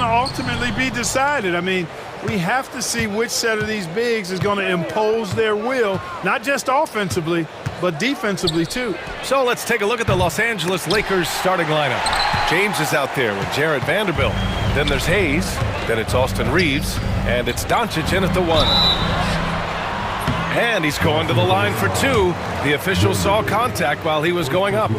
to ultimately be decided. I mean, we have to see which set of these bigs is going to impose their will, not just offensively, but defensively too. So let's take a look at the Los Angeles Lakers starting lineup. James is out there with Jared Vanderbilt. Then there's Hayes. Then it's Austin Reeves. And it's Doncic in at the 1. And he's going to the line for 2. The official saw contact while he was going up.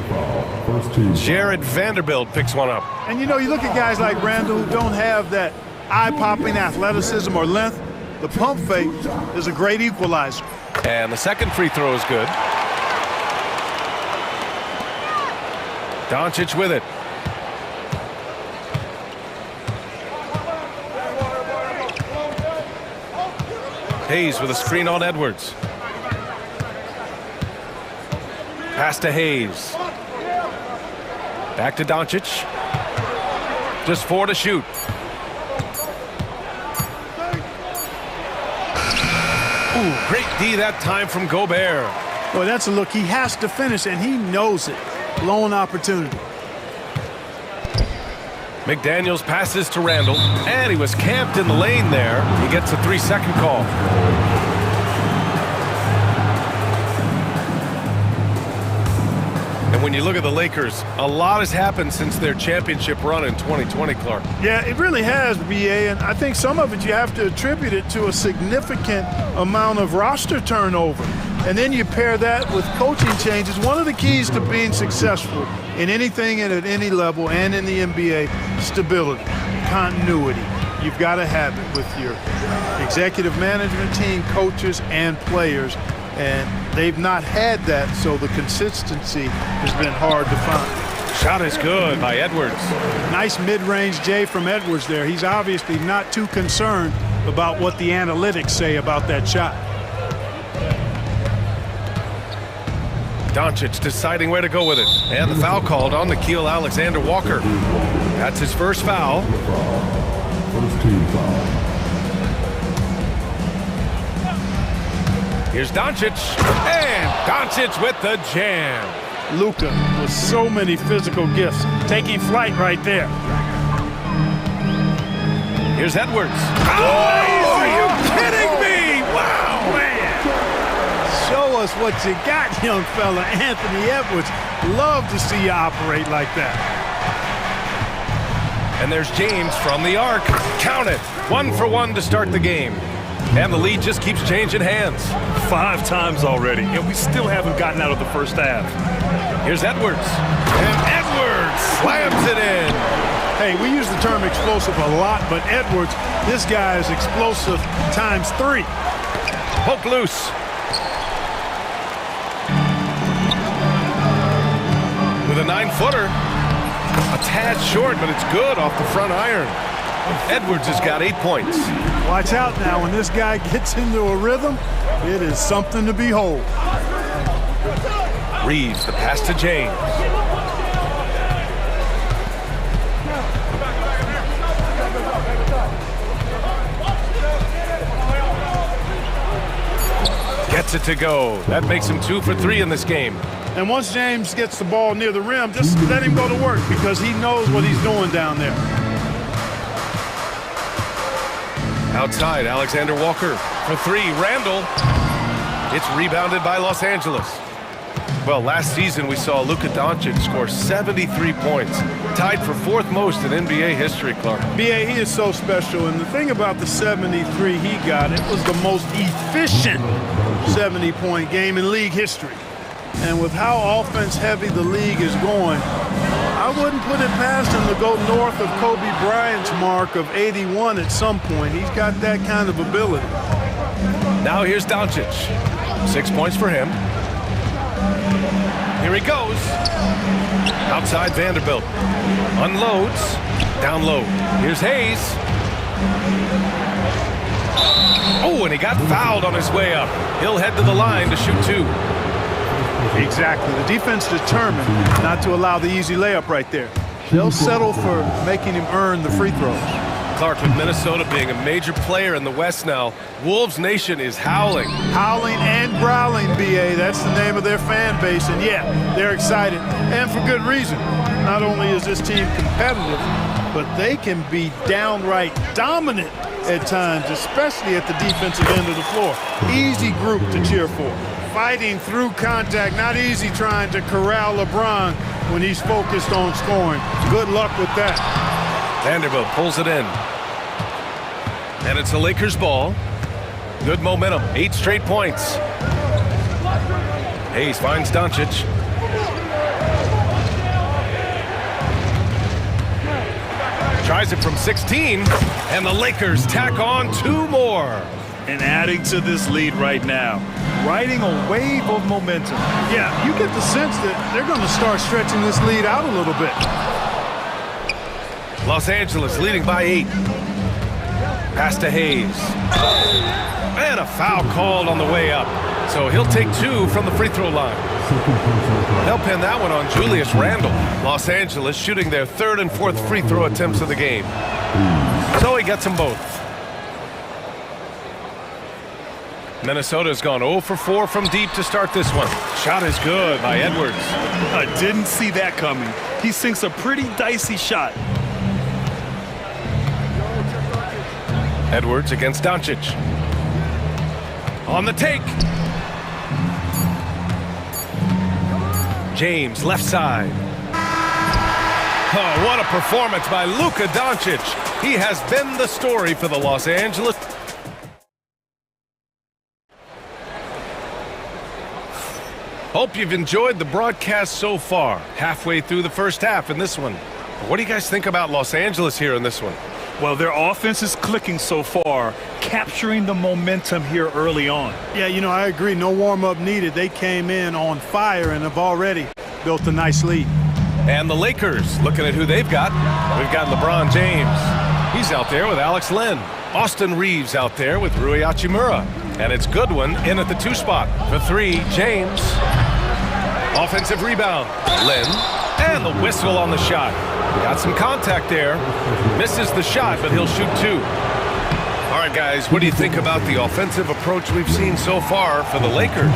Jared Vanderbilt picks one up. And you know, you look at guys like Randall who don't have that eye-popping athleticism or length. The pump fake is a great equalizer. And the second free throw is good. Doncic with it. Hayes with a screen on Edwards. Pass to Hayes. Back to Doncic. Just 4 to shoot. Ooh, great D that time from Gobert. Boy, that's a look he has to finish, and he knows it. Blown opportunity. McDaniels passes to Randall, and he was camped in the lane there. He gets a 3-second call. And when you look at the Lakers, a lot has happened since their championship run in 2020, Clark. Yeah, it really has, BA, and I think some of it you have to attribute it to a significant amount of roster turnover. And then you pair that with coaching changes. One of the keys to being successful in anything and at any level and in the NBA, stability, continuity. You've got to have it with your executive management team, coaches, and players. And they've not had that, so the consistency has been hard to find. Shot is good by Edwards. Nice mid-range J from Edwards there. He's obviously not too concerned about what the analytics say about that shot. Doncic deciding where to go with it. And the foul called on Nickeil Alexander-Walker. That's his first foul. First team foul. Here's Doncic. And Doncic with the jam. Luka with so many physical gifts. Taking flight right there. Here's Edwards. Oh, are you kidding me? Wow, man. Show us what you got, young fella. Anthony Edwards. Love to see you operate like that. And there's James from the arc. Count it. 1 for 1 to start the game. And the lead just keeps changing hands. 5 times already, and we still haven't gotten out of the first half. Here's Edwards. And Edwards slams it in. Hey, we use the term explosive a lot, but Edwards, this guy is explosive times 3. Poke loose. With a 9-footer. A tad short, but it's good off the front iron. Edwards has got 8 points. Watch out now. When this guy gets into a rhythm, it is something to behold. Reeves, the pass to James. Gets it to go. That makes him 2 for 3 in this game. And once James gets the ball near the rim, just let him go to work because he knows what he's doing down there. Outside, Alexander Walker for 3. Randall. It's rebounded by Los Angeles. Well, last season we saw Luka Doncic score 73 points, tied for 4th most in NBA history, Clark. BA, he is so special, and the thing about the 73 he got, it was the most efficient 70-point game in league history. And with how offense-heavy the league is going, I wouldn't put it past him to go north of Kobe Bryant's mark of 81 at some point. He's got that kind of ability. Now here's Doncic. 6 points for him. Here he goes. Outside Vanderbilt. Unloads. Down low. Here's Hayes. Oh, and he got fouled on his way up. He'll head to the line to shoot 2. Exactly. The defense determined not to allow the easy layup right there. They'll settle for making him earn the free throws. Clark, with Minnesota being a major player in the West now, Wolves Nation is howling. Howling and growling, BA. That's the name of their fan base. And yeah, they're excited. And for good reason. Not only is this team competitive, but they can be downright dominant at times, especially at the defensive end of the floor. Easy group to cheer for. Fighting through contact, not easy trying to corral LeBron when he's focused on scoring. Good luck with that. Vanderbilt pulls it in. And it's the Lakers' ball. Good momentum, 8 straight points. Hayes finds Doncic. Tries it from 16, and the Lakers tack on 2 more. And adding to this lead right now, riding a wave of momentum. Yeah, you get the sense that they're going to start stretching this lead out a little bit. Los Angeles leading by 8. Pass to Hayes. And a foul called on the way up. So he'll take 2 from the free throw line. They'll pin that one on Julius Randle. Los Angeles shooting their 3rd and 4th free throw attempts of the game. So he gets them both. Minnesota's gone 0 for 4 from deep to start this one. Shot is good by Edwards. I didn't see that coming. He sinks a pretty dicey shot. Edwards against Doncic. On the take. James, left side. Oh, what a performance by Luka Doncic. He has been the story for the Los Angeles. Hope you've enjoyed the broadcast so far. Halfway through the first half in this one. What do you guys think about Los Angeles here in this one? Well, their offense is clicking so far, capturing the momentum here early on. Yeah, you know, I agree. No warm-up needed. They came in on fire and have already built a nice lead. And the Lakers, looking at who they've got. We've got LeBron James. He's out there with Alex Len. Austin Reeves out there with Rui Hachimura. And it's Goodwin in at the 2 spot. For 3, James. Offensive rebound. Len. And the whistle on the shot. Got some contact there. Misses the shot, but he'll shoot 2. All right, guys, what do you think about the offensive approach we've seen so far for the Lakers?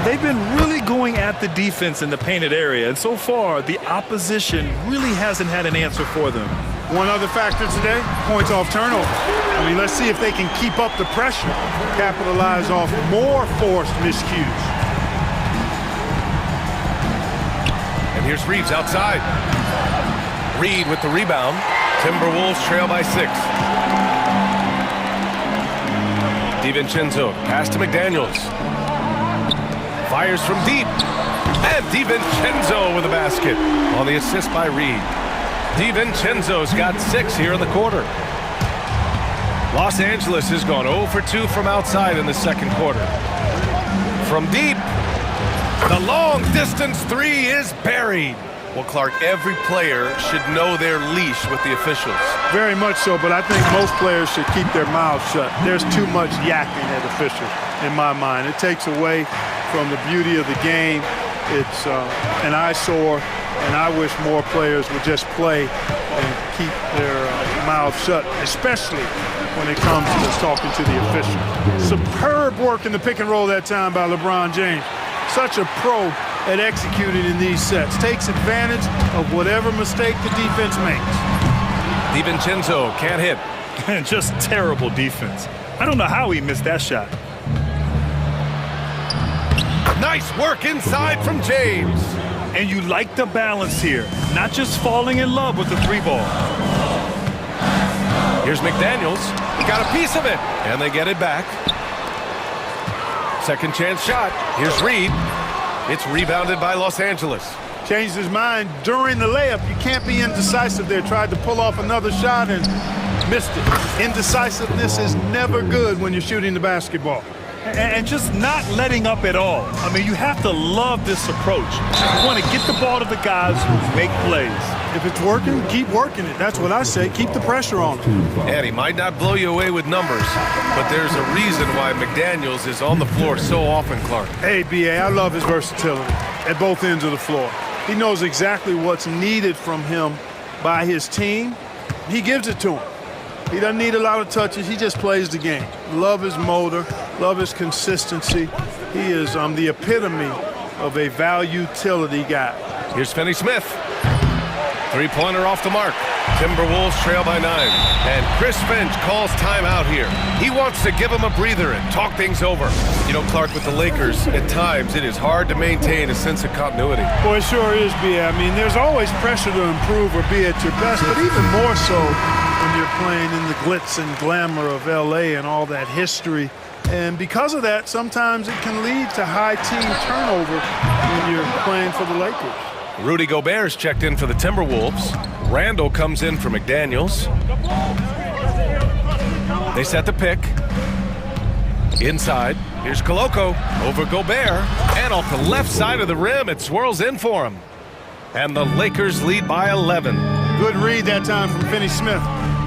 They've been really going at the defense in the painted area, and so far, the opposition really hasn't had an answer for them. One other factor today, points off turnover. I mean, let's see if they can keep up the pressure, capitalize off more forced miscues. And here's Reeves outside. Reed with the rebound. Timberwolves trail by 6. DiVincenzo, pass to McDaniels. Fires from deep. And DiVincenzo with a basket on the assist by Reed. DiVincenzo's got 6 here in the quarter. Los Angeles has gone 0 for 2 from outside in the second quarter. From deep, the long distance 3 is buried. Well, Clark, every player should know their leash with the officials. Very much so, but I think most players should keep their mouths shut. There's too much yakking at officials, in my mind. It takes away from the beauty of the game. It's an eyesore, and I wish more players would just play and keep their mouths shut, especially when it comes to talking to the officials. Superb work in the pick and roll that time by LeBron James. Such a pro at executing in these sets. Takes advantage of whatever mistake the defense makes. DiVincenzo can't hit. Just terrible defense. I don't know how he missed that shot. Nice work inside from James. And you like the balance here. Not just falling in love with the 3 ball. Here's McDaniels. He got a piece of it. And they get it back. Second chance shot. Here's Reed. It's rebounded by Los Angeles. Changed his mind during the layup. You can't be indecisive there. Tried to pull off another shot and missed it. Indecisiveness is never good when you're shooting the basketball. And just not letting up at all. I mean, you have to love this approach. You want to get the ball to the guys who make plays. If it's working, keep working it. That's what I say. Keep the pressure on him. And he might not blow you away with numbers, but there's a reason why McDaniels is on the floor so often, Clark. Hey, B.A., I love his versatility at both ends of the floor. He knows exactly what's needed from him by his team. He gives it to him. He doesn't need a lot of touches. He just plays the game. Love his motor. Love his consistency. He is the epitome of a value utility guy. Here's Finney-Smith. Three-pointer off the mark. Timberwolves trail by 9. And Chris Finch calls timeout here. He wants to give them a breather and talk things over. You know, Clark, with the Lakers, at times it is hard to maintain a sense of continuity. Boy, it sure is, B.A. I mean, there's always pressure to improve or be at your best, but even more so when you're playing in the glitz and glamour of L.A. and all that history. And because of that, sometimes it can lead to high team turnover when you're playing for the Lakers. Rudy Gobert's checked in for the Timberwolves. Randall comes in for McDaniels. They set the pick. Inside, here's Koloko over Gobert. And off the left side of the rim, it swirls in for him. And the Lakers lead by 11. Good read that time from Finney-Smith.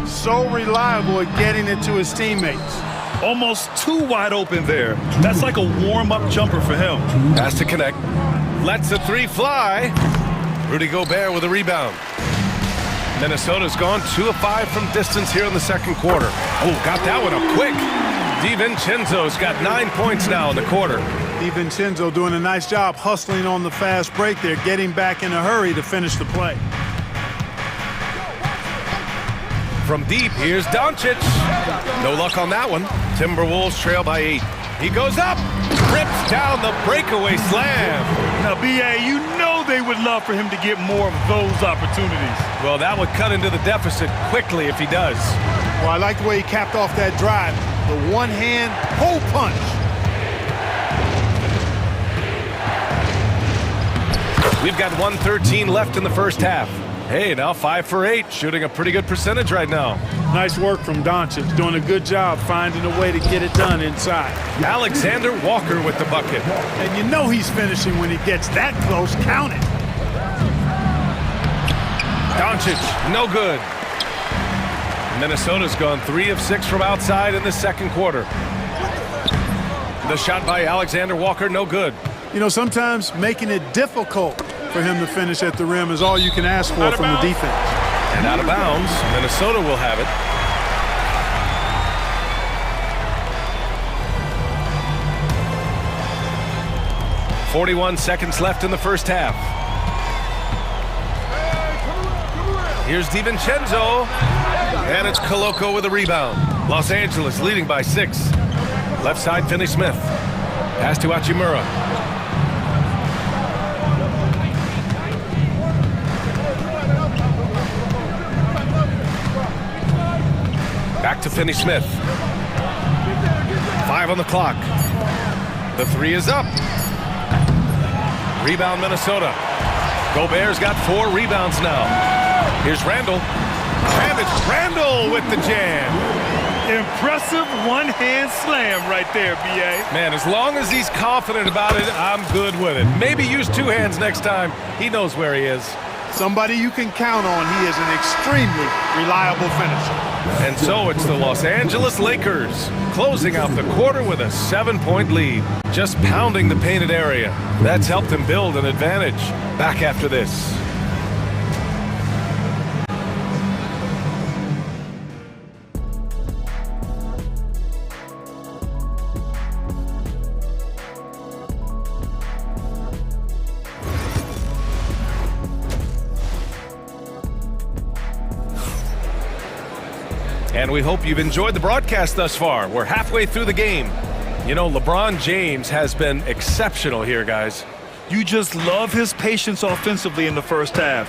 So reliable at getting it to his teammates. Almost too wide open there. That's like a warm-up jumper for him. Has to connect. Lets the three fly. Rudy Gobert with a rebound. Minnesota's gone 2 of 5 from distance here in the second quarter. Oh, got that one up quick. DiVincenzo's got 9 points now in the quarter. DiVincenzo doing a nice job hustling on the fast break there, getting back in a hurry to finish the play. From deep, here's Doncic. No luck on that one. Timberwolves trail by 8. He goes up, rips down the breakaway slam. Now, B.A., you know they would love for him to get more of those opportunities. Well, that would cut into the deficit quickly if he does. Well, I like the way he capped off that drive. The one-hand hole punch. We've got 1:13 left in the first half. Hey, now 5 for 8, shooting a pretty good percentage right now. Nice work from Doncic, doing a good job finding a way to get it done inside. Alexander Walker with the bucket. And you know he's finishing when he gets that close. Count it. Doncic, no good. Minnesota's gone 3 of 6 from outside in the second quarter. The shot by Alexander Walker, no good. You know, sometimes making it difficult for him to finish at the rim is all you can ask for from the defense. And out of bounds, Minnesota will have it. .41 seconds left in the first half. Here's DiVincenzo. And it's Koloko with a rebound. Los Angeles leading by 6. Left side, Finney-Smith. Pass to Hachimura. Back to Finney-Smith. 5 on the clock. The 3 is up. Rebound Minnesota. Gobert's got 4 rebounds now. Here's Randall. And it's Randall with the jam. Impressive one-hand slam right there, B.A. Man, as long as he's confident about it, I'm good with it. Maybe use 2 hands next time. He knows where he is. Somebody you can count on. He is an extremely reliable finisher. And so it's the Los Angeles Lakers closing out the quarter with a 7-point lead. Just pounding the painted area. That's helped them build an advantage. Back after this. And we hope you've enjoyed the broadcast thus far. We're halfway through the game. You know, LeBron James has been exceptional here, guys. You just love his patience offensively in the first half.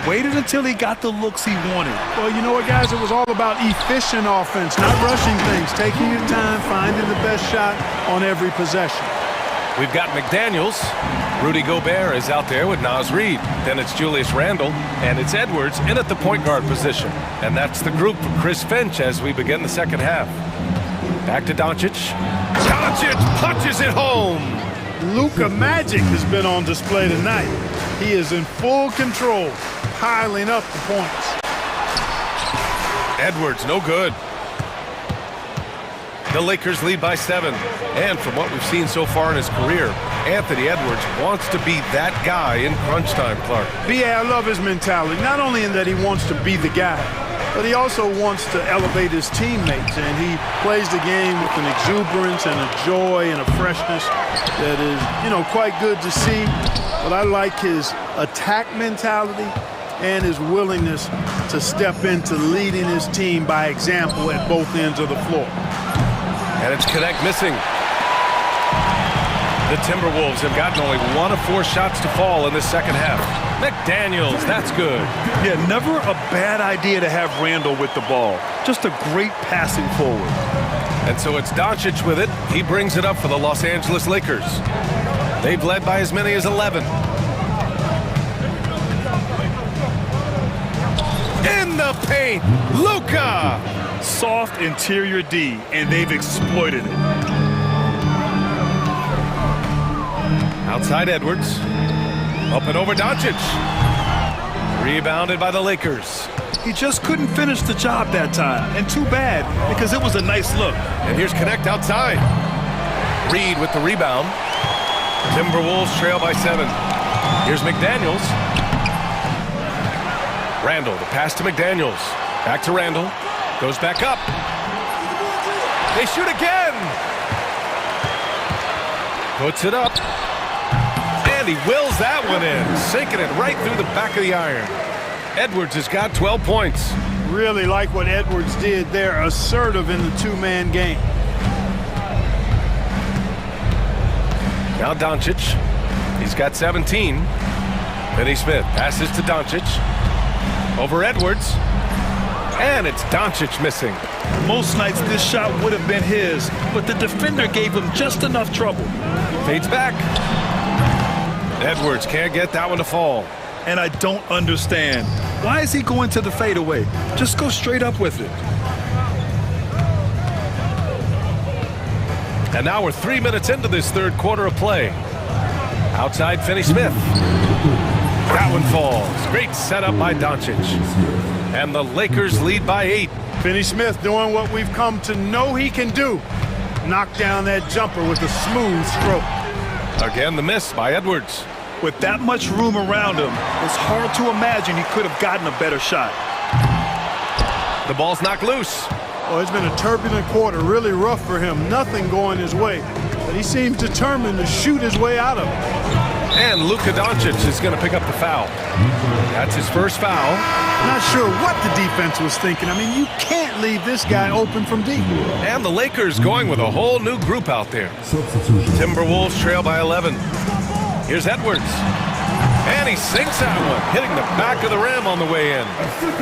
Waited until he got the looks he wanted. Well, you know what, guys? It was all about efficient offense, not rushing things, taking your time, finding the best shot on every possession. We've got McDaniels. Rudy Gobert is out there with Naz Reid. Then it's Julius Randle, and it's Edwards in at the point guard position. And that's the group for Chris Finch as we begin the second half. Back to Doncic. Doncic punches it home. Luka Magic has been on display tonight. He is in full control, piling up the points. Edwards, no good. The Lakers lead by 7. And from what we've seen so far in his career, Anthony Edwards wants to be that guy in crunch time, Clark. B.A., I love his mentality, not only in that he wants to be the guy, but he also wants to elevate his teammates, and he plays the game with an exuberance and a joy and a freshness that is, you know, quite good to see. But I like his attack mentality and his willingness to step into leading his team by example at both ends of the floor. And it's Connect missing. The Timberwolves have gotten only 1 of 4 shots to fall in this second half. McDaniels, that's good. Yeah, never a bad idea to have Randall with the ball. Just a great passing forward. And so it's Doncic with it. He brings it up for the Los Angeles Lakers. They've led by as many as 11. In the paint, Luka! Soft interior D, and they've exploited it. Outside Edwards. Up and over Doncic. Rebounded by the Lakers. He just couldn't finish the job that time, and too bad, because it was a nice look. And here's Connect outside. Reed with the rebound. Timberwolves trail by 7. Here's McDaniels. Randall, the pass to McDaniels. Back to Randall. Goes back up. They shoot again. Puts it up. And he wills that one in, sinking it right through the back of the iron. Edwards has got 12 points. Really like what Edwards did there, assertive in the two-man game. Now Doncic. He's got 17. Finney Smith passes to Doncic. Over Edwards. And it's Doncic missing. Most nights this shot would have been his, but the defender gave him just enough trouble. Fades back. Edwards can't get that one to fall. And I don't understand. Why is he going to the fadeaway? Just go straight up with it. And now we're 3 minutes into this third quarter of play. Outside Finney Smith. That one falls. Great setup by Doncic. And the Lakers lead by 8. Finney Smith doing what we've come to know he can do. Knock down that jumper with a smooth stroke. Again, the miss by Edwards. With that much room around him, it's hard to imagine he could have gotten a better shot. The ball's knocked loose. Oh, it's been a turbulent quarter, really rough for him. Nothing going his way. But he seems determined to shoot his way out of it. And Luka Doncic is going to pick up the foul. That's his first foul. Not sure what the defense was thinking. I mean, you can't leave this guy open from deep. And the Lakers going with a whole new group out there. Substitution. Timberwolves trail by 11. Here's Edwards. And he sinks that one, hitting the back of the rim on the way in.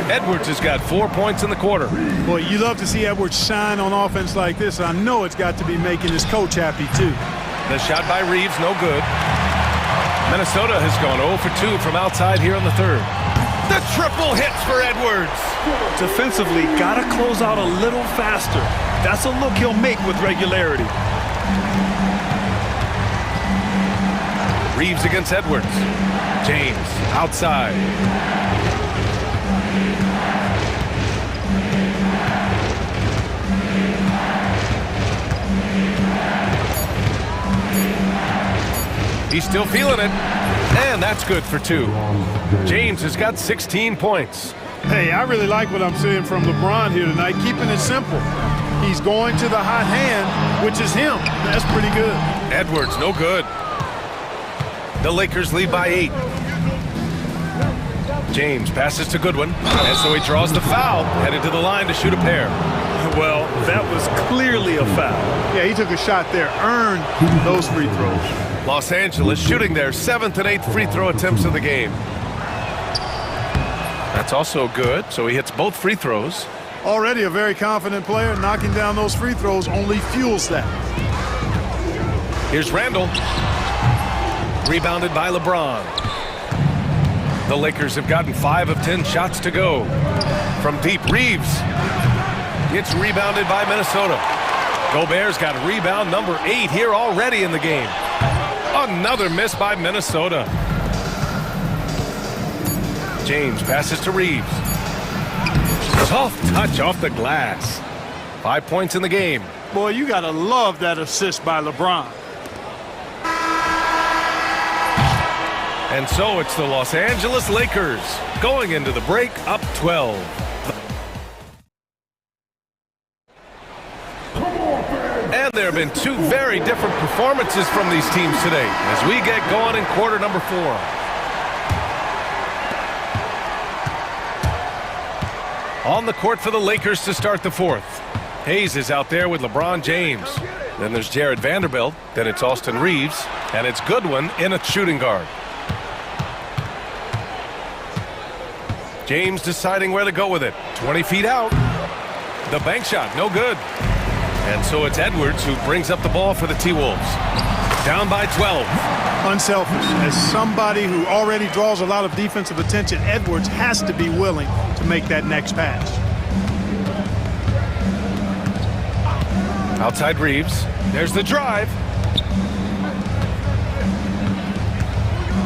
Edwards has got 4 points in the quarter. Boy, you love to see Edwards shine on offense like this. I know it's got to be making his coach happy, too. The shot by Reeves, no good. Minnesota has gone 0 for 2 from outside here in the third. The triple hits for Edwards. Defensively, gotta close out a little faster. That's a look he'll make with regularity. Reeves against Edwards. James outside. He's still feeling it. And that's good for 2. James has got 16 points. Hey, I really like what I'm seeing from LeBron here tonight, keeping it simple. He's going to the hot hand, which is him. That's pretty good. Edwards, no good. The Lakers lead by 8. James passes to Goodwin, and so he draws the foul, headed to the line to shoot a pair. Well, that was clearly a foul. Yeah, he took a shot there, earned those free throws. Los Angeles shooting their 7th and 8th free throw attempts of the game. That's also good, so he hits both free throws. Already a very confident player, knocking down those free throws only fuels that. Here's Randall. Rebounded by LeBron. The Lakers have gotten 5 of 10 shots to go. From deep, Reeves. It's rebounded by Minnesota. Gobert's got rebound number 8 here already in the game. Another miss by Minnesota. James passes to Reeves. Soft touch off the glass. 5 points in the game. Boy, you gotta love that assist by LeBron. And so it's the Los Angeles Lakers going into the break up 12. And there have been 2 very different performances from these teams today as we get going in quarter number 4. On the court for the Lakers to start the fourth. Hayes is out there with LeBron James. Then there's Jared Vanderbilt. Then it's Austin Reeves. And it's Goodwin in a shooting guard. James deciding where to go with it. 20 feet out. The bank shot, no good. And so it's Edwards who brings up the ball for the T-Wolves. Down by 12. Unselfish. As somebody who already draws a lot of defensive attention, Edwards has to be willing to make that next pass. Outside Reeves. There's the drive.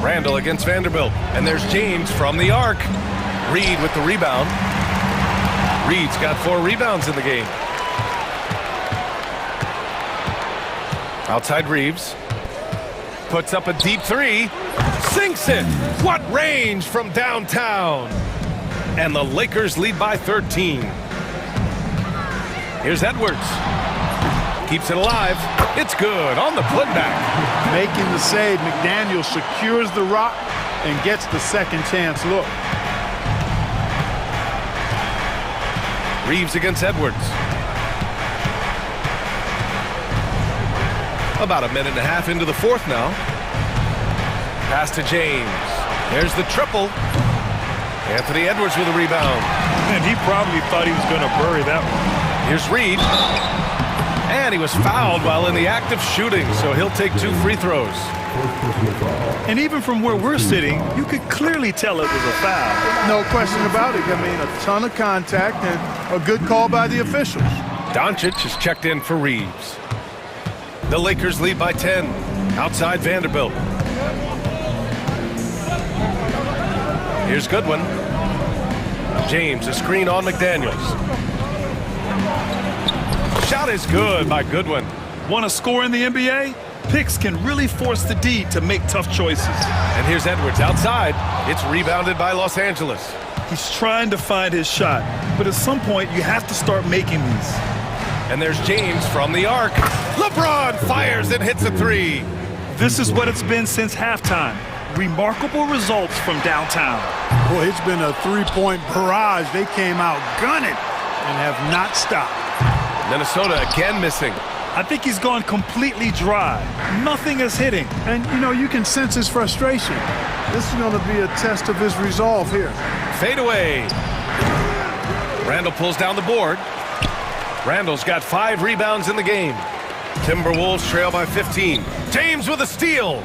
Randall against Vanderbilt. And there's James from the arc. Reed with the rebound. Reed's got 4 rebounds in the game. Outside Reeves. Puts up a deep 3. Sinks it. What range from downtown. And the Lakers lead by 13. Here's Edwards. Keeps it alive. It's good on the putback. Making the save, McDaniel secures the rock and gets the second chance look. Reeves against Edwards. About a minute and a half into the fourth now. Pass to James. There's the triple. Anthony Edwards with a rebound. And he probably thought he was going to bury that one. Here's Reed. And he was fouled while in the act of shooting, so he'll take 2 free throws. And even from where we're sitting, you could clearly tell it was a foul. No question about it. I mean, a ton of contact and a good call by the officials. Doncic is checked in for Reeves. The Lakers lead by 10. Outside Vanderbilt. Here's Goodwin. James, a screen on McDaniels. Shot is good by Goodwin. Want to score in the NBA? Picks can really force the D to make tough choices. And here's Edwards outside. It's rebounded by Los Angeles. He's trying to find his shot, but at some point you have to start making these. And there's James from the arc. LeBron fires and hits a 3. This is what it's been since halftime. Remarkable results from downtown. Boy, it's been a 3-point barrage. They came out gunning and have not stopped. Minnesota again missing. I think he's gone completely dry. Nothing is hitting. And, you know, you can sense his frustration. This is going to be a test of his resolve here. Fade away. Randall pulls down the board. Randall's got 5 rebounds in the game. Timberwolves trail by 15. James with a steal.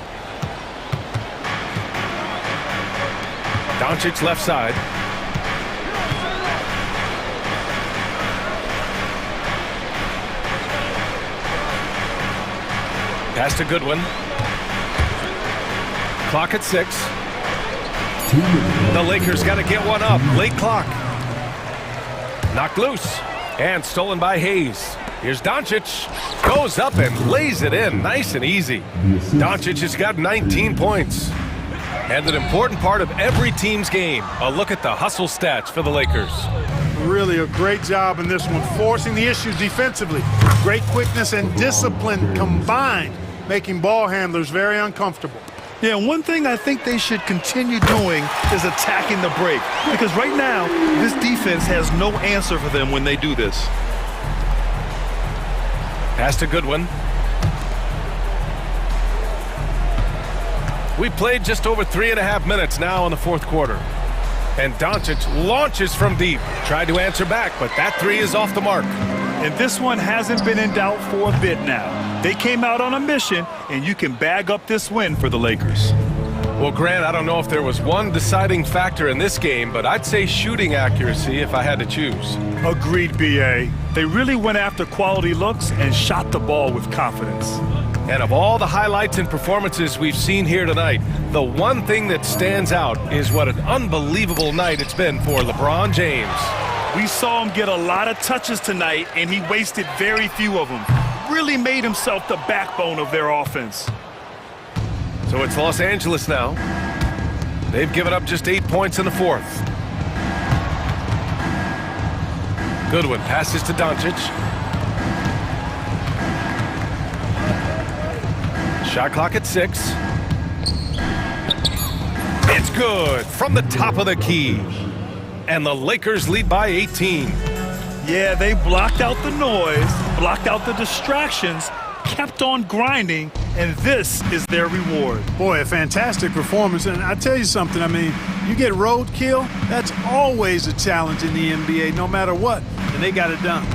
Doncic left side. Pass to Goodwin. Clock at 6. The Lakers got to get one up. Late clock. Knocked loose. And stolen by Hayes. Here's Doncic. Goes up and lays it in. Nice and easy. Doncic has got 19 points. And an important part of every team's game. A look at the hustle stats for the Lakers. Really a great job in this one, forcing the issues defensively. Great quickness and discipline combined, making ball handlers very uncomfortable. Yeah, one thing I think they should continue doing is attacking the break. Because right now, this defense has no answer for them when they do this. Pass to Goodwin. We played just over 3.5 minutes now in the fourth quarter. And Doncic launches from deep. Tried to answer back, but that 3 is off the mark. And this one hasn't been in doubt for a bit now. They came out on a mission, and you can bag up this win for the Lakers. Well, Grant, I don't know if there was one deciding factor in this game, but I'd say shooting accuracy if I had to choose. Agreed, B.A. They really went after quality looks and shot the ball with confidence. And of all the highlights and performances we've seen here tonight, the one thing that stands out is what an unbelievable night it's been for LeBron James. We saw him get a lot of touches tonight, and he wasted very few of them. Really made himself the backbone of their offense. So it's Los Angeles now. They've given up just 8 points in the fourth. Goodwin passes to Doncic. Shot clock at 6. It's good from the top of the key. and the Lakers lead by 18. Yeah, they blocked out the noise, blocked out the distractions, kept on grinding, and this is their reward. Boy, a fantastic performance. And I tell you something, I mean, you get roadkill, that's always a challenge in the NBA, no matter what. And they got it done.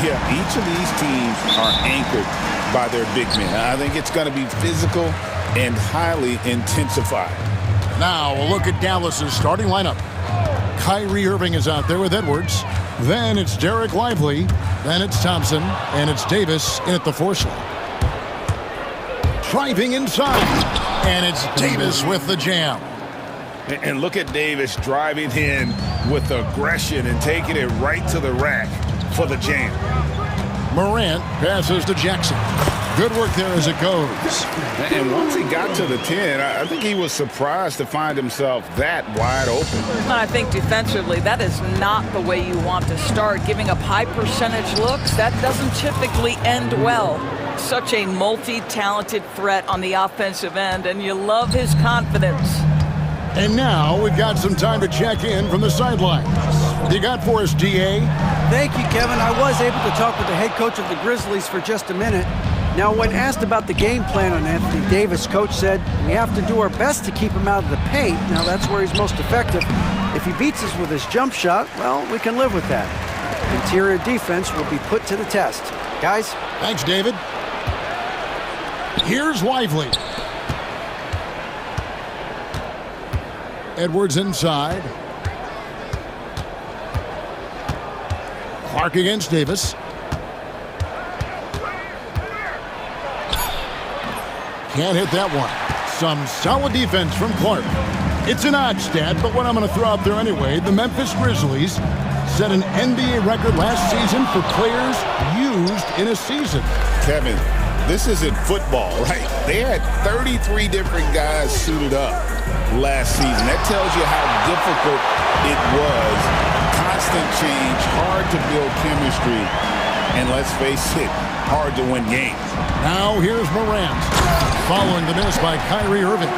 Yeah, each of these teams are anchored by their big men. I think it's going to be physical and highly intensified. Now we'll look at Dallas's starting lineup. Kyrie Irving is out there with Edwards. Then it's Derek Lively. Then it's Thompson. And it's Davis in at the 4 slot. Driving inside. And it's Davis with the jam. And look at Davis driving in with aggression and taking it right to the rack for the jam. Morant passes to Jackson. Good work there as it goes. And once he got to the 10, I think he was surprised to find himself that wide open. And I think defensively, that is not the way you want to start. Giving up high percentage looks, that doesn't typically end well. Such a multi-talented threat on the offensive end, and you love his confidence. And now we've got some time to check in from the sidelines. What you got for us, DA? Thank you, Kevin. I was able to talk with the head coach of the Grizzlies for just a minute. Now, when asked about the game plan on Anthony Davis, coach said, we have to do our best to keep him out of the paint. Now, that's where he's most effective. If he beats us with his jump shot, well, we can live with that. Interior defense will be put to the test. Guys? Thanks, David. Here's Lively. Edwards inside. Clark against Davis. Can't hit that one. Some solid defense from Clark. It's an odd stat, but what I'm going to throw out there anyway, the Memphis Grizzlies set an NBA record last season for players used in a season. Kevin, this isn't football, right? They had 33 different guys suited up last season. That tells you how difficult it was. Constant change, hard to build chemistry, and let's face it, hard to win games. Now here's Morant, following the miss by Kyrie Irving.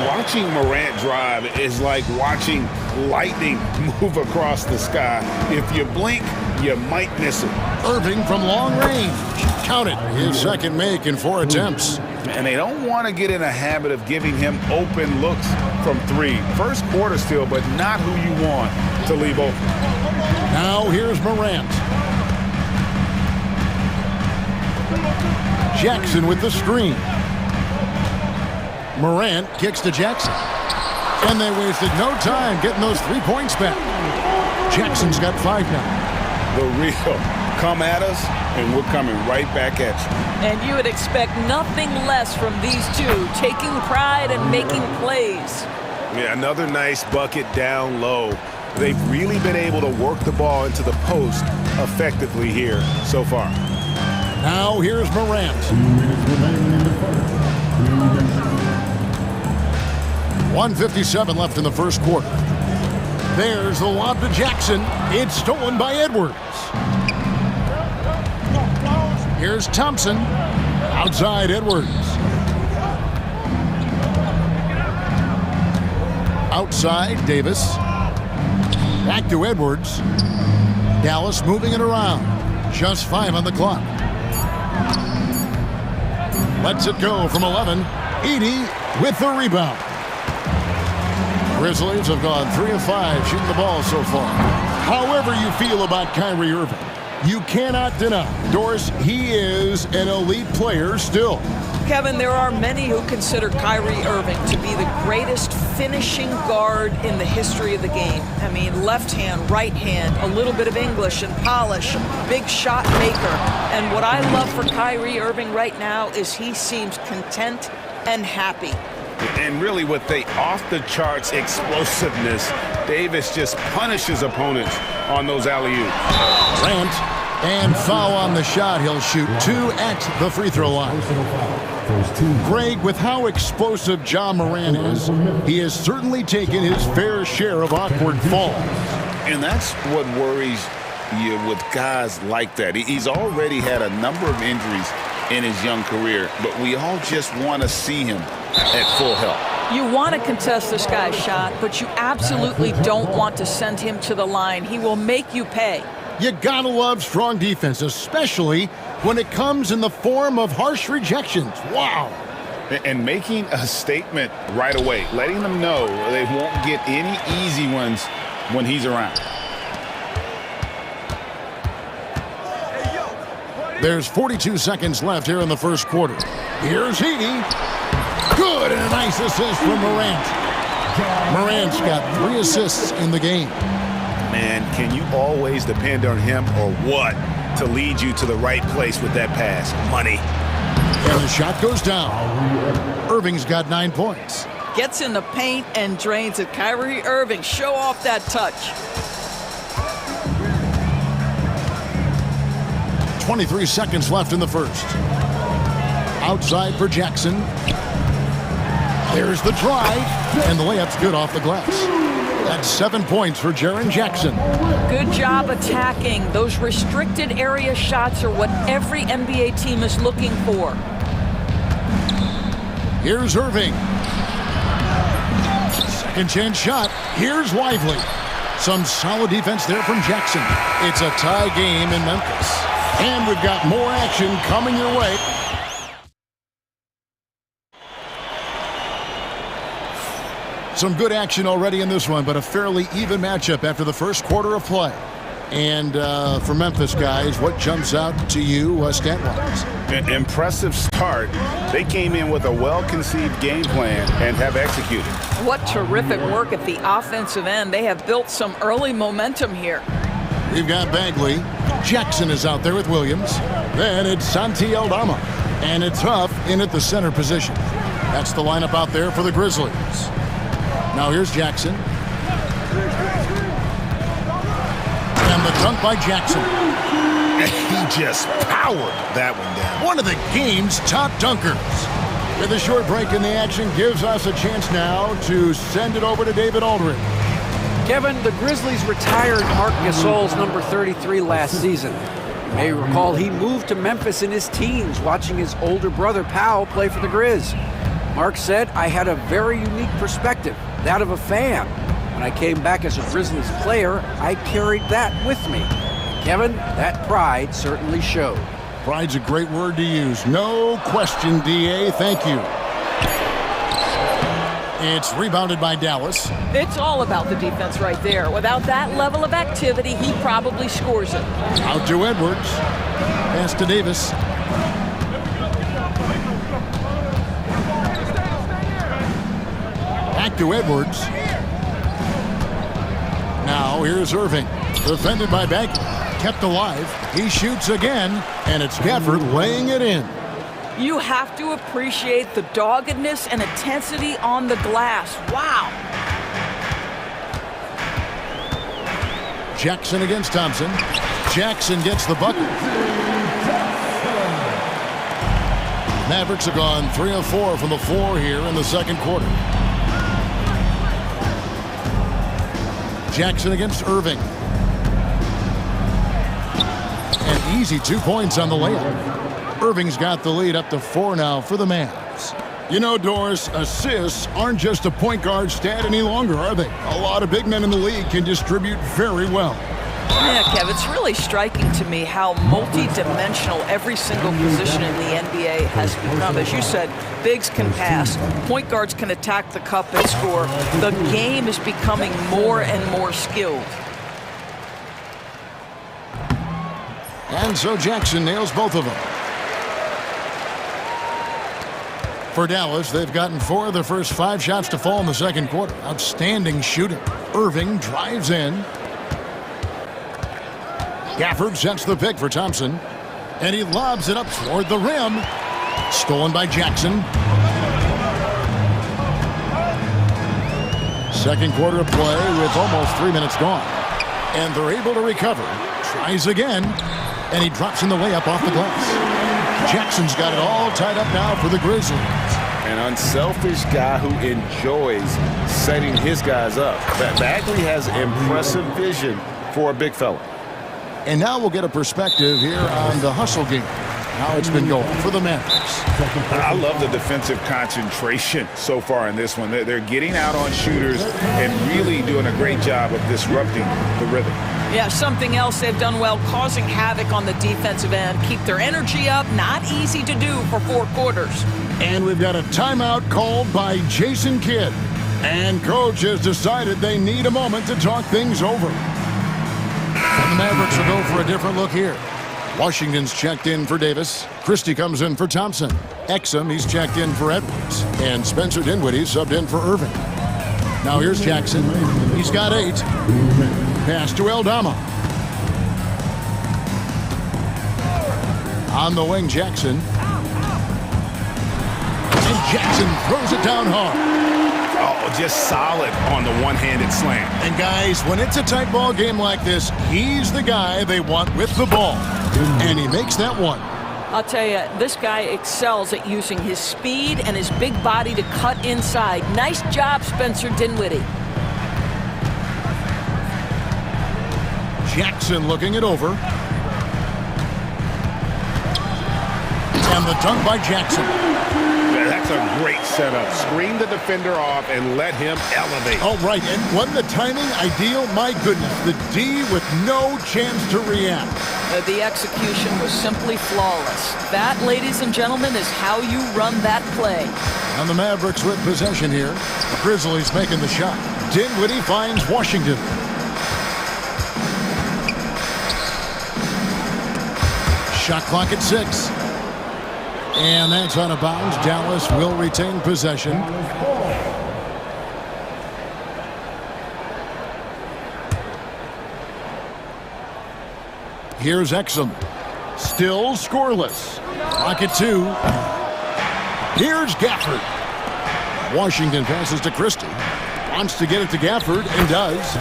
Watching Morant drive is like watching lightning move across the sky. If you blink, you might miss it. Irving from long range. Count it, his second make in 4 attempts. And they don't want to get in a habit of giving him open looks from 3. First quarter still, but not who you want to leave open. Now here's Morant. Jackson with the screen. Morant kicks to Jackson. And they wasted no time getting those 3 points back. Jackson's got 5 now. The real come at us, and we're coming right back at you. And you would expect nothing less from these two, taking pride and making plays. Yeah, another nice bucket down low. They've really been able to work the ball into the post effectively here so far. Now here's Morant. 1:57 left in the first quarter. There's the lob to Jackson. It's stolen by Edwards. Here's Thompson. Outside Edwards. Outside Davis. Back to Edwards. Dallas moving it around. Just 5 on the clock. Lets it go from 11. Edey with the rebound. Grizzlies have gone 3 of 5 shooting the ball so far. However you feel about Kyrie Irving, you cannot deny, Doris, he is an elite player still. Kevin, there are many who consider Kyrie Irving to be the greatest finishing guard in the history of the game. I mean, left hand, right hand, a little bit of English and polish, big shot maker. And what I love for Kyrie Irving right now is he seems content and happy. And really with the off-the-charts explosiveness, Davis just punishes opponents on those alley-oops. Grant, and foul on the shot. He'll shoot 2 at the free throw line. Greg, with how explosive Ja Morant is, he has certainly taken his fair share of awkward falls. And that's what worries you with guys like that. He's already had a number of injuries in his young career, but we all just want to see him at full health. You want to contest this guy's shot, but you absolutely don't want to send him to the line. He will make you pay. You gotta love strong defense, especially when it comes in the form of harsh rejections. Wow. And making a statement right away, letting them know they won't get any easy ones when he's around. There's 42 seconds left here in the first quarter. Here's Heaney. Good, and a nice assist from Morant. Morant's got 3 assists in the game. Man, can you always depend on him or what to lead you to the right place with that pass? Money. And the shot goes down. Irving's got 9 points. Gets in the paint and drains it. Kyrie Irving, show off that touch. 23 seconds left in the first. Outside for Jackson. There's the drive, and the layup's good off the glass. That's 7 points for Jaren Jackson. Good job attacking. Those restricted area shots are what every NBA team is looking for. Here's Irving. Second chance shot. Here's Lively. Some solid defense there from Jackson. It's a tie game in Memphis. And we've got more action coming your way. Some good action already in this one, but a fairly even matchup after the first quarter of play. And for Memphis, guys, what jumps out to you stat-wise? An impressive start. They came in with a well-conceived game plan and have executed. What terrific work at the offensive end. They have built some early momentum here. We've got Bagley. Jackson is out there with Williams. Then it's Santi Aldama. And it's Huff in at the center position. That's the lineup out there for the Grizzlies. Now here's Jackson. And the dunk by Jackson. He just powered that one down. One of the game's top dunkers. With a short break in the action gives us a chance now to send it over to David Aldridge. Kevin, the Grizzlies retired Marc Gasol's number 33 last season. You may recall he moved to Memphis in his teens, watching his older brother Powell play for the Grizz. Mark said, I had a very unique perspective, that of a fan. When I came back as a Grizzlies player, I carried that with me. Kevin, that pride certainly showed. Pride's a great word to use. No question, D.A. Thank you. It's rebounded by Dallas. It's all about the defense right there. Without that level of activity, he probably scores it. Out to Edwards. Pass to Davis. Back to Edwards. Now here's Irving. Defended by Bagley. Kept alive. He shoots again, and it's Gafford laying it in. You have to appreciate the doggedness and intensity on the glass. Wow. Jackson against Thompson. Jackson gets the bucket. Mavericks have gone 3 of 4 from the floor here in the second quarter. Jackson against Irving. An easy 2 points on the layup. Irving's got the lead up to 4 now for the Mavs. You know, Doris, assists aren't just a point guard stat any longer, are they? A lot of big men in the league can distribute very well. Yeah, Kev, it's really striking to me how multi-dimensional every single position in the NBA has become. As you said, bigs can pass, point guards can attack the cup and score. The game is becoming more and more skilled. And so Jackson nails both of them. For Dallas, they've gotten 4 of their first 5 shots to fall in the second quarter. Outstanding shooting. Irving drives in. Gafford sets the pick for Thompson. And he lobs it up toward the rim. Stolen by Jackson. Second quarter of play with almost 3 minutes gone. And they're able to recover. Tries again. And he drops in the layup off the glass. Jackson's got it all tied up now for the Grizzlies. An unselfish guy who enjoys setting his guys up. Bagley has impressive vision for a big fella. And now we'll get a perspective here on the hustle game. How it's been going for the Mavericks. I love the defensive concentration so far in this one. They're getting out on shooters and really doing a great job of disrupting the rhythm. Yeah, something else they've done well, causing havoc on the defensive end. Keep their energy up. Not easy to do for 4 quarters. And we've got a timeout called by Jason Kidd. And coach has decided they need a moment to talk things over. And the Mavericks will go for a different look here. Washington's checked in for Davis. Christie comes in for Thompson. Exum, he's checked in for Edwards. And Spencer Dinwiddie subbed in for Irving. Now here's Jackson. He's got 8. Pass to Eldama. On the wing, Jackson. And Jackson throws it down hard. Oh, just solid on the one-handed slam. And guys, when it's a tight ball game like this, he's the guy they want with the ball. And he makes that one. I'll tell you, this guy excels at using his speed and his big body to cut inside. Nice job, Spencer Dinwiddie. Jackson looking it over. And the dunk by Jackson. That's a great setup. Screen the defender off and let him elevate. All right, and when the timing ideal, my goodness, the D with no chance to react. The execution was simply flawless. That, ladies and gentlemen, is how you run that play. And the Mavericks with possession here. The Grizzlies making the shot. Dinwiddie finds Washington. Shot clock at 6. And that's out of bounds. Dallas will retain possession. Here's Exum. Still scoreless. Clock at 2. Here's Gafford. Washington passes to Christie. Wants to get it to Gafford and does.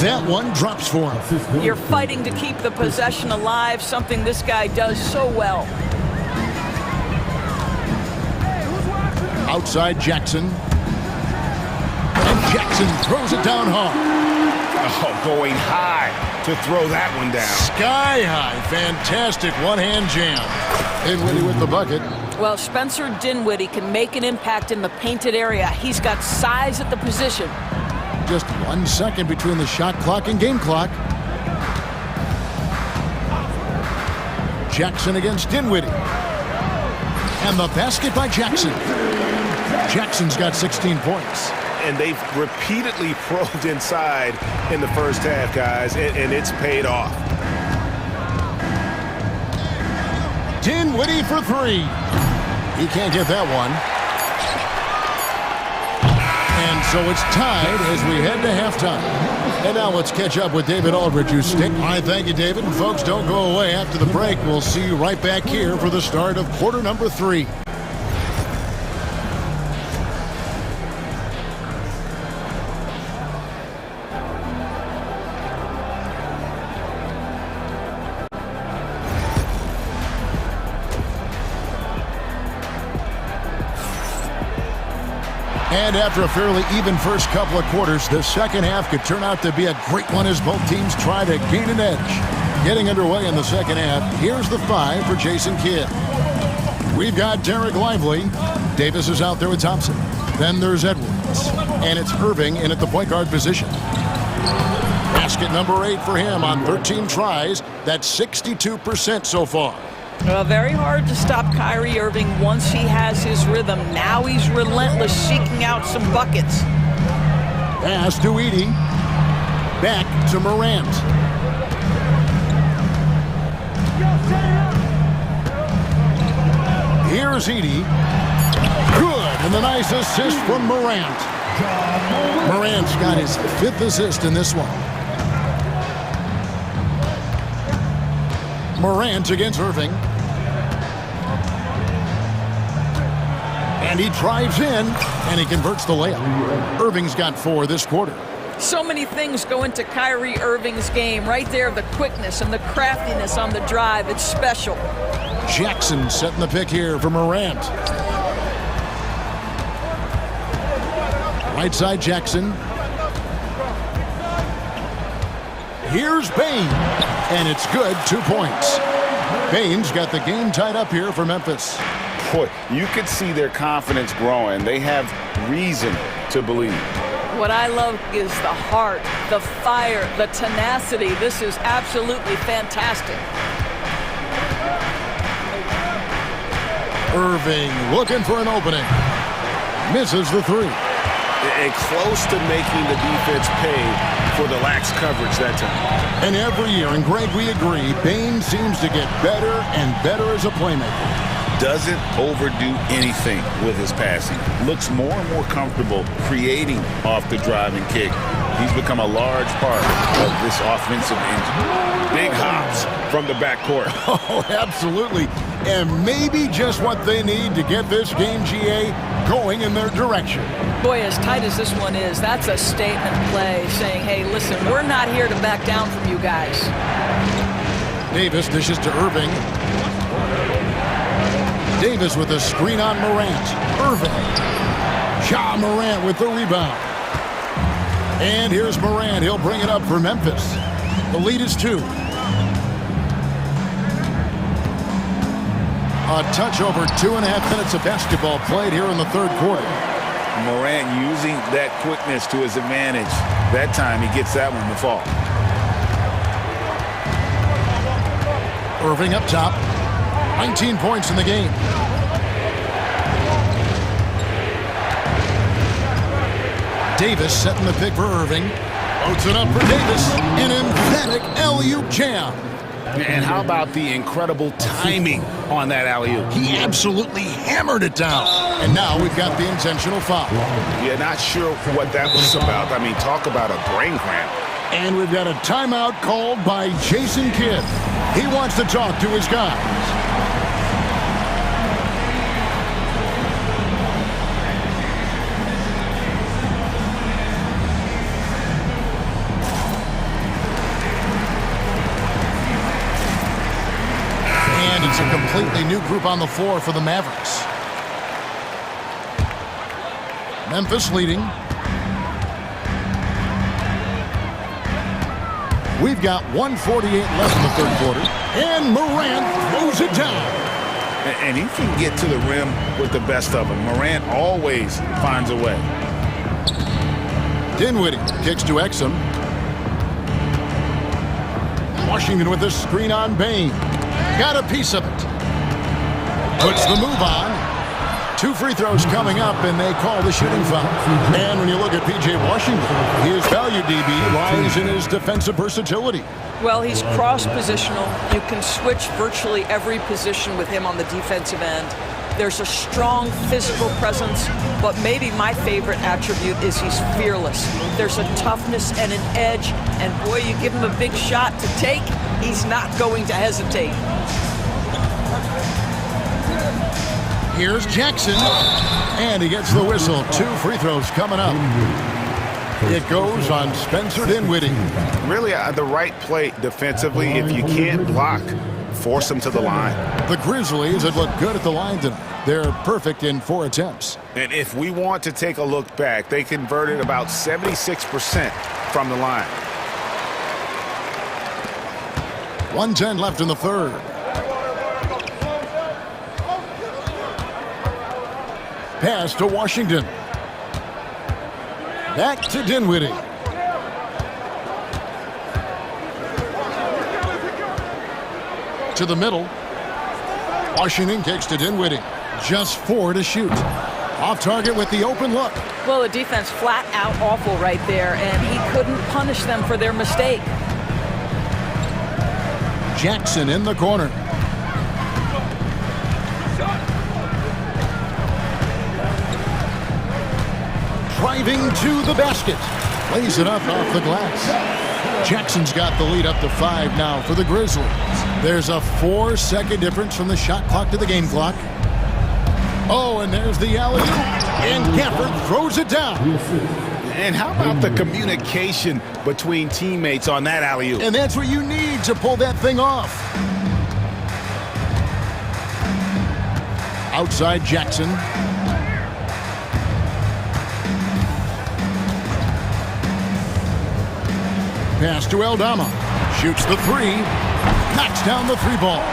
That one drops for him. You're fighting to keep the possession alive, something this guy does so well. Outside Jackson. And Jackson throws it down hard. Oh, going high to throw that one down. Sky high. Fantastic one-hand jam. Dinwiddie with the bucket. Well, Spencer Dinwiddie can make an impact in the painted area. He's got size at the position. Just 1 second between the shot clock and game clock. Jackson against Dinwiddie. And the basket by Jackson. Jackson's got 16 points. And they've repeatedly probed inside in the first half, guys, and it's paid off. Dinwiddie for 3. He can't get that one. And so it's tied as we head to halftime. And now let's catch up with David Aldridge, who's stick. All right, thank you, David. And folks, don't go away. After the break, we'll see you right back here for the start of quarter number 3. And after a fairly even first couple of quarters, the second half could turn out to be a great one as both teams try to gain an edge. Getting underway in the second half, here's the 5 for Jason Kidd. We've got Derek Lively. Davis is out there with Thompson. Then there's Edwards. And it's Irving in at the point guard position. Basket number 8 for him on 13 tries. That's 62% so far. Very hard to stop Kyrie Irving once he has his rhythm. Now he's relentless, seeking out some buckets. Pass to Edey. Back to Morant. Here's Edey. Good, and the nice assist from Morant. Morant's got his 5th assist in this one. Morant against Irving. And he drives in, and he converts the layup. Irving's got 4 this quarter. So many things go into Kyrie Irving's game. Right there, the quickness and the craftiness on the drive. It's special. Jackson setting the pick here for Morant. Right side Jackson. Here's Bain. And it's good, 2 points. Bain's got the game tied up here for Memphis. Boy, you could see their confidence growing. They have reason to believe. What I love is the heart, the fire, the tenacity. This is absolutely fantastic. Irving looking for an opening. Misses the 3. And close to making the defense pay for the lax coverage that time. And every year, and Greg, we agree, Bane seems to get better and better as a playmaker. Doesn't overdo anything with his passing. Looks more and more comfortable creating off the driving kick. He's become a large part of this offensive engine. Big hops from the backcourt. Oh, absolutely. And maybe just what they need to get this game, GA, going in their direction. Boy, as tight as this one is, that's a statement play saying, hey, listen, we're not here to back down from you guys. Davis dishes to Irving. Davis with a screen on Morant. Irving. Ja Morant with the rebound. And here's Morant. He'll bring it up for Memphis. The lead is 2. A touch over 2.5 minutes of basketball played here in the third quarter. Morant using that quickness to his advantage. That time he gets that one to fall. Irving up top. 19 points in the game. Davis setting the pick for Irving. Loads it up for Davis. An emphatic alley-oop jam. And how about the incredible timing on that alley-oop? He absolutely hammered it down. And now we've got the intentional foul. Yeah, not sure what that was about. I mean, talk about a brain cramp. And we've got a timeout called by Jason Kidd. He wants to talk to his guys. It's a completely new group on the floor for the Mavericks. Memphis leading. We've got 1:48 left in the third quarter. And Morant throws it down. And he can get to the rim with the best of them. Morant always finds a way. Dinwiddie kicks to Exum. Washington with a screen on Bane. Got a piece of it. Puts the move on. 2 free throws coming up, and they call the shooting foul. And when you look at P.J. Washington, his value, DB, lies in his defensive versatility. Well, he's cross-positional. You can switch virtually every position with him on the defensive end. There's a strong physical presence, but maybe my favorite attribute is he's fearless. There's a toughness and an edge, and boy, you give him a big shot to take, he's not going to hesitate. Here's Jackson, and he gets the whistle. 2 free throws coming up. It goes on Spencer Dinwiddie. Really the right play defensively. If you can't block, force them to the line. The Grizzlies have looked good at the line tonight. They're perfect in 4 attempts. And if we want to take a look back, they converted about 76% from the line. 1:10 left in the third. Pass to Washington. Back to Dinwiddie. To the middle. Washington kicks to Dinwiddie. Just 4 to shoot. Off target with the open look. Well, the defense flat out awful right there, and he couldn't punish them for their mistake. Jackson in the corner. Driving to the basket. Lays it up off the glass. Jackson's got the lead up to 5 now for the Grizzlies. There's a 4-second difference from the shot clock to the game clock. Oh, and there's the alley-oop. And Gafford throws it down. And how about the communication between teammates on that alley-oop? And that's what you need to pull that thing off. Outside Jackson. Pass to Aldama. Shoots the 3. Knocks down the 3 ball.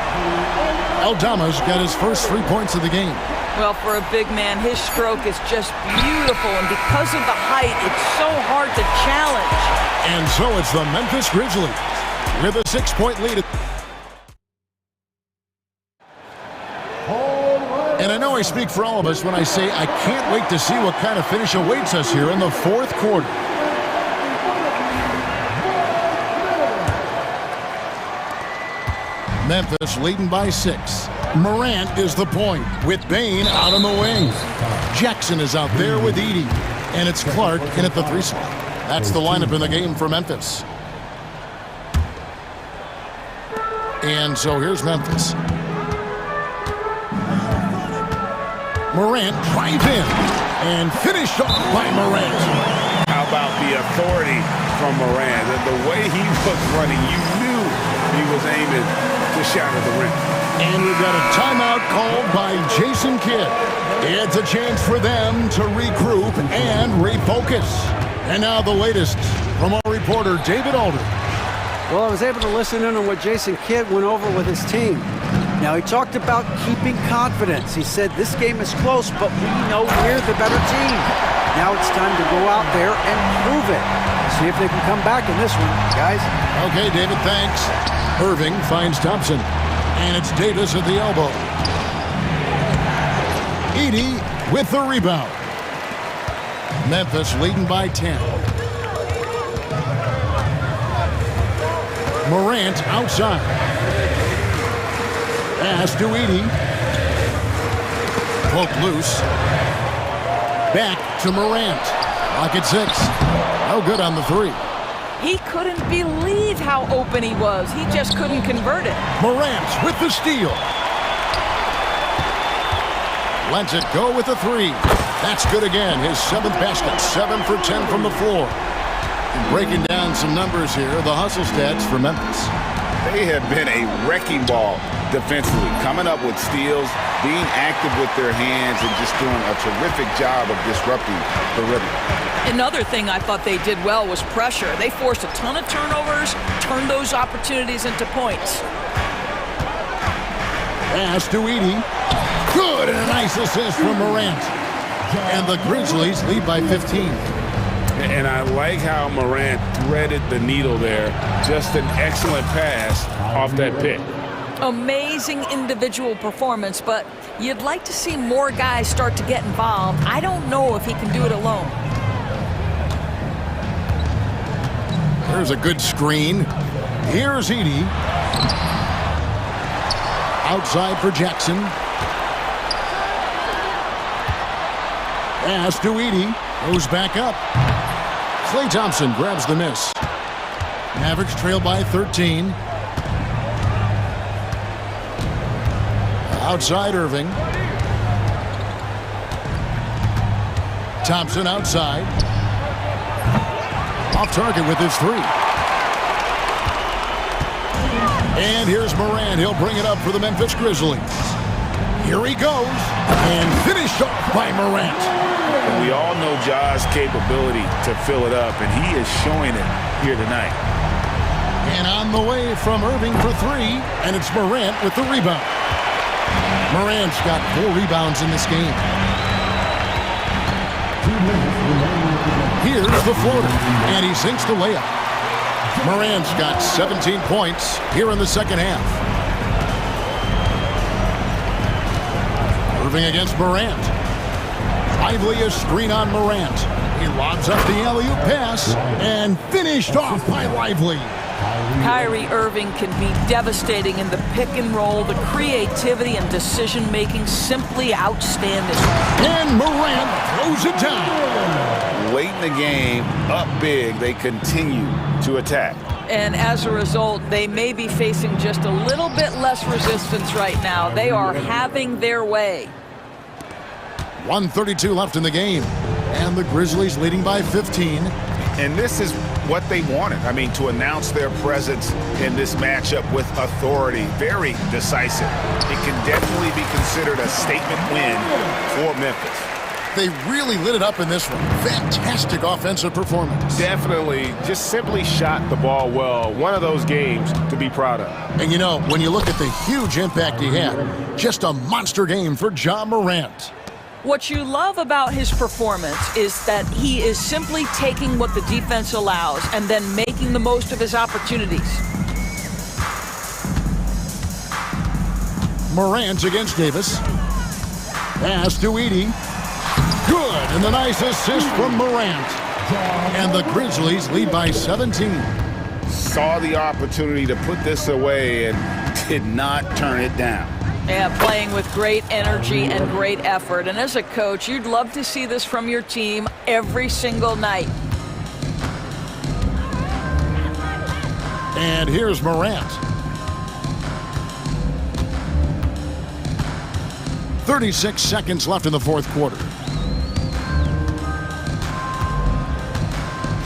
Aldama's got his first 3 points of the game. Well, for a big man, his stroke is just beautiful, and because of the height, it's so hard to challenge. And so it's the Memphis Grizzlies with a 6-point lead. And I know I speak for all of us when I say I can't wait to see what kind of finish awaits us here in the fourth quarter. Memphis leading by 6. Morant is the point with Bain out on the wing. Jackson is out there with Edey. And it's Clark in at the 3 slot. That's the lineup in the game for Memphis. And so here's Memphis. Morant drive in and finished off by Morant. How about the authority from Morant? The way he was running, you knew he was aiming to shatter the rim. And we've got a timeout called by Jason Kidd. It's a chance for them to regroup and refocus. And now the latest from our reporter, David Alder. Well, I was able to listen in on what Jason Kidd went over with his team. Now, he talked about keeping confidence. He said this game is close, but we know we're the better team. Now it's time to go out there and prove it. See if they can come back in this one, guys. Okay, David, thanks. Irving finds Thompson. And it's Davis at the elbow. Edey with the rebound. Memphis leading by 10. Morant outside. Pass to Edey. Poked loose. Back to Morant. Lock at 6. No good on the 3. He couldn't believe how open he was. He just couldn't convert it. Morant with the steal. Lets it go with the 3. That's good again. His 7th basket. 7 for 10 from the floor. And breaking down some numbers here, the hustle stats for Memphis. They have been a wrecking ball defensively, coming up with steals, being active with their hands, and just doing a terrific job of disrupting the rhythm. Another thing I thought they did well was pressure. They forced a ton of turnovers, turned those opportunities into points. Pass to Edey. Good, and a nice assist from Morant. And the Grizzlies lead by 15. And I like how Morant threaded the needle there. Just an excellent pass off that pick. Amazing individual performance, but you'd like to see more guys start to get involved. I don't know if he can do it alone. There's a good screen. Here's Edey. Outside for Jackson. Pass to Edey. Goes back up. Klay Thompson grabs the miss. Mavericks trail by 13. Outside Irving. Thompson outside. Off target with his 3. And here's Morant. He'll bring it up for the Memphis Grizzlies. Here he goes. And finished off by Morant. And we all know Ja's capability to fill it up, and he is showing it here tonight. And on the way from Irving for 3, and it's Morant with the rebound. Morant's got 4 rebounds in this game. Here's the floater, and he sinks the layup. Morant's got 17 points here in the second half. Irving against Morant. Lively a screen on Morant. He lobs up the alley-oop pass and finished off by Lively. Kyrie Irving can be devastating in the pick and roll. The creativity and decision-making simply outstanding. And Morant throws it down. Late in the game, up big, they continue to attack. And as a result, they may be facing just a little bit less resistance right now. They are having their way. 1:32 left in the game. And the Grizzlies leading by 15. And this is what they wanted. I mean, to announce their presence in this matchup with authority. Very decisive. It can definitely be considered a statement win for Memphis. They really lit it up in this one. Fantastic offensive performance. Definitely just simply shot the ball well. One of those games to be proud of. And you know, when you look at the huge impact he had, just a monster game for Ja Morant. What you love about his performance is that he is simply taking what the defense allows and then making the most of his opportunities. Morant against Davis. Pass to Edie. Good, and the nice assist from Morant. And the Grizzlies lead by 17. Saw the opportunity to put this away and did not turn it down. Yeah, playing with great energy and great effort. And as a coach, you'd love to see this from your team every single night. And here's Morant. 36 seconds left in the fourth quarter.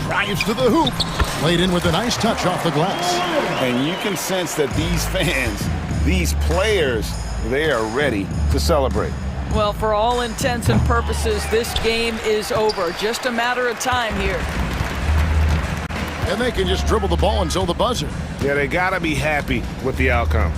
Drives to the hoop. Played in with a nice touch off the glass. And you can sense that these fans, these players, they are ready to celebrate. Well, for all intents and purposes, this game is over. Just a matter of time here. And they can just dribble the ball until the buzzer. Yeah, they got to be happy with the outcome.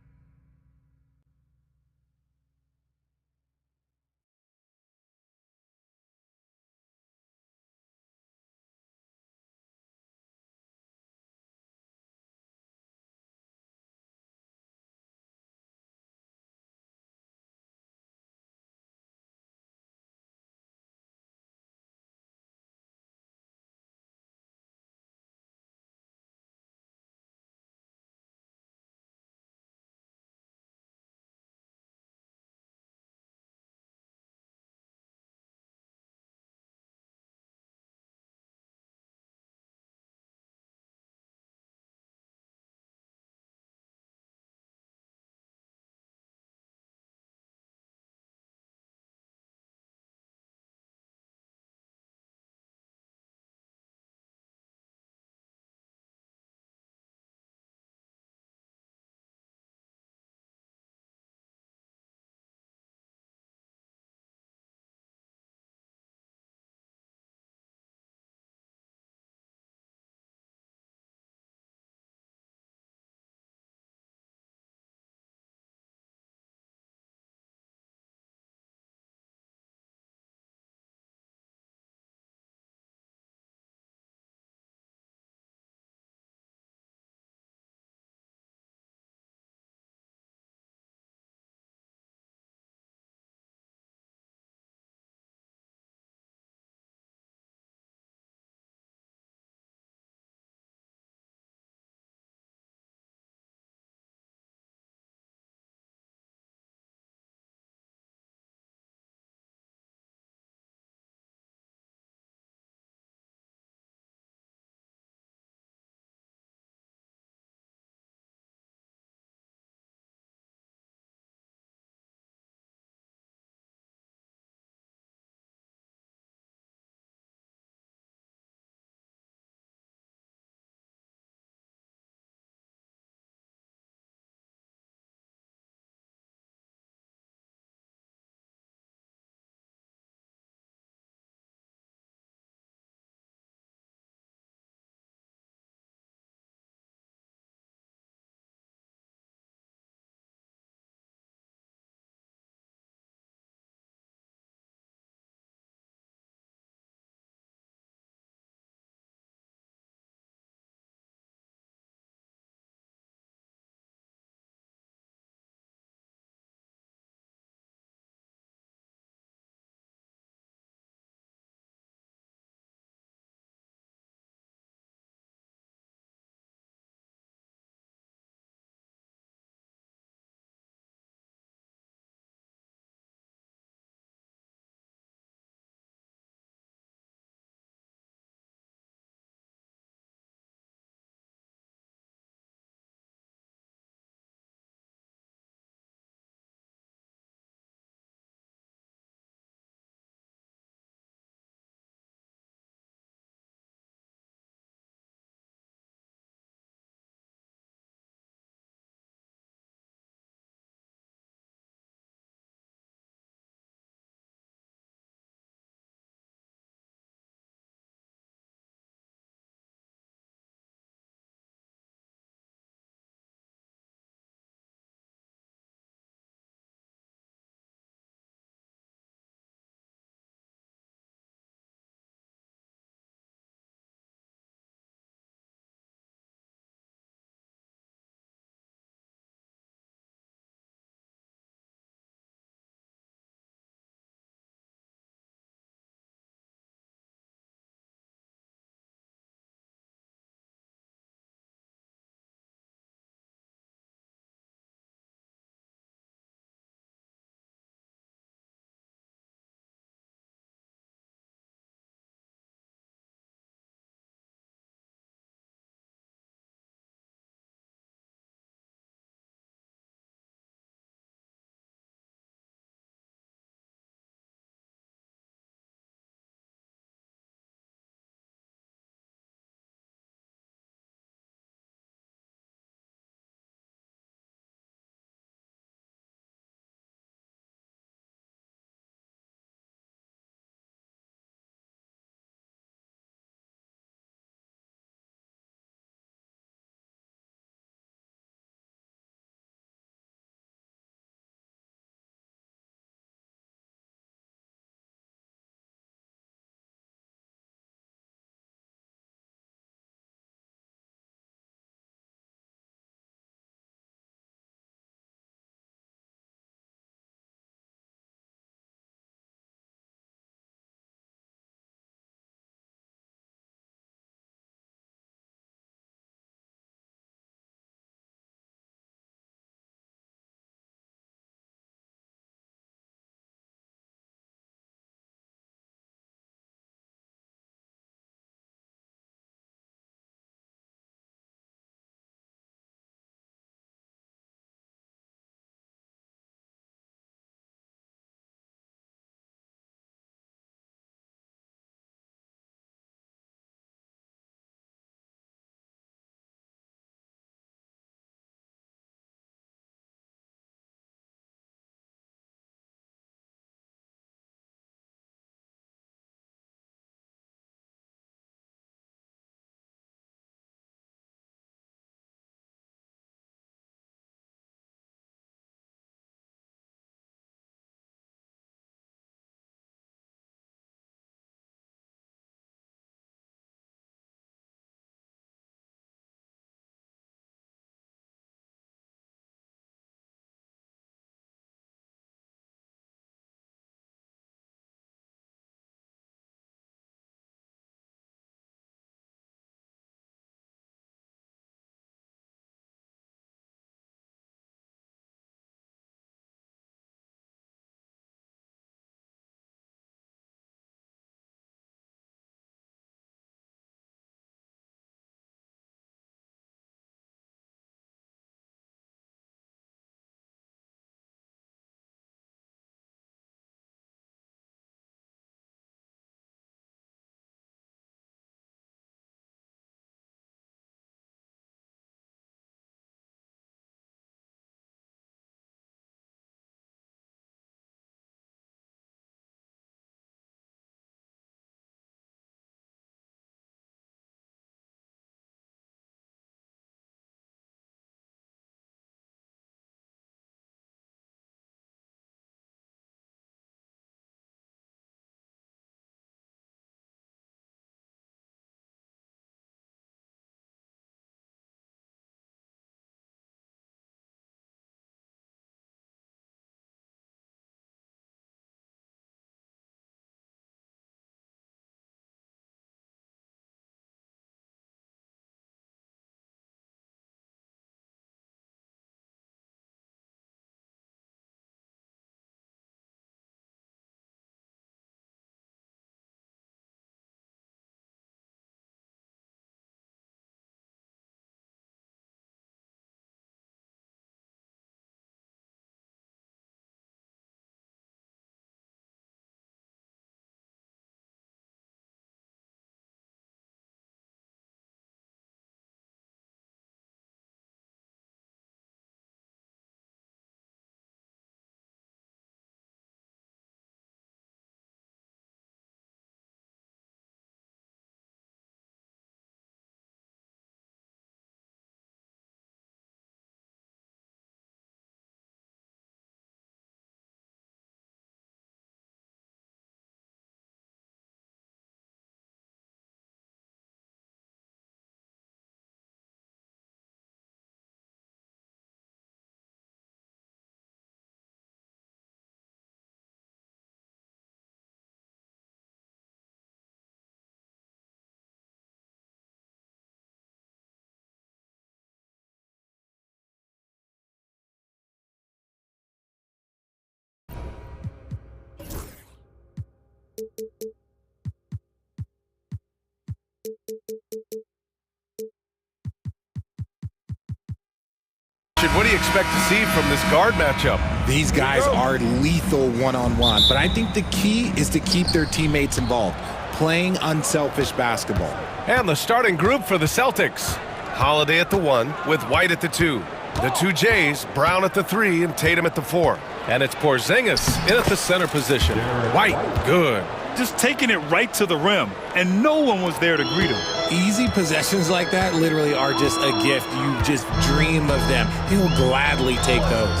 do you expect to see from this guard matchup? These guys are lethal one-on-one, but I think the key is to keep their teammates involved, playing unselfish basketball. And the starting group for the Celtics. Holiday at the 1 with White at the 2. The 2 Jays, Brown at the 3 and Tatum at the 4. And it's Porzingis in at the center position. White, good. Just taking it right to the rim, and no one was there to greet him. Easy possessions like that literally are just a gift. You just dream of them. He'll gladly take those.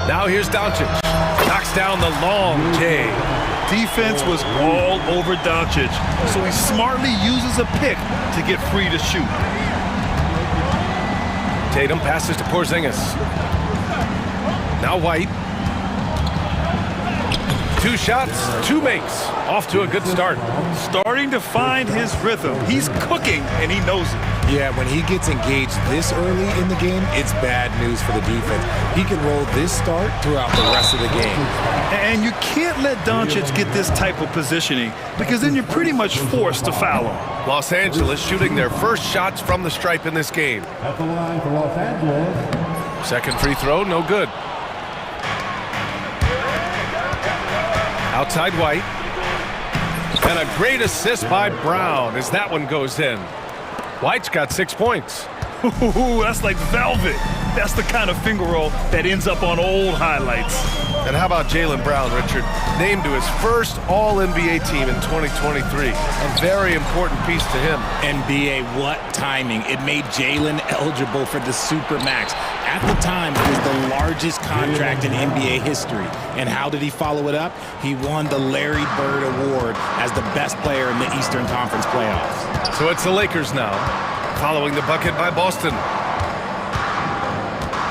Now here's Doncic. Knocks down the long J. Defense was all over Doncic, so he smartly uses a pick to get free to shoot. Tatum passes to Porzingis. Now White. 2 shots, 2 makes. Off to a good start. Starting to find his rhythm. He's cooking, and he knows it. Yeah, when he gets engaged this early in the game, it's bad news for the defense. He can roll this start throughout the rest of the game. And you can't let Doncic get this type of positioning, because then you're pretty much forced to foul him. Los Angeles shooting their first shots from the stripe in this game. At the line for Los Angeles. Second free throw, no good. Outside White. And a great assist by Brown as that one goes in. White's got 6 points. Ooh, that's like velvet. That's the kind of finger roll that ends up on old highlights. And how about Jaylen Brown, Richard? Named to his first All-NBA team in 2023. A very important piece to him. NBA, what timing. It made Jaylen eligible for the Supermax. At the time, it was the largest contract in NBA history. And how did he follow it up? He won the Larry Bird Award as the best player in the Eastern Conference playoffs. So it's the Lakers now, following the bucket by Boston.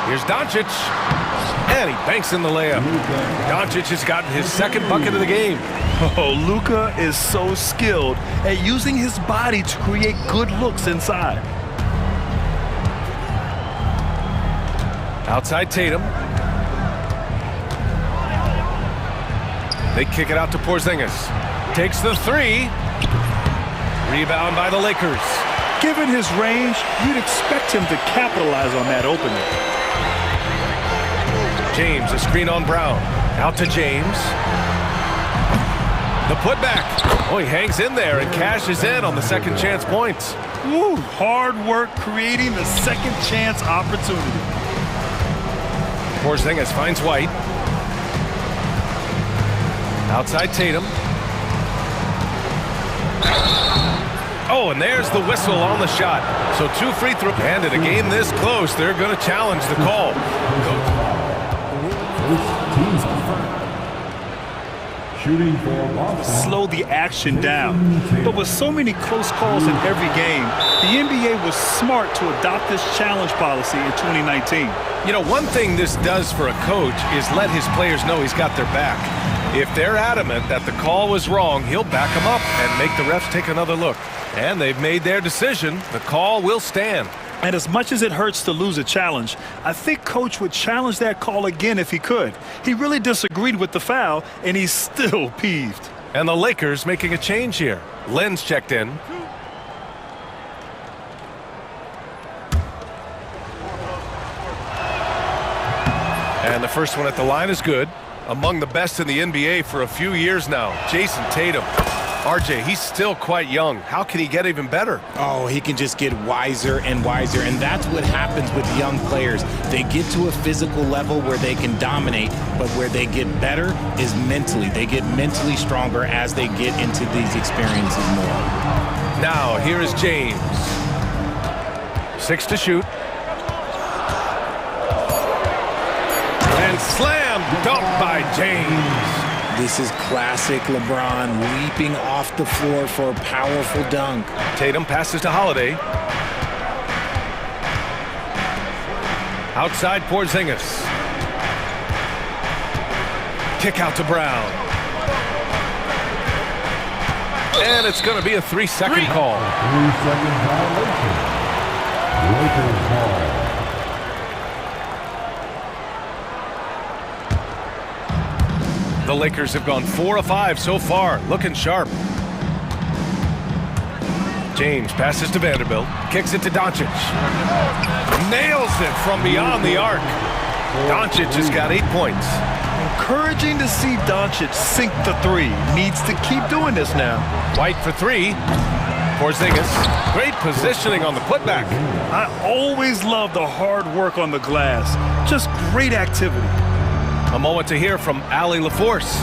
Here's Doncic, and he banks in the layup. Doncic has gotten his second bucket of the game. Oh, Luka is so skilled at using his body to create good looks inside. Outside Tatum. They kick it out to Porzingis. Takes the 3. Rebound by the Lakers. Given his range, you'd expect him to capitalize on that opening. James, a screen on Brown. Out to James. The putback. Oh, he hangs in there and cashes in on the second chance points. Woo, hard work creating the second chance opportunity. Porzingis finds White. Outside Tatum. Oh, and there's the whistle on the shot. So 2 free throws. And in a game this close, they're going to challenge the call. Shooting for Boston. Slow the action down. But with so many close calls in every game, the NBA was smart to adopt this challenge policy in 2019. You know, one thing this does for a coach is let his players know he's got their back. If they're adamant that the call was wrong, he'll back them up and make the refs take another look. And they've made their decision. The call will stand. And as much as it hurts to lose a challenge, I think Coach would challenge that call again if he could. He really disagreed with the foul, and he's still peeved. And the Lakers making a change here. Len's checked in. And the first one at the line is good. Among the best in the NBA for a few years now. Jason Tatum. RJ, he's still quite young. How can he get even better? Oh, he can just get wiser and wiser, and that's what happens with young players. They get to a physical level where they can dominate, but where they get better is mentally. They get mentally stronger as they get into these experiences more. Now, here is James. 6 to shoot. And slam dunk by James. This is classic LeBron leaping off the floor for a powerful dunk. Tatum passes to Holiday. Outside Porzingis. Kick out to Brown. And it's going to be a 3-second call. 3-second violation. Lakers ball. The Lakers have gone 4 of 5 so far, looking sharp. James passes to Vanderbilt, kicks it to Doncic. Nails it from beyond the arc. Doncic has got 8 points. Encouraging to see Doncic sink the three. Needs to keep doing this now. White for three. Porzingis. Great positioning on the putback. I always love the hard work on the glass. Just great activity. A moment to hear from Allie LaForce.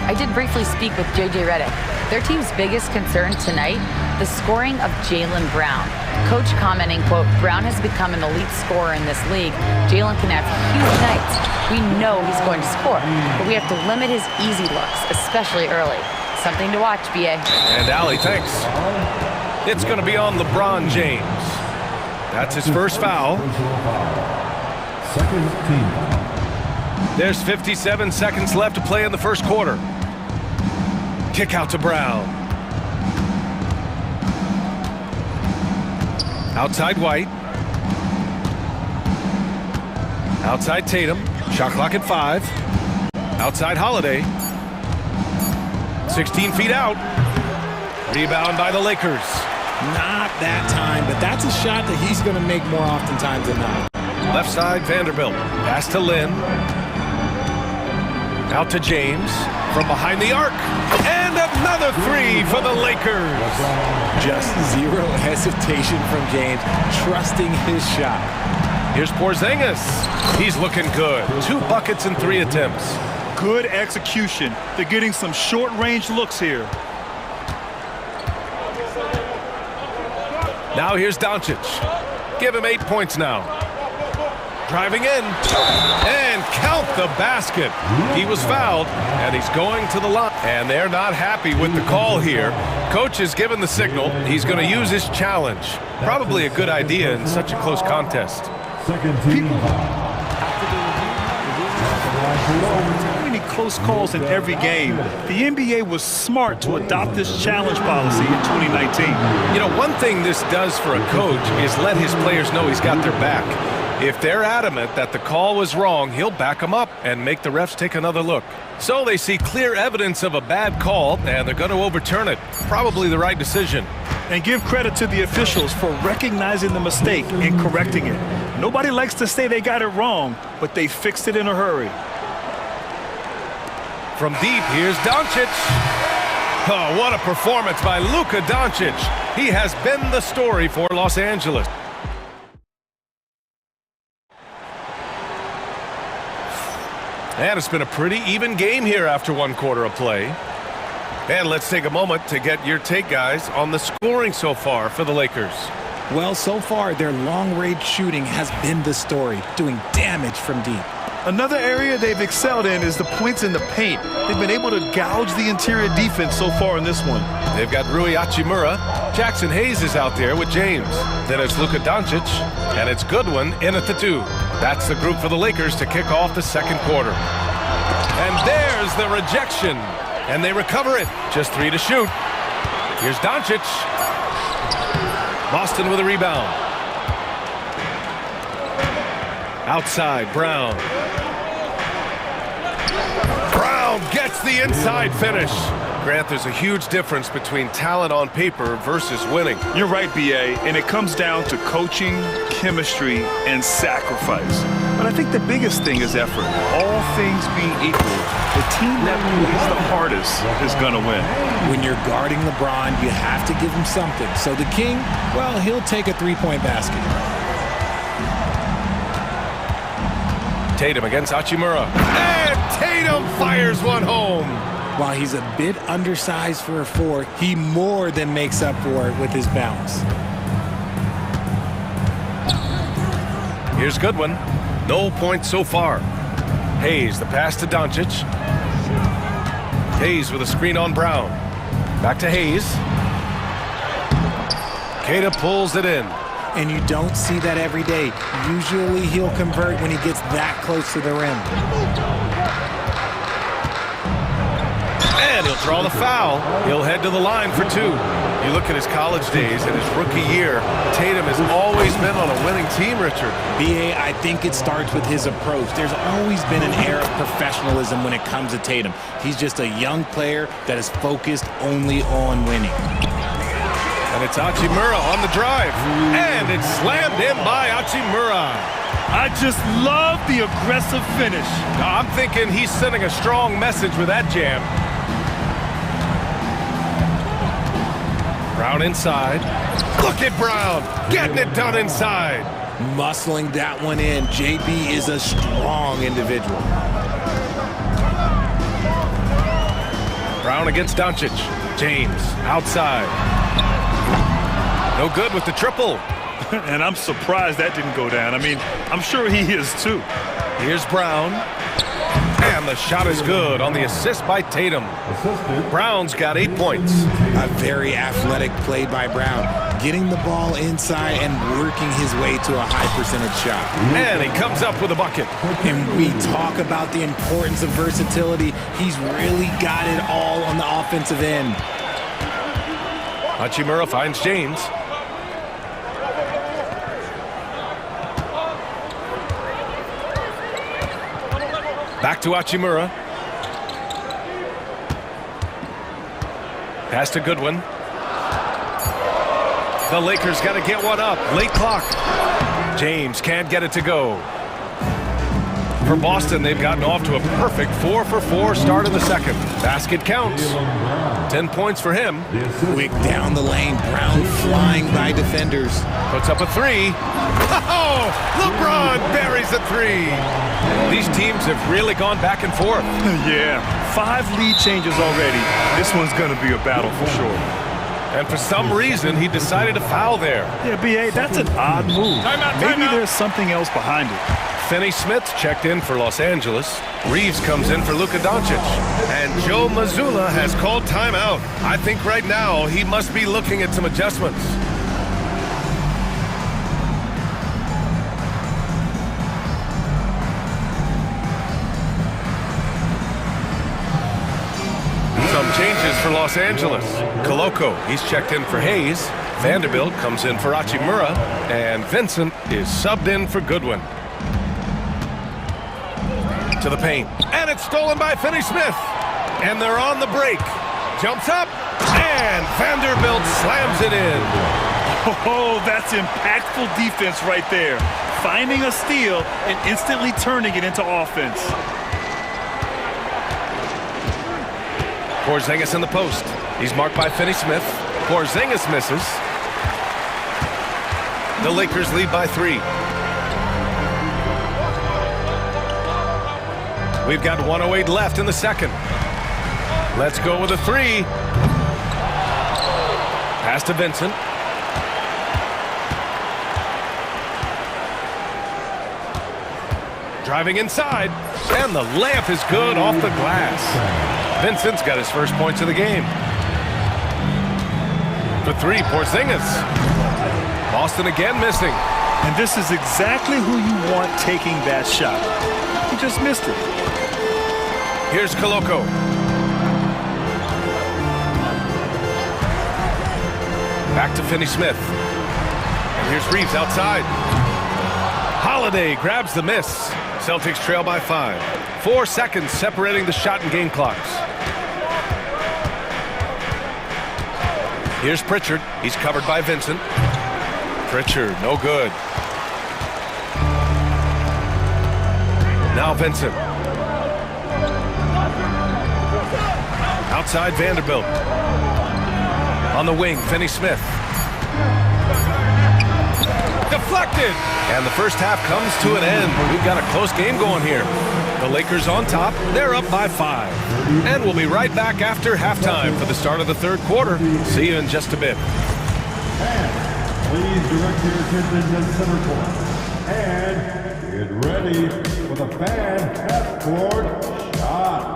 I did briefly speak with J.J. Redick. Their team's biggest concern tonight, the scoring of Jaylen Brown. Coach commenting, quote, Brown has become an elite scorer in this league. Jaylen can have huge nights. We know he's going to score, but we have to limit his easy looks, especially early. Something to watch, B.A. And Allie, thanks. It's going to be on LeBron James. That's his first foul. Second team. There's 57 seconds left to play in the first quarter. Kick out to Brown. Outside White. Outside Tatum. Shot clock at 5. Outside Holiday. 16 feet out. Rebound by the Lakers. Not that time, but that's a shot that he's going to make more oftentimes than not. Left side Vanderbilt. Pass to Lynn. Out to James. From behind the arc. And another three for the Lakers. Just zero hesitation from James, trusting his shot. Here's Porzingis. He's looking good. 2 buckets in 3 attempts. Good execution. They're getting some short-range looks here. Now here's Doncic. Give him 8 points now. Driving in. And count the basket. He was fouled, and he's going to the line. And they're not happy with the call here. Coach has given the signal. He's going to use his challenge. Probably a good idea in such a close contest. Second team. So many close calls in every game. The NBA was smart to adopt this challenge policy in 2019. You know, one thing this does for a coach is let his players know he's got their back. If they're adamant that the call was wrong, he'll back them up and make the refs take another look. So they see clear evidence of a bad call, and they're going to overturn it. Probably the right decision. And give credit to the officials for recognizing the mistake and correcting it. Nobody likes to say they got it wrong, but they fixed it in a hurry. From deep, here's Doncic. Oh, what a performance by Luka Doncic. He has been the story for Los Angeles. And it's been a pretty even game here after 1 quarter of play. And let's take a moment to get your take, guys, on the scoring so far for the Lakers. Well, so far, their long-range shooting has been the story, doing damage from deep. Another area they've excelled in is the points in the paint. They've been able to gouge the interior defense so far in this one. They've got Rui Hachimura. Jackson Hayes is out there with James. Then it's Luka Doncic, and it's Goodwin in at the 2. That's the group for the Lakers to kick off the second quarter. And there's the rejection. And they recover it. Just 3 to shoot. Here's Doncic. Boston with a rebound. Outside, Brown. Brown gets the inside finish. Grant, there's a huge difference between talent on paper versus winning. You're right, B.A., and it comes down to coaching, chemistry, and sacrifice. But I think the biggest thing is effort. All things being equal, the team that plays the hardest is going to win. When you're guarding LeBron, you have to give him something. So the King, well, he'll take a 3-point basket. Tatum against Hachimura. And Tatum fires one home. While he's a bit undersized for a 4, he more than makes up for it with his bounce. Here's Goodwin. No points so far. Hayes, the pass to Doncic. Hayes with a screen on Brown. Back to Hayes. Queta pulls it in. And you don't see that every day. Usually he'll convert when he gets that close to the rim. And he'll draw the foul. He'll head to the line for 2. You look at his college days and his rookie year, Tatum has always been on a winning team, Richard. B.A., I think it starts with his approach. There's always been an air of professionalism when it comes to Tatum. He's just a young player that is focused only on winning. And it's Hachimura on the drive. And it's slammed in by Hachimura. I just love the aggressive finish. I'm thinking he's sending a strong message with that jam. Brown inside. Look at Brown getting it done inside. Muscling that one in. JB is a strong individual. Brown against Doncic. James outside. No good with the triple. And I'm surprised that didn't go down. I mean, I'm sure he is too. Here's Brown. And the shot is good on the assist by Tatum. Brown's got 8 points. A very athletic play by Brown. Getting the ball inside and working his way to a high percentage shot. And he comes up with a bucket. And we talk about the importance of versatility. He's really got it all on the offensive end. Hachimura finds James. Back to Hachimura. Pass to Goodwin. The Lakers got to get one up. Late clock. James can't get it to go. For Boston, they've gotten off to a perfect 4-for-4 start in the second. Basket counts. 10 points for him. Quick down the lane. Brown flying by defenders. Puts up a three. Oh, LeBron buries a three. These teams have really gone back and forth. Yeah, 5 lead changes already. This one's going to be a battle for sure. And for some reason, he decided to foul there. Yeah, B.A., that's an odd move. Maybe there's something else behind it. Finney Smith checked in for Los Angeles. Reeves comes in for Luka Doncic. And Joe Mazzulla has called timeout. I think right now he must be looking at some adjustments. Some changes for Los Angeles. Koloko, he's checked in for Hayes. Vanderbilt comes in for Hachimura. And Vincent is subbed in for Goodwin. To the paint. And it's stolen by Finney Smith. And they're on the break. Jumps up. And Vanderbilt slams it in. Oh, that's impactful defense right there. Finding a steal and instantly turning it into offense. Porzingis in the post. He's marked by Finney Smith. Porzingis misses. The Lakers lead by 3. We've got 1:08 left in the second. Let's go with a 3. Pass to Vincent. Driving inside. And the layup is good off the glass. Vincent's got his first points of the game. For 3, Porzingis. Boston again missing. And this is exactly who you want taking that shot. He just missed it. Here's Koloko. Back to Finney Smith. And here's Reeves outside. Holiday grabs the miss. Celtics trail by 5. 4 seconds separating the shot and game clocks. Here's Pritchard. He's covered by Vincent. Pritchard, no good. Now Vincent. Outside Vanderbilt. On the wing, Finney Smith. Deflected! And the first half comes to an end. We've got a close game going here. The Lakers on top. They're up by 5. And we'll be right back after halftime for the start of the third quarter. See you in just a bit. And please direct your attention to center court. And get ready for the fan half-court shot.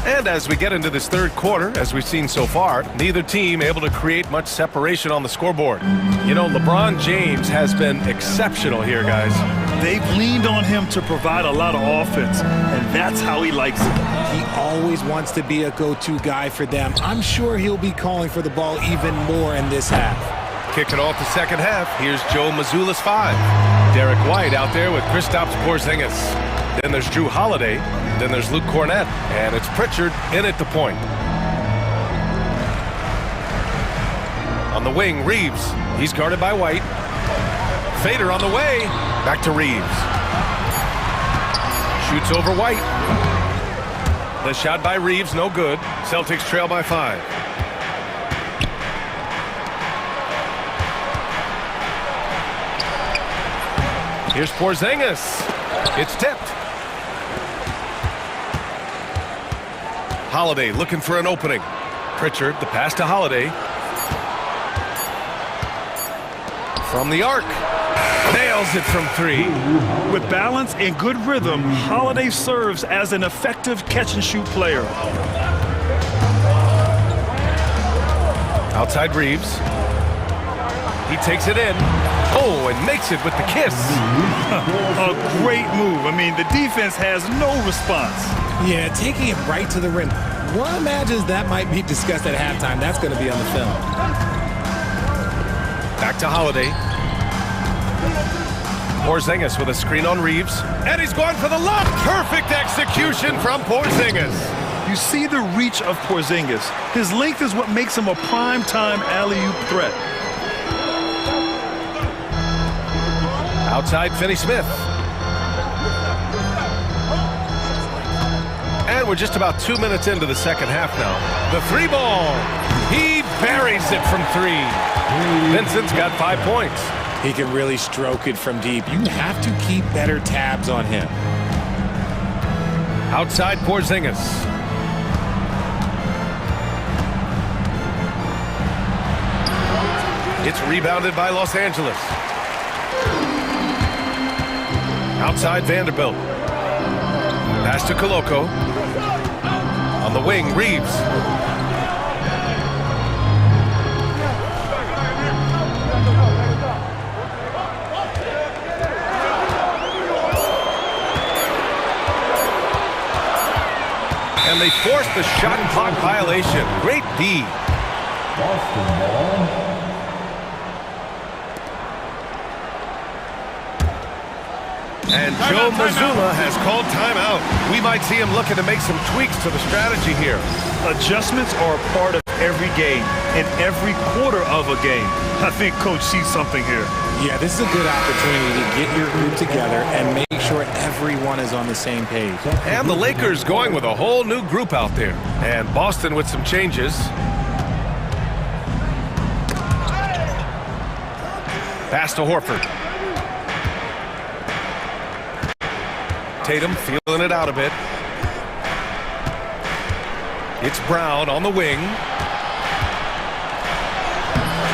And as we get into this third quarter, as we've seen so far, neither team able to create much separation on the scoreboard. You know, LeBron James has been exceptional here, guys. They've leaned on him to provide a lot of offense, and that's how he likes it. He always wants to be a go-to guy for them. I'm sure he'll be calling for the ball even more in this half. Kicking off the second half, here's Joe Mazzulla's 5. Derek White out there with Kristaps Porzingis. Then there's Drew Holiday. Then there's Luke Cornett. And it's Pritchard in at the point. On the wing, Reeves. He's guarded by White. Fader on the way. Back to Reeves. Shoots over White. The shot by Reeves, no good. Celtics trail by 5. Here's Porzingis. It's tipped. Holiday looking for an opening. Pritchard, the pass to Holiday. From the arc. Nails it from 3. With balance and good rhythm, Holiday serves as an effective catch-and-shoot player. Outside Reeves. He takes it in. Oh, and makes it with the kiss. A great move. I mean, the defense has no response. Yeah, taking it right to the rim. One imagines that might be discussed at halftime. That's going to be on the film. Back to Holiday. Porzingis with a screen on Reeves. And he's going for the lob. Perfect execution from Porzingis. You see the reach of Porzingis. His length is what makes him a prime-time alley-oop threat. Outside Finney-Smith. And we're just about 2 minutes into the second half now. The 3-ball. He buries it from 3. Vincent's got 5 points. He can really stroke it from deep. You have to keep better tabs on him. Outside Porzingis. It's rebounded by Los Angeles. Outside Vanderbilt. Pass to Koloko. On the wing, Reeves. And they force the shot clock violation. Great D. Boston ball. And Joe Mazzulla has called timeout. We might see him looking to make some tweaks to the strategy here. Adjustments are a part of every game and every quarter of a game. I think Coach sees something here. Yeah, this is a good opportunity to get your group together and make sure everyone is on the same page. And the Lakers going with a whole new group out there. And Boston with some changes. Pass to Horford. Tatum feeling it out a bit. It's Brown on the wing.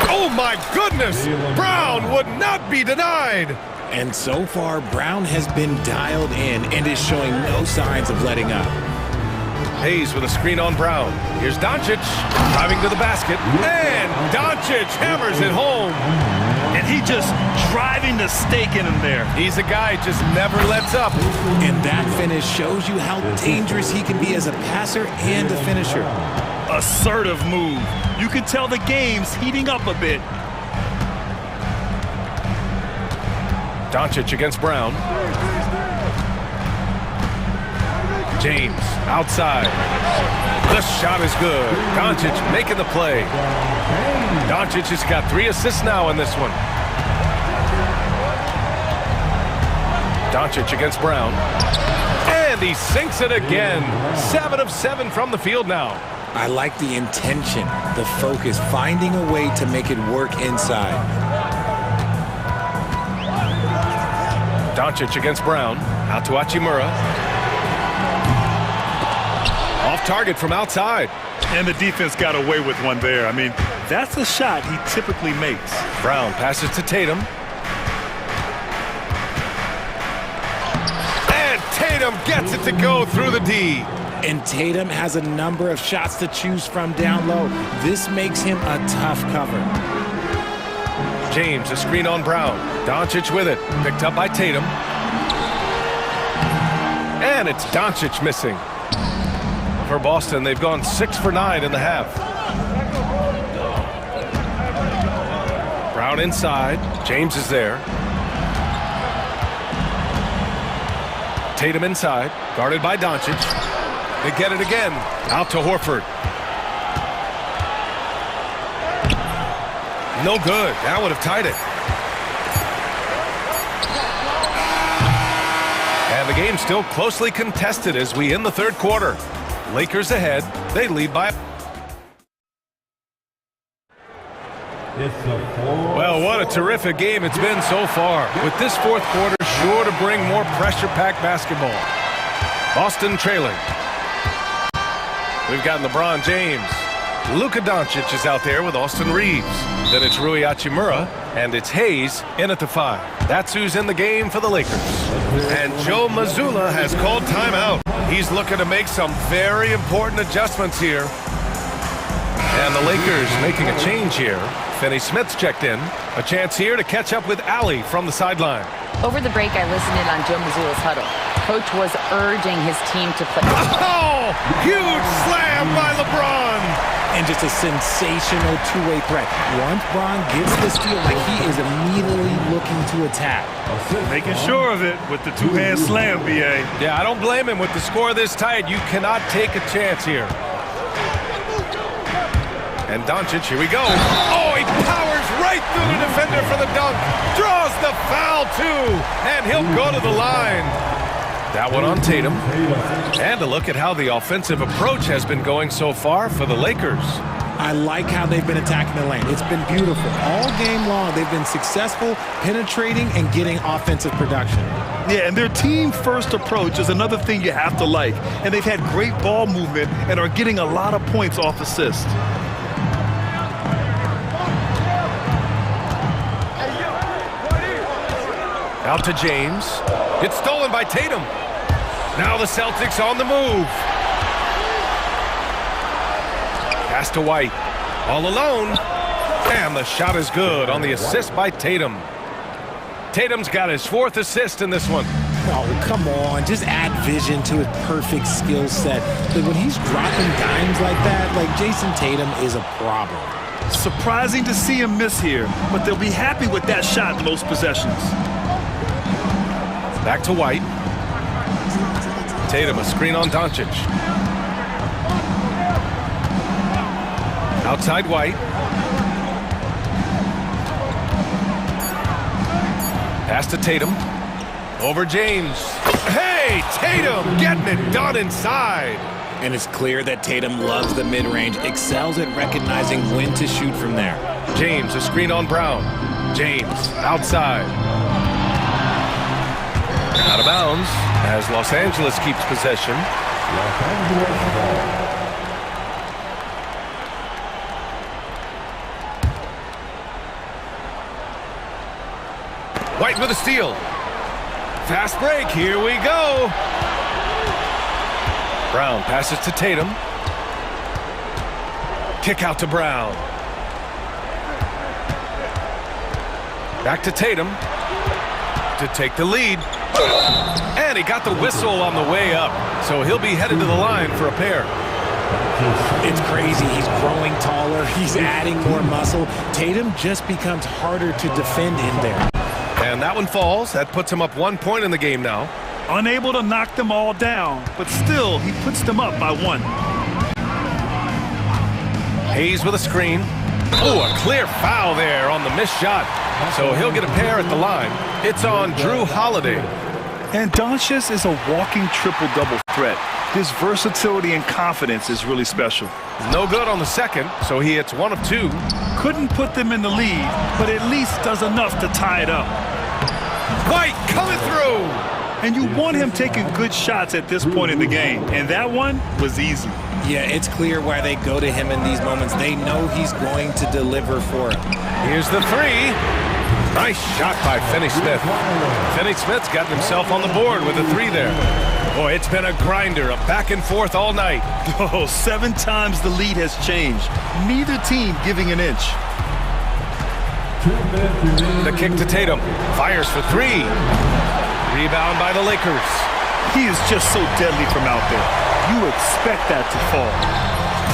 Oh my goodness! Brown would not be denied! And so far, Brown has been dialed in and is showing no signs of letting up. Hayes with a screen on Brown. Here's Doncic driving to the basket. And Doncic hammers it home. And he just driving the stake in him there. He's a guy just never lets up. And that finish shows you how dangerous he can be as a passer and a finisher. Assertive move. You can tell the game's heating up a bit. Doncic against Brown. James outside. The shot is good. Doncic making the play. Doncic has got 3 assists now in this one. Doncic against Brown. And he sinks it again. 7 of 7 from the field now. I like the intention, the focus, finding a way to make it work inside. Doncic against Brown. Out to Hachimura. Off target from outside. And the defense got away with one there. I mean, that's a shot he typically makes. Brown passes to Tatum. And Tatum gets it to go through the D. And Tatum has a number of shots to choose from down low. This makes him a tough cover. James, a screen on Brown. Doncic with it. Picked up by Tatum. And it's Doncic missing. For Boston, they've gone 6 for 9 in the half. Brown inside. James is there. Tatum inside, guarded by Doncic. They get it again. Out to Horford. No good. That would have tied it. And the game's still closely contested as we end the third quarter. Lakers ahead. They lead by... Well, what a terrific game it's been so far. With this fourth quarter sure to bring more pressure-packed basketball. Boston trailing. We've got LeBron James. Luka Doncic is out there with Austin Reeves. Then it's Rui Hachimura, and it's Hayes in at the 5. That's who's in the game for the Lakers. And Joe Mazzulla has called timeout. He's looking to make some very important adjustments here. And the Lakers making a change here. Finney Smith's checked in. A chance here to catch up with Allie from the sideline. Over the break, I listened in on Joe Mazzulla's huddle. Coach was urging his team to play. Oh! Huge slam by LeBron! And just a sensational two-way threat. Once Bron gets the steal, like he is immediately looking to attack. Making sure of it with the two-hand slam, B.A. Yeah, I don't blame him. With the score this tight, you cannot take a chance here. And Doncic, here we go. Oh, he powers right through the defender for the dunk. Draws the foul, too. And he'll go to the line. That one on Tatum. And a look at how the offensive approach has been going so far for the Lakers. I like how they've been attacking the lane. It's been beautiful. All game long, they've been successful penetrating and getting offensive production. Yeah, and their team-first approach is another thing you have to like. And they've had great ball movement and are getting a lot of points off assists. Out to James. It's stolen by Tatum. Now the Celtics on the move. Pass to White. All alone. And the shot is good on the assist by Tatum. Tatum's got his 4th assist in this one. Oh, come on. Just add vision to his perfect skill set. Like when he's dropping dimes like that, like Jason Tatum is a problem. Surprising to see him miss here, but they'll be happy with that shot in most possessions. Back to White. Tatum, a screen on Doncic. Outside White. Pass to Tatum. Over James. Hey, Tatum getting it done inside. And it's clear that Tatum loves the mid-range, excels at recognizing when to shoot from there. James, a screen on Brown. James, outside. Out of bounds as Los Angeles keeps possession. White with a steal. Fast break, here we go. Brown passes to Tatum. Kick out to Brown. Back to Tatum to take the lead. And he got the whistle on the way up, so he'll be headed to the line for a pair. It's crazy. He's growing taller. He's adding more muscle. Tatum just becomes harder to defend in there. And that one falls. That puts him up 1 point in the game now. Unable to knock them all down, but still, he puts them up by 1. Hayes with a screen. Oh, a clear foul there on the missed shot. So he'll get a pair at the line. It's on Drew Holiday. And Doncic is a walking triple-double threat. His versatility and confidence is really special. No good on the second, so he hits 1 of 2. Couldn't put them in the lead, but at least does enough to tie it up. White coming through. And you want him taking good shots at this point in the game, and that one was easy. Yeah, it's clear why they go to him in these moments. They know he's going to deliver for it. Here's the 3. Nice shot by Finney Smith. Finney Smith's gotten himself on the board with a 3 there. Boy, it's been a grinder, a back and forth all night. Oh, 7 times the lead has changed. Neither team giving an inch. The kick to Tatum. Fires for 3. Rebound by the Lakers. He is just so deadly from out there. You expect that to fall.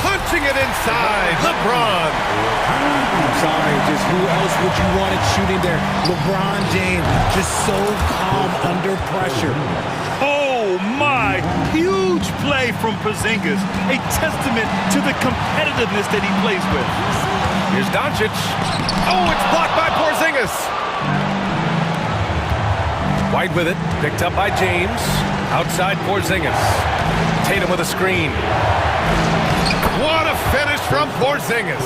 Punching it inside. LeBron. I'm sorry, just who else would you want it shooting there? LeBron James, just so calm under pressure. Oh, Oh, my. Huge play from Porzingis. A testament to the competitiveness that he plays with. Here's Doncic. Oh, it's blocked by Porzingis. White with it. Picked up by James. Outside Porzingis. Tatum with a screen. What a finish from Porzingis.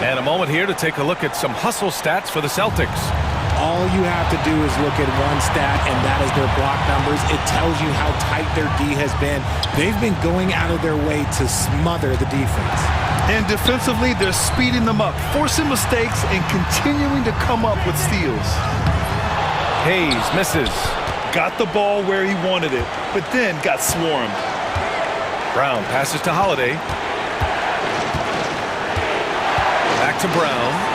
And a moment here to take a look at some hustle stats for the Celtics. All you have to do is look at one stat, and that is their block numbers. It tells you how tight their D has been. They've been going out of their way to smother the defense. And defensively, they're speeding them up, forcing mistakes, and continuing to come up with steals. Hayes misses. Got the ball where he wanted it, but then got swarmed. Brown passes to Holiday. Back to Brown.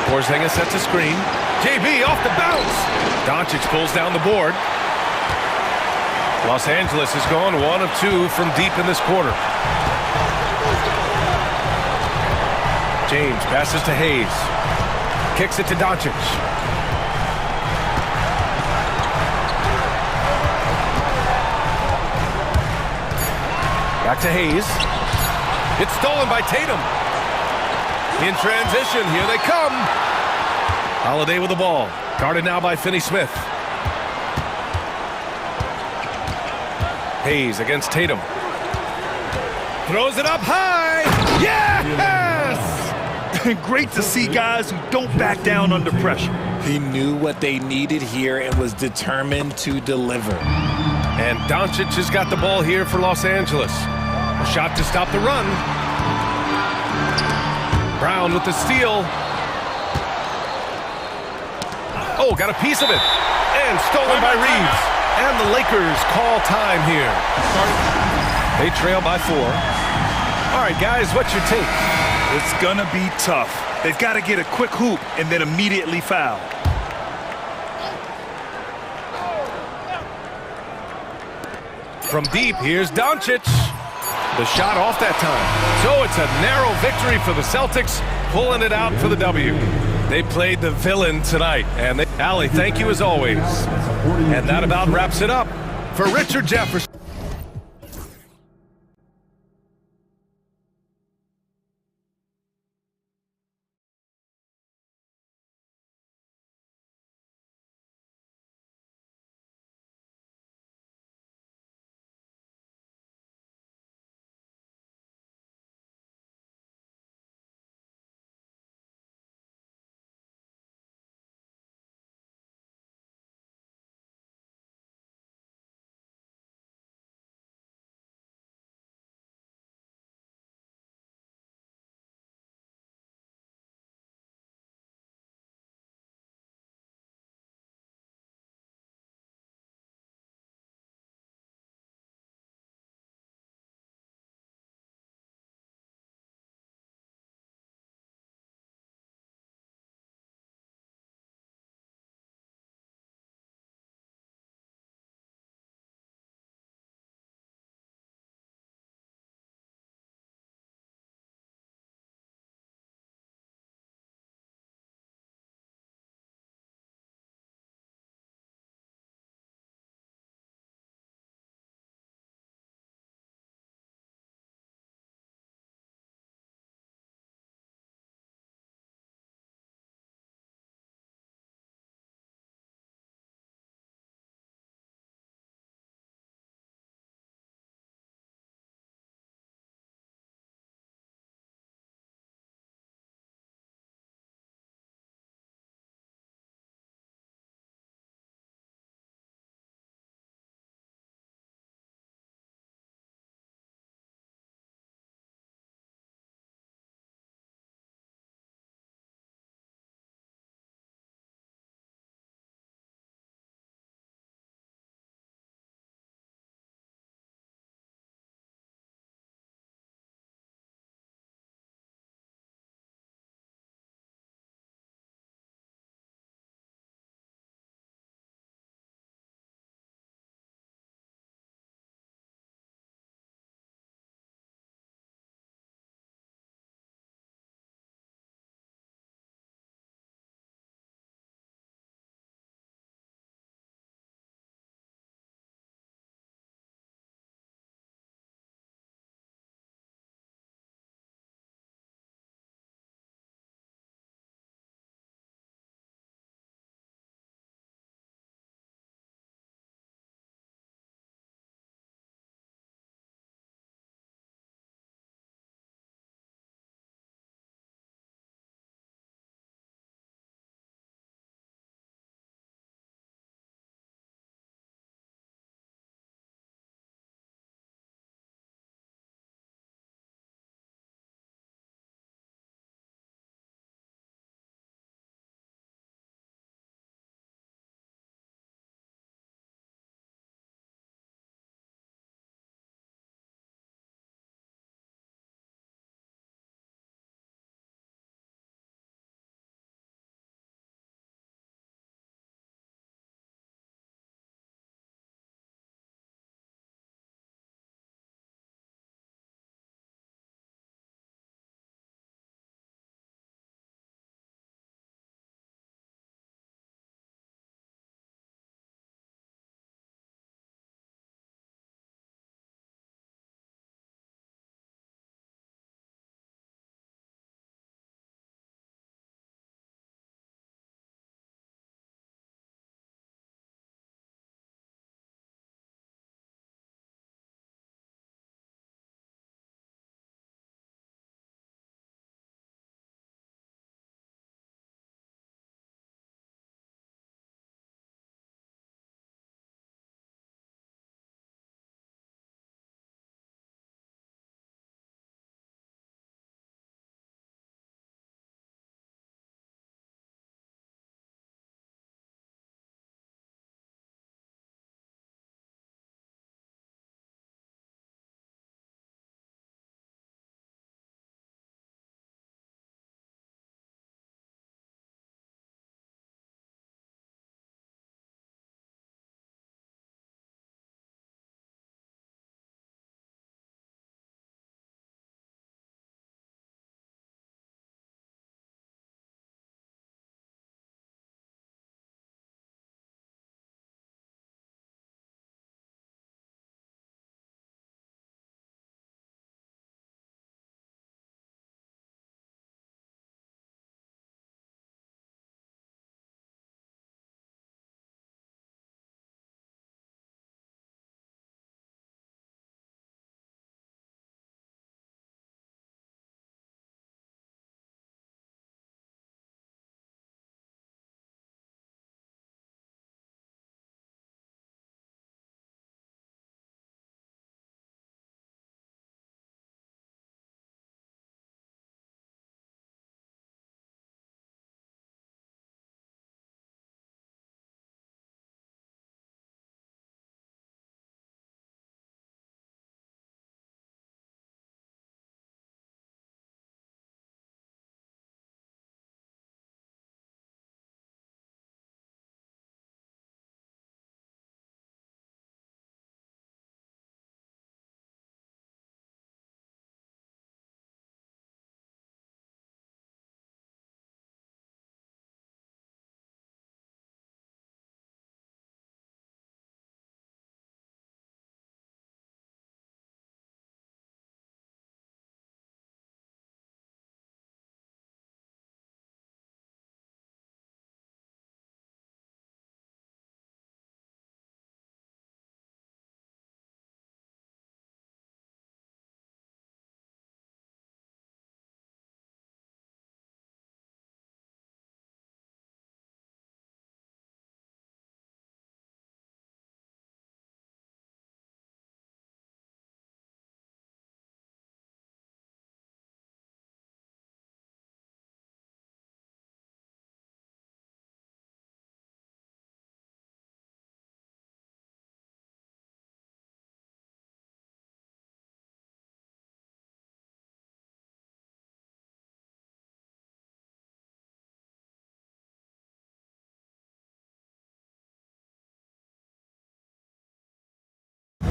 Porzingis sets a screen. JB off the bounce. Doncic pulls down the board. Los Angeles has gone 1 of 2 from deep in this quarter. James passes to Hayes. Kicks it to Doncic. Back to Hayes. It's stolen by Tatum. In transition, here they come. Holiday with the ball. Guarded now by Finney-Smith. Hayes against Tatum. Throws it up high. Yes! Great to see guys who don't back down under pressure. He knew what they needed here and was determined to deliver. And Doncic has got the ball here for Los Angeles. A shot to stop the run. Brown with the steal. Oh, got a piece of it. And stolen by Reeves. And the Lakers call time here. They trail by 4. All right, guys, what's your take? It's gonna be tough. They've got to get a quick hoop and then immediately foul. From deep, here's Doncic. The shot off that time. So it's a narrow victory for the Celtics, pulling it out for the W. They played the villain tonight. And Allie, thank you as always. And that about wraps it up. For Richard Jefferson.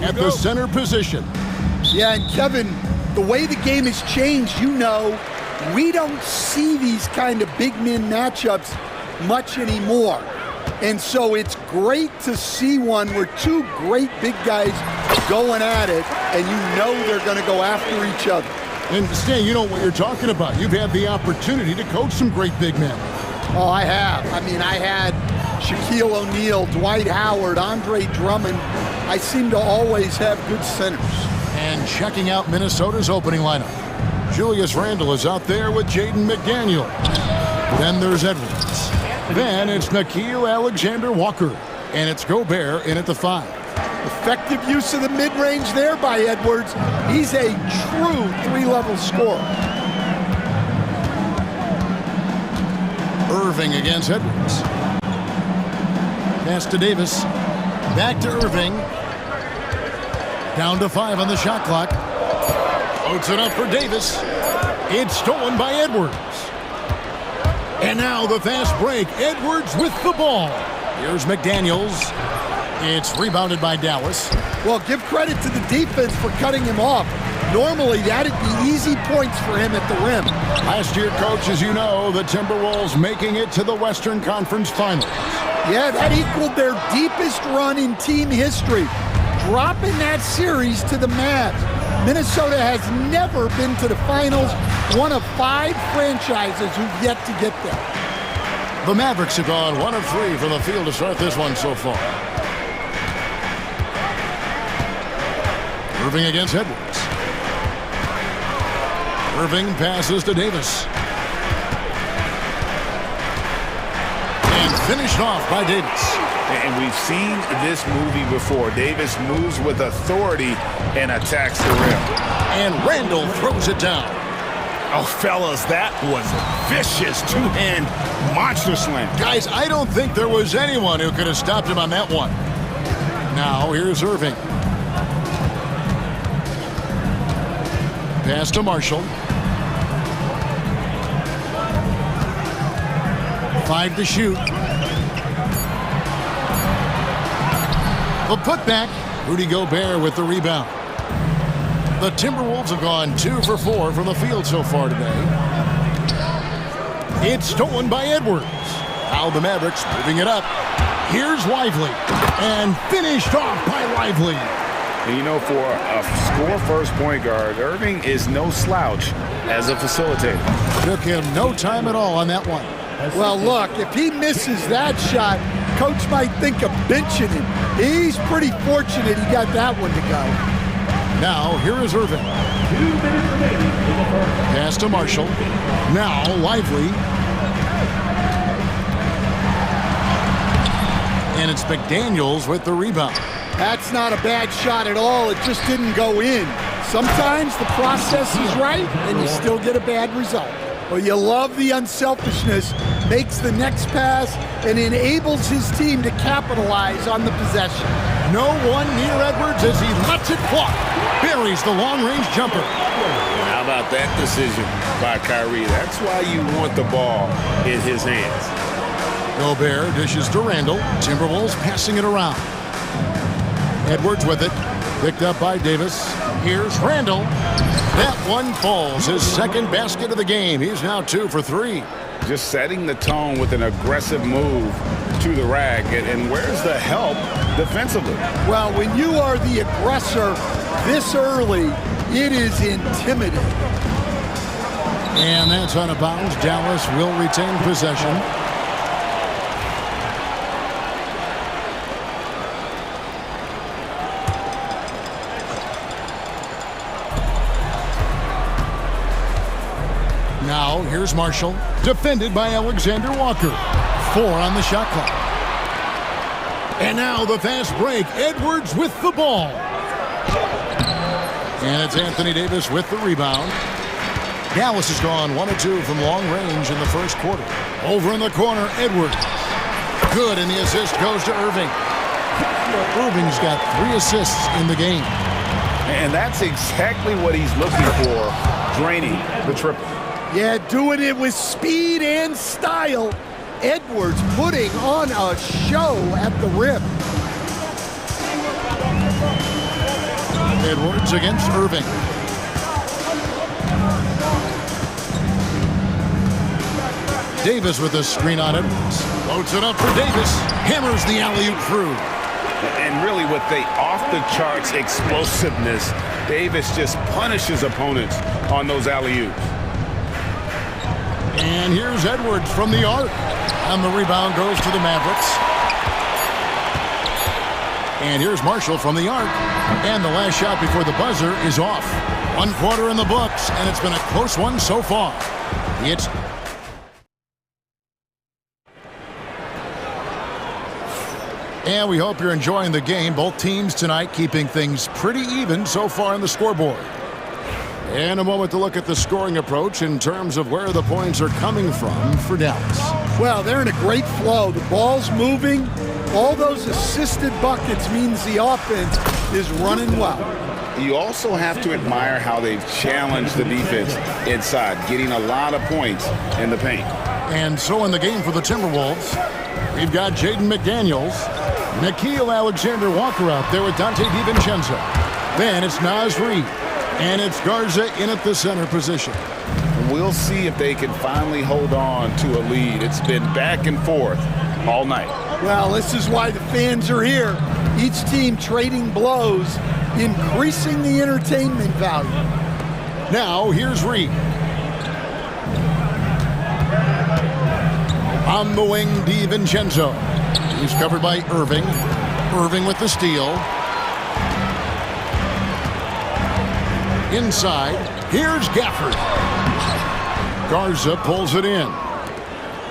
at the center position. Yeah, and Kevin, the way the game has changed, we don't see these kind of big men matchups much anymore. And so it's great to see one where two great big guys going at it, and they're going to go after each other. And Stan, you know what you're talking about. You've had the opportunity to coach some great big men. Oh, I have. I mean, I had Shaquille O'Neal, Dwight Howard, Andre Drummond. I seem to always have good centers. And checking out Minnesota's opening lineup, Julius Randle is out there with Jaden McDaniel. Then there's Edwards. Then it's Nickeil Alexander-Walker. And it's Gobert in at the 5. Effective use of the mid-range there by Edwards. He's a true three-level scorer. Irving against Edwards. Pass to Davis. Back to Irving. Down to 5 on the shot clock. Floats it up for Davis. It's stolen by Edwards. And now the fast break. Edwards with the ball. Here's McDaniels. It's rebounded by Dallas. Well, give credit to the defense for cutting him off. Normally, that'd be easy points for him at the rim. Last year, Coach, as you know, the Timberwolves making it to the Western Conference Finals. Yeah, that equaled their deepest run in team history, dropping that series to the Mavs. Minnesota has never been to the finals, one of 5 franchises who've yet to get there. The Mavericks have gone 1 of 3 from the field to start this one so far. Irving against Edwards. Irving passes to Davis. And finished off by Davis. And we've seen this movie before. Davis moves with authority and attacks the rim. And Randle throws it down. Oh, fellas, that was vicious two-hand monster slam. Guys, I don't think there was anyone who could have stopped him on that one. Now, here's Irving. Pass to Marshall. 5 to shoot. The putback. Rudy Gobert with the rebound. The Timberwolves have gone 2 for 4 from the field so far today. It's stolen by Edwards. Now the Mavericks moving it up. Here's Lively. And finished off by Lively. And you know, for a score-first point guard, Irving is no slouch as a facilitator. Took him no time at all on that one. Well, look, if he misses that shot, Coach might think of benching him. He's pretty fortunate he got that one to go. Now, here is Irving. 2 minutes remaining in the first. Pass to Marshall. Now, Lively. And it's McDaniels with the rebound. That's not a bad shot at all. It just didn't go in. Sometimes the process is right, and you still get a bad result. Well, you love the unselfishness, makes the next pass, and enables his team to capitalize on the possession. No one near Edwards as he lets it fly. Buries the long-range jumper. How about that decision by Kyrie? That's why you want the ball in his hands. Gobert dishes to Randle. Timberwolves passing it around. Edwards with it. Picked up by Davis. Here's Randle. That one falls. His second basket of the game. He's now 2 for 3. Just setting the tone with an aggressive move to the rack. And where's the help defensively? Well, when you are the aggressor this early, it is intimidating. And that's out of bounds. Dallas will retain possession. Now, here's Marshall, defended by Alexander Walker. 4 on the shot clock. And now the fast break. Edwards with the ball. And it's Anthony Davis with the rebound. Dallas has gone 1 of 2 from long range in the first quarter. Over in the corner, Edwards. Good, and the assist goes to Irving. Irving's got 3 assists in the game. And that's exactly what he's looking for, draining the triple. Yeah, doing it with speed and style. Edwards putting on a show at the rim. Edwards against Irving. Davis with a screen on Edwards. Loads it up for Davis. Hammers the alley-oop through. And really with the off-the-charts explosiveness, Davis just punishes opponents on those alley-oops. And here's Edwards from the arc. And the rebound goes to the Mavericks. And here's Marshall from the arc. And the last shot before the buzzer is off. 1 quarter in the books, and it's been a close one so far. It's And we hope you're enjoying the game. Both teams tonight keeping things pretty even so far on the scoreboard. And a moment to look at the scoring approach in terms of where the points are coming from for Dallas. Well, they're in a great flow. The ball's moving. All those assisted buckets means the offense is running well. You also have to admire how they've challenged the defense inside, getting a lot of points in the paint. And so in the game for the Timberwolves, we've got Jaden McDaniels, Nickeil Alexander-Walker out there with Dante DiVincenzo. Then it's Naz Reid, and it's Garza in at the center position. We'll see if they can finally hold on to a lead. It's been back and forth all night. Well, this is why the fans are here. Each team trading blows, increasing the entertainment value. Now, here's Reid. On the wing, DiVincenzo. He's covered by Irving. Irving with the steal. Inside, here's Gafford. Garza pulls it in.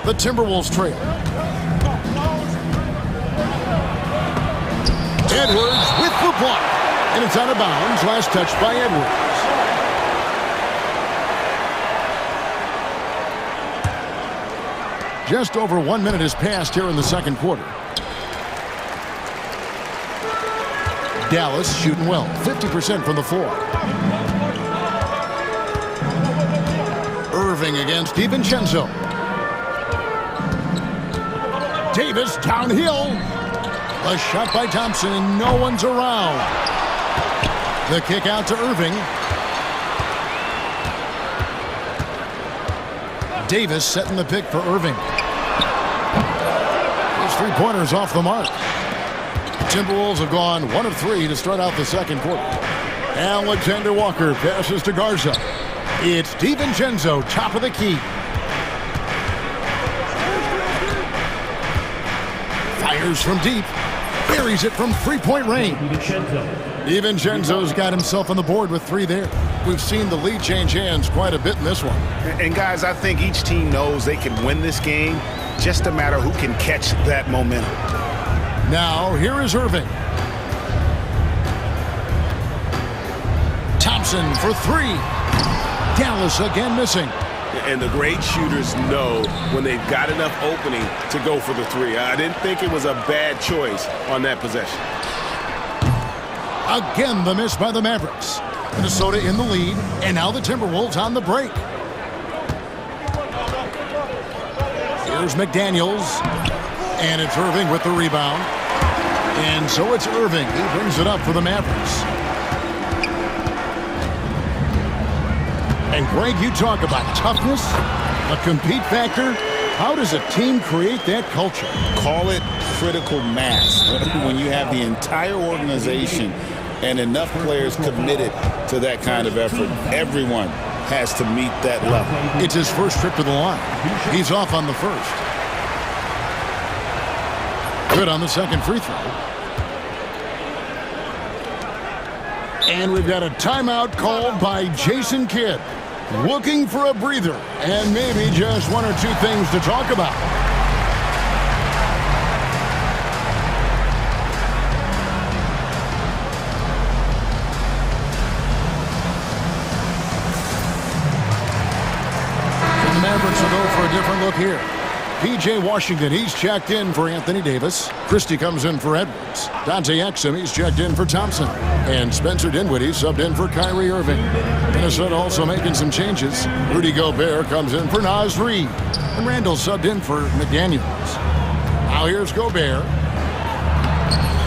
The Timberwolves trail. Edwards with the block. And it's out of bounds. Last touch by Edwards. Just over 1 minute has passed here in the second quarter. Dallas shooting well, 50% from the floor. Irving against DiVincenzo. Davis downhill. A shot by Thompson, and no one's around. The kick out to Irving. Davis setting the pick for Irving. His three-pointers off the mark. Timberwolves have gone 1 of 3 to start out the second quarter. Alexander Walker passes to Garza. It's DiVincenzo, top of the key. Fires from deep. Buries it from three-point range. DiVincenzo's got himself on the board with 3 there. We've seen the lead change hands quite a bit in this one. And guys, I think each team knows they can win this game. Just a matter who can catch that momentum. Now, here is Irving. Thompson for 3. Dallas again missing. And the great shooters know when they've got enough opening to go for the 3. I didn't think it was a bad choice on that possession. Again, the miss by the Mavericks. Minnesota in the lead, and now the Timberwolves on the break. Here's McDaniels, and it's Irving with the rebound. And so it's Irving. He brings it up for the Mavericks. And Greg, you talk about toughness, a compete factor. How does a team create that culture? Call it critical mass. When you have the entire organization and enough players committed to that kind of effort, everyone has to meet that level. It's his first trip to the line. He's off on the first. Good on the second free throw. And we've got a timeout called by Jason Kidd. Looking for a breather and maybe just 1 or 2 things to talk about. And the Mavericks will go for a different look here. P.J. Washington, he's checked in for Anthony Davis. Christie comes in for Edwards. Dante Exum, he's checked in for Thompson. And Spencer Dinwiddie subbed in for Kyrie Irving. Minnesota also making some changes. Rudy Gobert comes in for Naz Reid. And Randall subbed in for McDaniels. Now here's Gobert.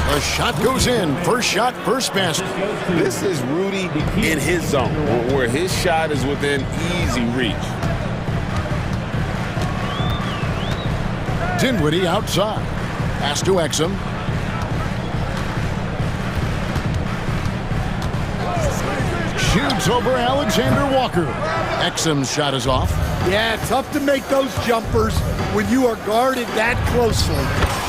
The shot goes in. First shot, first basket. This is Rudy in his zone, where his shot is within easy reach. Dinwiddie outside. Pass to Exum. Shoots over Alexander Walker. Exum's shot is off. Yeah, tough to make those jumpers when you are guarded that closely.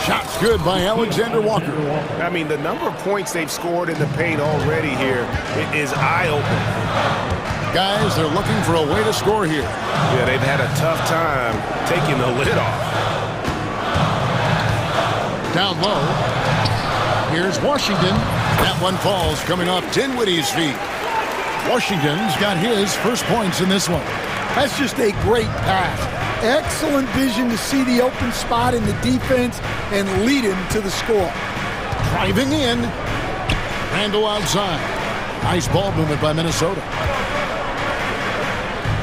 Shot's good by Alexander Walker. I mean, the number of points they've scored in the paint already here is eye-opening. Guys, they're looking for a way to score here. Yeah, they've had a tough time taking the lid off. Down low. Here's Washington. That one falls coming off Dinwiddie's feet. Washington's got his first points in this one. That's just a great pass. Excellent vision to see the open spot in the defense and lead him to the score. Driving in. Randall outside. Nice ball movement by Minnesota.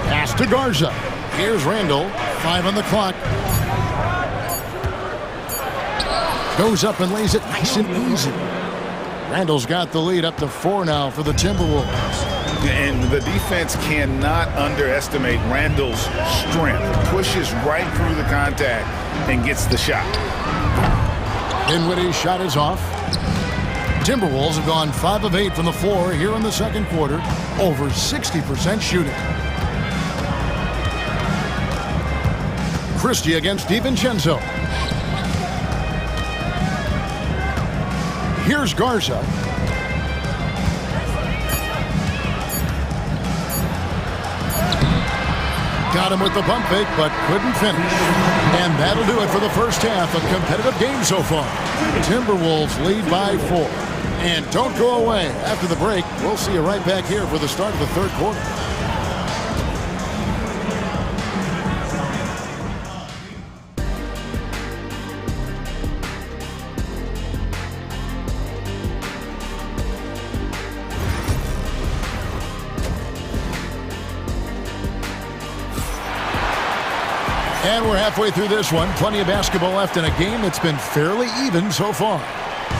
Pass to Garza. Here's Randall. 5 on the clock. Goes up and lays it nice and easy. Randall's got the lead up to 4 now for the Timberwolves. And the defense cannot underestimate Randall's strength. Pushes right through the contact and gets the shot. Dinwiddie's shot is off. Timberwolves have gone 5 of 8 from the floor here in the second quarter. Over 60% shooting. Christie against DiVincenzo. Here's Garza. Got him with the pump fake, but couldn't finish. And that'll do it for the first half. A competitive game so far. Timberwolves lead by 4. And don't go away. After the break, we'll see you right back here for the start of the third quarter. And we're halfway through this one. Plenty of basketball left in a game that's been fairly even so far.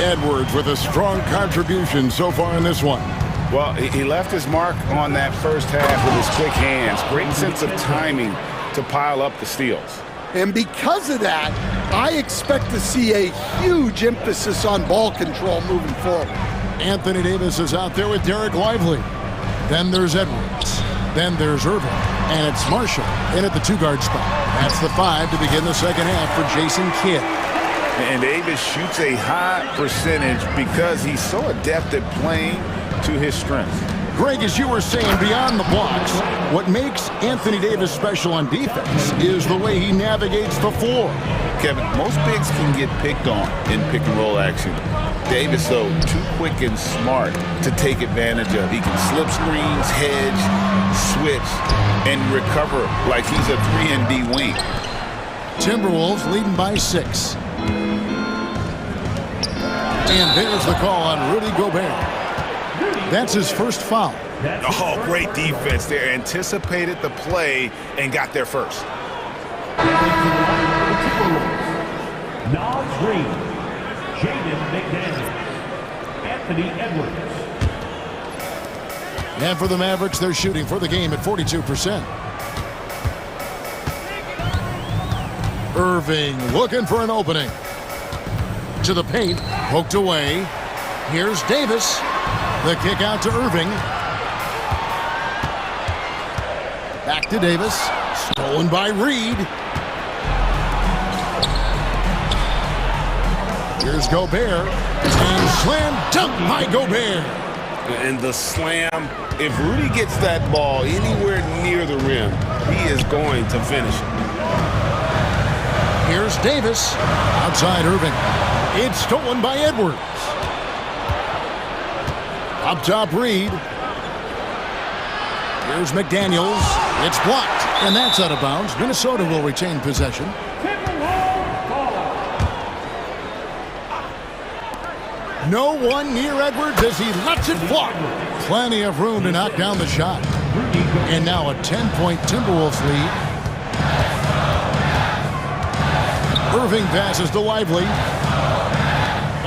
Edwards with a strong contribution so far in this one. Well, he left his mark on that first half with his quick hands. Great sense of timing to pile up the steals. And because of that, I expect to see a huge emphasis on ball control moving forward. Anthony Davis is out there with Derek Lively. Then there's Edwards. Then there's Irving. And it's Marshall in at the 2-guard spot. That's the 5 to begin the second half for Jason Kidd. And Davis shoots a high percentage because he's so adept at playing to his strengths. Greg, as you were saying, beyond the blocks, what makes Anthony Davis special on defense is the way he navigates the floor. Kevin, most bigs can get picked on in pick-and-roll action. Davis, though, too quick and smart to take advantage of. He can slip screens, hedge, switch, and recover like he's a 3-and-D wing. Timberwolves leading by 6. And there's the call on Rudy Gobert. That's his first foul. Oh, great defense there. Anticipated the play and got there first. Knowledge Green, Jaden McDaniel, Anthony Edwards. And for the Mavericks, they're shooting for the game at 42%. Irving looking for an opening. To the paint, poked away. Here's Davis. The kick out to Irving. Back to Davis. Stolen by Reed. Here's Gobert. And slam dunk by Gobert. And the slam, if Rudy gets that ball anywhere near the rim, he is going to finish it. Here's Davis. Outside Irving. It's stolen by Edwards. Up top, Reed. Here's McDaniels. It's blocked, and that's out of bounds. Minnesota will retain possession. No one near Edwards as he lets it fly. Plenty of room to knock down the shot. And now a 10-point Timberwolves lead. Irving passes to Lively.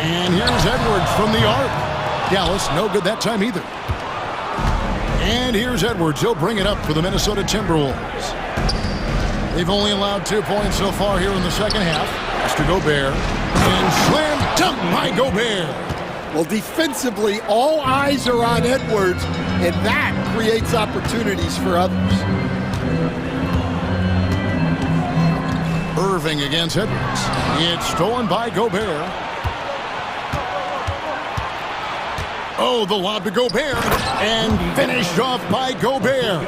And here's Edwards from the arc. Dallas, no good that time either. And here's Edwards. He'll bring it up for the Minnesota Timberwolves. They've only allowed 2 points so far here in the second half. Mr. Gobert. And slam dunk by Gobert. Well, defensively, all eyes are on Edwards, and that creates opportunities for others. Irving against Edwards. It's stolen by Gobert. Oh, the lob to Gobert. And finished off by Gobert.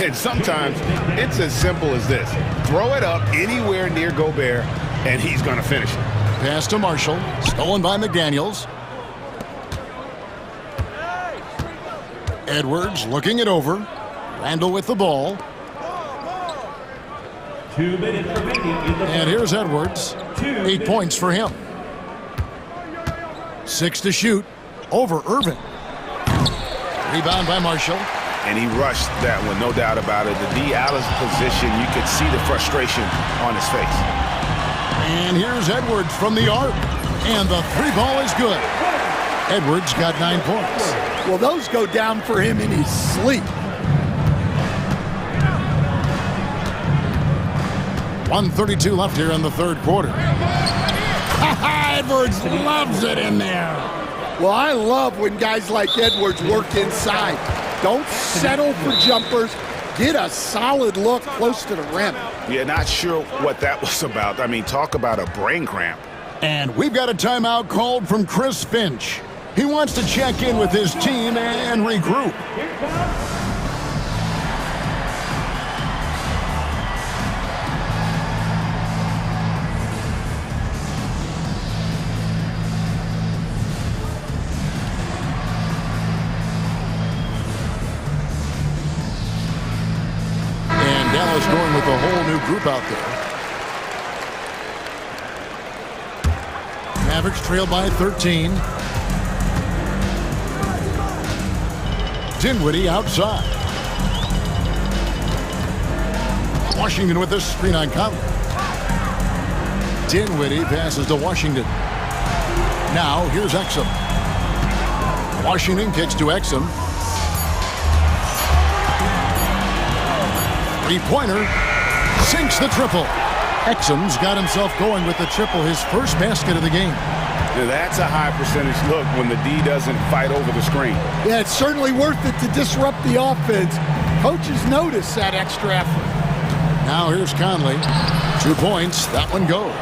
And sometimes it's as simple as this. Throw it up anywhere near Gobert, and he's going to finish it. Pass to Marshall. Stolen by McDaniels. Edwards looking it over. Randall with the ball. 2 minutes remaining in the And here's Edwards. 8 points for him. 6 to shoot. Over Irving. Rebound by Marshall. And he rushed that one, no doubt about it. The D out of position, you could see the frustration on his face. And here's Edwards from the arc. And the 3 ball is good. Edwards got 9 points. Well, those go down for him in his sleep. 1:32 left here in the third quarter. Edwards loves it in there. Well, I love when guys like Edwards work inside. Don't settle for jumpers. Get a solid look close to the rim. Yeah, not sure what that was about. I mean, talk about a brain cramp. And we've got a timeout called from Chris Finch. He wants to check in with his team and regroup. And Dallas going with a whole new group out there. Mavericks trail by 13. Dinwiddie outside. Washington with this screen on Conley. Dinwiddie passes to Washington. Now here's Exum. Washington kicks to Exum. Three-pointer. Sinks the triple. Exum's got himself going with the triple, his first basket of the game. Yeah, that's a high percentage look when the D doesn't fight over the screen. Yeah, it's certainly worth it to disrupt the offense. Coaches notice that extra effort. Now here's Conley. 2 points. That one goes.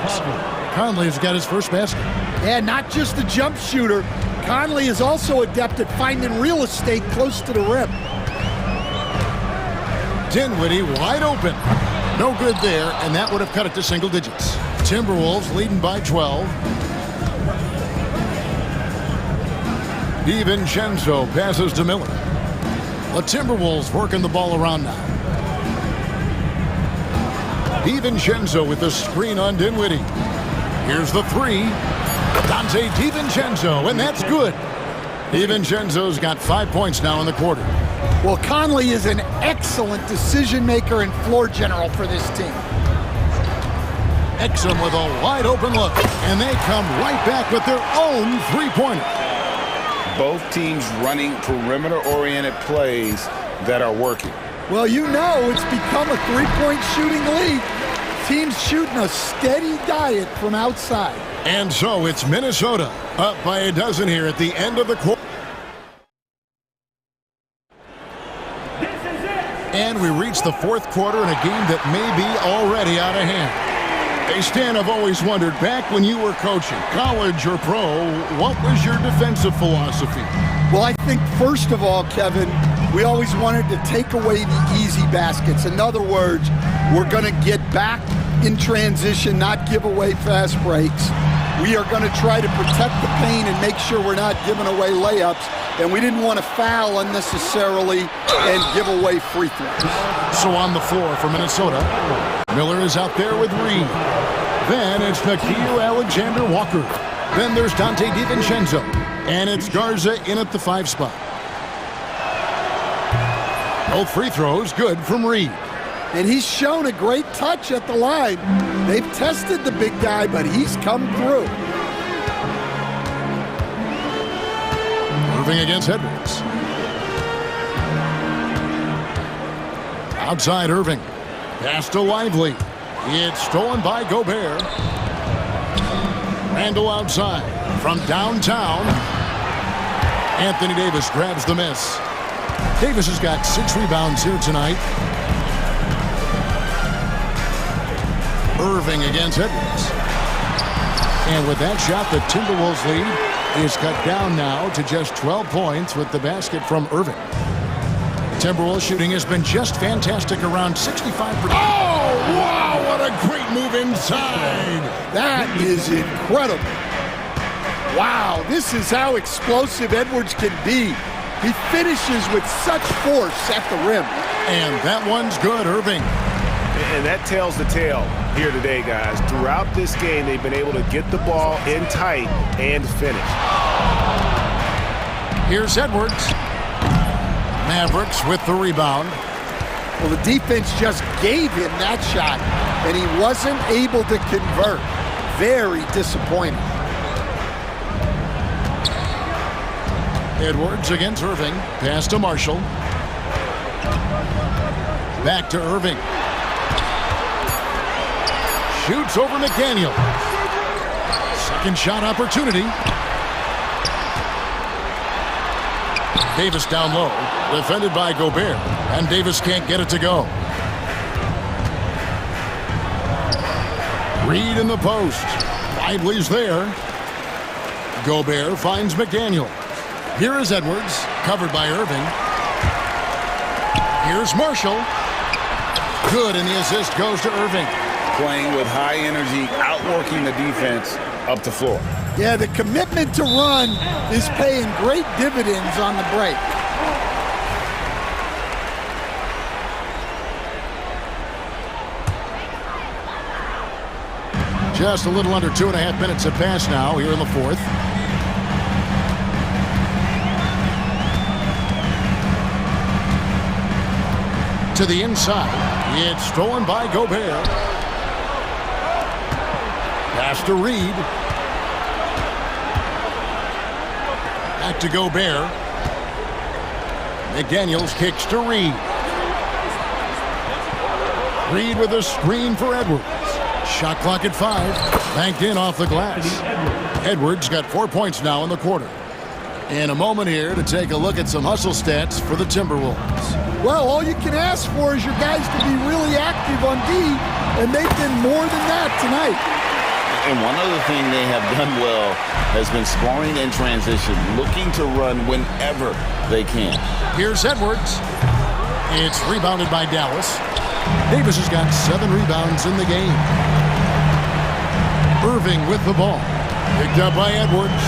Conley's got his first basket. Yeah, not just a jump shooter. Conley is also adept at finding real estate close to the rim. Dinwiddie wide open. No good there, and that would have cut it to single digits. Timberwolves leading by 12. DiVincenzo passes to Miller. The Timberwolves working the ball around now. DiVincenzo with the screen on Dinwiddie. Here's the three. Dante DiVincenzo, and that's good. DiVincenzo's got 5 points now in the quarter. Well, Conley is an excellent decision maker and floor general for this team. Exum with a wide open look, and they come right back with their own three-pointer. Both teams running perimeter-oriented plays that are working. Well, you know it's become a three-point shooting league. Teams shooting a steady diet from outside. And so it's Minnesota up by a dozen here at the end of the quarter. And we reach the fourth quarter in a game that may be already out of hand. Hey, Stan, I've always wondered, back when you were coaching, college or pro, what was your defensive philosophy? Well, I think first of all, Kevin, we always wanted to take away the easy baskets. In other words, we're going to get back in transition, not give away fast breaks. We are going to try to protect the paint and make sure we're not giving away layups. And we didn't want to foul unnecessarily and give away free throws. So on the floor for Minnesota, Miller is out there with Reed. Then it's Nickeil Alexander-Walker. Then there's Dante DiVincenzo. And it's Garza in at the 5 spot. Both free throws good from Reed. And he's shown a great touch at the line. They've tested the big guy, but he's come through. Irving against Edwards. Outside Irving. Pass to Lively. It's stolen by Gobert. Randall outside. From downtown. Anthony Davis grabs the miss. Davis has got 6 rebounds here tonight. Irving against Edwards. And with that shot, the Timberwolves lead is cut down now to just 12 points with the basket from Irving. Timberwolves shooting has been just fantastic, around 65%. Oh, wow, what a great move inside. That is incredible. Wow, this is how explosive Edwards can be. He finishes with such force at the rim. And that one's good, Irving. And that tells the tale here today, guys. Throughout this game, they've been able to get the ball in tight and finish. Here's Edwards. Mavericks with the rebound. Well, the defense just gave him that shot, and he wasn't able to convert. Very disappointing. Edwards against Irving. Pass to Marshall. Back to Irving. Shoots over McDaniel. Second shot opportunity. Davis down low. Defended by Gobert. And Davis can't get it to go. Reed in the post. Lively's there. Gobert finds McDaniel. Here is Edwards, covered by Irving. Here's Marshall. Good, and the assist goes to Irving. Playing with high energy, outworking the defense up the floor. Yeah, the commitment to run is paying great dividends on the break. Just a little under 2.5 minutes have passed now here in the fourth. To the inside. It's stolen by Gobert. Pass to Reed. Back to Gobert. McDaniels kicks to Reed. Reed with a screen for Edwards. Shot clock at 5. Banked in off the glass. Edwards got 4 points now in the quarter. In a moment here to take a look at some hustle stats for the Timberwolves. Well, all you can ask for is your guys to be really active on D, and they've been more than that tonight. And one other thing they have done well has been scoring in transition, looking to run whenever they can. Here's Edwards. It's rebounded by Dallas. Davis has got 7 rebounds in the game. Irving with the ball. Picked up by Edwards.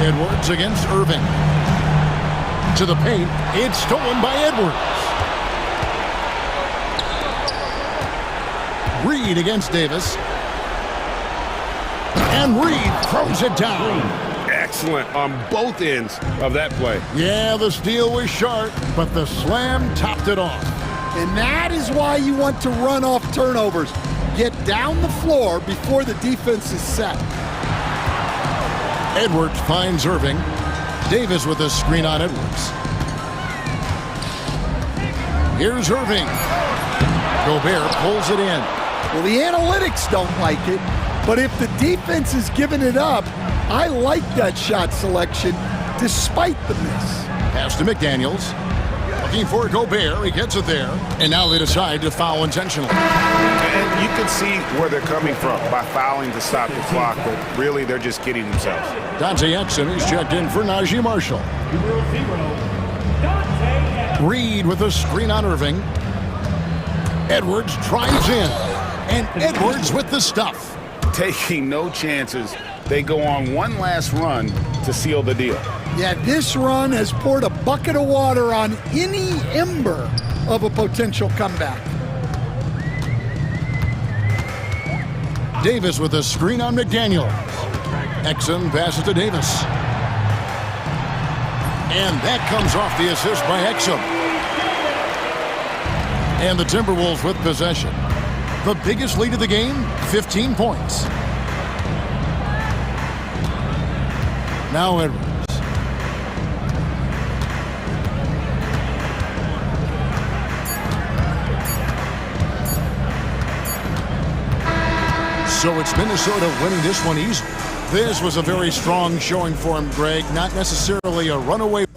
Edwards against Irving. To the paint. It's stolen by Edwards. Reed against Davis. And Reed throws it down. Excellent on both ends of that play. Yeah, the steal was sharp, but the slam topped it off. And that is why you want to run off turnovers. Get down the floor before the defense is set. Edwards finds Irving. Davis with a screen on Edwards. Here's Irving. Gobert pulls it in. Well, the analytics don't like it, but if the defense is giving it up, I like that shot selection despite the miss. Pass to McDaniels. Looking for Gobert. He gets it there. And now they decide to foul intentionally. And you can see where they're coming from by fouling to stop the clock, but really they're just kidding themselves. Dante Exum is checked in for Najee Marshall. Reed with a screen on Irving. Edwards drives in. And Edwards with the stuff. Taking no chances. They go on one last run to seal the deal. Yeah, this run has poured a bucket of water on any ember of a potential comeback. Davis with a screen on McDaniel. Exum passes to Davis. And that comes off the assist by Exum. And the Timberwolves with possession. The biggest lead of the game, 15 points. Now Edwards. So it's Minnesota winning this one easily. This was a very strong showing for him, Greg. Not necessarily a runaway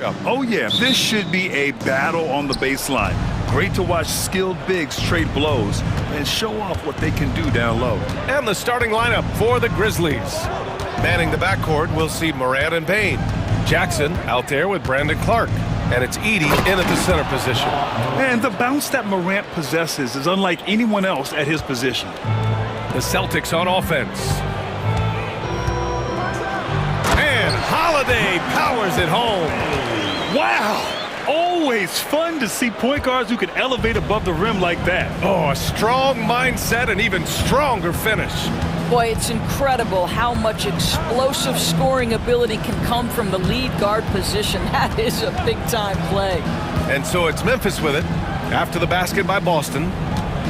Oh, yeah, this should be a battle on the baseline. Great to watch skilled bigs trade blows and show off what they can do down low. And the starting lineup for the Grizzlies. Manning the backcourt, we'll see Morant and Payne. Jackson out there with Brandon Clark. And it's Edey in at the center position. And the bounce that Morant possesses is unlike anyone else at his position. The Celtics on offense. And Holiday powers it home. Wow! Always fun to see point guards who can elevate above the rim like that. Oh, a strong mindset and even stronger finish. Boy, it's incredible how much explosive scoring ability can come from the lead guard position. That is a big-time play. And so it's Memphis with it. After the basket by Boston,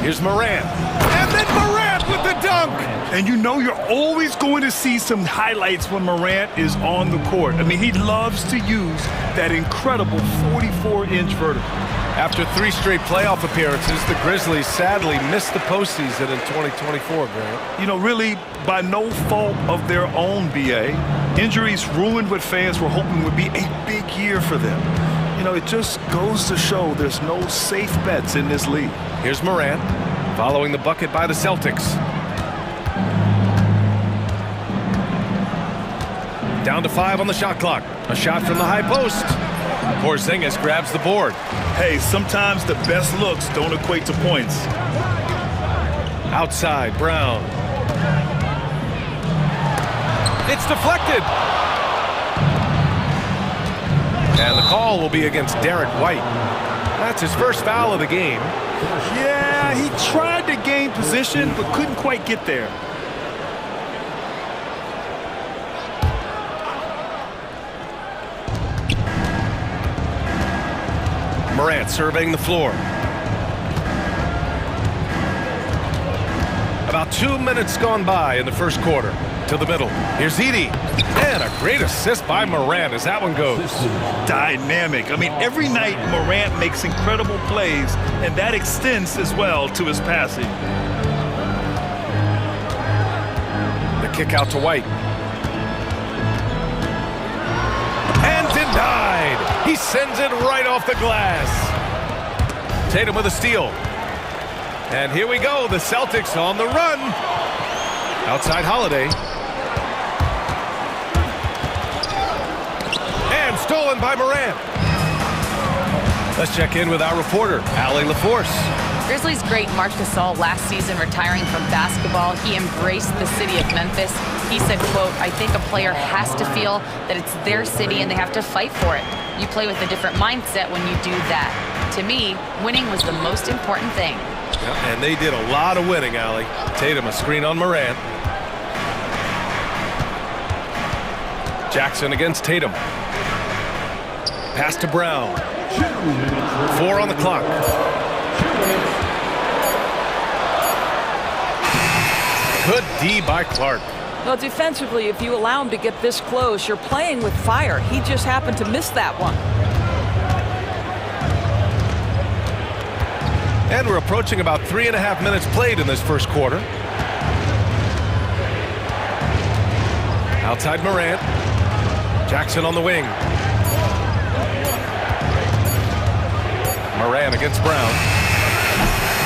here's Morant. And then Morant with the dunk! And you know you're always going to see some highlights when Morant is on the court. I mean, he loves to use that incredible 44-inch vertical. After 3 straight playoff appearances, the Grizzlies sadly missed the postseason in 2024, Grant. You know, really by no fault of their own, BA. Injuries ruined what fans were hoping would be a big year for them. You know, it just goes to show there's no safe bets in this league. Here's Morant, following the bucket by the Celtics. Down to 5 on the shot clock. A shot from the high post. Porzingis grabs the board. Hey, sometimes the best looks don't equate to points. Outside, Brown. It's deflected. And the call will be against Derek White. That's his first foul of the game. Yeah, he tried to gain position, but couldn't quite get there. Morant surveying the floor. About 2 minutes gone by in the first quarter. To the middle. Here's Edey. And a great assist by Morant as that one goes. Dynamic. I mean, every night Morant makes incredible plays, and that extends as well to his passing. The kick out to White. And denied. He sends it right off the glass. Tatum with a steal. And here we go. The Celtics on the run. Outside Holiday. And stolen by Morant. Let's check in with our reporter, Allie LaForce. Grizzlies great Marc Gasol last season retiring from basketball. He embraced the city of Memphis. He said, quote, "I think a player has to feel that it's their city and they have to fight for it. You play with a different mindset when you do that. To me, winning was the most important thing." Yeah, and they did a lot of winning, Allie. Tatum a screen on Morant. Jackson against Tatum. Pass to Brown. 4 on the clock. Good D by Clark. Well, defensively, if you allow him to get this close, you're playing with fire. He just happened to miss that one. And we're approaching about 3.5 minutes played in this first quarter. Outside Morant. Jackson on the wing. Morant against Brown.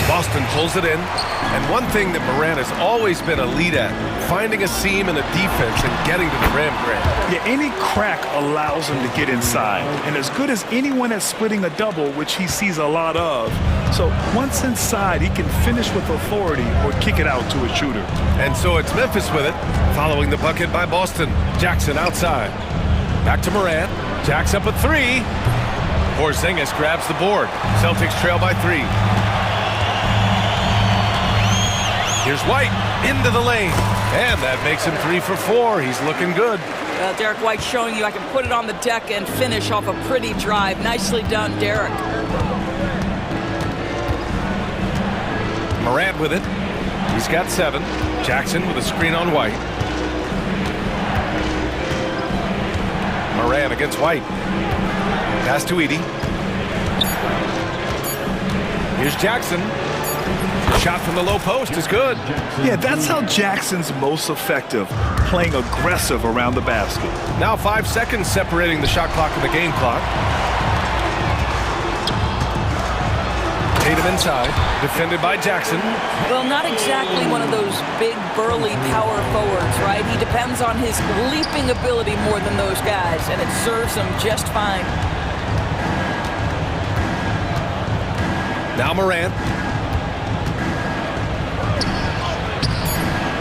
Boston pulls it in. And one thing that Morant has always been elite at, finding a seam in the defense and getting to the rim, Grant. Yeah, any crack allows him to get inside. And as good as anyone at splitting a double, which he sees a lot of. So once inside, he can finish with authority or kick it out to a shooter. And so it's Memphis with it, following the bucket by Boston. Jackson outside. Back to Morant. Jack's up a 3. Porzingis grabs the board. Celtics trail by 3. Here's White into the lane. And that makes him 3 for 4. He's looking good. Derek White showing you I can put it on the deck and finish off a pretty drive. Nicely done, Derek. Morant with it. He's got 7. Jackson with a screen on White. Morant against White. Pass to Edey. Here's Jackson. Shot from the low post is good. Yeah, that's how Jackson's most effective, playing aggressive around the basket. Now 5 seconds separating the shot clock and the game clock. Tatum inside, defended by Jackson. Well, not exactly one of those big, burly power forwards, right? He depends on his leaping ability more than those guys, and it serves him just fine. Now Morant.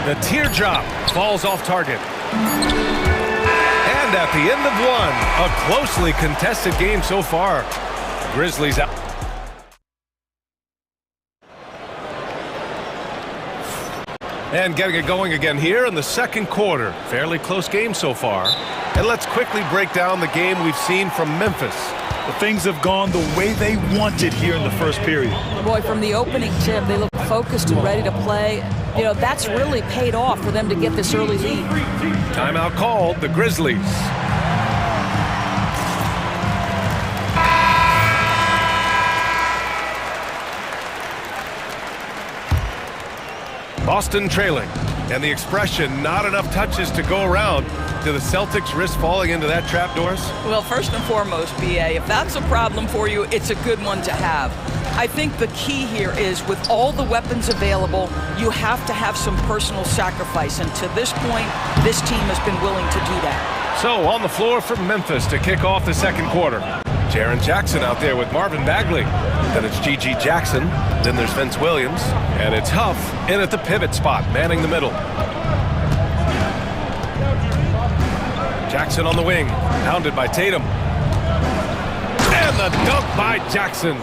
The teardrop falls off target. And at the end of one, a closely contested game so far. Grizzlies out. And getting it going again here in the second quarter. Fairly close game so far. And let's quickly break down the game we've seen from Memphis. Things have gone the way they wanted here in the first period. Boy, from the opening tip, they look focused and ready to play. You know, that's really paid off for them to get this early lead. Timeout called, the Grizzlies. Boston trailing, and the expression, not enough touches to go around. Do the Celtics risk falling into that trap, Doris? Well, first and foremost, BA, if that's a problem for you, it's a good one to have. I think the key here is with all the weapons available, you have to have some personal sacrifice. And to this point, this team has been willing to do that. So on the floor for Memphis to kick off the second quarter. Jaren Jackson out there with Marvin Bagley. Then it's G.G. Jackson. Then there's Vince Williams. And it's Huff in at the pivot spot, manning the middle. Jackson on the wing, pounded by Tatum. And the dunk by Jackson.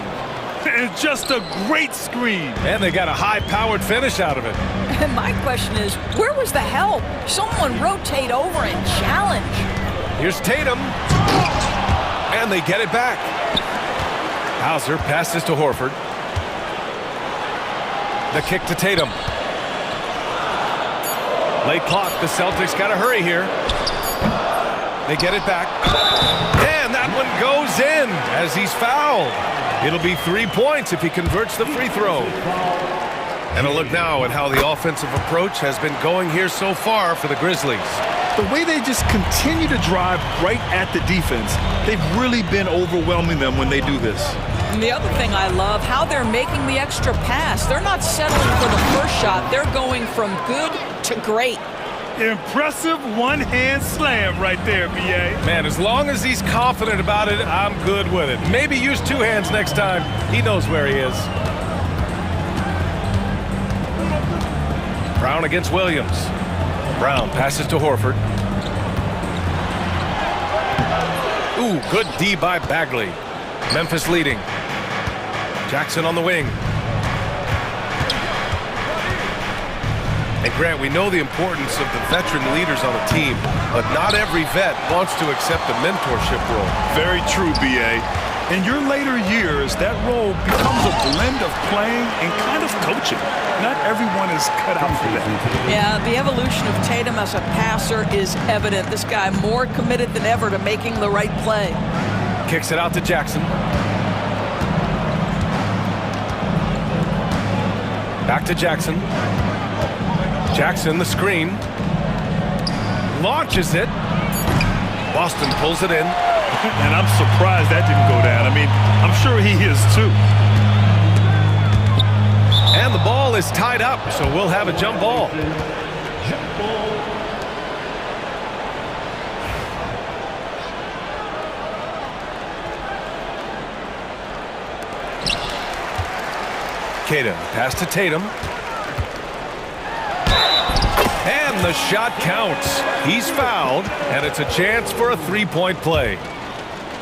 And just a great screen. And they got a high-powered finish out of it. And my question is, where was the help? Someone rotate over and challenge. Here's Tatum. And they get it back. Hauser passes to Horford. The kick to Tatum. Late clock, the Celtics got to hurry here. They get it back. And that one goes in as he's fouled. It'll be 3 points if he converts the free throw. And a look now at how the offensive approach has been going here so far for the Grizzlies. The way they just continue to drive right at the defense, they've really been overwhelming them when they do this. And the other thing I love, how they're making the extra pass. They're not settling for the first shot. They're going from good to great. Impressive one-hand slam right there, B.A. Man, as long as he's confident about it, I'm good with it. Maybe use 2 hands next time. He knows where he is. Brown against Williams. Brown passes to Horford. Ooh, good D by Bagley. Memphis leading. Jackson on the wing. And Grant, we know the importance of the veteran leaders on a team, but not every vet wants to accept the mentorship role. Very true, B.A. In your later years, that role becomes a blend of playing and kind of coaching. Not everyone is cut out for that. Yeah, the evolution of Tatum as a passer is evident. This guy more committed than ever to making the right play. Kicks it out to Jackson. Back to Jackson. Jackson, the screen. Launches it. Boston pulls it in. And I'm surprised that didn't go down. I mean, I'm sure he is too. And the ball is tied up, so we'll have a jump ball. Tatum, pass to Tatum. And the shot counts. He's fouled, and it's a chance for a three-point play.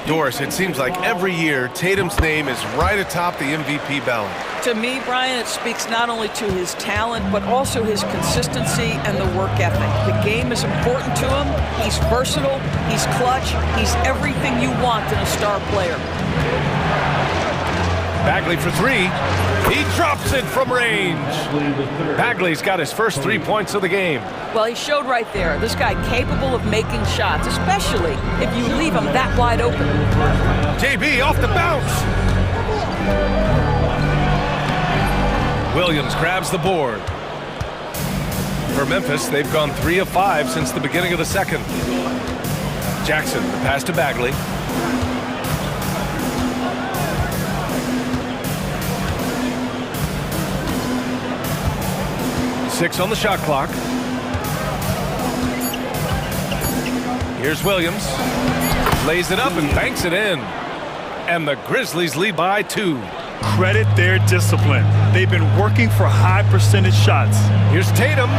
Doris, it seems like every year Tatum's name is right atop the MVP ballot. To me, Brian, it speaks not only to his talent, but also his consistency and the work ethic. The game is important to him. He's versatile. He's clutch. He's everything you want in a star player. Bagley for three. He drops it from range. Bagley's got his first 3 points of the game. Well, he showed right there. This guy capable of making shots, especially if you leave him that wide open. JB off the bounce. Williams grabs the board. For Memphis, they've gone 3 of 5 since the beginning of the second. Jackson, the pass to Bagley. Six on the shot clock. Here's Williams. Lays it up and banks it in. And the Grizzlies lead by 2. Credit their discipline. They've been working for high percentage shots. Here's Tatum.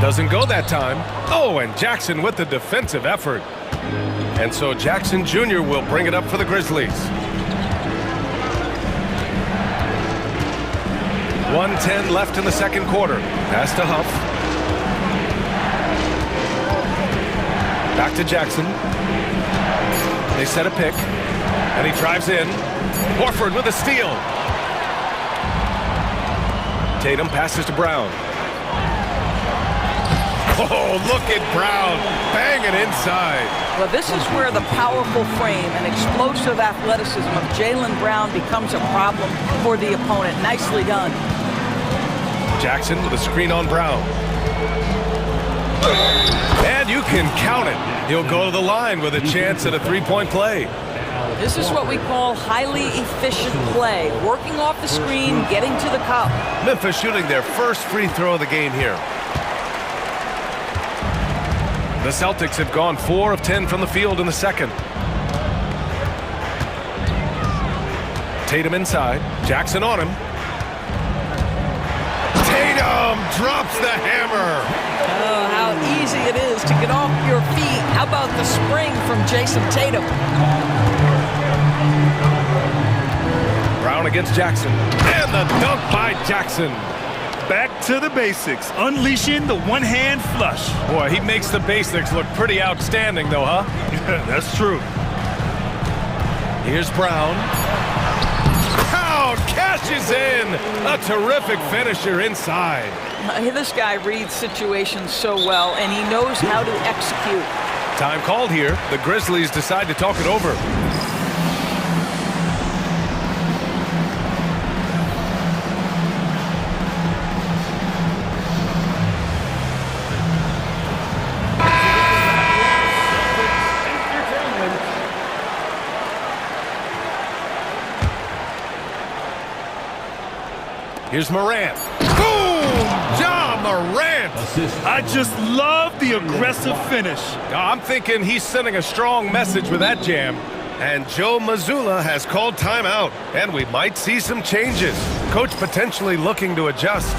Doesn't go that time. Oh, and Jackson with the defensive effort. And so Jackson Jr. will bring it up for the Grizzlies. 1:10 left in the second quarter. Pass to Huff. Back to Jackson. They set a pick. And he drives in. Horford with a steal. Tatum passes to Brown. Oh, look at Brown banging inside. Well, this is where the powerful frame and explosive athleticism of Jaylen Brown becomes a problem for the opponent. Nicely done. Jackson with a screen on Brown. And you can count it. He'll go to the line with a chance at a three-point play. This is what we call highly efficient play. Working off the screen, getting to the cup. Memphis shooting their first free throw of the game here. The Celtics have gone 4 of 10 from the field in the second. Tatum inside. Jackson on him. Tatum drops the hammer. Oh, how easy it is to get off your feet. How about the spring from Jason Tatum? Brown against Jackson. And the dunk by Jackson. Back to the basics, unleashing the one-hand flush. Boy, he makes the basics look pretty outstanding, though, huh? Yeah, that's true. Here's Brown. Brown cashes in. A terrific finisher inside. This guy reads situations so well, and he knows how to execute. Time called here. The Grizzlies decide to talk it over. Here's Morant. Boom! Ja Morant! I just love the aggressive finish. I'm thinking he's sending a strong message with that jam. And Joe Mazzulla has called timeout. And we might see some changes. Coach potentially looking to adjust.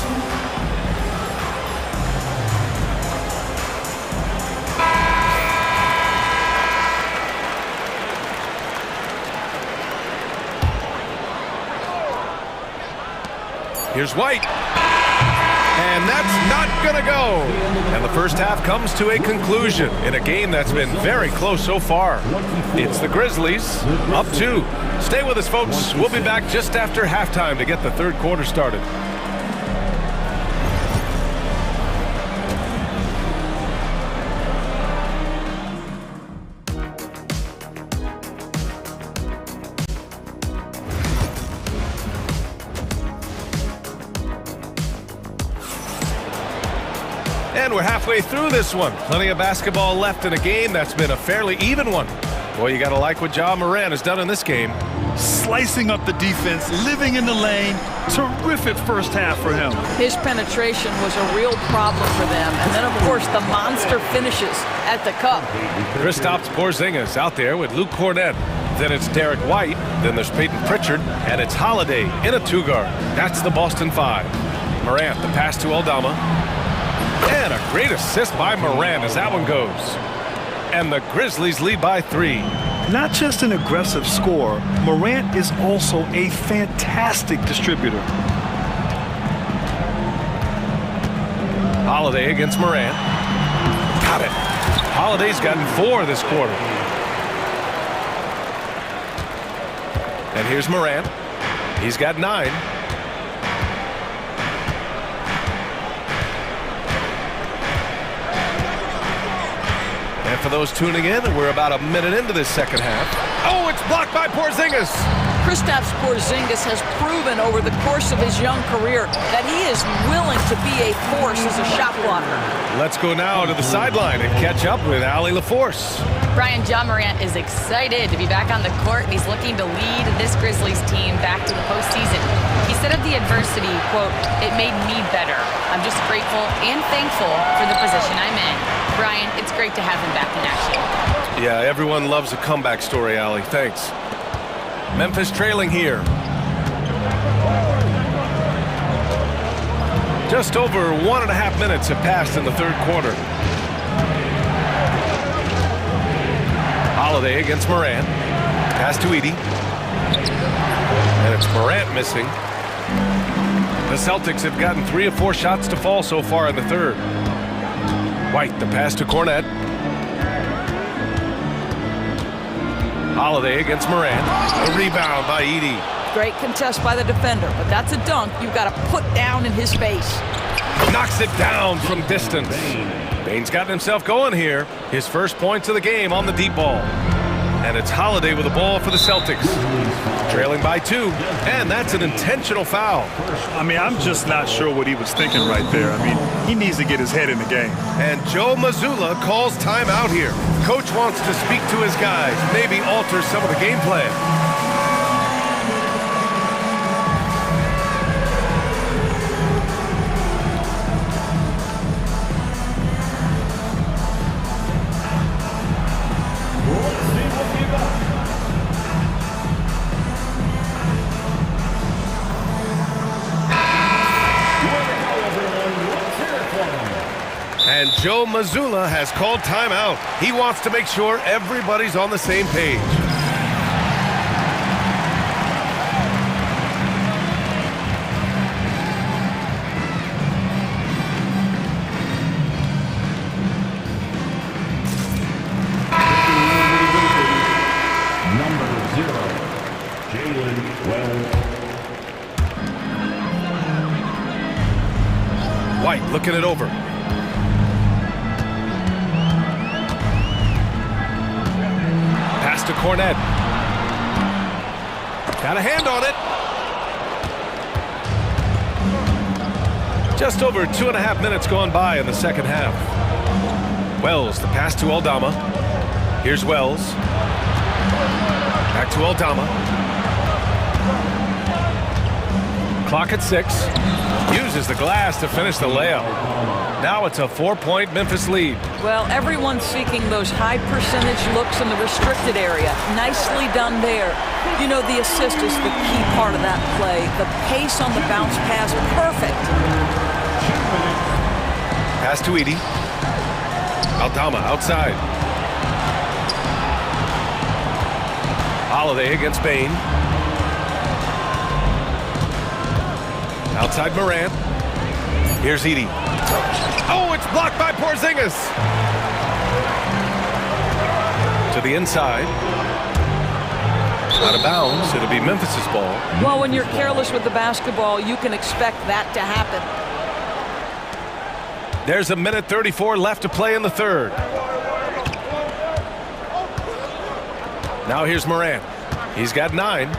Here's White. And that's not going to go. And the first half comes to a conclusion in a game that's been very close so far. It's the Grizzlies up 2. Stay with us, folks. We'll be back just after halftime to get the third quarter started. And we're halfway through this one. Plenty of basketball left in a game that's been a fairly even one. Boy, you got to like what Ja Morant has done in this game. Slicing up the defense, living in the lane. Terrific first half for him. His penetration was a real problem for them. And then, of course, the monster finishes at the cup. Kristaps Porzingis out there with Luke Cornett. Then it's Derek White. Then there's Peyton Pritchard. And it's Holiday in a 2-guard. That's the Boston 5. Morant, the pass to Aldama. And a great assist by Morant as that one goes. And the Grizzlies lead by 3. Not just an aggressive scorer, Morant is also a fantastic distributor. Holiday against Morant. Got it. Holiday's gotten 4 this quarter. And here's Morant. He's got 9. And for those tuning in, we're about a minute into this second half. Oh, it's blocked by Porzingis. Kristaps Porzingis has proven over the course of his young career that he is willing to be a force as a shot blocker. Let's go now to the sideline and catch up with Allie LaForce. Brian, John Morant is excited to be back on the court, and he's looking to lead this Grizzlies team back to the postseason. He said of the adversity, quote, "It made me better. I'm just grateful and thankful for the position I'm in." Brian, it's great to have him back in action. Yeah, everyone loves a comeback story, Allie. Thanks. Memphis trailing here. Just over 1.5 minutes have passed in the third quarter. Holiday against Morant. Pass to Edey. And it's Morant missing. The Celtics have gotten 3 of 4 shots to fall so far in the third. White, the pass to Cornette. Holiday against Morant. A rebound by Edey. Great contest by the defender, but that's a dunk you've got to put down in his face. Knocks it down from distance. Bane's gotten himself going here. His first points of the game on the deep ball. And it's Holiday with the ball for the Celtics. Trailing by 2, and that's an intentional foul. I mean, I'm just not sure what he was thinking right there. I mean, he needs to get his head in the game. And Joe Mazzulla calls timeout here. Coach wants to speak to his guys, maybe alter some of the game plan. And Joe Mazzulla has called timeout. He wants to make sure everybody's on the same page. Number 0, Jalen Wells. White looking it over. Pass to Cornette. Got a hand on it. Just over 2.5 minutes gone by in the second half. Wells, the pass to Aldama. Here's Wells. Back to Aldama. Clock at 6. Uses the glass to finish the layup. Now it's a 4-point Memphis lead. Well, everyone's seeking those high percentage looks in the restricted area. Nicely done there. You know, the assist is the key part of that play. The pace on the bounce pass, perfect. Pass to Edey. Aldama outside. Holiday against Bane. Outside Morant. Here's Edey. Oh, it's blocked by Porzingis. To the inside. Out of bounds. It'll be Memphis's ball. Well, when you're careless with the basketball, you can expect that to happen. There's 1:34 left to play in the third. Now here's Morant. He's got 9.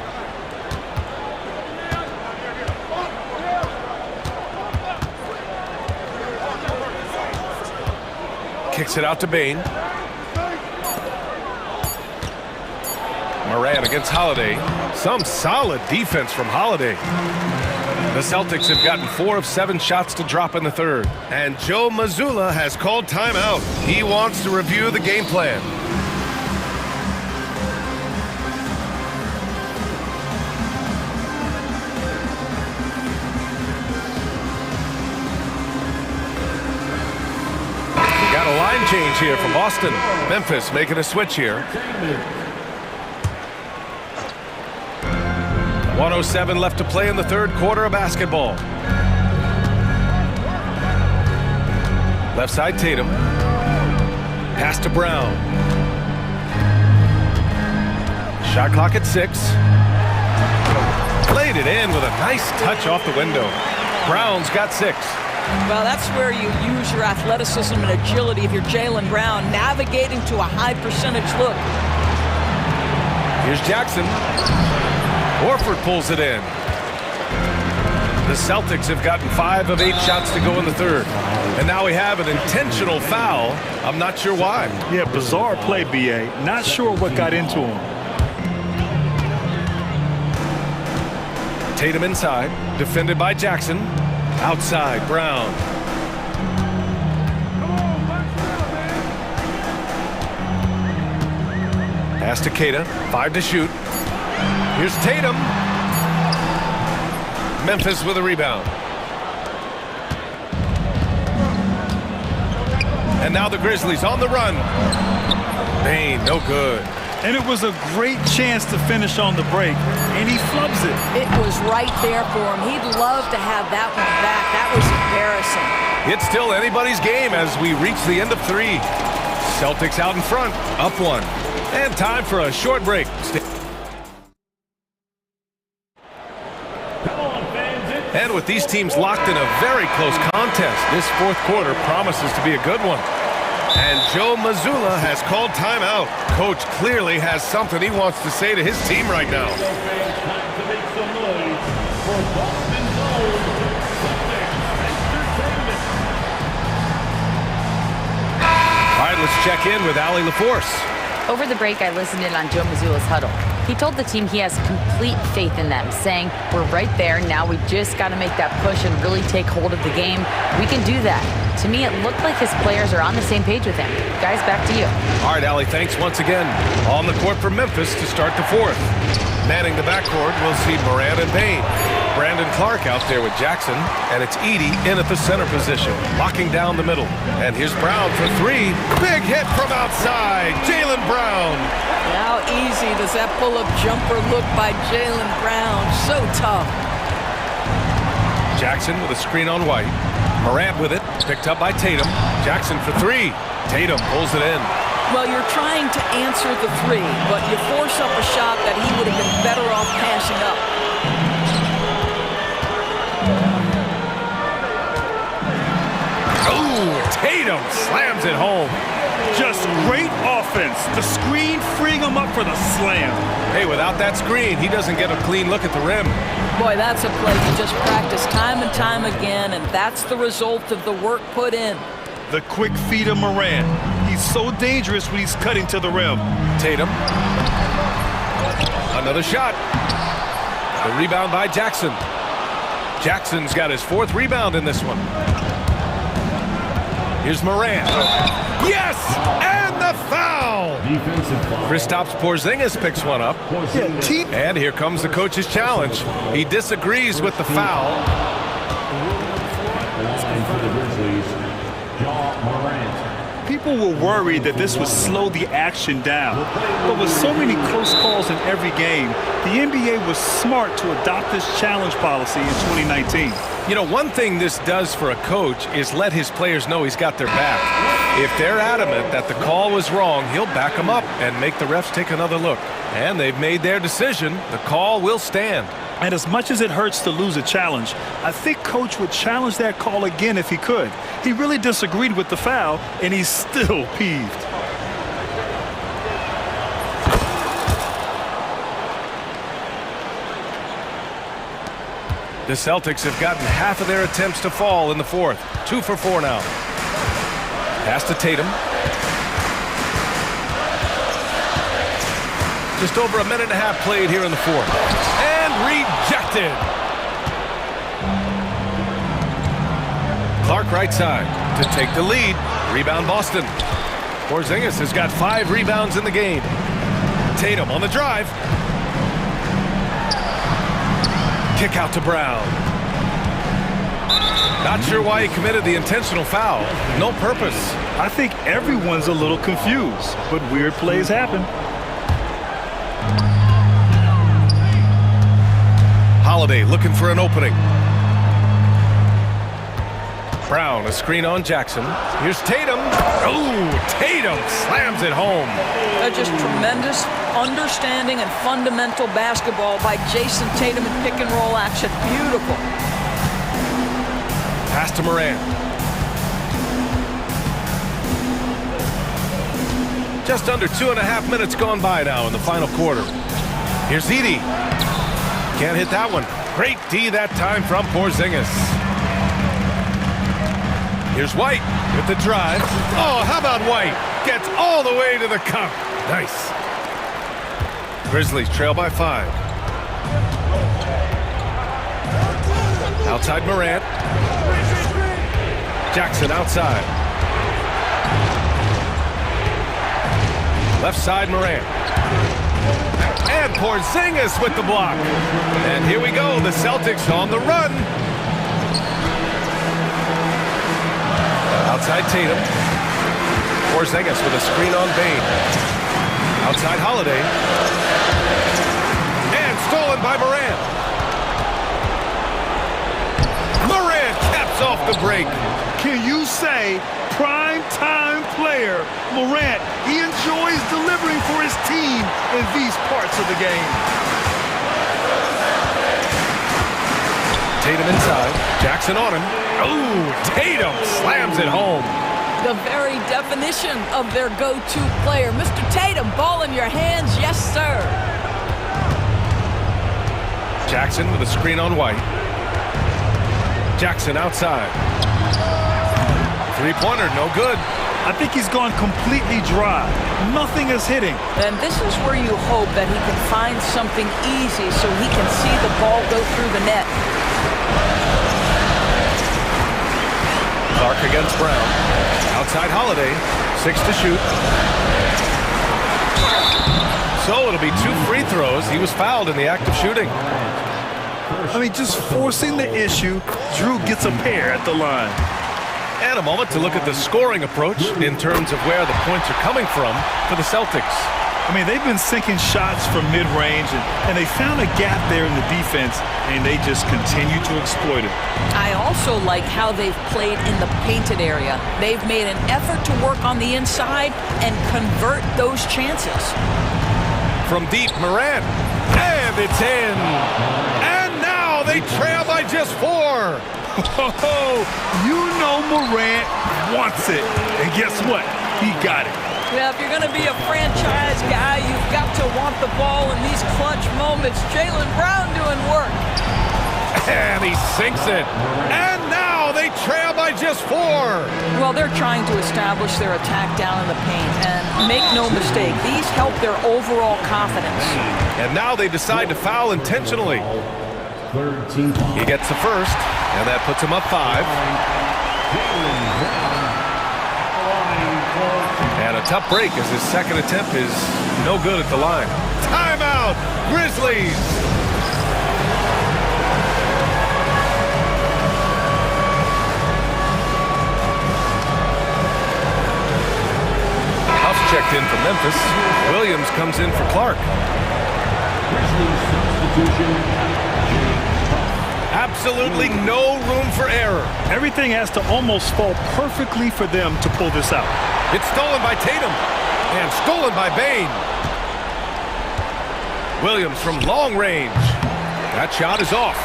Kicks it out to Bane. Morant against Holiday. Some solid defense from Holiday. The Celtics have gotten 4 of 7 shots to drop in the third. And Joe Mazzulla has called timeout. He wants to review the game plan. Got a line change here from Boston. Memphis making a switch here. 1:07 left to play in the third quarter of basketball. Left side Tatum. Pass to Brown. Shot clock at 6. Played it in with a nice touch off the window. Brown's got 6. Well, that's where you use your athleticism and agility if you're Jaylen Brown, navigating to a high percentage look. Here's Jackson. Horford pulls it in. The Celtics have gotten 5 of 8 shots to go in the third. And now we have an intentional foul. I'm not sure why. Yeah, bizarre play, BA. Not sure what got into him. Tatum inside, defended by Jackson. Outside, Brown. Pass to Keita, 5 to shoot. Here's Tatum. Memphis with a rebound. And now the Grizzlies on the run. Bain, no good. And it was a great chance to finish on the break, and he flubs it. It was right there for him. He'd love to have that one back. That was embarrassing. It's still anybody's game as we reach the end of 3. Celtics out in front, up 1. And time for a short break. And with these teams locked in a very close contest, this fourth quarter promises to be a good one. And Joe Mazzulla has called timeout. Coach clearly has something he wants to say to his team right now. All right, let's check in with Allie LaForce. Over the break, I listened in on Joe Mazzulla's huddle. He told the team he has complete faith in them, saying, we're right there, now we just got to make that push and really take hold of the game. We can do that. To me, it looked like his players are on the same page with him. Guys, back to you. All right, Allie, thanks once again. On the court for Memphis to start the fourth. Manning the backcourt, we'll see Moran and Bain. Brandon Clark out there with Jackson, and it's Edey in at the center position, locking down the middle. And here's Brown for 3. Big hit from outside, Jaylen Brown. How easy does that pull-up jumper look by Jaylen Brown? So tough. Jackson with a screen on White. Morant with it, picked up by Tatum. Jackson for 3. Tatum pulls it in. Well, you're trying to answer the 3, but you force up a shot that he would have been better off passing up. Tatum slams it home. Just great offense. The screen freeing him up for the slam. Hey, without that screen, he doesn't get a clean look at the rim. Boy, that's a play you just practice time and time again, and that's the result of the work put in. The quick feed of Moran. He's so dangerous when he's cutting to the rim. Tatum. Another shot. The rebound by Jackson. Jackson's got his 4th rebound in this one. Here's Moran. Yes! And the foul! Kristaps Porzingis picks one up. And here comes the coach's challenge. He disagrees with the foul. People were worried that this would slow the action down. But with so many close calls in every game, the NBA was smart to adopt this challenge policy in 2019. You know, one thing this does for a coach is let his players know he's got their back. If they're adamant that the call was wrong, he'll back them up and make the refs take another look. And they've made their decision. The call will stand. And as much as it hurts to lose a challenge, I think Coach would challenge that call again if he could. He really disagreed with the foul, and he's still peeved. The Celtics have gotten half of their attempts to fall in the fourth. 2 for 4 now. Pass to Tatum. Just over a minute and a half played here in the fourth. And rejected. Clark right side to take the lead. Rebound Boston. Porzingis has got 5 rebounds in the game. Tatum on the drive. Kick out to Brown. Not sure why he committed the intentional foul. No purpose. I think everyone's a little confused, but weird plays happen. Holiday looking for an opening. Brown, a screen on Jackson. Here's Tatum. Oh, Tatum slams it home. Just tremendous understanding and fundamental basketball by Jason Tatum in pick and roll action. Beautiful. Pass to Moran. Just under 2.5 minutes gone by now in the final quarter. Here's Edie. Can't hit that one. Great D that time from Porzingis. Here's White with the drive. Oh, how about White? Gets all the way to the cup. Nice. Grizzlies trail by 5. Outside Morant. Jackson outside. Left side Morant. And Porzingis with the block. And here we go, the Celtics on the run. Outside Tatum. Porzingis with a screen on Bane. Outside Holiday. And stolen by Morant. Morant caps off the break. Can you say prime time player Morant? He enjoys delivering for his team in these parts of the game. Tatum inside. Jackson on him. Ooh, Tatum slams it home. The very definition of their go-to player. Mr. Tatum, ball in your hands, yes, sir. Jackson with a screen on White. Jackson outside. Three-pointer, no good. I think he's gone completely dry. Nothing is hitting. And this is where you hope that he can find something easy so he can see the ball go through the net. Clark against Brown. Outside Holiday. 6 to shoot. So it'll be 2 free throws. He was fouled in the act of shooting. I mean, just forcing the issue. Drew gets a pair at the line. And a moment to look at the scoring approach in terms of where the points are coming from for the Celtics. I mean, they've been sinking shots from mid-range, and they found a gap there in the defense, and they just continue to exploit it. I also like how they've played in the painted area. They've made an effort to work on the inside and convert those chances. From deep, Morant. And it's in. And now they trail by just 4. You know Morant wants it. And guess what? He got it. Yeah, if you're going to be a franchise guy, you've got to want the ball in these clutch moments. Jaylen Brown doing work. And he sinks it. And now they trail by just 4. Well, they're trying to establish their attack down in the paint. And make no mistake, these help their overall confidence. And now they decide to foul intentionally. He gets the first, and that puts him up 5. And a tough break as his second attempt is no good at the line. Timeout, Grizzlies! Huff's checked in for Memphis. Williams comes in for Clark. Grizzlies substitution. Absolutely no room for error. Everything has to almost fall perfectly for them to pull this out. It's stolen by Tatum and stolen by Bane. Williams from long range. That shot is off.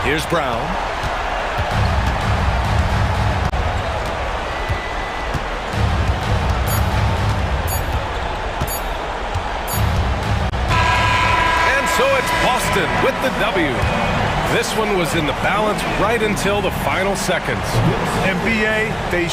Here's Brown. So it's Boston with the W. This one was in the balance right until the final seconds. NBA, they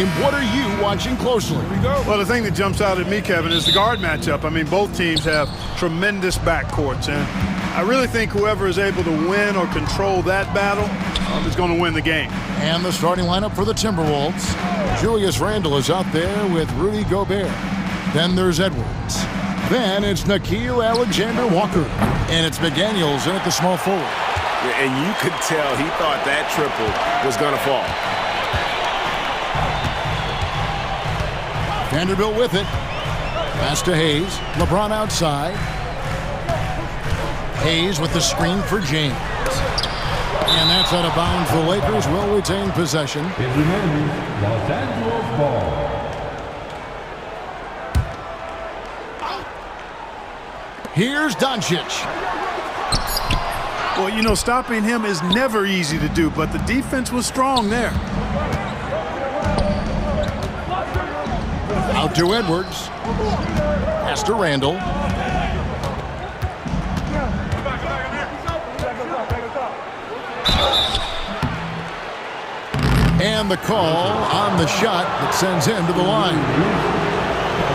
game, what are you watching closely? Well, the thing that jumps out at me, Kevin, is the guard matchup. I mean, both teams have tremendous backcourts, and I really think whoever is able to win or control that battle is going to win the game. And the starting lineup for the Timberwolves. Julius Randle is out there with Rudy Gobert. Then there's Edwards. Then it's Nickeil Alexander-Walker. And it's McDaniels in at the small forward. And you could tell he thought that triple was going to fall. Vanderbilt with it. Pass to Hayes. LeBron outside. Hayes with the screen for James. And that's out of bounds. The Lakers will retain possession. It remains Los Angeles ball. Here's Doncic. Well, you know, stopping him is never easy to do, but the defense was strong there. Out to Edwards. Pass to Randle. And the call on the shot that sends him to the line.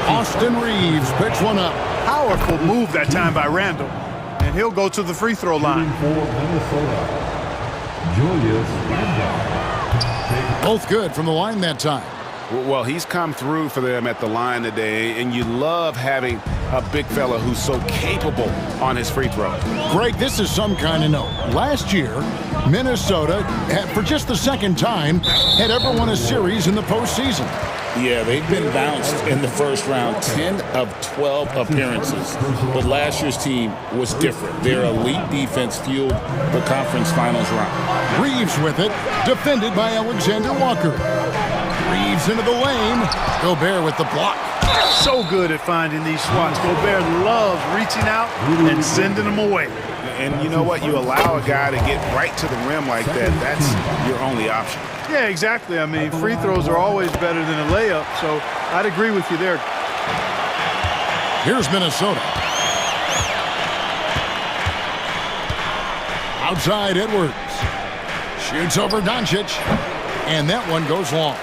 Austin Reeves picks one up. Powerful move that time by Randle. And he'll go to the free throw line. For Minnesota, Julius Randle. Both good from the line that time. Well, he's come through for them at the line today, and you love having a big fella who's so capable on his free throw. Greg, this is some kind of note. Last year, Minnesota, for just the second time, had ever won a series in the postseason. Yeah, they've been bounced in the first round, 10 of 12 appearances. But last year's team was different. Their elite defense fueled the conference finals run. Reeves with it, defended by Alexander Walker. Reeves into the lane. Gobert with the block. So good at finding these spots. Gobert loves reaching out and sending them away. And you know what? You allow a guy to get right to the rim like that, that's your only option. Yeah, exactly. I mean, free throws are always better than a layup, so I'd agree with you there. Here's Minnesota. Outside Edwards. Shoots over Doncic. And that one goes long.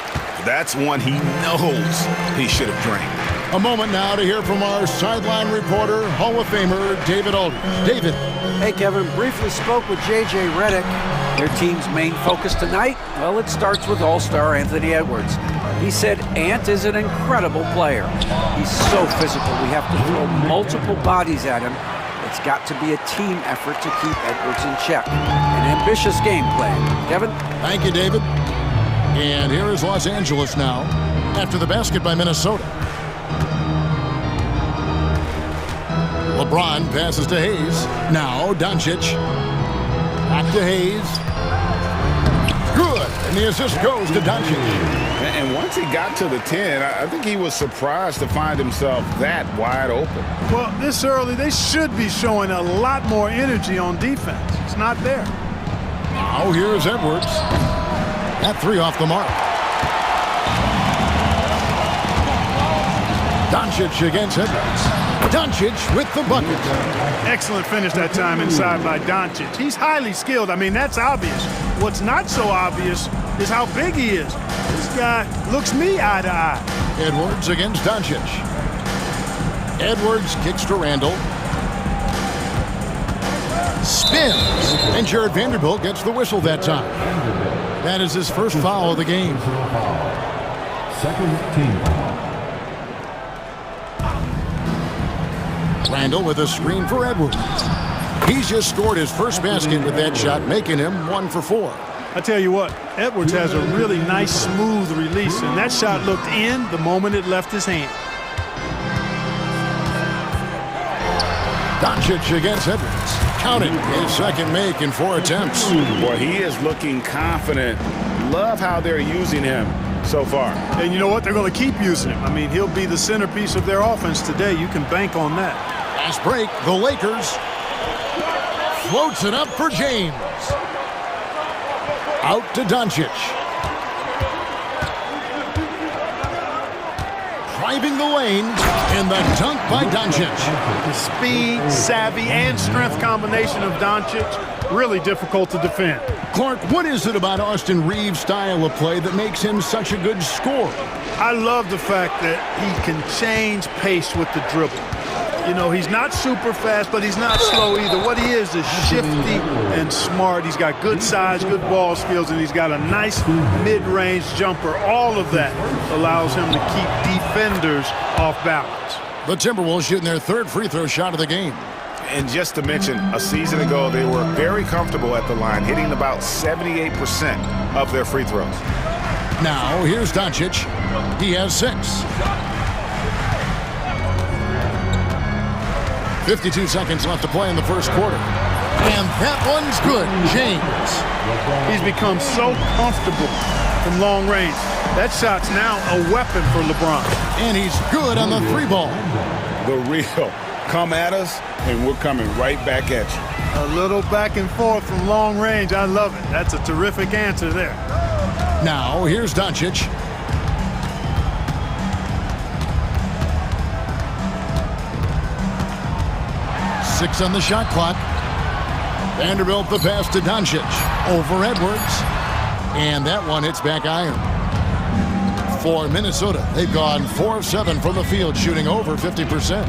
That's one he knows he should have drained. A moment now to hear from our sideline reporter, Hall of Famer David Aldridge. David. Hey, Kevin. Briefly spoke with J.J. Redick. Their team's main focus tonight? Well, it starts with All-Star Anthony Edwards. He said Ant is an incredible player. He's so physical. We have to throw multiple bodies at him. It's got to be a team effort to keep Edwards in check. An ambitious game plan. Kevin? Thank you, David. And here is Los Angeles now after the basket by Minnesota. LeBron passes to Hayes. Now Doncic. Back to Hayes. Good. And the assist goes to Doncic. And once he got to the 10, I think he was surprised to find himself that wide open. Well, this early, they should be showing a lot more energy on defense. It's not there. Now here's Edwards. That three off the mark. Doncic against Edwards. Doncic with the bucket. Excellent finish that time inside by Doncic. He's highly skilled. I mean, that's obvious. What's not so obvious is how big he is. This guy looks me eye to eye. Edwards against Doncic. Edwards kicks to Randle. Spins. And Jared Vanderbilt gets the whistle that time. That is his first foul of the game. Second team foul. Randle with a screen for Edwards. He's just scored his first basket with that shot, making him 1 for 4. I tell you what, Edwards has a really nice, smooth release, and that shot looked in the moment it left his hand. Doncic against Edwards. Counted his second make in 4 attempts. Boy, he is looking confident. Love how they're using him so far. And you know what? They're going to keep using him. I mean, he'll be the centerpiece of their offense today. You can bank on that. Last break, the Lakers. Floats it up for James. Out to Doncic. Driving the lane, and the dunk by Doncic. The speed, savvy, and strength combination of Doncic really difficult to defend. Clark, what is it about Austin Reeves' style of play that makes him such a good scorer? I love the fact that he can change pace with the dribble. You know, he's not super fast, but he's not slow either. What he is shifty and smart. He's got good size, good ball skills, and he's got a nice mid-range jumper. All of that allows him to keep defenders off balance. The Timberwolves shooting their third free throw shot of the game. And just to mention, a season ago, they were very comfortable at the line, hitting about 78% of their free throws. Now, here's Doncic. He has 6. 52 seconds left to play in the first quarter. And that one's good. James. He's become so comfortable from long range. That shot's now a weapon for LeBron. And he's good on the 3-ball. The real. Come at us, and we're coming right back at you. A little back and forth from long range. I love it. That's a terrific answer there. Now, here's Doncic. Six on the shot clock. Vanderbilt the pass to Doncic. Over Edwards. And that one hits back iron. For Minnesota, they've gone 4 of 7 from the field, shooting over 50%.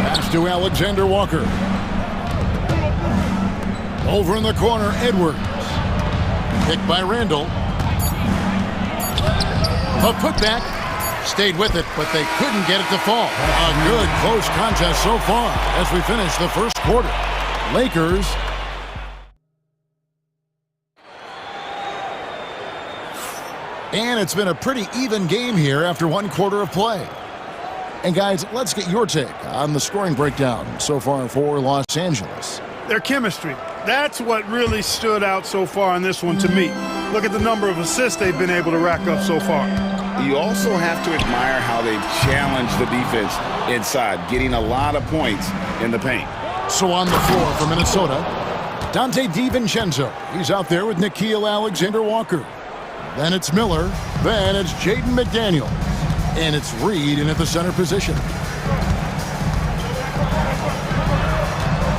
Pass to Alexander Walker. Over in the corner, Edwards. Picked by Randall. A putback. Stayed with it, but they couldn't get it to fall. A good close contest so far as we finish the first quarter. Lakers. And it's been a pretty even game here after 1 quarter of play. And guys, let's get your take on the scoring breakdown so far for Los Angeles. Their chemistry. That's what really stood out so far in this one to me. Look at the number of assists they've been able to rack up so far. You also have to admire how they've challenged the defense inside, getting a lot of points in the paint. So on the floor for Minnesota, Dante DiVincenzo. He's out there with Nickeil Alexander-Walker. Then it's Miller. Then it's Jaden McDaniels. And it's Reed in at the center position.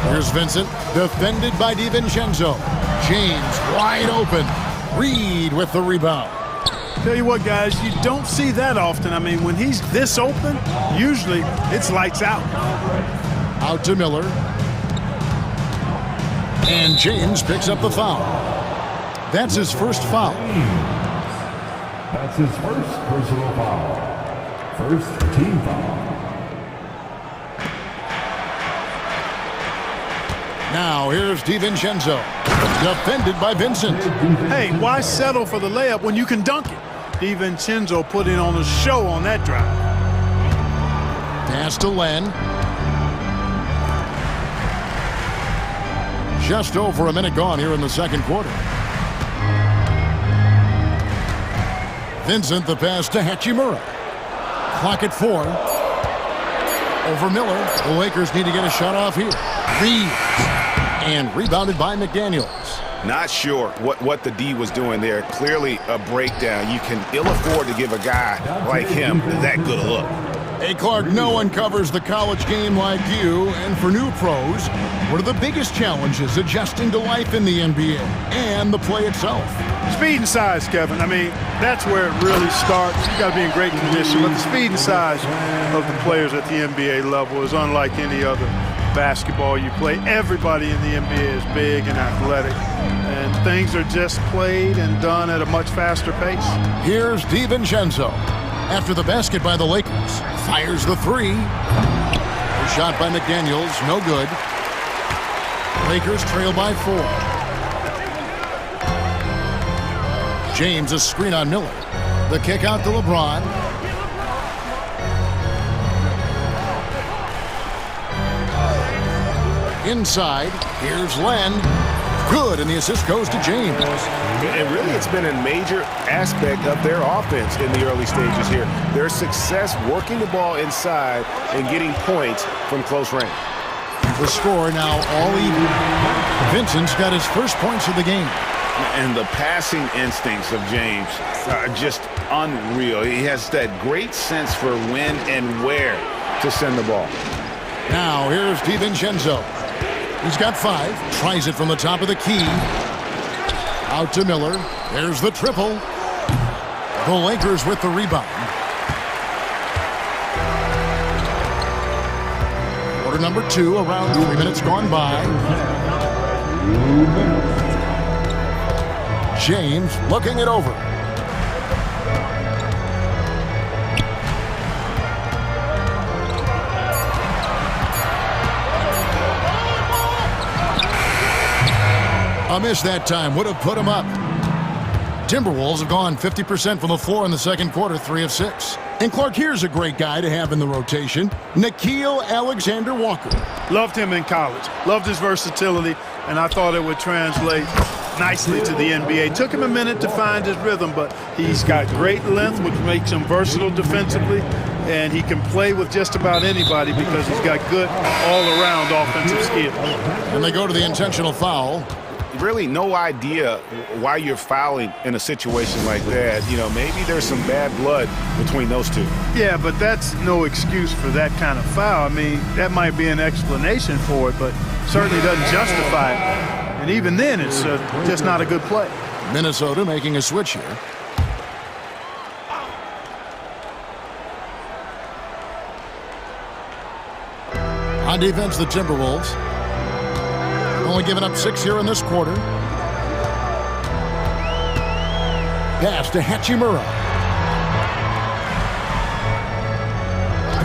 Here's Vincent, defended by DiVincenzo. James wide open. Reed with the rebound. Tell you what, guys, you don't see that often. I mean, when he's this open, usually it's lights out. Out to Miller. And James picks up the foul. That's his first foul. That's his first personal foul. First team foul. Now here's DiVincenzo. Defended by Vincent. Hey, why settle for the layup when you can dunk it? DiVincenzo putting on a show on that drive. Pass to Len. Just over a minute gone here in the second quarter. Vincent the pass to Hachimura. Clock at 4. Over Miller. The Lakers need to get a shot off here. Reed. And rebounded by McDaniels. Not sure what the D was doing there. Clearly a breakdown. You can ill afford to give a guy like him that good a look. Hey, Clark, no one covers the college game like you. And for new pros, what are the biggest challenges adjusting to life in the NBA and the play itself? Speed and size, Kevin. I mean, that's where it really starts. You got to be in great condition. But the speed and size of the players at the NBA level is unlike any other basketball you play. Everybody in the NBA is big and athletic, and things are just played and done at a much faster pace. Here's DiVincenzo. After the basket by the Lakers, fires the 3. The shot by McDaniels, no good. Lakers trail by 4. James a screen on Miller. The kick out to LeBron. Inside, here's Len. Good, and the assist goes to James. And really, it's been a major aspect of their offense in the early stages here. Their success working the ball inside and getting points from close range. The score now all even. Vincent's got his first points of the game. And the passing instincts of James are just unreal. He has that great sense for when and where to send the ball. Now here's DiVincenzo. He's got 5. Tries it from the top of the key. Out to Miller. There's the triple. The Lakers with the rebound. Quarter number 2, around 3 minutes gone by. James looking it over. A miss that time would have put him up. Timberwolves have gone 50% from the floor in the second quarter, 3 of 6. And Clark, here's a great guy to have in the rotation, Nickeil Alexander-Walker. Loved him in college. Loved his versatility, and I thought it would translate nicely to the NBA. Took him a minute to find his rhythm, but he's got great length, which makes him versatile defensively, and he can play with just about anybody because he's got good all-around offensive skills. And they go to the intentional foul. Really no idea why you're fouling in a situation like that. You know, maybe there's some bad blood between those two. Yeah, but that's no excuse for that kind of foul. I mean, that might be an explanation for it, but certainly doesn't justify it. And even then, it's just not a good play. Minnesota making a switch here. On defense, the Timberwolves. Only giving up 6 here in this quarter. Pass to Hachimura.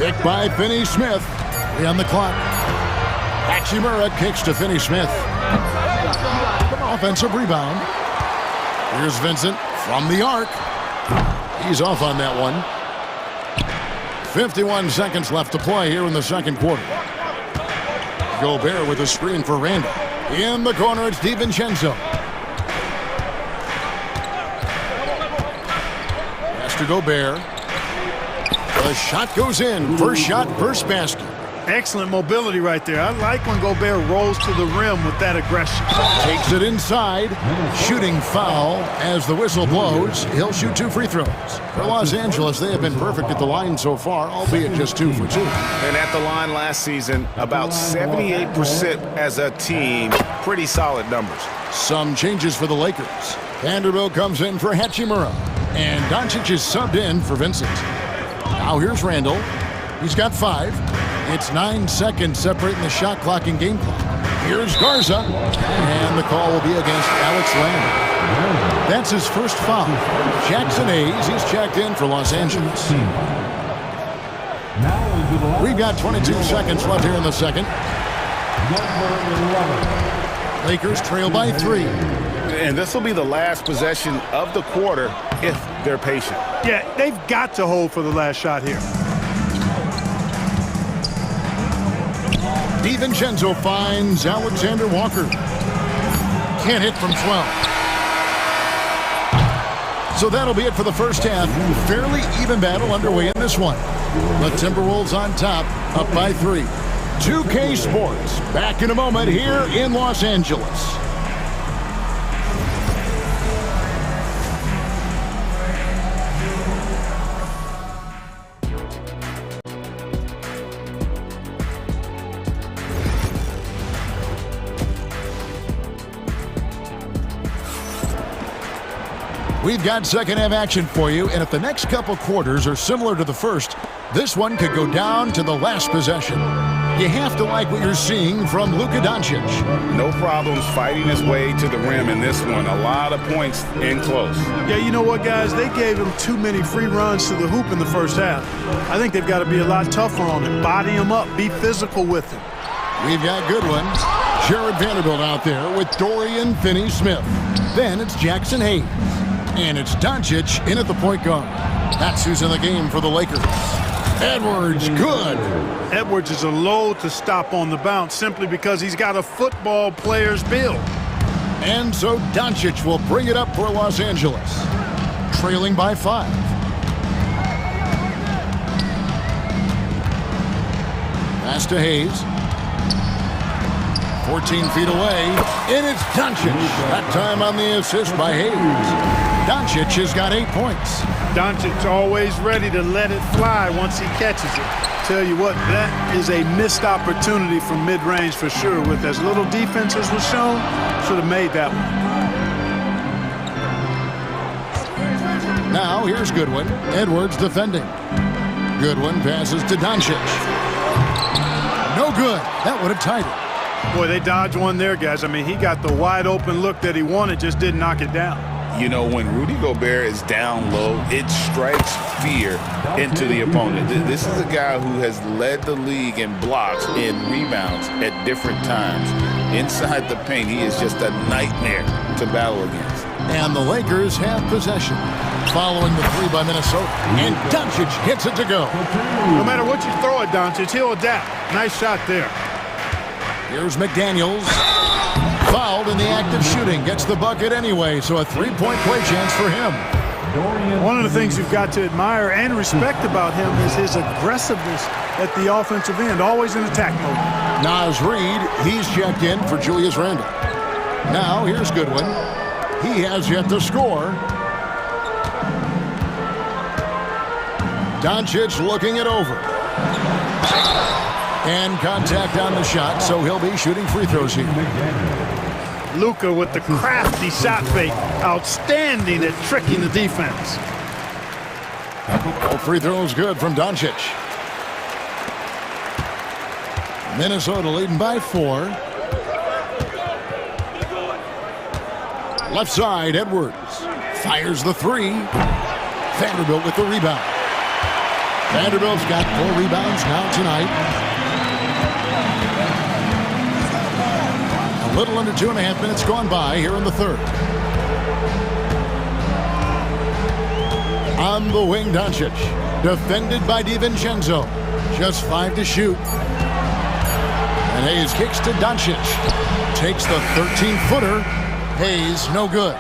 Picked by Finney-Smith. 3 on the clock. Hachimura kicks to Finney-Smith. Offensive rebound. Here's Vincent from the arc. He's off on that one. 51 seconds left to play here in the second quarter. Gobert with a screen for Randall. In the corner, it's DiVincenzo. Pass to Gobert. The shot goes in. First shot, first basket. Excellent mobility right there. I like when Gobert rolls to the rim with that aggression. Takes it inside. Shooting foul as the whistle blows. He'll shoot 2 free throws. For Los Angeles, they have been perfect at the line so far, albeit just 2 for 2. And at the line last season, about 78% as a team. Pretty solid numbers. Some changes for the Lakers. Vanderbilt comes in for Hachimura. And Doncic is subbed in for Vincent. Now here's Randall. He's got 5. It's 9 seconds separating the shot clock and game clock. Here's Garza. And the call will be against Alex Lamb. That's his first foul. Jackson Hayes, he's checked in for Los Angeles. We've got 22 seconds left here in the second. Lakers trail by 3. And this will be the last possession of the quarter if they're patient. Yeah, they've got to hold for the last shot here. DiVincenzo finds Alexander Walker. Can't hit from 12. So that'll be it for the first half. Fairly even battle underway in this one. The Timberwolves on top, up by 3. 2K Sports, back in a moment here in Los Angeles. We've got second half action for you, and if the next couple quarters are similar to the first, this one could go down to the last possession. You have to like what you're seeing from Luka Doncic. No problems fighting his way to the rim in this one. A lot of points in close. Yeah, you know what, guys? They gave him too many free runs to the hoop in the first half. I think they've got to be a lot tougher on him. Body him up. Be physical with him. We've got good ones. Jared Vanderbilt out there with Dorian Finney-Smith. Then it's Jackson Hayes. And it's Doncic in at the point guard. That's who's in the game for the Lakers. Edwards, good. Edwards is a load to stop on the bounce simply because he's got a football player's build. And so Doncic will bring it up for Los Angeles. Trailing by 5. Pass to Hayes. 14 feet away. And it's Doncic. That time on the assist by Hayes. Doncic has got 8 points. Doncic always ready to let it fly once he catches it. Tell you what, that is a missed opportunity from mid-range for sure. With as little defense as was shown, should have made that one. Now here's Goodwin. Edwards defending. Goodwin passes to Doncic. No good. That would have tied it. Boy, they dodged one there, guys. I mean, he got the wide open look that he wanted, just didn't knock it down. You know, when Rudy Gobert is down low, it strikes fear into the opponent. This is a guy who has led the league in blocks and rebounds at different times. Inside the paint, he is just a nightmare to battle against. And the Lakers have possession. Following the three by Minnesota. And Doncic gets it to go. No matter what you throw at Doncic, he'll adapt. Nice shot there. Here's McDaniels. Fouled in the act of shooting. Gets the bucket anyway, so a three-point play chance for him. One of the things you've got to admire and respect about him is his aggressiveness at the offensive end, always in attack mode. Naz Reid, he's checked in for Julius Randle. Now, here's Goodwin. He has yet to score. Doncic looking it over. And contact on the shot, so he'll be shooting free throws here. Luka with the crafty shot fake. Outstanding at tricking the defense. All free throws good from Doncic. Minnesota leading by 4. Left side, Edwards. Fires the three. Vanderbilt with the rebound. Vanderbilt's got 4 rebounds now tonight. A little under 2.5 minutes gone by here in the third. On the wing, Doncic. Defended by DiVincenzo. Just 5 to shoot. And Hayes kicks to Doncic. Takes the 13-footer. Hayes, no good.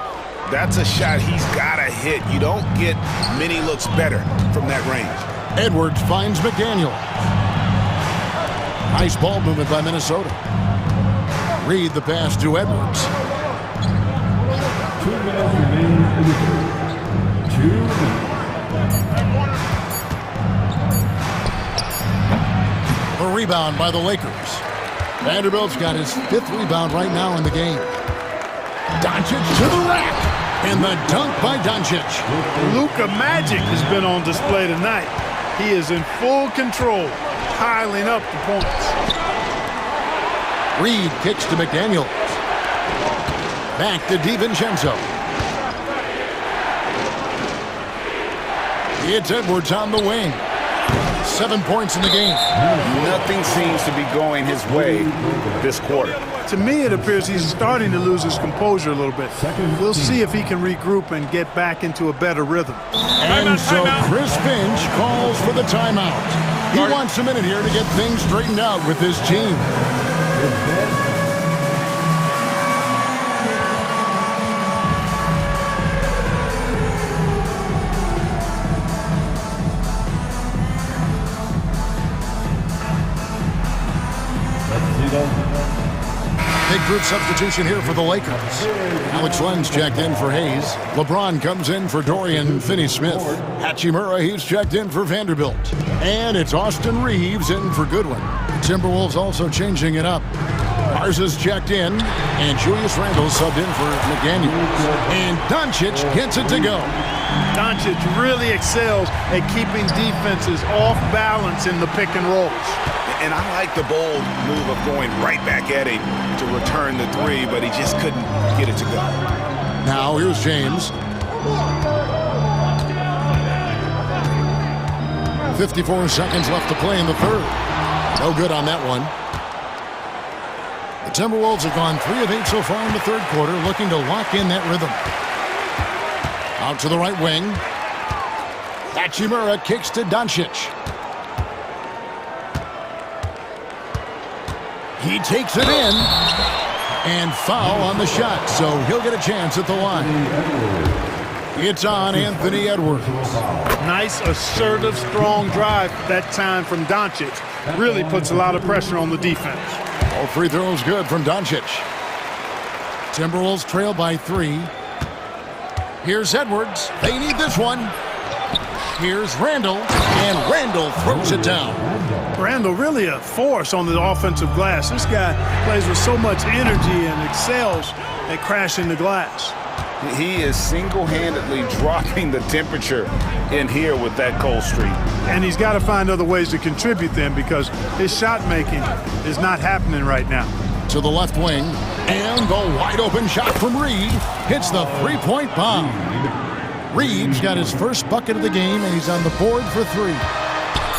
That's a shot he's got to hit. You don't get many looks better from that range. Edwards finds McDaniel. Nice ball movement by Minnesota. Reid the pass to Edwards. 2 minutes remaining in the third. 2 minutes. A rebound by the Lakers. Vanderbilt's got his 5th rebound right now in the game. Doncic to the rack. And the dunk by Doncic. Luka magic has been on display tonight. He is in full control, piling up the points. Reid kicks to McDaniels. Back to DiVincenzo. It's Edwards on the wing. 7 points in the game. Nothing seems to be going his way this quarter. To me, it appears he's starting to lose his composure a little bit. We'll see if he can regroup and get back into a better rhythm. And so Chris Finch calls for the timeout. He wants a minute here to get things straightened out with his team. Big group substitution here for the Lakers. Alex Len's checked in for Hayes. LeBron comes in for Dorian Finney-Smith. Hachimura, he's checked in for Vanderbilt. And it's Austin Reeves in for Goodwin. Timberwolves also changing it up. Garza's checked in, and Julius Randle subbed in for McDaniel. And Doncic gets it to go. Doncic really excels at keeping defenses off balance in the pick and rolls. And I like the bold move of going right back at him to return the three, but he just couldn't get it to go. Now here's James. 54 seconds left to play in the third. No good on that one. The Timberwolves have gone 3 of 8 so far in the third quarter, looking to lock in that rhythm. Out to the right wing. Hachimura kicks to Doncic. He takes it in. And foul on the shot, so he'll get a chance at the line. It's on Anthony Edwards. Nice, assertive, strong drive that time from Doncic. Really puts a lot of pressure on the defense. All free throws good from Doncic. Timberwolves trail by 3. Here's Edwards. They need this one. Here's Randall, and Randall throws it down. Randall really a force on the offensive glass. This guy plays with so much energy and excels at crashing the glass. He is single-handedly dropping the temperature in here with that cold streak. And he's got to find other ways to contribute then, because his shot making is not happening right now. To the left wing, and the wide-open shot from Reed hits the three-point bomb. Reed's got his first bucket of the game, and he's on the board for three.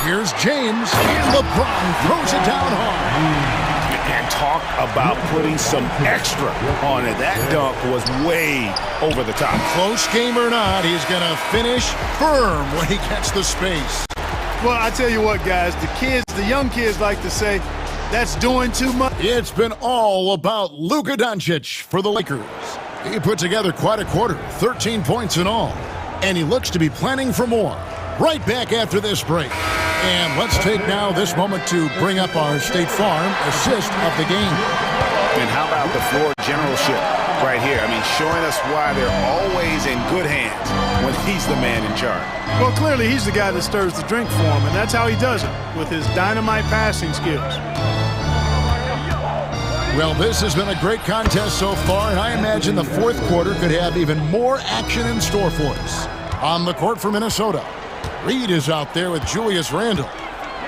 Here's James, and LeBron throws it down hard. And talk about putting some extra on it. That dunk was way over the top. Close game or not, he's going to finish firm when he gets the space. Well, I tell you what, guys, the young kids like to say, that's doing too much. It's been all about Luka Doncic for the Lakers. He put together quite a quarter, 13 points in all. And he looks to be planning for more. Right back after this break. And let's take now this moment to bring up our State Farm assist of the game. And how about the floor generalship right here? I mean, showing us why they're always in good hands when he's the man in charge. Well, clearly he's the guy that stirs the drink for him, and that's how he does it, with his dynamite passing skills. Well, this has been a great contest so far, and I imagine the fourth quarter could have even more action in store for us. On the court for Minnesota, Reed is out there with Julius Randle.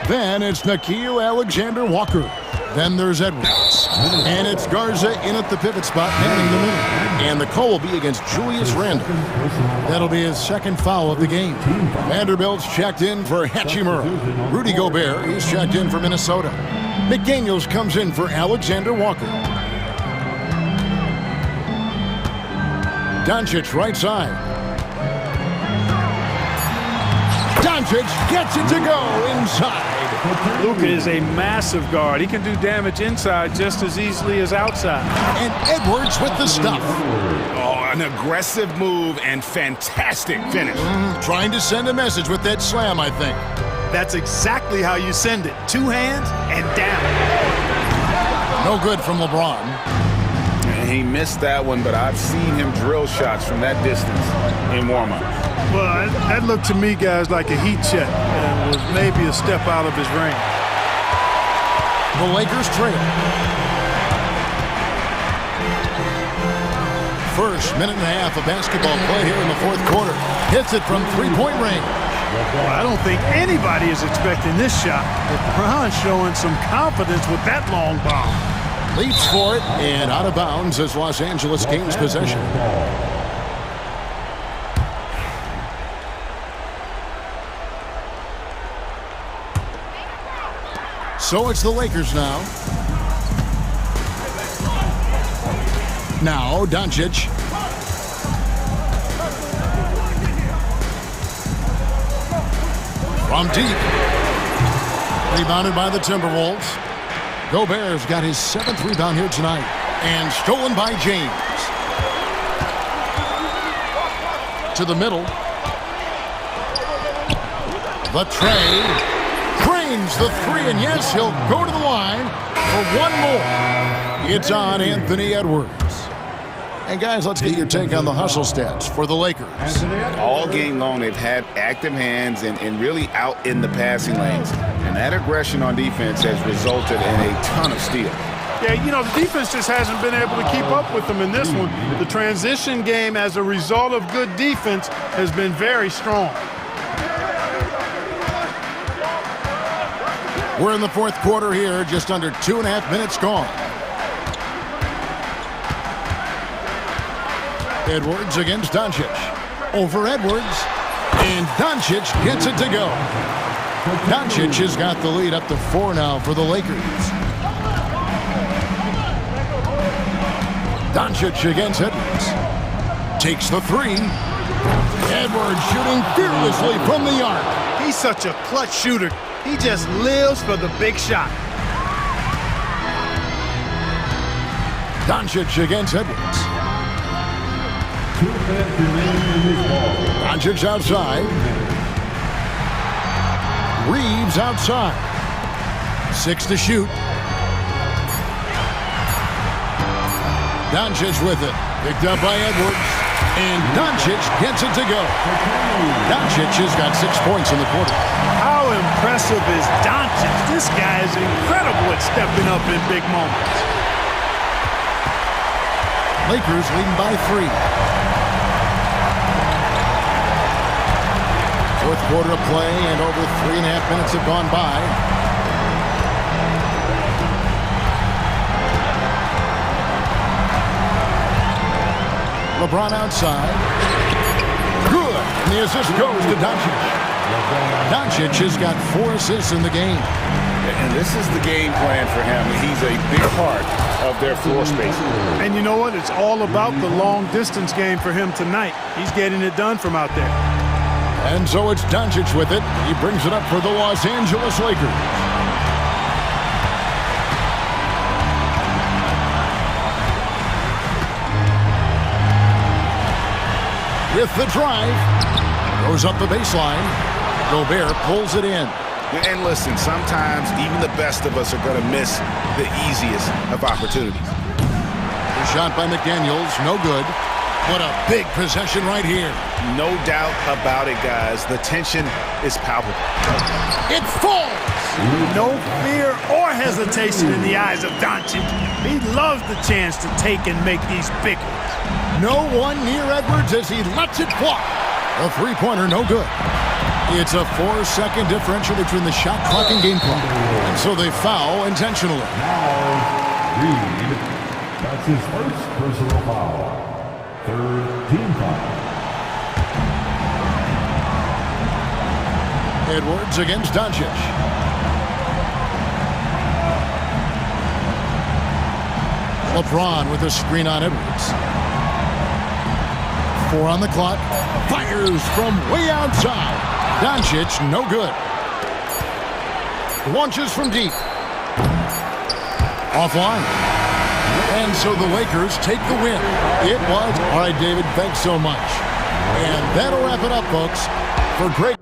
Then it's Nickeil Alexander-Walker. Then there's Edwards. And it's Garza in at the pivot spot, manning the middle. And the call will be against Julius Randle. That'll be his second foul of the game. Vanderbilt's checked in for Hachimura. Rudy Gobert, he's checked in for Minnesota. McDaniels comes in for Alexander-Walker. Doncic right side. Doncic gets it to go inside. Luka is a massive guard. He can do damage inside just as easily as outside. And Edwards with the stuff. Oh, an aggressive move and fantastic finish. Trying to send a message with that slam, I think. That's exactly how you send it. Two hands and down. No good from LeBron. And he missed that one, but I've seen him drill shots from that distance in warm-up. Well, that looked to me, guys, like a heat check and was maybe a step out of his range. The Lakers trail. First minute and a half of basketball play here in the fourth quarter. Hits it from three-point range. Well, I don't think anybody is expecting this shot. LeBron's showing some confidence with that long bomb. Leaps for it and out of bounds as Los Angeles gains possession. So it's the Lakers now. Now Doncic. From deep. Rebounded by the Timberwolves. Gobert's got his 7th rebound here tonight. And stolen by James. To the middle. The tray. Drains the three, and yes, he'll go to the line for one more. It's on Anthony Edwards. And guys, let's get your take on the hustle stats for the Lakers. All game long, they've had active hands and really out in the passing lanes. And that aggression on defense has resulted in a ton of steals. Yeah, you know, the defense just hasn't been able to keep up with them in this one. The transition game, as a result of good defense, has been very strong. We're in the fourth quarter here, just under 2.5 minutes gone. Edwards against Doncic. Over Edwards. And Doncic gets it to go. Doncic has got the lead up to 4 now for the Lakers. Doncic against Edwards. Takes the three. Edwards shooting fearlessly from the arc. He's such a clutch shooter. He just lives for the big shot. Doncic against Edwards. Doncic outside. Reeves outside. 6 to shoot. Doncic with it. Picked up by Edwards. And Doncic gets it to go. Doncic has got 6 points in the quarter. How impressive is Doncic? This guy is incredible at stepping up in big moments. Lakers leading by 3. Fourth quarter of play, and over 3.5 minutes have gone by. LeBron outside. Good. And the assist goes to Doncic. Doncic has got 4 assists in the game. And this is the game plan for him. He's a big part of their floor space. And you know what? It's all about the long-distance game for him tonight. He's getting it done from out there. And so it's Doncic with it. He brings it up for the Los Angeles Lakers. With the drive, goes up the baseline. Gobert pulls it in. And listen, sometimes even the best of us are going to miss the easiest of opportunities. The shot by McDaniels, no good. What a big possession right here. No doubt about it, guys. The tension is palpable. It falls. No fear or hesitation in the eyes of Doncic. He loves the chance to take and make these big ones. No one near Edwards as he lets it fly. A three-pointer, no good. It's a 4-second differential between the shot clock and game clock. And so they foul intentionally. Now, Reed. That's his first personal foul. Third team foul. Edwards against Doncic. LeBron with a screen on Edwards. 4 on the clock. Fires from way outside. Doncic, no good. Launches from deep. Offline. And so the Lakers take the win. It was. All right, David, thanks so much. And that'll wrap it up, folks. For great...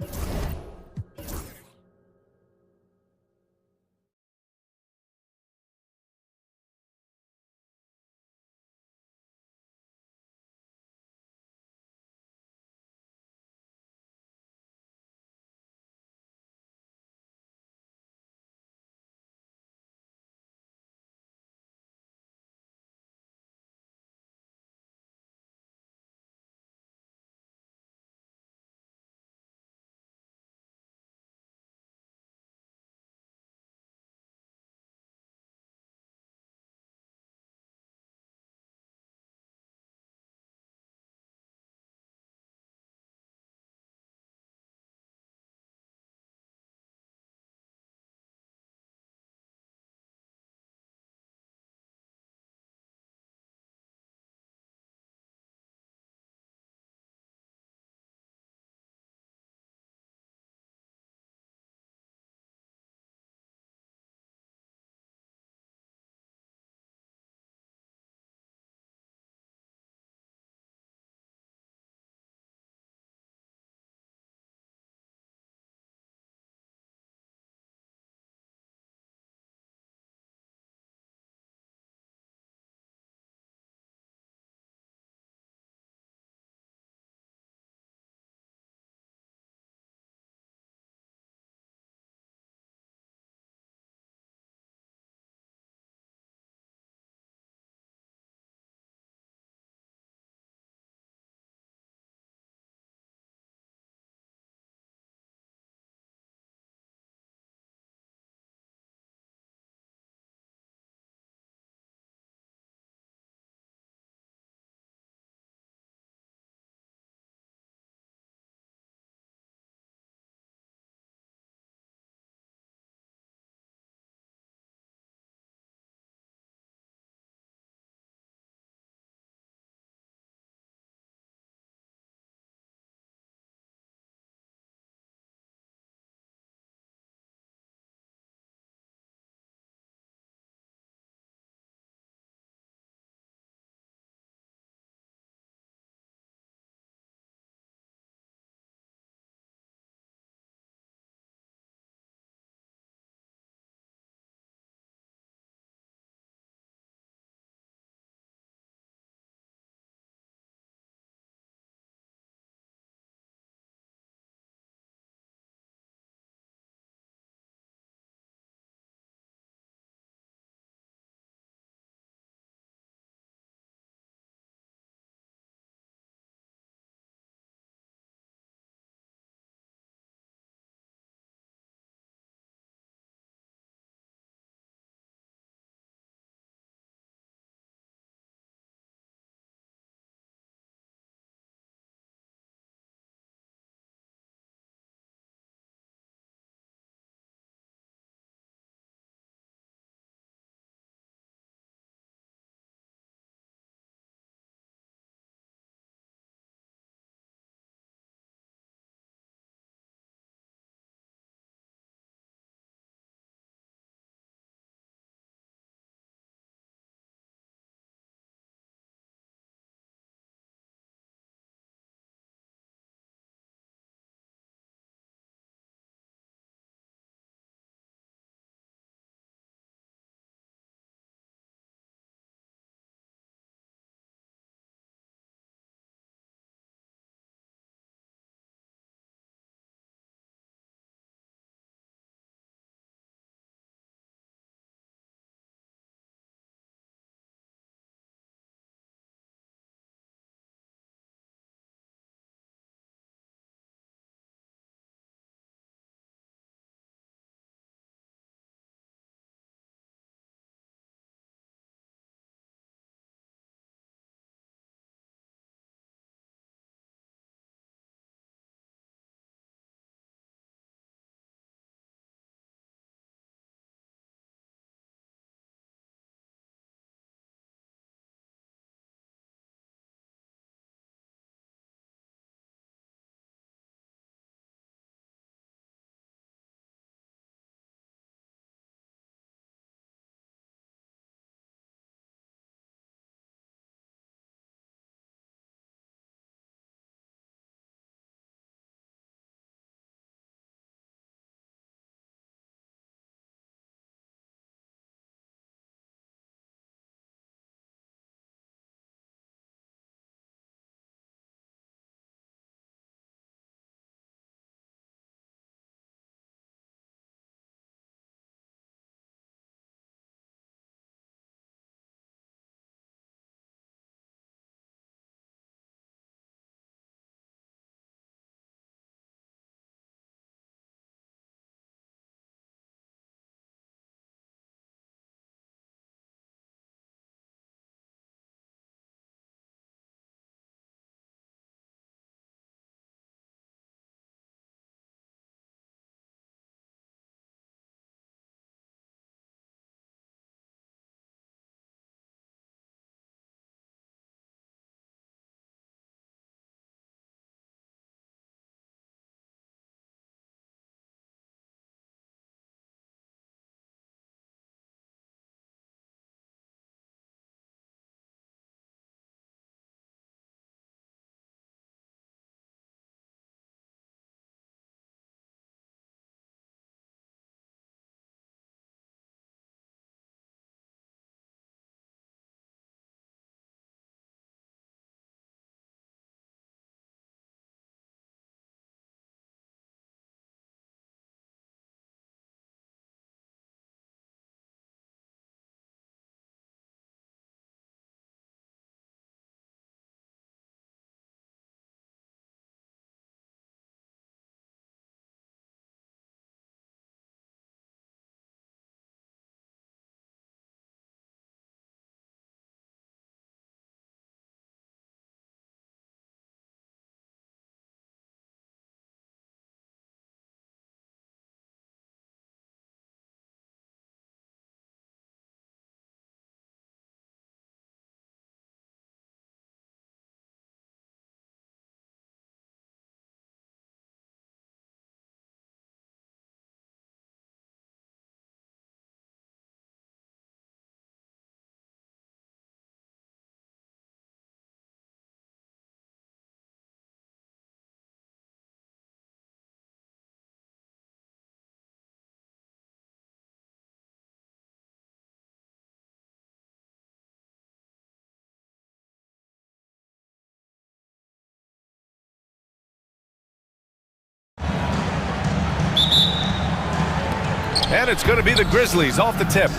And it's going to be the Grizzlies off the tip.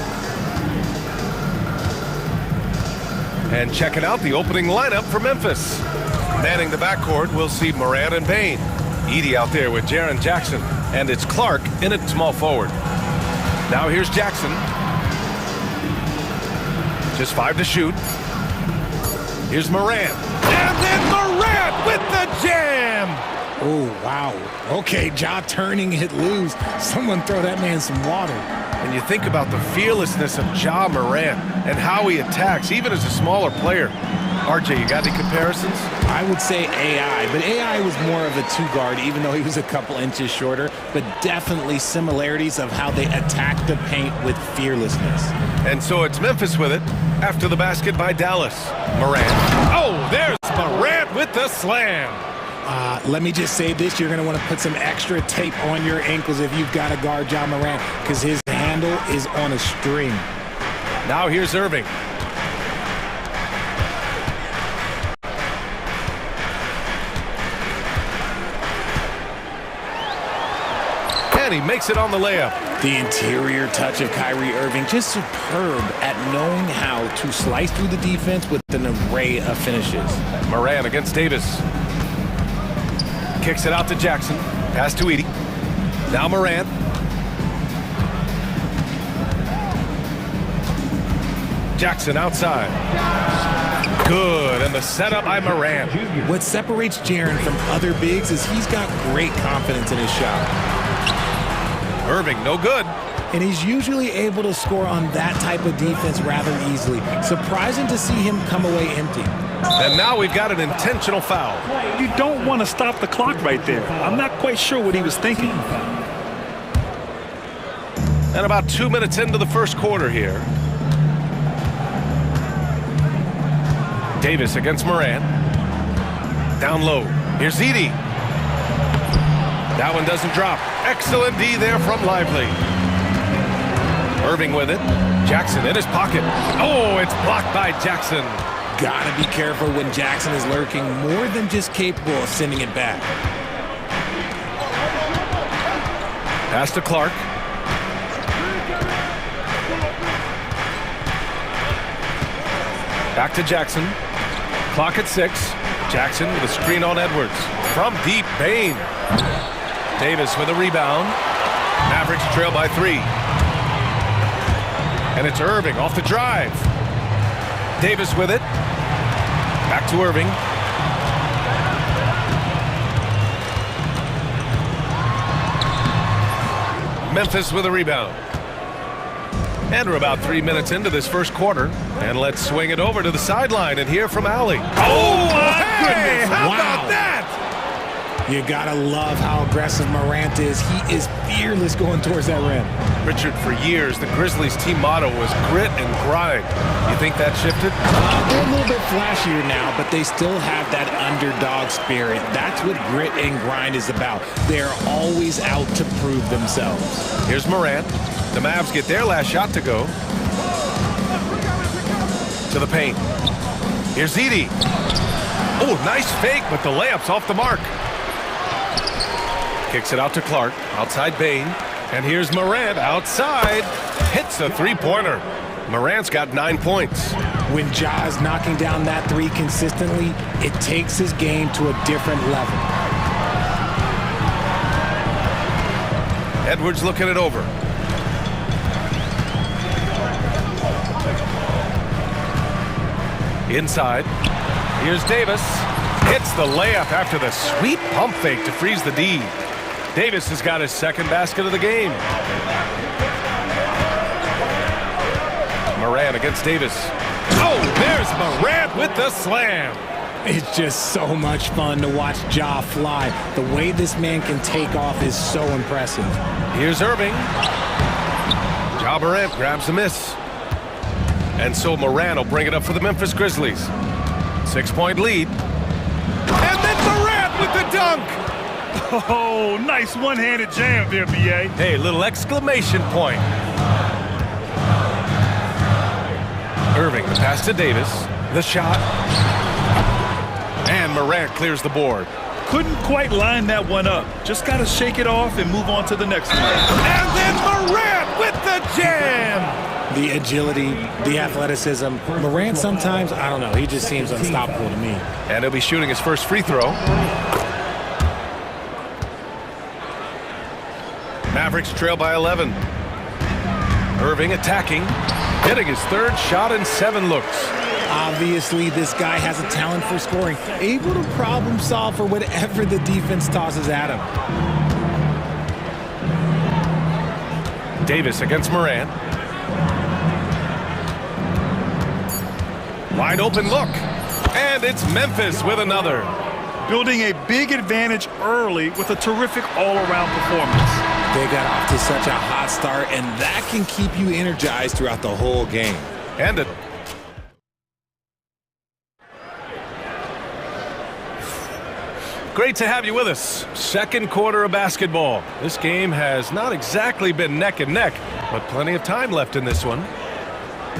And checking out the opening lineup for Memphis. Manning the backcourt, we'll see Moran and Bain. Edey out there with Jaren Jackson. And it's Clark in at small forward. Now here's Jackson. Just 5 to shoot. Here's Moran. And then Moran with the jam! Oh, wow. Okay, Ja turning it loose. Someone throw that man some water. When you think about the fearlessness of Ja Moran and how he attacks, even as a smaller player. RJ, you got any comparisons? I would say AI, but AI was more of a two-guard, even though he was a couple inches shorter, but definitely similarities of how they attack the paint with fearlessness. And so it's Memphis with it after the basket by Dallas. Moran. Oh, there's Moran with the slam. Let me just say this, you're going to want to put some extra tape on your ankles if you've got to guard Ja Moran, because his handle is on a string. Now here's Irving. And he makes it on the layup. The interior touch of Kyrie Irving, just superb at knowing how to slice through the defense with an array of finishes. Moran against Davis. Kicks it out to Jackson. Pass to Edey. Now Moran. Jackson outside. Good, and the setup by Moran. What separates Jaren from other bigs is he's got great confidence in his shot. Irving, no good. And he's usually able to score on that type of defense rather easily. Surprising to see him come away empty. And now we've got an intentional foul. You don't want to stop the clock right there. I'm not quite sure what he was thinking. And about 2 minutes into the first quarter here. Davis against Moran. Down low. Here's Edey. That one doesn't drop. Excellent D there from Lively. Irving with it. Jackson in his pocket. Oh, it's blocked by Jackson. Gotta be careful when Jackson is lurking, more than just capable of sending it back. Pass to Clark. Back to Jackson. Clock at 6. Jackson with a screen on Edwards. From deep, Bain. Davis with a rebound. Mavericks trail by 3. And it's Irving off the drive. Davis with it. Back to Irving. Memphis with a rebound. And we're about 3 minutes into this first quarter. And let's swing it over to the sideline and hear from Allie. Oh, my goodness. How wow. about that? You gotta love how aggressive Morant is. He is fearless going towards that rim. Richard, for years, the Grizzlies' team motto was grit and grind. You think that shifted? They're a little bit flashier now, but they still have that underdog spirit. That's what grit and grind is about. They're always out to prove themselves. Here's Morant. The Mavs get their last shot to go. To the paint. Here's Edey. Oh, nice fake, but the layup's off the mark. Kicks it out to Clark. Outside Bain. And here's Morant outside. Hits a three-pointer. Morant's got 9 points. When Ja is knocking down that three consistently, it takes his game to a different level. Edwards looking it over. Inside. Here's Davis. Hits the layup after the sweet pump fake to freeze the D. Davis has got his second basket of the game. Morant against Davis. Oh, there's Morant with the slam. It's just so much fun to watch Ja fly. The way this man can take off is so impressive. Here's Irving. Ja Morant grabs the miss. And so Morant will bring it up for the Memphis Grizzlies. 6-point lead. And then Morant with the dunk. Oh, nice one-handed jam there, B.A. Hey, little exclamation point. Irving, the pass to Davis. The shot. And Morant clears the board. Couldn't quite line that one up. Just got to shake it off and move on to the next one. And then Morant Jam! The agility, the athleticism. Morant sometimes, I don't know, he just seems unstoppable to me. And he'll be shooting his first free throw. Mavericks trail by 11. Irving attacking, getting his third shot in 7 looks. Obviously, this guy has a talent for scoring, able to problem solve for whatever the defense tosses at him. Davis against Morant. Wide open look. And it's Memphis with another. Building a big advantage early with a terrific all-around performance. They got off to such a hot start, and that can keep you energized throughout the whole game. And it. Great to have you with us. Second quarter of basketball. This game has not exactly been neck and neck, but plenty of time left in this one.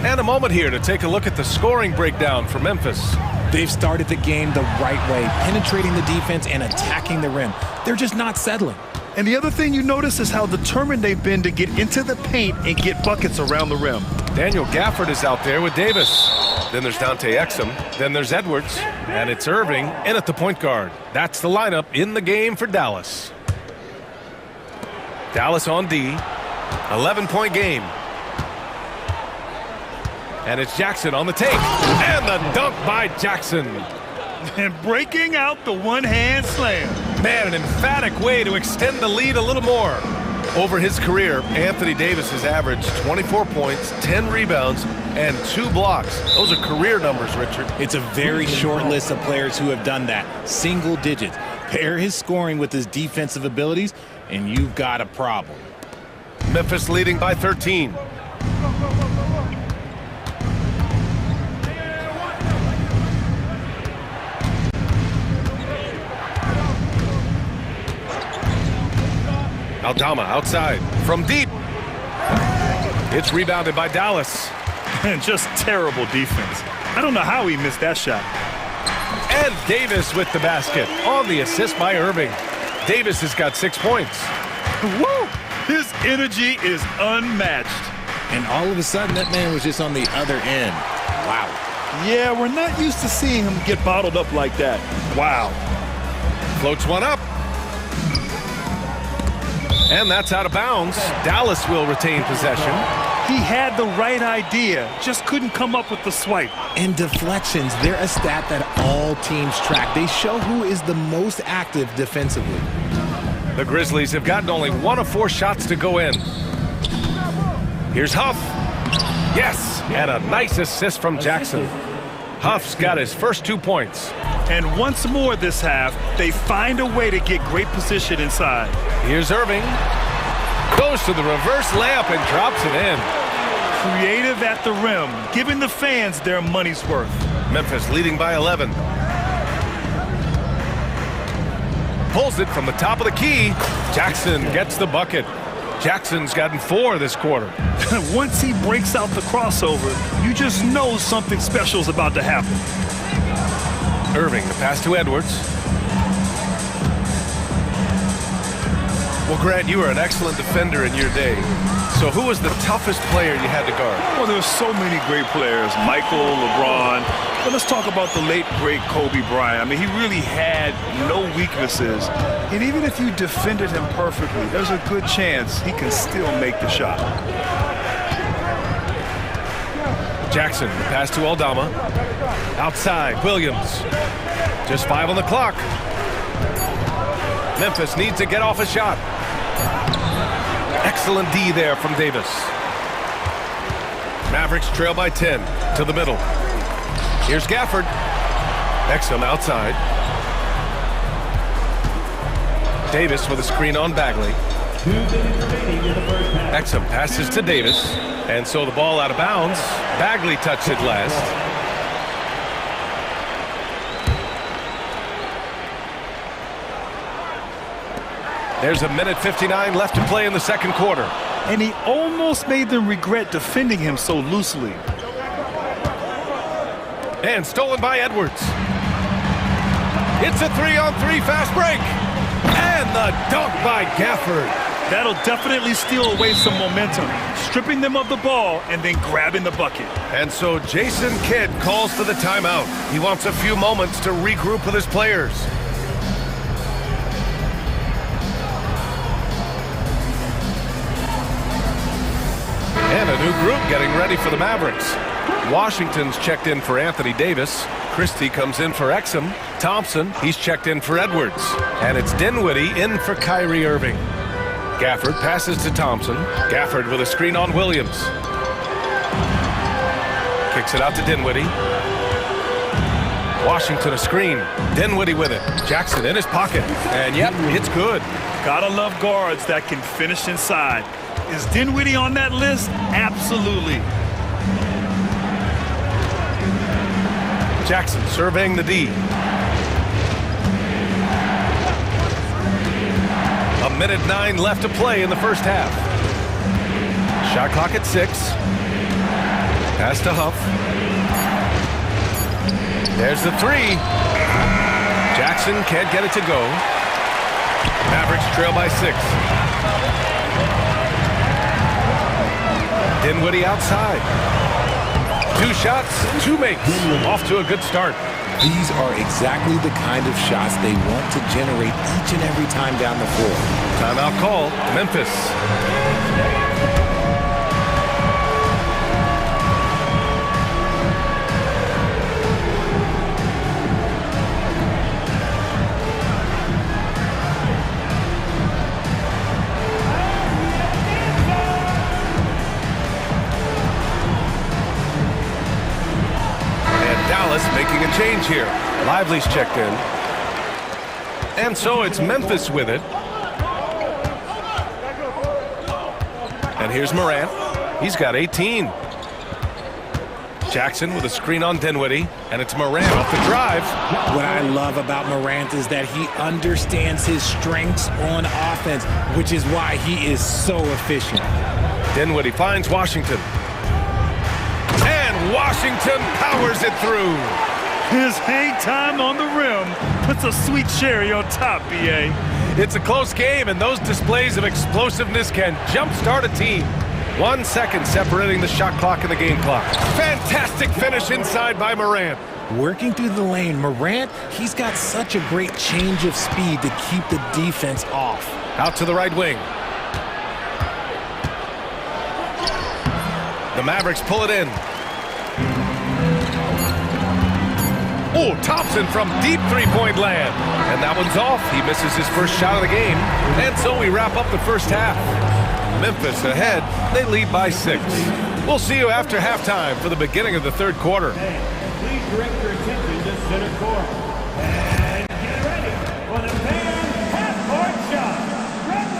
And a moment here to take a look at the scoring breakdown for Memphis. They've started the game the right way, penetrating the defense and attacking the rim. They're just not settling. And the other thing you notice is how determined they've been to get into the paint and get buckets around the rim. Daniel Gafford is out there with Davis. Then there's Dante Exum. Then there's Edwards. And it's Irving in at the point guard. That's the lineup in the game for Dallas. Dallas on D. 11-point game. And it's Jackson on the take. And the dunk by Jackson. And breaking out the one-hand slam. Man, an emphatic way to extend the lead a little more. Over his career, Anthony Davis has averaged 24 points, 10 rebounds, and 2 blocks. Those are career numbers, Richard. It's a very short list of players who have done that. Single digits. Pair his scoring with his defensive abilities, and you've got a problem. Memphis leading by 13. Aldama outside from deep. It's rebounded by Dallas. And just terrible defense. I don't know how he missed that shot. And Davis with the basket on the assist by Irving. Davis has got 6 points. Woo! His energy is unmatched. And all of a sudden, that man was just on the other end. Wow. Yeah, we're not used to seeing him get bottled up like that. Wow. Floats one up. And that's out of bounds. Dallas will retain possession. He had the right idea, just couldn't come up with the swipe. And deflections, they're a stat that all teams track. They show who is the most active defensively. The Grizzlies have gotten only 1 of 4 shots to go in. Here's Huff. Yes, and a nice assist from Jackson. Huff's got his first 2 points. And once more this half, they find a way to get great position inside. Here's Irving. Goes to the reverse layup and drops it in. Creative at the rim, giving the fans their money's worth. Memphis leading by 11. Pulls it from the top of the key. Jackson gets the bucket. Jackson's gotten 4 this quarter. Once he breaks out the crossover, you just know something special is about to happen. Irving, the pass to Edwards. Well, Grant, you were an excellent defender in your day. So who was the toughest player you had to guard? Well, there's so many great players. Michael, LeBron. But let's talk about the late, great Kobe Bryant. I mean, he really had no weaknesses. And even if you defended him perfectly, there's a good chance he can still make the shot. Jackson, the pass to Aldama. Outside, Williams. Just 5 on the clock. Memphis needs to get off a shot. Excellent D there from Davis. Mavericks trail by 10 to the middle. Here's Gafford. Exum outside. Davis with a screen on Bagley. Exum passes to Davis. And so the ball out of bounds. Bagley touched it last. There's 1:59 left to play in the second quarter. And he almost made them regret defending him so loosely. And stolen by Edwards. It's a 3-on-3 fast break. And the dunk by Gafford. That'll definitely steal away some momentum, stripping them of the ball and then grabbing the bucket. And so Jason Kidd calls for the timeout. He wants a few moments to regroup with his players. And a new group getting ready for the Mavericks. Washington's checked in for Anthony Davis. Christie comes in for Exum. Thompson, he's checked in for Edwards. And it's Dinwiddie in for Kyrie Irving. Gafford passes to Thompson. Gafford with a screen on Williams. Kicks it out to Dinwiddie. Washington a screen. Dinwiddie with it. Jackson in his pocket. And yep, it's good. Gotta love guards that can finish inside. Is Dinwiddie on that list? Absolutely. Jackson surveying the D. A minute 9 left to play in the first half. Shot clock at 6. Pass to Huff. There's the 3. Jackson can't get it to go. Mavericks trail by 6. Dinwiddie outside. 2 shots, 2 makes. Off to a good start. These are exactly the kind of shots they want to generate each and every time down the floor. Timeout call, Memphis. Making a change here. Lively's checked in. And so it's Memphis with it. And here's Morant. He's got 18. Jackson with a screen on Dinwiddie. And it's Morant off the drive. What I love about Morant is that he understands his strengths on offense, which is why he is so efficient. Dinwiddie finds Washington. Washington powers it through. His hang time on the rim puts a sweet cherry on top, B.A. It's a close game, and those displays of explosiveness can jumpstart a team. 1 second separating the shot clock and the game clock. Fantastic finish inside by Morant. Working through the lane, Morant, he's got such a great change of speed to keep the defense off. Out to the right wing. The Mavericks pull it in. Oh, Thompson from deep three-point land. And that one's off. He misses his first shot of the game. And so we wrap up the first half. Memphis ahead. They lead by 6. We'll see you after halftime for the beginning of the third quarter. Please direct your attention to center court. And get ready for the fan half-court shot. Red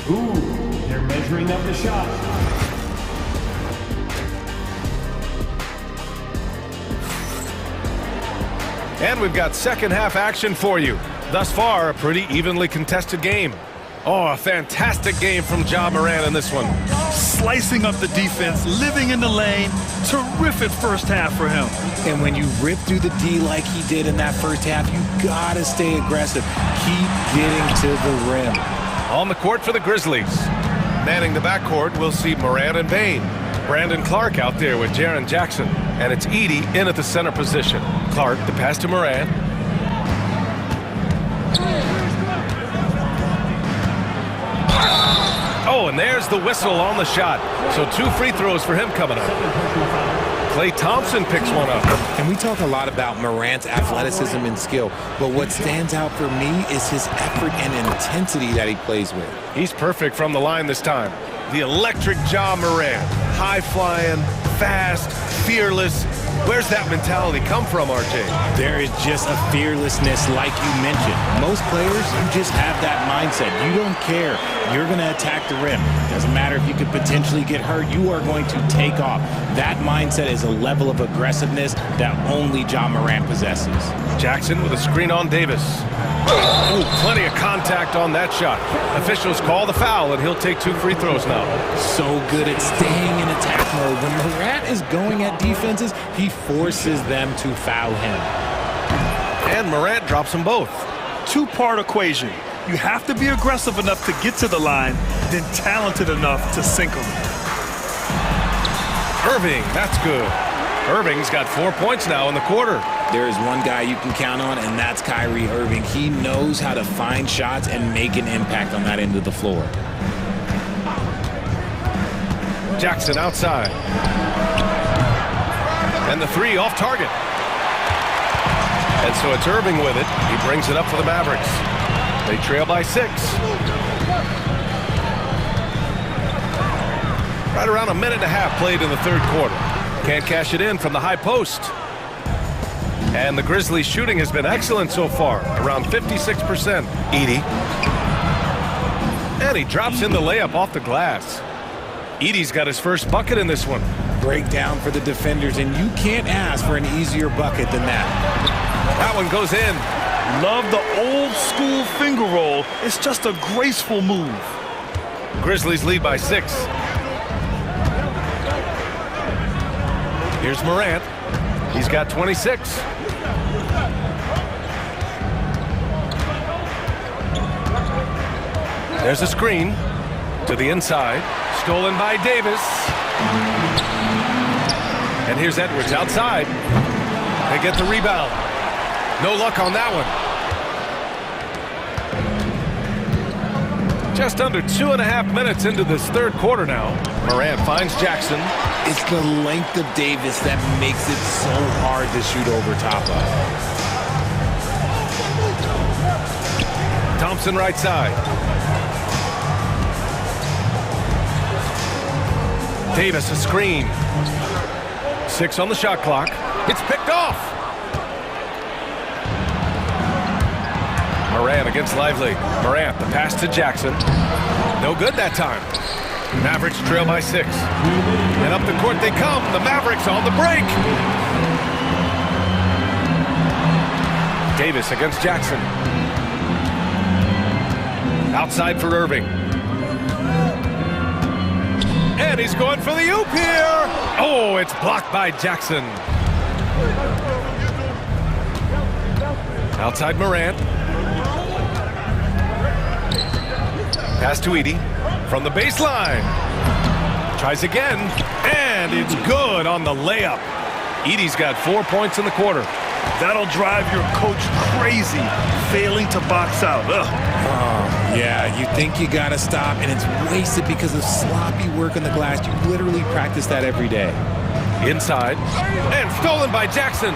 line! Ooh, they're measuring up the shot. And we've got second half action for you. Thus far, a pretty evenly contested game. Oh, a fantastic game from Ja Morant in this one. Slicing up the defense, living in the lane. Terrific first half for him. And when you rip through the D like he did in that first half, you gotta stay aggressive. Keep getting to the rim. On the court for the Grizzlies. Manning the backcourt, we'll see Morant and Bane. Brandon Clark out there with Jaren Jackson. And it's Edey in at the center position. Clark, the pass to Morant. Oh, and there's the whistle on the shot. So 2 free throws for him coming up. Klay Thompson picks one up. And we talk a lot about Morant's athleticism and skill, but what stands out for me is his effort and intensity that he plays with. He's perfect from the line this time. The electric Ja Morant. High-flying, fast, fearless. Where's that mentality come from, RJ? There is just a fearlessness like you mentioned. Most players, you just have that mindset. You don't care. You're going to attack the rim. Doesn't matter if you could potentially get hurt. You are going to take off. That mindset is a level of aggressiveness that only Ja Morant possesses. Jackson with a screen on Davis. Ooh, plenty of contact on that shot. Officials call the foul, and he'll take 2 free throws now. So good at staying in attack mode. When Morant is going at defenses, he forces them to foul him. And Morant drops them both. two-part equation. You have to be aggressive enough to get to the line, then talented enough to sink them. Irving, that's good. Irving's got 4 points now in the quarter. There is one guy you can count on, and that's Kyrie Irving. He knows how to find shots and make an impact on that end of the floor. Jackson outside. And the three off target. And so it's Irving with it. He brings it up for the Mavericks. They trail by 6. Right around a minute and a half played in the third quarter. Can't cash it in from the high post. And the Grizzlies' shooting has been excellent so far, around 56%. Edey. And he drops in the layup off the glass. Edey's got his first bucket in this one. Breakdown for the defenders, and you can't ask for an easier bucket than that. That one goes in. Love the old school finger roll. It's just a graceful move. Grizzlies lead by 6. Here's Morant. He's got 26. There's a screen to the inside. Stolen by Davis. And here's Edwards outside. They get the rebound. No luck on that one. Just under 2.5 minutes into this third quarter now. Morant finds Jackson. It's the length of Davis that makes it so hard to shoot over top of. Thompson right side. Davis a screen. 6 on the shot clock. It's picked off. Morant against Lively. Morant, the pass to Jackson. No good that time. Mavericks trail by 6. And up the court they come. The Mavericks on the break. Davis against Jackson. Outside for Irving. And he's going for the oop here. Oh, it's blocked by Jackson. Outside Morant. Pass to Edey from the baseline. Tries again, and it's good on the layup. Edey's got 4 points in the quarter. That'll drive your coach crazy, failing to box out. Yeah, you think you gotta stop, and it's wasted because of sloppy work on the glass. You literally practice that every day. Inside, and stolen by Jackson.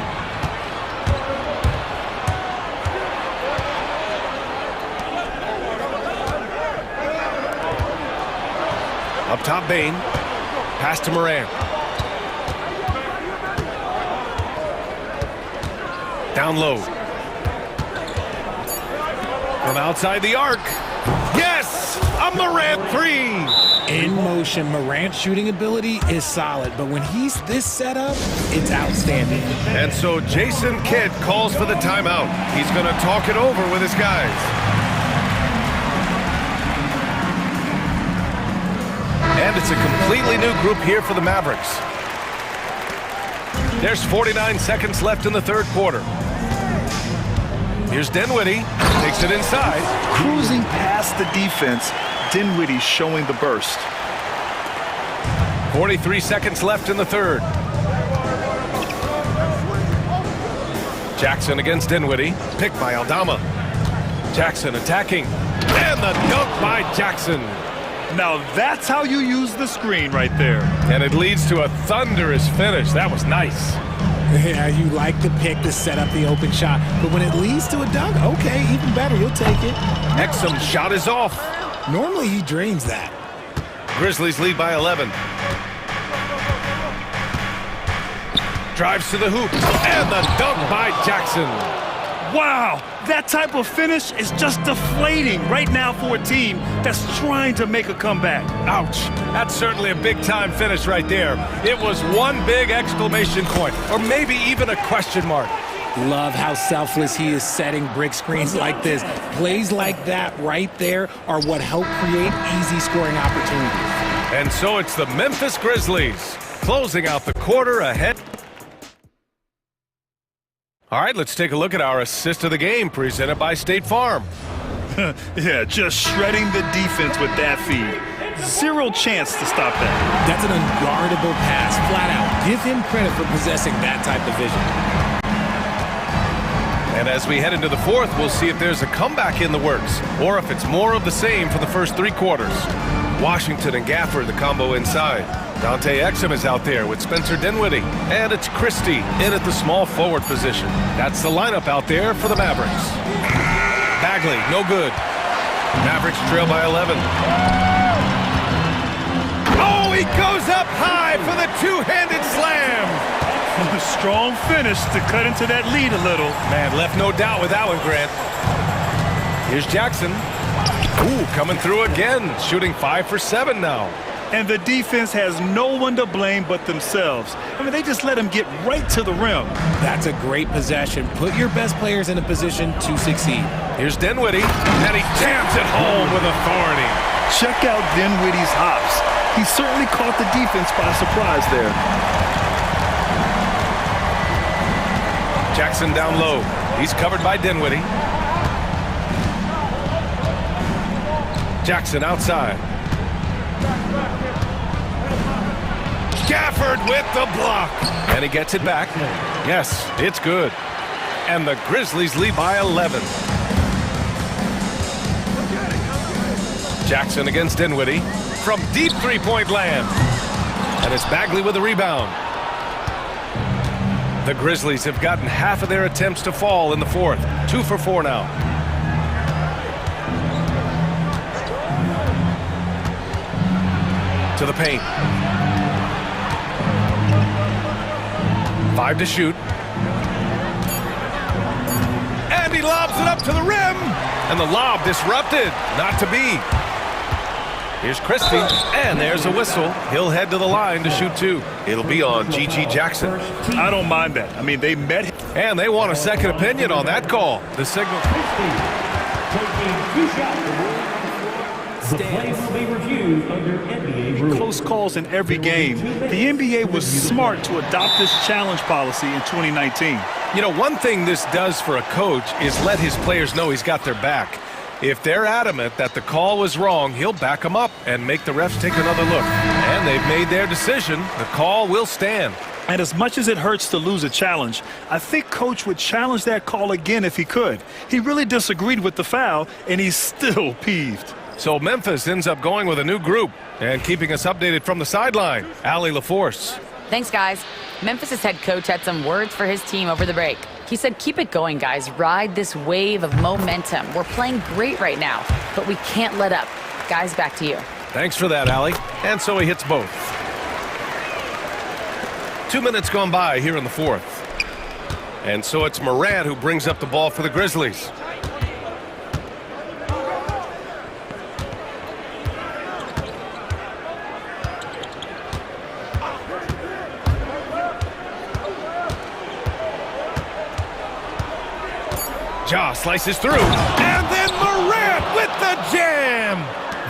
Up top, Bain. Pass to Morant. Down low. From outside the arc. Yes! A Morant 3! In motion, Morant's shooting ability is solid, but when he's this set up, it's outstanding. And so Jason Kidd calls for the timeout. He's going to talk it over with his guys. And it's a completely new group here for the Mavericks. There's 49 seconds left in the third quarter. Here's Dinwiddie, takes it inside. Cruising past the defense, Dinwiddie showing the burst. 43 seconds left in the third. Jackson against Dinwiddie, picked by Aldama. Jackson attacking, and the dunk by Jackson. Now that's how you use the screen right there. And it leads to a thunderous finish. That was nice. Yeah, you like the pick to set up the open shot, but when it leads to a dunk, okay, even better, you'll take it. Exum's shot is off. Normally he drains that. Grizzlies lead by 11. Drives to the hoop, and the dunk by Jackson. Wow, that type of finish is just deflating right now for a team that's trying to make a comeback. Ouch, that's certainly a big-time finish right there. It was one big exclamation point, or maybe even a question mark. Love how selfless he is setting brick screens like this. Plays like that right there are what help create easy scoring opportunities. And so it's the Memphis Grizzlies closing out the quarter ahead. All right, let's take a look at our assist of the game presented by State Farm. Yeah, just shredding the defense with that feed. Zero chance to stop that. That's an unguardable pass, flat out. Give him credit for possessing that type of vision. And as we head into the fourth, we'll see if there's a comeback in the works or if it's more of the same for the first 3 quarters. Washington and Gafford, the combo inside. Dante Exum is out there with Spencer Dinwiddie. And it's Christie in at the small forward position. That's the lineup out there for the Mavericks. Bagley, no good. Mavericks trail by 11. Oh, he goes up high for the two-handed slam. Strong finish to cut into that lead a little. Man, left no doubt with that one, Grant. Here's Jackson. Ooh, coming through again, shooting 5 for 7 now. And the defense has no one to blame but themselves. I mean, they just let him get right to the rim. That's a great possession. Put your best players in a position to succeed. Here's Dinwiddie, and he jams it home with authority. Check out Dinwiddie's hops. He certainly caught the defense by surprise there. Jackson down low. He's covered by Dinwiddie. Jackson outside. Gafford with the block. And he gets it back. Yes, it's good. And the Grizzlies lead by 11. Jackson against Dinwiddie from deep three-point land. And it's Bagley with the rebound. The Grizzlies have gotten half of their attempts to fall in the fourth. 2 for 4 now. To the paint. 5 to shoot. And he lobs it up to the rim. And the lob disrupted. Not to be. Here's Christie, and there's a whistle. He'll head to the line to shoot 2. It'll be on G.G. Jackson. I don't mind that. I mean, they met him. And they want a second opinion on that call. The signal. The play will be reviewed under NBA rules. Close calls in every game. The NBA was smart to adopt this challenge policy in 2019. You know, one thing this does for a coach is let his players know he's got their back. If they're adamant that the call was wrong, he'll back them up and make the refs take another look. And they've made their decision. The call will stand. And as much as it hurts to lose a challenge, I think Coach would challenge that call again if he could. He really disagreed with the foul, and he's still peeved. So Memphis ends up going with a new group and keeping us updated from the sideline. Allie LaForce. Thanks, guys. Memphis' head coach had some words for his team over the break. He said, keep it going, guys. Ride this wave of momentum. We're playing great right now, but we can't let up. Guys, back to you. Thanks for that, Allie. And so he hits both. 2 minutes gone by here in the fourth. And so it's Morant who brings up the ball for the Grizzlies. Ja slices through, and then Morant with the jam!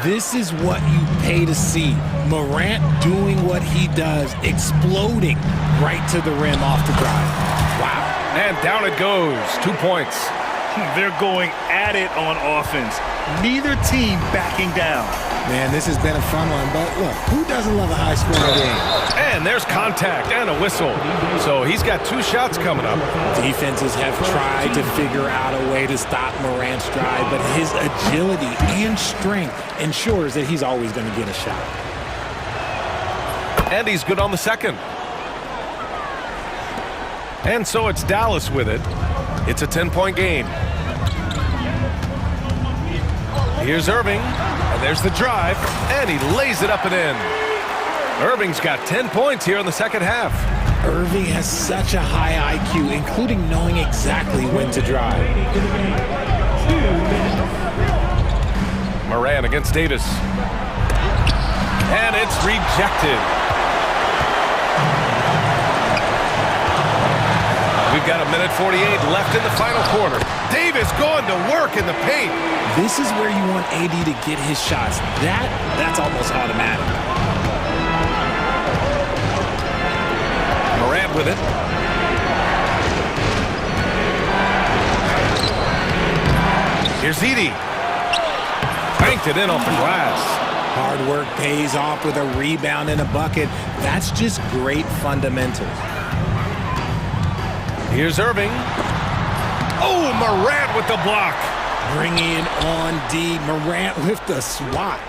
This is what you pay to see. Morant doing what he does, exploding right to the rim off the drive. Wow. And down it goes. 2 points. They're going at it on offense. Neither team backing down. Man, this has been a fun one, but look, who doesn't love a high-scoring game? And there's contact and a whistle. So he's got 2 shots coming up. Defenses have tried to figure out a way to stop Morant's drive, but his agility and strength ensures that he's always going to get a shot. And he's good on the second. And so it's Dallas with it. It's a 10-point game. Here's Irving, and there's the drive, and he lays it up and in. Irving's got 10 points here in the second half. Irving has such a high IQ, including knowing exactly when to drive. Morant against Davis. And it's rejected. We've got 1:48 left in the final quarter. Davis going to work in the paint. This is where you want AD to get his shots. That's almost automatic. Morant with it. Here's Edie. Banked it in off the glass. Hard work pays off with a rebound and a bucket. That's just great fundamentals. Here's Irving. Oh, Morant with the block. Bringing it on D. Morant with the swat.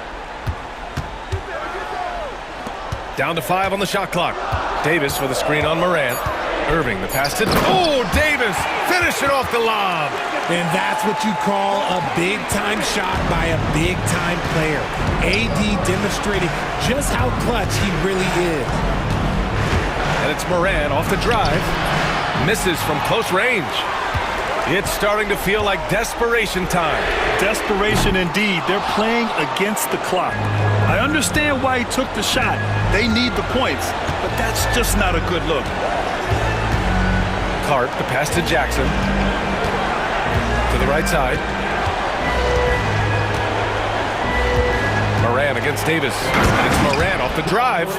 Down to 5 on the shot clock. Davis for the screen on Morant. Irving, the pass to... Oh, Davis! Finish it off the lob! And that's what you call a big-time shot by a big-time player. AD demonstrating just how clutch he really is. And it's Morant off the drive. Misses from close range. It's starting to feel like desperation time. Desperation indeed. They're playing against the clock. I understand why he took the shot. They need the points, but that's just not a good look. Cart, the pass to Jackson. To the right side. Morant against Davis. And it's Morant off the drive.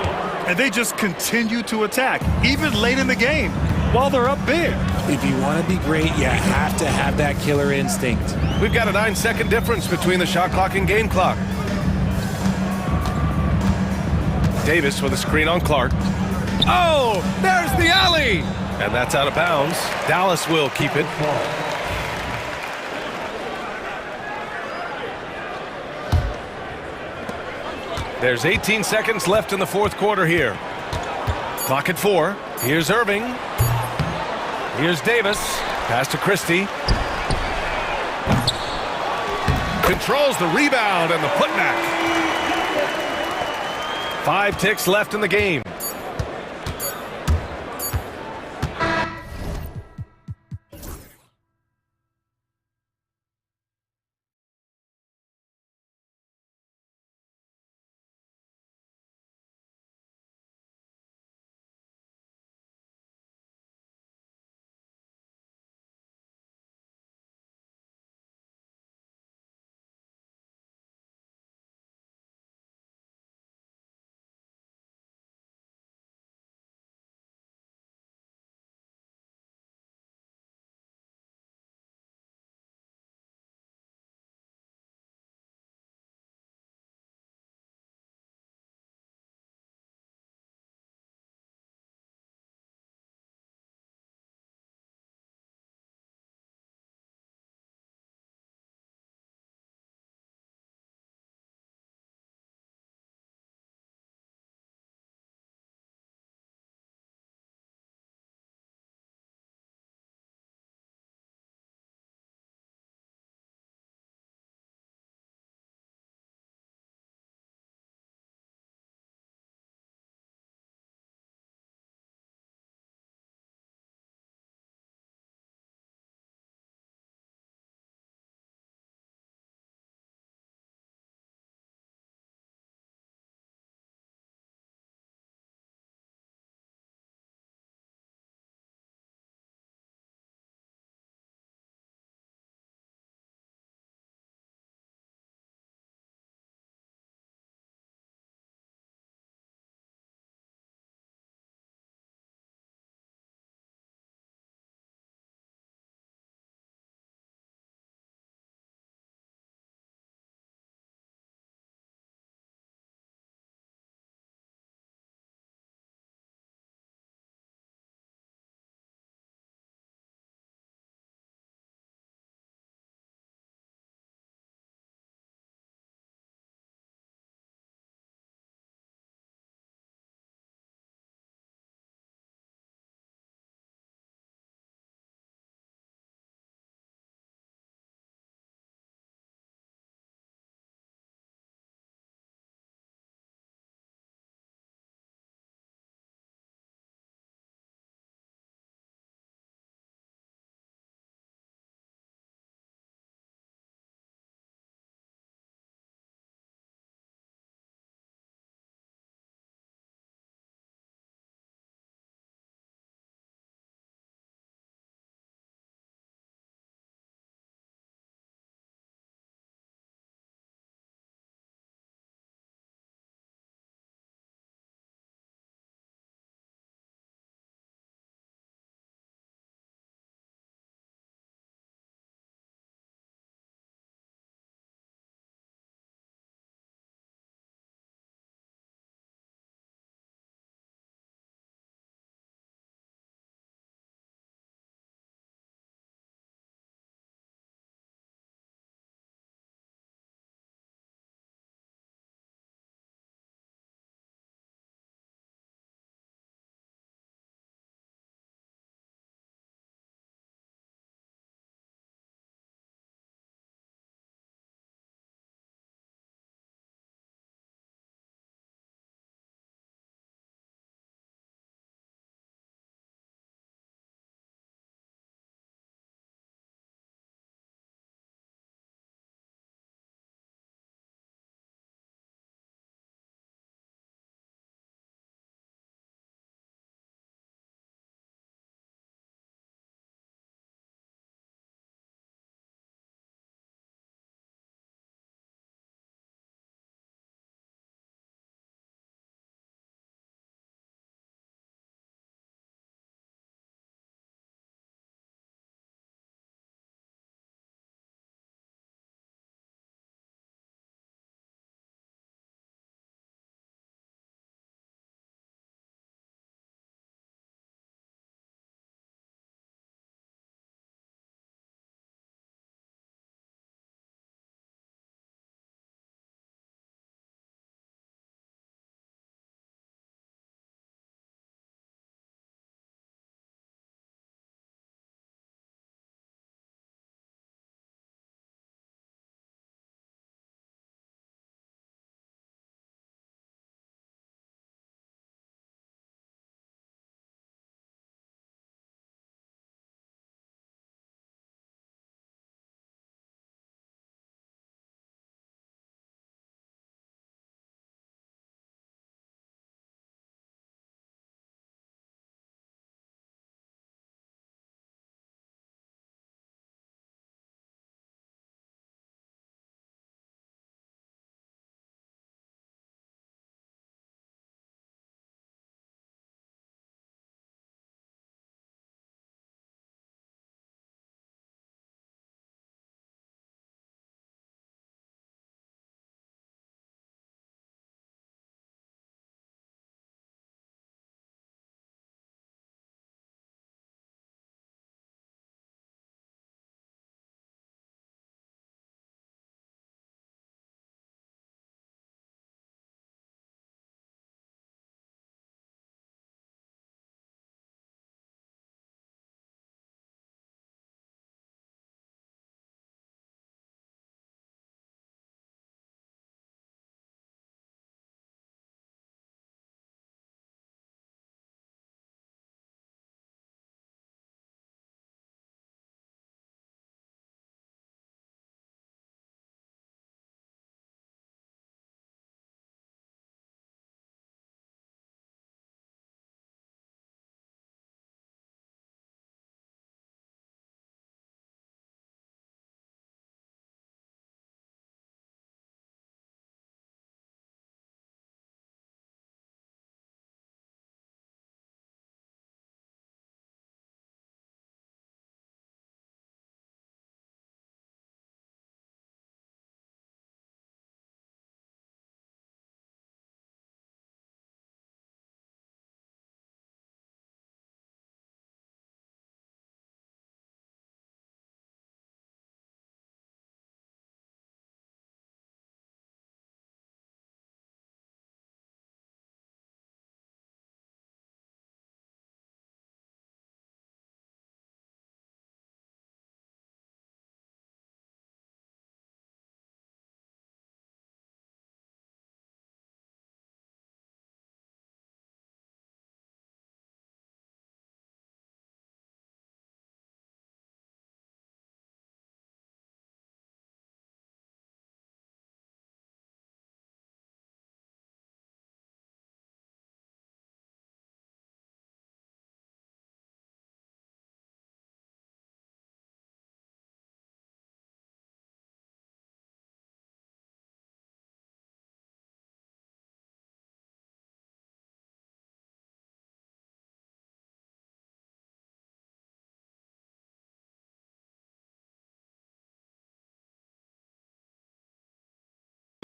And they just continue to attack, even late in the game, while they're up big. If you want to be great, you have to have that killer instinct. We've got a 9-second difference between the shot clock and game clock. Davis with a screen on Clark. Oh, there's the alley! And that's out of bounds. Dallas will keep it. There's 18 seconds left in the fourth quarter here. Clock at 4. Here's Irving. Here's Davis. Pass to Christie. Controls the rebound and the putback. 5 ticks left in the game.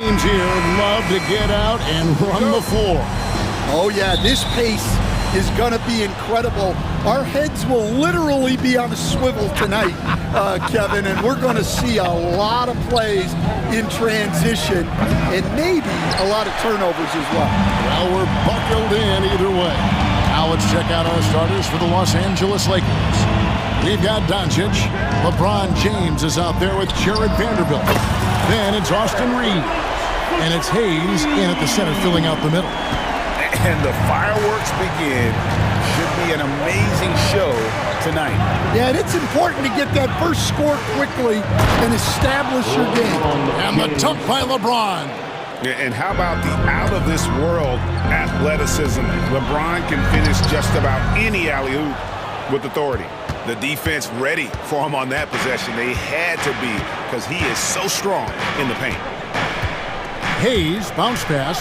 Teams here love to get out and run the floor. Oh, yeah, this pace is going to be incredible. Our heads will literally be on a swivel tonight, Kevin, and we're going to see a lot of plays in transition and maybe a lot of turnovers as well. Well, we're buckled in either way. Now let's check out our starters for the Los Angeles Lakers. We've got Doncic. LeBron James is out there with Jared Vanderbilt. Then it's Austin Reeves. And it's Hayes in at the center, filling out the middle. And the fireworks begin. Should be an amazing show tonight. Yeah, and it's important to get that first score quickly and establish your game. And the dunk by LeBron. And how about the out-of-this-world athleticism? LeBron can finish just about any alley-oop with authority. The defense ready for him on that possession. They had to be because he is so strong in the paint. Hayes, bounce pass.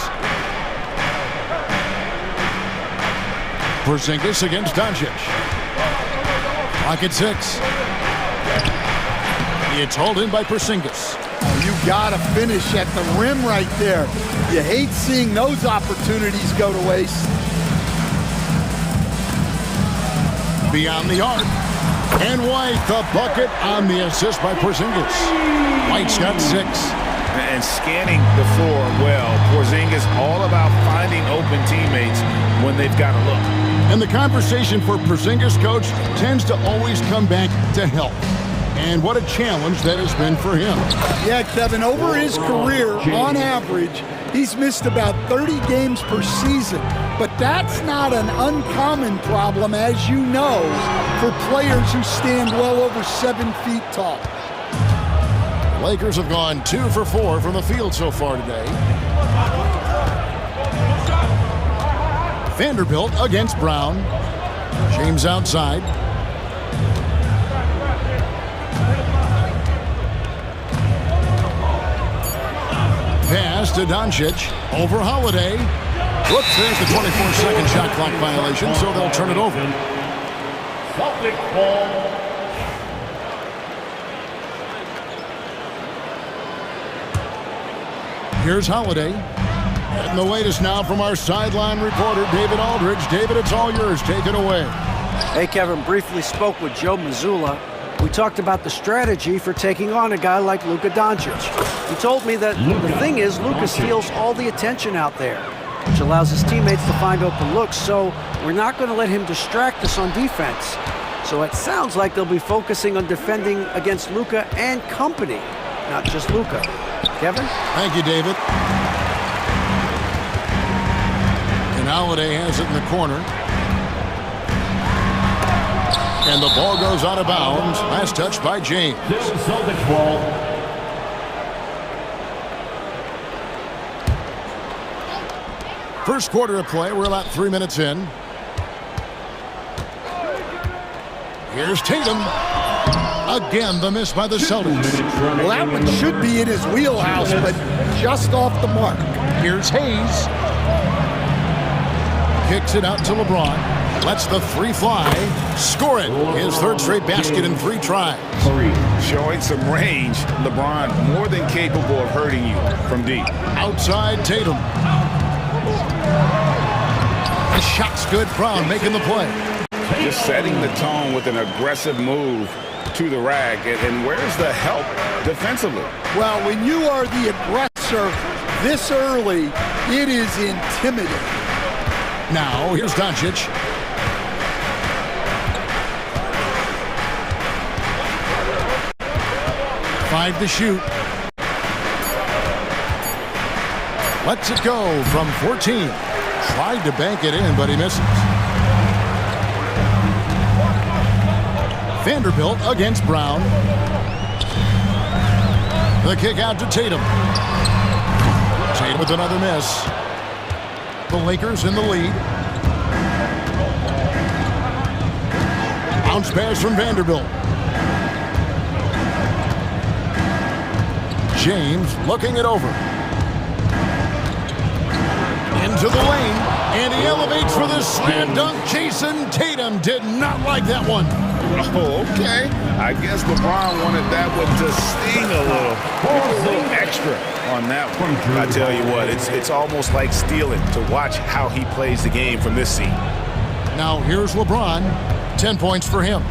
Porzingis against Doncic. Clock at 6. It's hauled in by Porzingis. You got to finish at the rim right there. You hate seeing those opportunities go to waste. Beyond the arc. And White, the bucket on the assist by Porzingis. White's got 6. And scanning the floor well. Porzingis all about finding open teammates when they've got a look. And the conversation for Porzingis, coach, tends to always come back to health. And what a challenge that has been for him. Yeah, Kevin, over his career, on average, he's missed about 30 games per season. But that's not an uncommon problem, as you know, for players who stand well over 7 feet tall. Lakers have gone 2 for 4 from the field so far today. Vanderbilt against Brown. James outside. Pass to Doncic. Over Holiday. Whoops, there's the 24-second shot clock violation, so they'll turn it over. Celtic ball. Here's Holiday. Getting the latest now from our sideline reporter, David Aldridge. David, it's all yours. Take it away. Hey, Kevin, briefly spoke with Joe Mazzulla. We talked about the strategy for taking on a guy like Luka Doncic. He told me that the thing is Luka steals all the attention out there, which allows his teammates to find open looks, so we're not going to let him distract us on defense. So it sounds like they'll be focusing on defending against Luka and company, not just Luka. Kevin? Thank you, David. And Holiday has it in the corner. And the ball goes out of bounds. Last touch by James. This is Celtics ball. First quarter of play. We're about 3 minutes in. Here's Tatum. Again, the miss by the Celtics. Well, that one should be in his wheelhouse, but just off the mark. Here's Hayes. Kicks it out to LeBron. Lets the 3 fly. Score it. His 3rd straight basket in 3 tries. Showing some range. LeBron more than capable of hurting you from deep. Outside Tatum. The shot's good. Brown making the play. Just setting the tone with an aggressive move to the rack. And where's the help defensively? Well, when you are the aggressor this early, it is intimidating. Now, here's Doncic. Five to shoot. Lets it go from 14. Tried to bank it in, but he misses. Vanderbilt against Brown. The kick out to Tatum. Tatum with another miss. The Lakers in the lead. Bounce pass from Vanderbilt. James looking it over. Into the lane, and he elevates for the slam dunk. Jason Tatum did not like that one. Oh, okay. I guess LeBron wanted that one to sting a little extra on that one. I tell you what, it's almost like stealing to watch how he plays the game from this seat. Now here's LeBron. 10 points for him.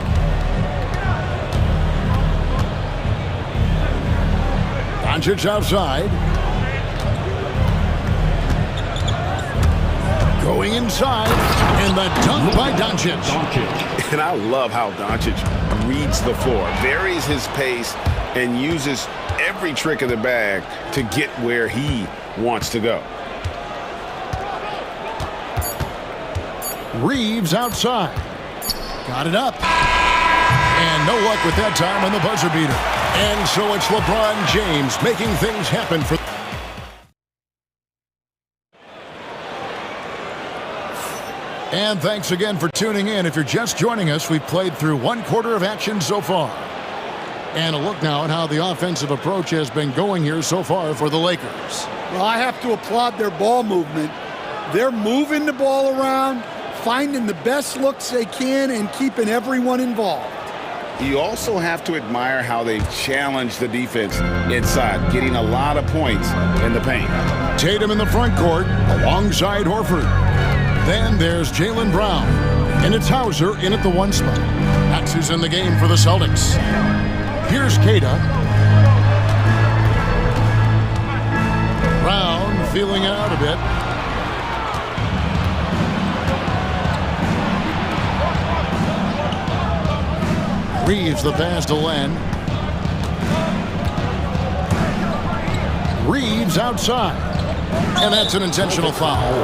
Doncic outside. Going inside, and the dunk by Doncic. And I love how Doncic reads the floor, varies his pace, and uses every trick of the bag to get where he wants to go. Reeves outside. Got it up. And no luck with that time on the buzzer beater. And so it's LeBron James making things happen for... And thanks again for tuning in. If you're just joining us, we've played through one quarter of action so far. And a look now at how the offensive approach has been going here so far for the Lakers. Well, I have to applaud their ball movement. They're moving the ball around, finding the best looks they can, and keeping everyone involved. You also have to admire how they've challenged the defense inside, getting a lot of points in the paint. Tatum in the front court alongside Horford. Then there's Jaylen Brown, and it's Hauser in at the 1 spot. That's who's in the game for the Celtics. Here's Keita. Brown feeling it out a bit. Reeves the pass to Len. Reeves outside. And that's an intentional foul.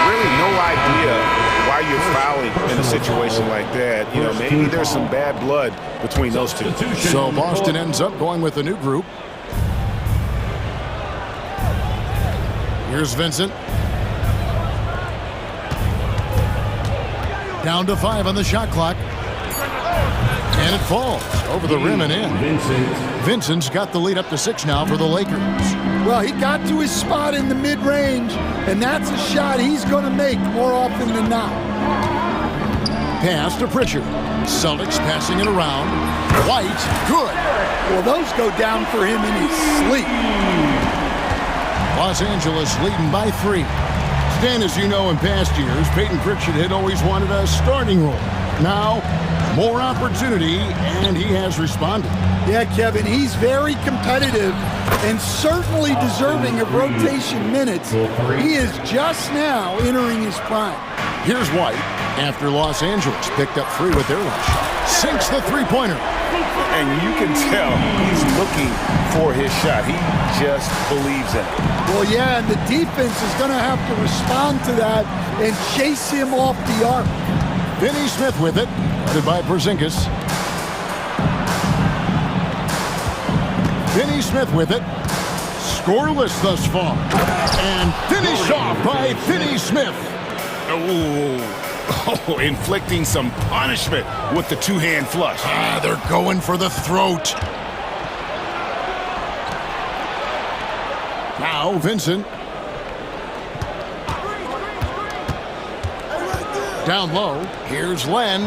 Really no idea why you're fouling in a situation like that. You know, maybe there's some bad blood between those two. So Boston ends up going with a new group. Here's Vincent. Down to 5 on the shot clock. And it falls over the rim and in. Vincent's got the lead up to 6 now for the Lakers. Well, he got to his spot in the mid-range, and that's a shot he's going to make more often than not. Pass to Pritchard. Celtics passing it around. White, good. Well, those go down for him in his sleep. Los Angeles leading by 3. Stan, as you know, in past years, Peyton Pritchard had always wanted a starting role. Now, more opportunity, and he has responded. Yeah, Kevin, he's very competitive and certainly deserving of rotation minutes. He is just now entering his prime. Here's White after Los Angeles picked up 3 with their rush. Sinks the three-pointer. And you can tell he's looking for his shot. He just believes in it. Well, yeah, and the defense is going to have to respond to that and chase him off the arc. Finney Smith with it, headed by Porzingis. Finney Smith with it. Scoreless thus far. And finished off by Finney Smith. Oh, inflicting some punishment with the two-hand flush. They're going for the throat. Now Vincent. Down low, here's Len.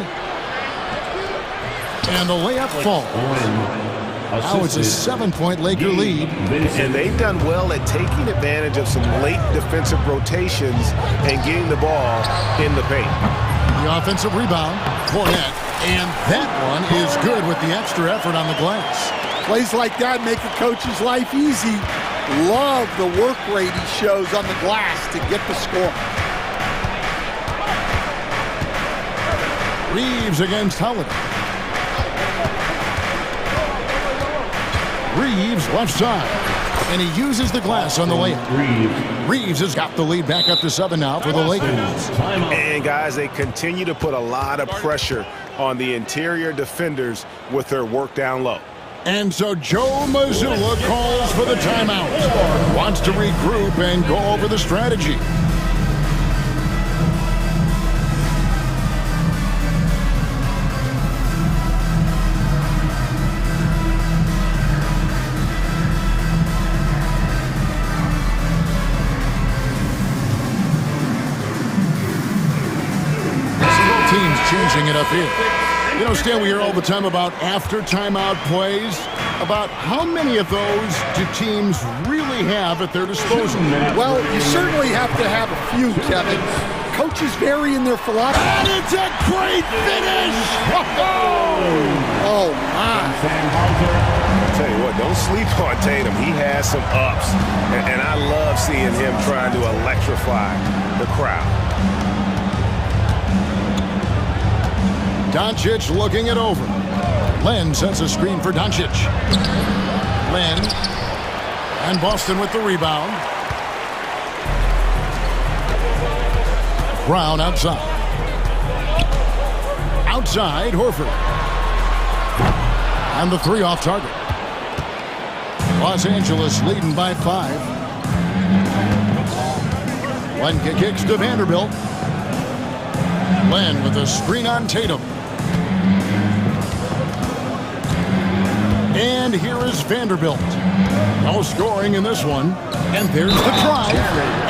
And the layup falls. Now it's a 7-point Laker lead. And they've done well at taking advantage of some late defensive rotations and getting the ball in the paint. The offensive rebound, Fournette. And that one is good with the extra effort on the glass. Plays like that make a coach's life easy. Love the work rate he shows on the glass to get the score. Reeves against Holiday. Reeves left side. And he uses the glass on the layup. Reeves has got the lead back up to 7 now for the Lakers. And guys, they continue to put a lot of pressure on the interior defenders with their work down low. And so Joe Mazzulla calls for the timeout. Wants to regroup and go over the strategy. Teams changing it up here. You know, Stan, we hear all the time about after timeout plays. About how many of those do teams really have at their disposal? Well, you certainly have to have a few, Kevin. Coaches vary in their philosophy. And it's a great finish! Oh, my. I'll tell you what, don't sleep on Tatum. He has some ups, and I love seeing him trying to electrify the crowd. Doncic looking it over. Len sets a screen for Doncic. Len and Boston with the rebound. Brown outside. Outside, Horford. And the three off target. Los Angeles leading by 5. Len kicks to Vanderbilt. Len with a screen on Tatum. And here is Vanderbilt. No scoring in this one. And there's the drive.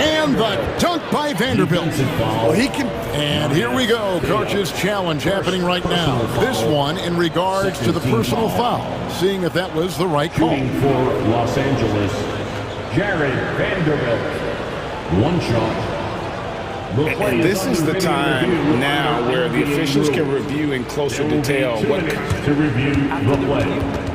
And the dunk by Vanderbilt. Well, he can. And here we go. Coach's challenge happening right now. This one in regards to the personal foul. Seeing if that was the right call. For Los Angeles, Jared Vanderbilt. One shot. And this is the time now where the officials can review in closer detail what to review the play.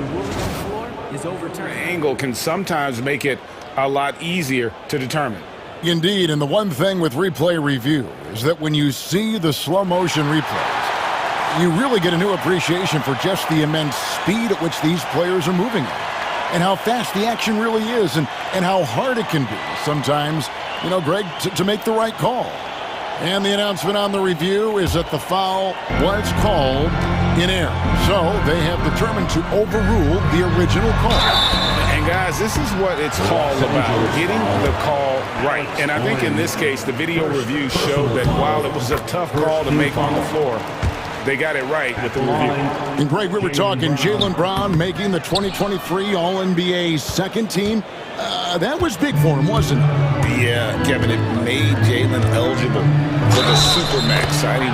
Angle can sometimes make it a lot easier to determine. Indeed, and the one thing with replay review is that when you see the slow motion replays, you really get a new appreciation for just the immense speed at which these players are moving at, and how fast the action really is, and how hard it can be sometimes, you know, Greg, to make the right call. And the announcement on the review is that the foul was called in error. So they have determined to overrule the original call. And guys, this is what it's all about, getting the call right. And I think in this case, the video review showed that while it was a tough call to make on the floor, they got it right with the review. And Greg, we were talking Jaylen Brown making the 2023 All-NBA second team. That was big for him, wasn't it? Yeah, Kevin, it made Jaylen eligible for the Supermax signing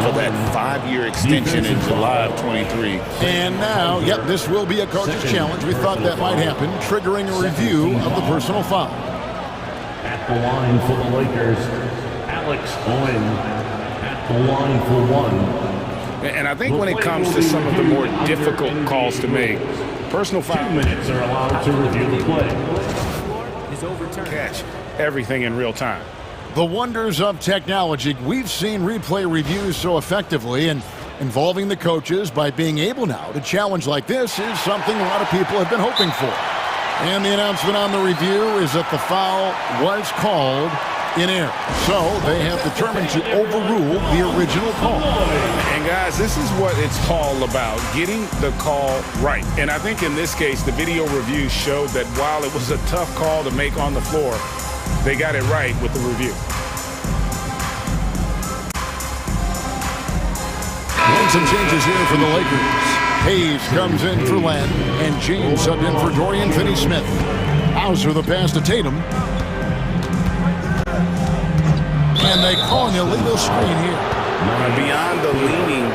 for that 5-year extension in July of 23. And now, yep, this will be a coach's challenge. We thought that might happen, triggering a review of the personal foul. At the line for the Lakers, Alex Owen. At the line for 1. And I think when it comes to some of the more difficult calls to make, personal foul 2 minutes are allowed to review the play. Catch everything in real time. The wonders of technology. We've seen replay reviews so effectively, and involving the coaches by being able now to challenge like this is something a lot of people have been hoping for. And the announcement on the review is that the foul was called in error. So they have determined to overrule the original call. And guys, this is what it's all about, getting the call right. And I think in this case, the video review showed that while it was a tough call to make on the floor, they got it right with the review. And some changes here for the Lakers. Hayes comes in for Len, and James subbed in for Dorian Finney-Smith. Hauser the pass to Tatum. And they call an illegal screen here. Beyond the leaning,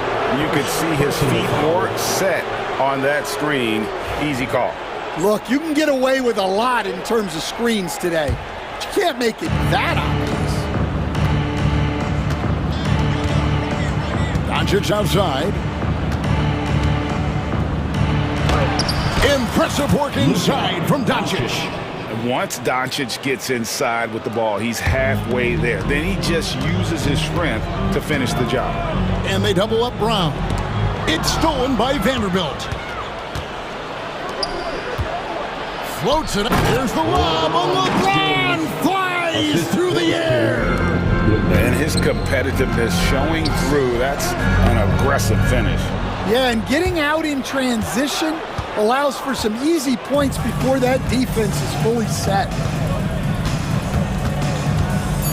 you could see his feet more set on that screen. Easy call. Look, you can get away with a lot in terms of screens today. But you can't make it that obvious. Doncic outside. Impressive work inside from Doncic. Once Doncic gets inside with the ball, he's halfway there. Then he just uses his strength to finish the job. And they double up Brown. It's stolen by Vanderbilt. Floats it up. There's the lob on LeBron. Flies through the air. And his competitiveness showing through. That's an aggressive finish. Yeah, and getting out in transition allows for some easy points before that defense is fully set.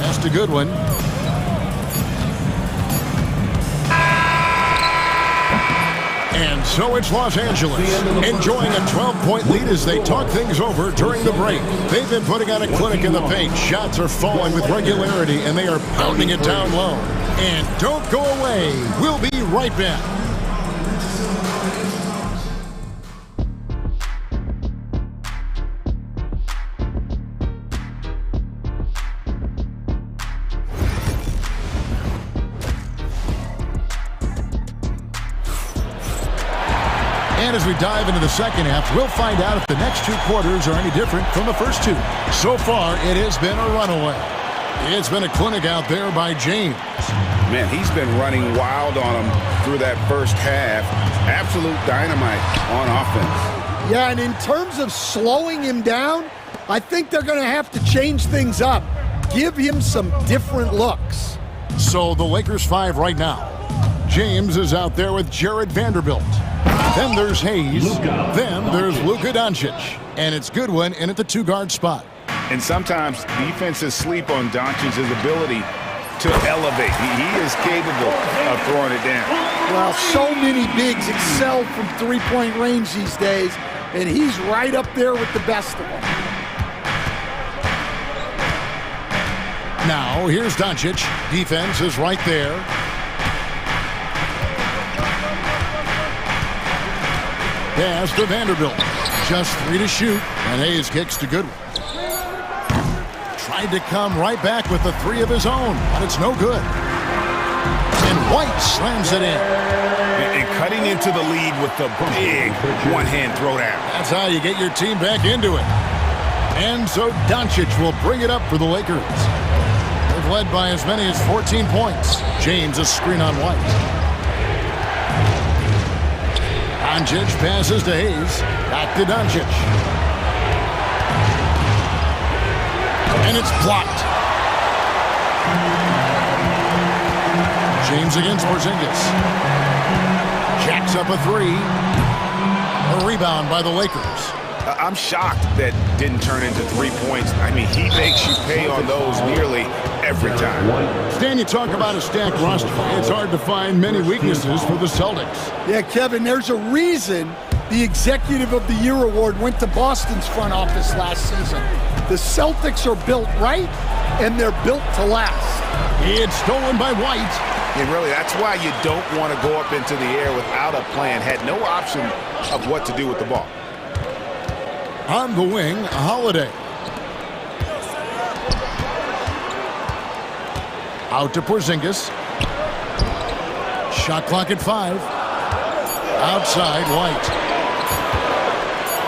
That's a good one. And so it's Los Angeles, enjoying a 12-point lead as they talk things over during the break. They've been putting on a clinic in the paint. Shots are falling with regularity, and they are pounding it down low. And don't go away. We'll be right back. as we dive into the second half, we'll find out if the next two quarters are any different from the first two. So far, it has been a runaway. It's been a clinic out there by James. Man, he's been running wild on him through that first half. Absolute dynamite on offense. Yeah, and in terms of slowing him down, I think they're going to have to change things up. Give him some different looks. So the Lakers 5 right now. James is out there with Jared Vanderbilt. Then there's Hayes. Then there's Luka Doncic. And it's Goodwin in at the two-guard spot. And sometimes defenses sleep on Doncic's ability to elevate. He is capable of throwing it down. Well, so many bigs excel from three-point range these days, and he's right up there with the best of them. Now, here's Doncic. Defense is right there. Pass to Vanderbilt. Just 3 to shoot, and Hayes kicks to Goodwin. Tried to come right back with the 3 of his own, but it's no good. And White slams it in. And cutting into the lead with the big one-hand throwdown. That's how you get your team back into it. And so Doncic will bring it up for the Lakers. They've led by as many as 14 points. James a screen on White. Doncic passes to Hayes. Back to Doncic. And it's blocked. James against Porzingis. Jacks up a 3. A rebound by the Lakers. I'm shocked that didn't turn into 3 points. I mean, he makes you pay on those nearly every time. Stan, you talk about a stacked roster. It's hard to find many weaknesses for the Celtics. Yeah, Kevin, there's a reason the Executive of the Year award went to Boston's front office last season. The Celtics are built right, and they're built to last. It's stolen by White. And really, that's why you don't want to go up into the air without a plan. Had no option of what to do with the ball. On the wing, Holiday. Out to Porzingis. Shot clock at 5. Outside, White.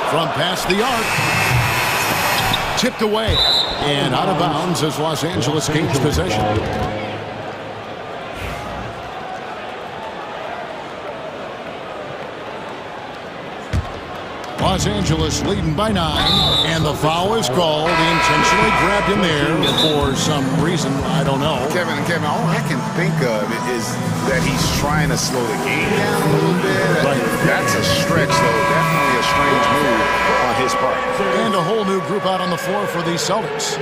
From past the arc. Tipped away. And out of bounds as Los Angeles gains possession. Los Angeles leading by 9, and the foul is called. He intentionally grabbed him there for some reason, I don't know. Kevin, all I can think of is that he's trying to slow the game down a little bit. Right. That's a stretch, though. Definitely a strange move on his part. And a whole new group out on the floor for the Celtics.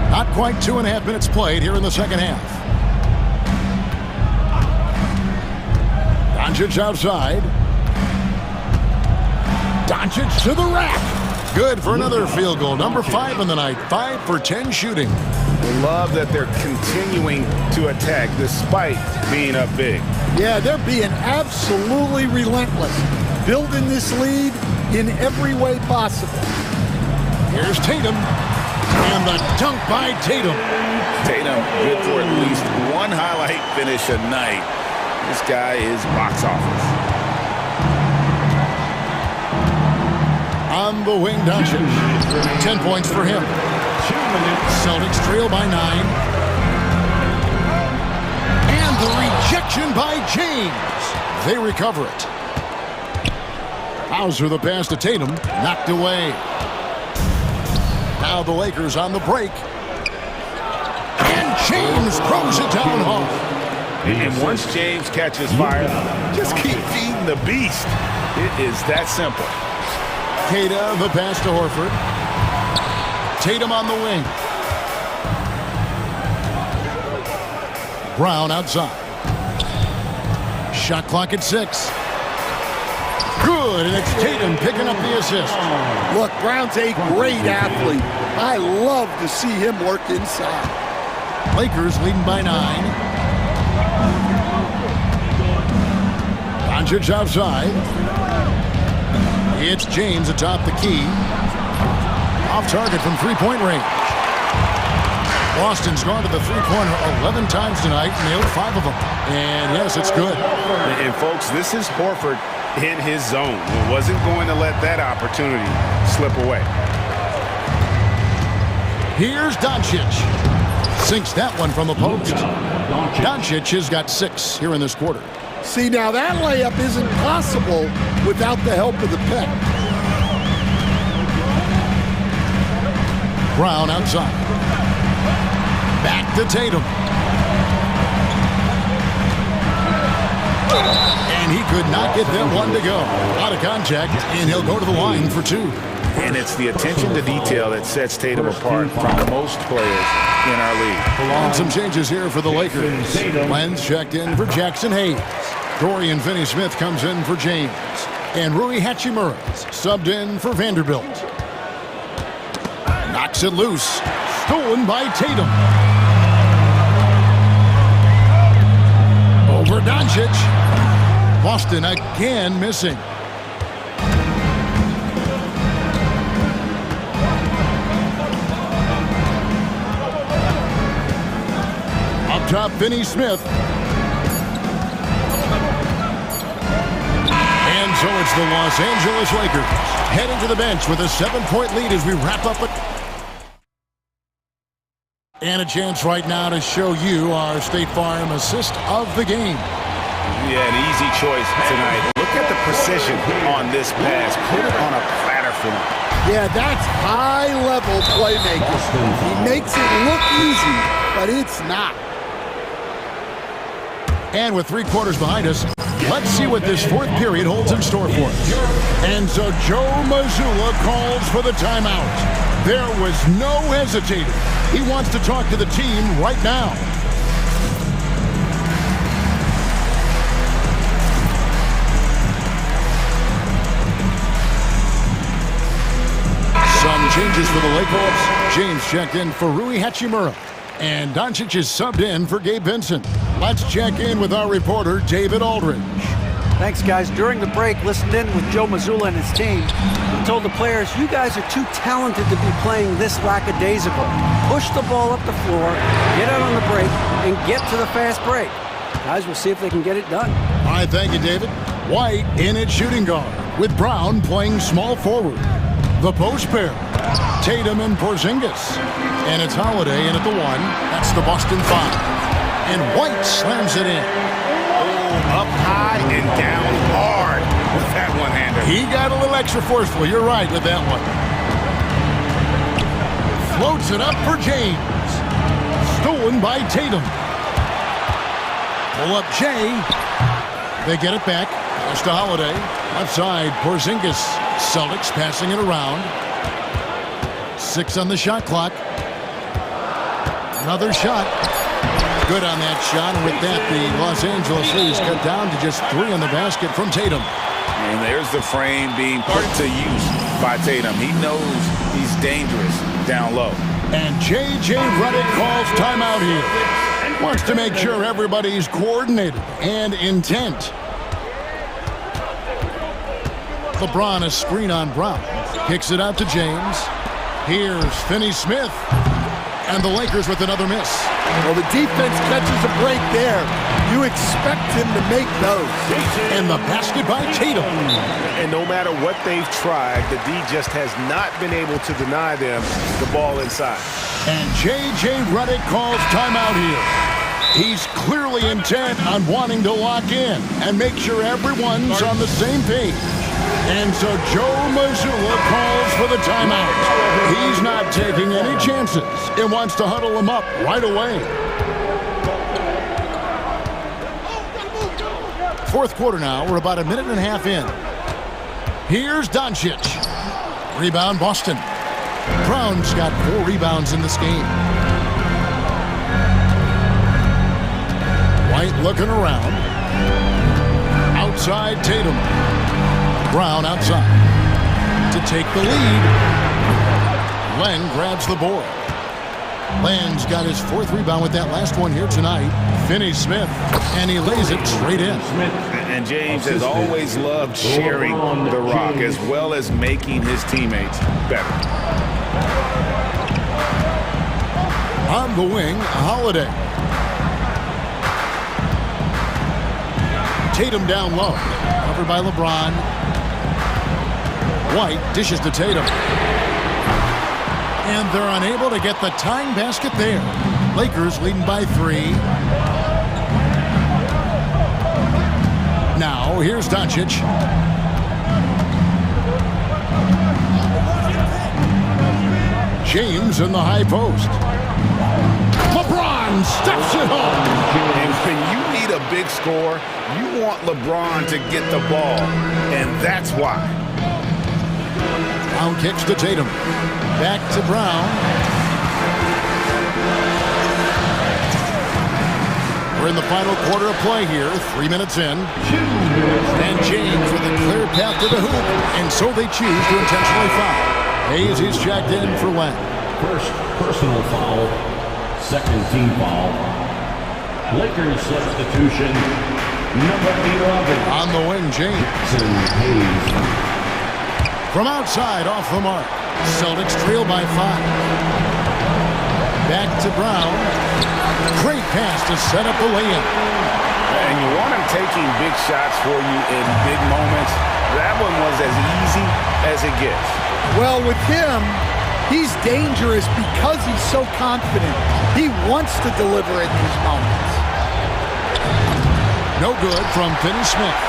Not quite 2.5 minutes played here in the second half. Doncic outside. Doncic to the rack. Good for another field goal. Number 5 in the night. 5 for 10 shooting. Love that they're continuing to attack despite being up big. Yeah, they're being absolutely relentless. Building this lead in every way possible. Here's Tatum. And the dunk by Tatum. Tatum, good for at least one highlight finish a night. This guy is box office. On the wing, Doncic. 10 points for him. Celtics trail by 9. And the rejection by James. They recover it. Hauser the pass to Tatum. Knocked away. Now the Lakers on the break. And James throws it down hard. And once James catches fire, just keep feeding the beast. It is that simple. Queta, the pass to Horford. Tatum on the wing. Brown outside. Shot clock at 6. Good, and it's Tatum picking up the assist. Look, Brown's a great athlete. I love to see him work inside. Lakers leading by 9. Doncic outside. It's James atop the key. Off target from three-point range. Boston's gone to the three-pointer 11 times tonight, nailed 5 of them. And yes, it's good. And folks, this is Horford in his zone. He wasn't going to let that opportunity slip away. Here's Doncic. Sinks that one from the post. Doncic has got 6 here in this quarter. See, now that layup isn't possible without the help of the pick. Brown outside. Back to Tatum. And he could not get that one to go. Out of contact, and he'll go to the line for 2. And it's the attention to detail that sets Tatum apart from most players in our league. And some changes here for the Lakers. Lenz checked in for Jackson Hayes. Dorian Finney-Smith comes in for James. And Rui Hachimura subbed in for Vanderbilt. Knocks it loose. Stolen by Tatum. Over Doncic. Boston again missing. Up top, Finney-Smith. And so it's the Los Angeles Lakers heading to the bench with a 7-point lead as we wrap up. And a chance right now to show you our State Farm assist of the game. Yeah, an easy choice tonight. Look at the precision on this pass. Put it on a platter for him. Yeah, that's high-level playmaking. He makes it look easy, but it's not. And with 3 quarters behind us, let's see what this 4th period holds in store for us. And so Joe Mazzulla calls for the timeout. There was no hesitating. He wants to talk to the team right now. Some changes for the Lakers. James checked in for Rui Hachimura. And Doncic is subbed in for Gabe Vincent. Let's check in with our reporter, David Aldridge. Thanks, guys. During the break, listened in with Joe Mazzulla and his team. He told the players, you guys are too talented to be playing this lackadaisical. Push the ball up the floor, get out on the break, and get to the fast break. Guys, we'll see if they can get it done. All right, thank you, David. White in at shooting guard, with Brown playing small forward. The post pair, Tatum and Porzingis. And it's Holiday in at the 1. That's the Boston 5. And White slams it in. Oh, up high and down hard with that one-hander. He got a little extra forceful. You're right with that one. Floats it up for James. Stolen by Tatum. Pull up Jay. They get it back. Pass to Holiday. Left side, Porzingis. Celtics passing it around. 6 on the shot clock. Another shot. Good on that shot. And with that, the Los Angeles Leafs cut down to just 3 on the basket from Tatum. And there's the frame being put to use by Tatum. He knows he's dangerous down low. And J.J. Redick calls timeout here. Wants to make sure everybody's coordinated and intent. LeBron a screen on Brown. Kicks it out to James. Here's Finney-Smith. And the Lakers with another miss. Well, the defense catches a break there. You expect him to make those. And the basket by Tatum. And no matter what they've tried, the D just has not been able to deny them the ball inside. And J.J. Redick calls timeout here. He's clearly intent on wanting to lock in and make sure everyone's on the same page. And so Joe Mazzulla calls for the timeout. He's not taking any chances and wants to huddle them up right away. 4th quarter now. We're about a minute and a half in. Here's Doncic. Rebound Boston. Brown's got 4 rebounds in this game. White looking around. Outside Tatum. Brown outside to take the lead. Len grabs the board. Len's got his 4th rebound with that last one here tonight. Finney-Smith, and he lays it straight in. And James has always loved sharing the rock as well as making his teammates better. On the wing, Holiday. Tatum down low. Covered by LeBron. White dishes to Tatum. And they're unable to get the tying basket there. Lakers leading by 3. Now, here's Doncic. James in the high post. LeBron steps it home. And when you need a big score, you want LeBron to get the ball, and that's why. Brown kicks to Tatum. Back to Brown. We're in the final quarter of play here, 3 minutes in. And James with a clear path to the hoop, and so they choose to intentionally foul. Hayes, he's checked in for Len. First personal foul, second team foul. Lakers substitution, number 11. On the wing, James. Hayes. From outside, off the mark. Celtics trail by 5. Back to Brown. Great pass to set up the lay-in. And you want him taking big shots for you in big moments. That one was as easy as it gets. Well, with him, he's dangerous because he's so confident. He wants to deliver in these moments. No good from Finney-Smith.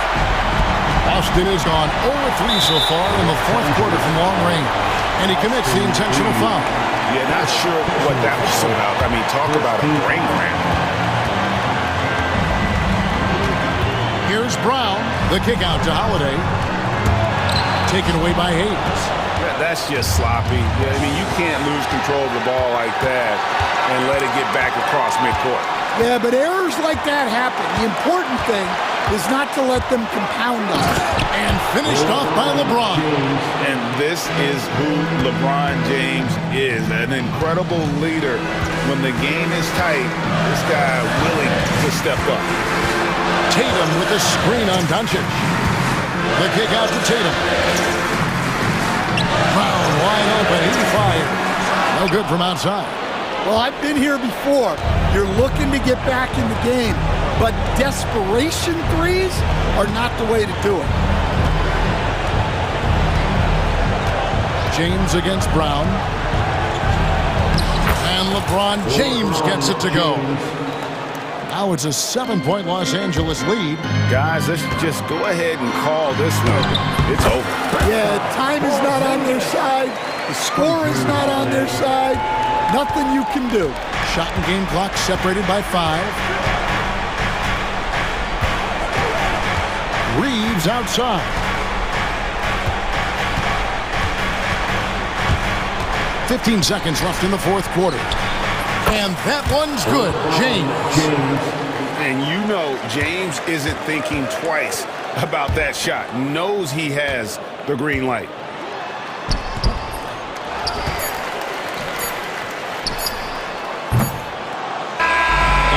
Austin has gone 0-3 so far in the fourth quarter from long range. And he commits the intentional foul. Yeah, not sure what that was about. I mean, talk about a brain cramp. Here's Brown. The kick out to Holiday. Taken away by Hayes. That's just sloppy. Yeah, I mean, you can't lose control of the ball like that and let it get back across midcourt. Yeah, but errors like that happen. The important thing is not to let them compound on it. And finished off by LeBron. And this is who LeBron James is, an incredible leader. When the game is tight, this guy willing to step up. Tatum with the screen on Doncic. The kick out to Tatum. Brown wide open, he fires. No good from outside. Well, I've been here before. You're looking to get back in the game, but desperation threes are not the way to do it. James against Brown. And LeBron James gets it to go. Now it's a 7-point Los Angeles lead. Guys, let's just go ahead and call this one. It's over. Yeah, time is not on their side. The score is not on their side. Nothing you can do. Shot and game clock separated by 5. Reeves outside. "15 seconds left in the fourth quarter. And that one's good. James. And you know James isn't thinking twice about that shot. Knows he has the green light.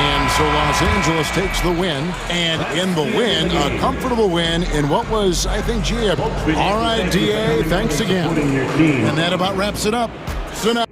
And so Los Angeles takes the win. And in the win, a comfortable win in what was, I think, Gia. All right, DA, thanks again. And that about wraps it up. So now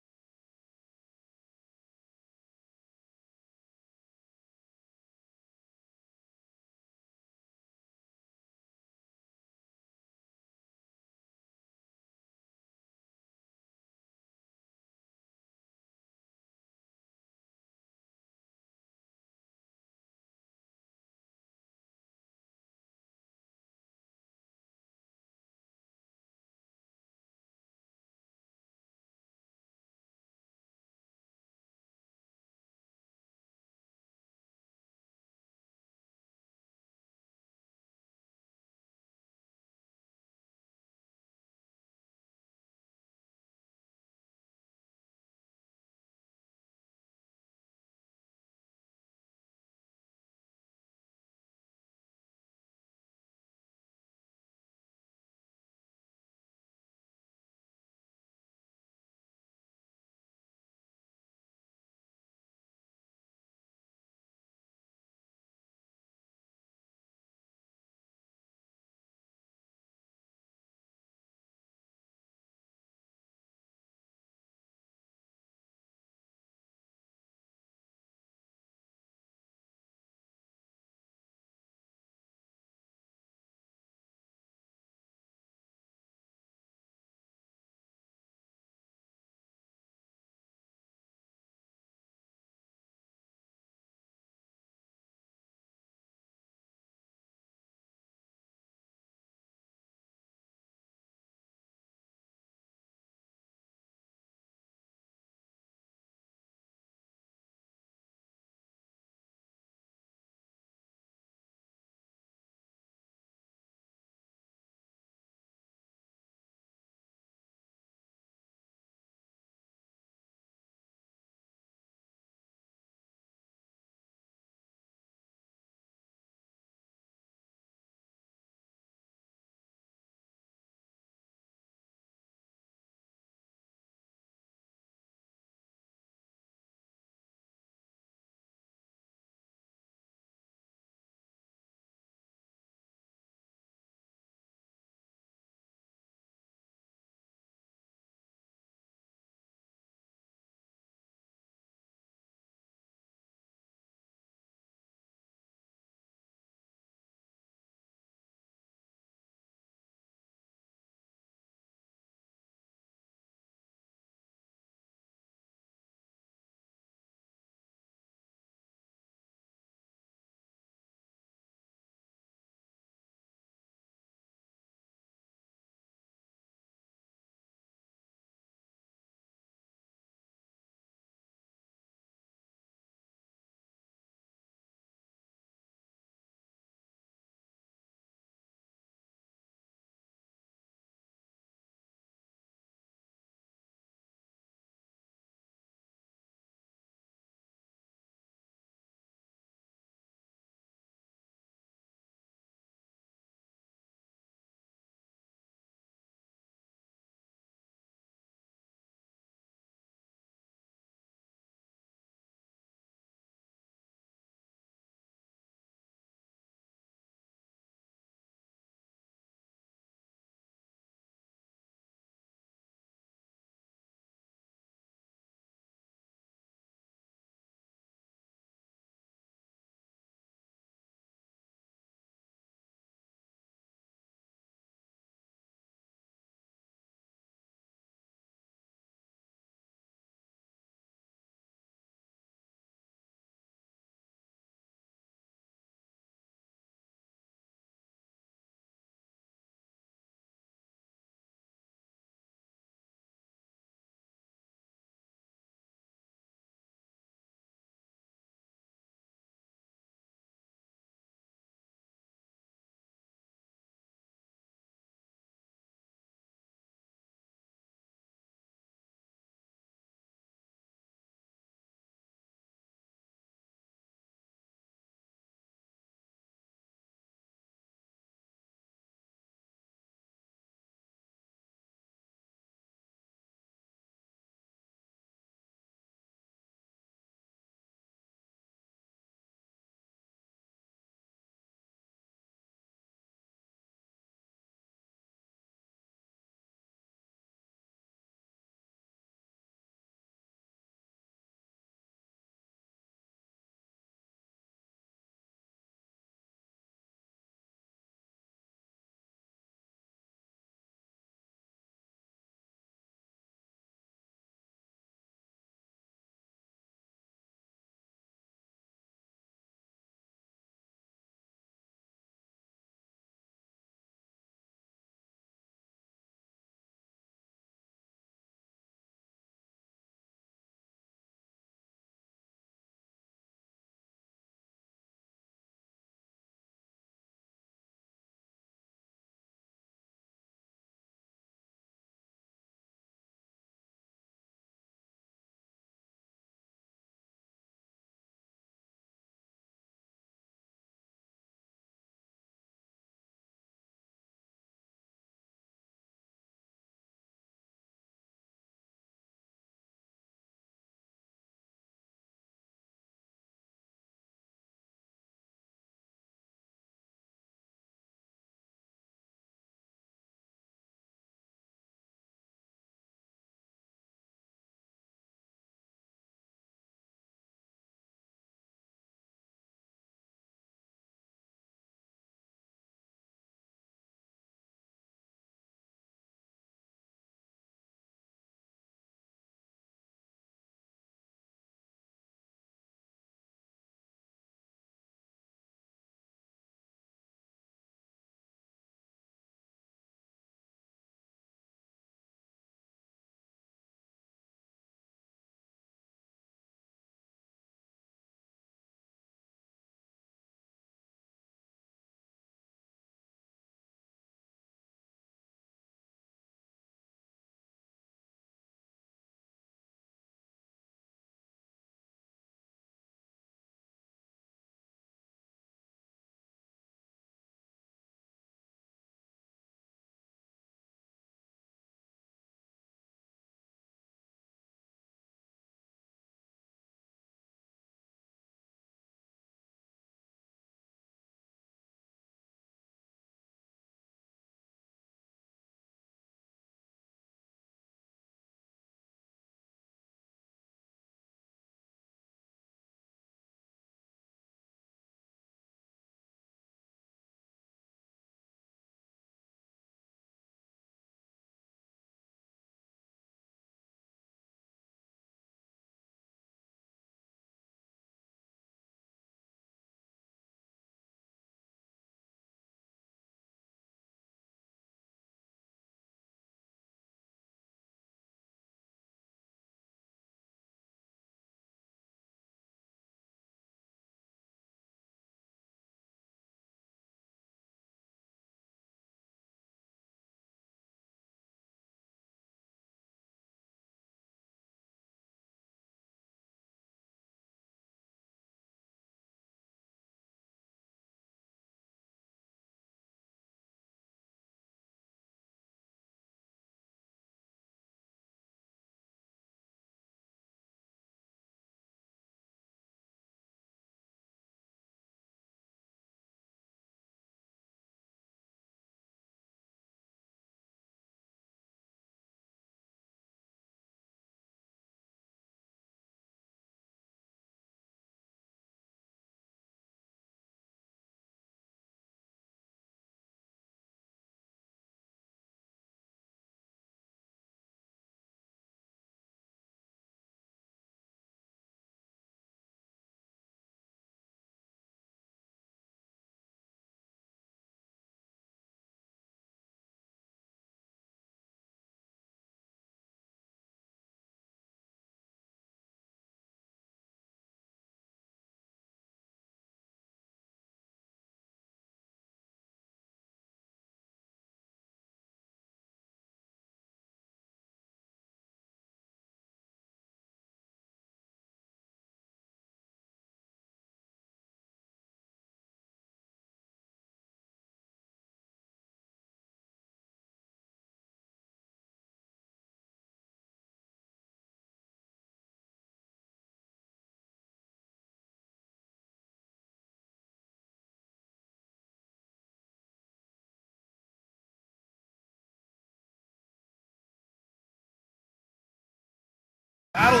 Battle.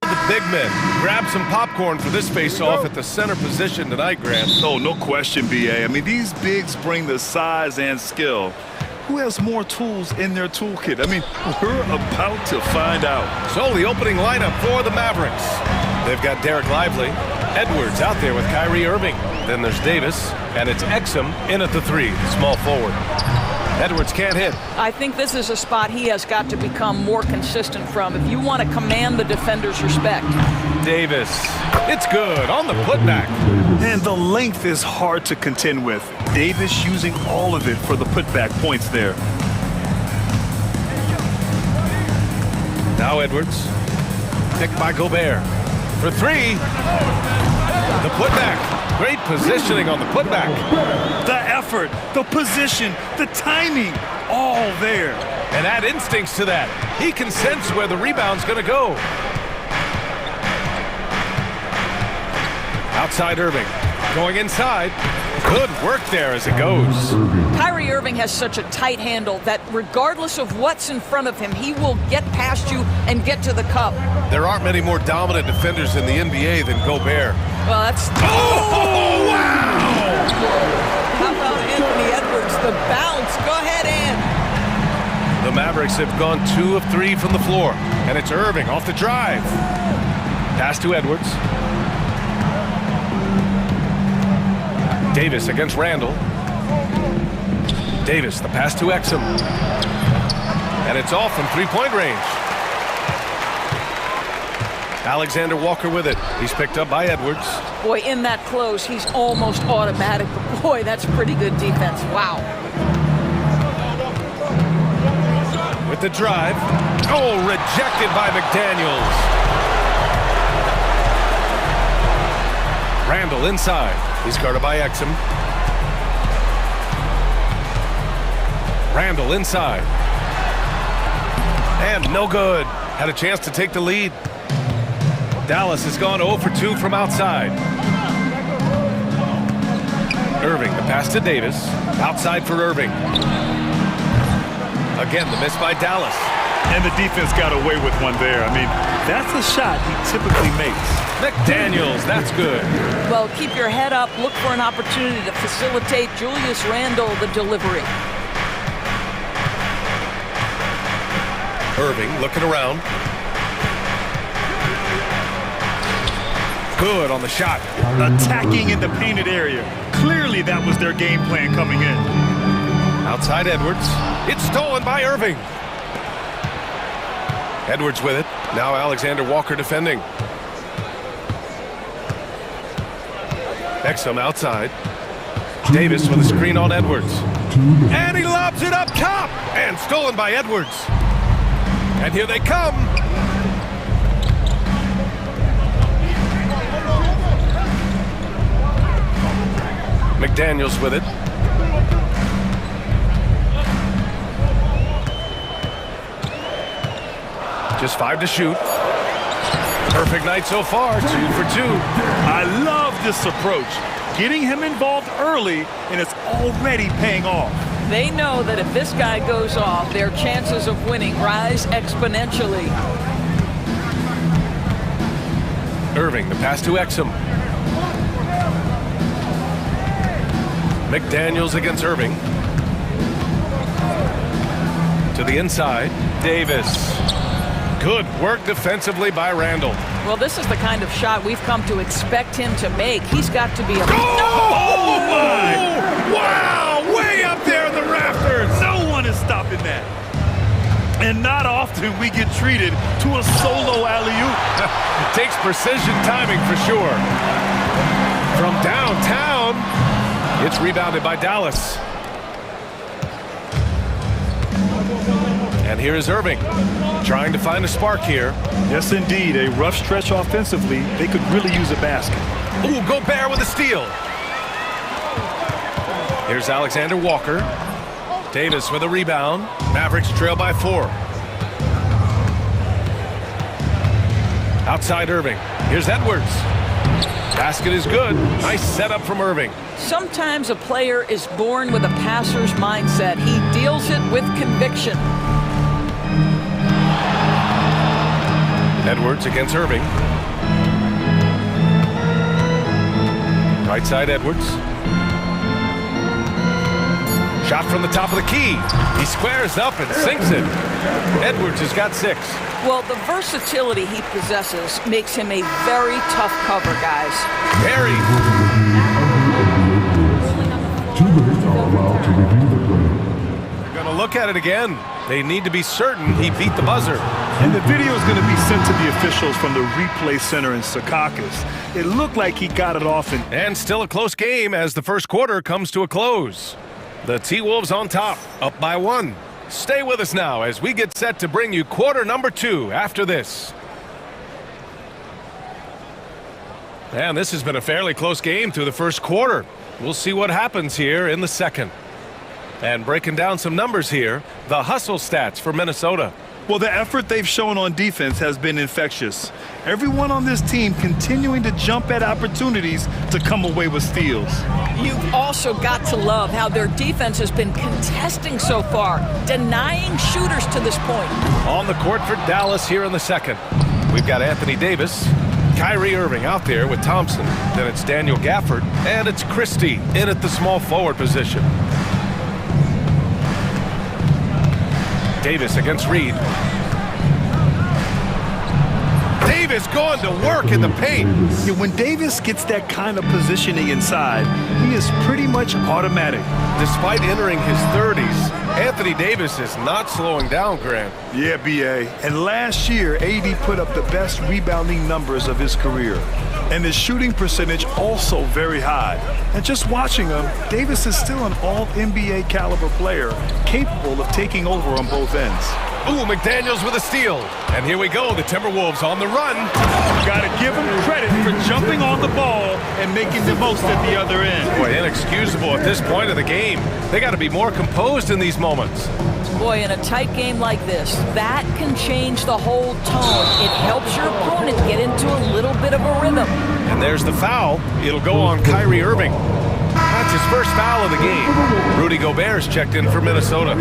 The big men grab some popcorn for this face-off at the center position tonight, Grant. Oh, no question, BA. I mean, these bigs bring the size and skill. Who has more tools in their toolkit? I mean, we're about to find out. So the opening lineup for the Mavericks. They've got Derek Lively, Edwards out there with Kyrie Irving. Then there's Davis, and it's Exum in at the 3, small forward. Edwards can't hit. I think this is a spot he has got to become more consistent from if you want to command the defender's respect. Davis, it's good on the putback. And the length is hard to contend with. Davis using all of it for the putback points there. Now Edwards, picked by Gobert for 3. The putback. Great positioning on the putback. The effort, the position, the timing, all there. And add instincts to that. He can sense where the rebound's going to go. Outside Irving, going inside. Good work there as it goes. Kyrie Irving has such a tight handle that regardless of what's in front of him, he will get past you and get to the cup. There aren't many more dominant defenders in the NBA than Gobert. Well, that's... Oh, wow! How about Anthony Edwards? The bounce. Go ahead, Ann. The Mavericks have gone 2 of 3 from the floor. And it's Irving off the drive. Pass to Edwards. Davis against Randall. Davis, the pass to Exum. And it's off from three-point range. Alexander Walker with it. He's picked up by Edwards. Boy, in that close, he's almost automatic. But boy, that's pretty good defense. Wow. With the drive. Oh, rejected by McDaniels. Randall inside. He's guarded by Exum. Randall inside. And no good. Had a chance to take the lead. Dallas has gone 0 for 2 from outside. Irving, the pass to Davis. Outside for Irving. Again, the miss by Dallas. And the defense got away with one there. I mean, that's a shot he typically makes. McDaniels, that's good. Well, keep your head up. Look for an opportunity to facilitate Julius Randle the delivery. Irving looking around. Good on the shot. Attacking in the painted area. Clearly that was their game plan coming in. Outside Edwards. It's stolen by Irving. Edwards with it. Now Alexander Walker defending. Exum outside. Davis with a screen on Edwards. And he lobs it up top. And stolen by Edwards. And here they come. McDaniels with it. Just 5 to shoot. Perfect night so far, 2 for 2. I love this approach. Getting him involved early, and it's already paying off. They know that if this guy goes off, their chances of winning rise exponentially. Irving, the pass to Exum. McDaniels against Irving. To the inside, Davis. Good work defensively by Randall. Well, this is the kind of shot we've come to expect him to make. He's got to be a... Oh, my! Wow! Way up there in the rafters! No one is stopping that. And not often we get treated to a solo alley-oop. It takes precision timing for sure. From downtown, it's rebounded by Dallas. And here is Irving, trying to find a spark here. Yes, indeed. A rough stretch offensively. They could really use a basket. Ooh, Gobert with a steal. Here's Alexander Walker. Davis with a rebound. Mavericks trail by 4. Outside Irving. Here's Edwards. Basket is good. Nice setup from Irving. Sometimes a player is born with a passer's mindset. He deals it with conviction. Edwards against Irving. Right side Edwards. Shot from the top of the key. He squares up and sinks it. Edwards has got 6. Well, the versatility he possesses makes him a very tough cover, guys. Perry. Teammates are allowed to review the play. They're going to look at it again. They need to be certain he beat the buzzer. And the video is going to be sent to the officials from the replay center in Secaucus. It looked like he got it off And still a close game as the first quarter comes to a close. The T-Wolves on top, up by 1. Stay with us now as we get set to bring you quarter number 2 after this. And this has been a fairly close game through the first quarter. We'll see what happens here in the second. And breaking down some numbers here, the hustle stats for Minnesota. Well, the effort they've shown on defense has been infectious. Everyone on this team continuing to jump at opportunities to come away with steals. You've also got to love how their defense has been contesting so far, denying shooters to this point. On the court for Dallas here in the second. We've got Anthony Davis, Kyrie Irving out there with Thompson. Then it's Daniel Gafford, and it's Christie in at the small forward position. Davis against Reed. Davis going to work in the paint. Yeah, when Davis gets that kind of positioning inside, he is pretty much automatic. Despite entering his 30s, Anthony Davis is not slowing down, Grant. Yeah, B.A. And last year, AD put up the best rebounding numbers of his career. And his shooting percentage also very high. And just watching him, Davis is still an all-NBA caliber player, capable of taking over on both ends. Ooh, McDaniels with a steal. And here we go, the Timberwolves on the run. Gotta give him credit for jumping on the ball and making the most at the other end. Boy, inexcusable at this point of the game. They got to be more composed in these moments. Boy, in a tight game like this, that can change the whole tone. It helps your opponent get into a little bit of a rhythm. And there's the foul. It'll go on Kyrie Irving. That's his first foul of the game. Rudy Gobert's checked in for Minnesota.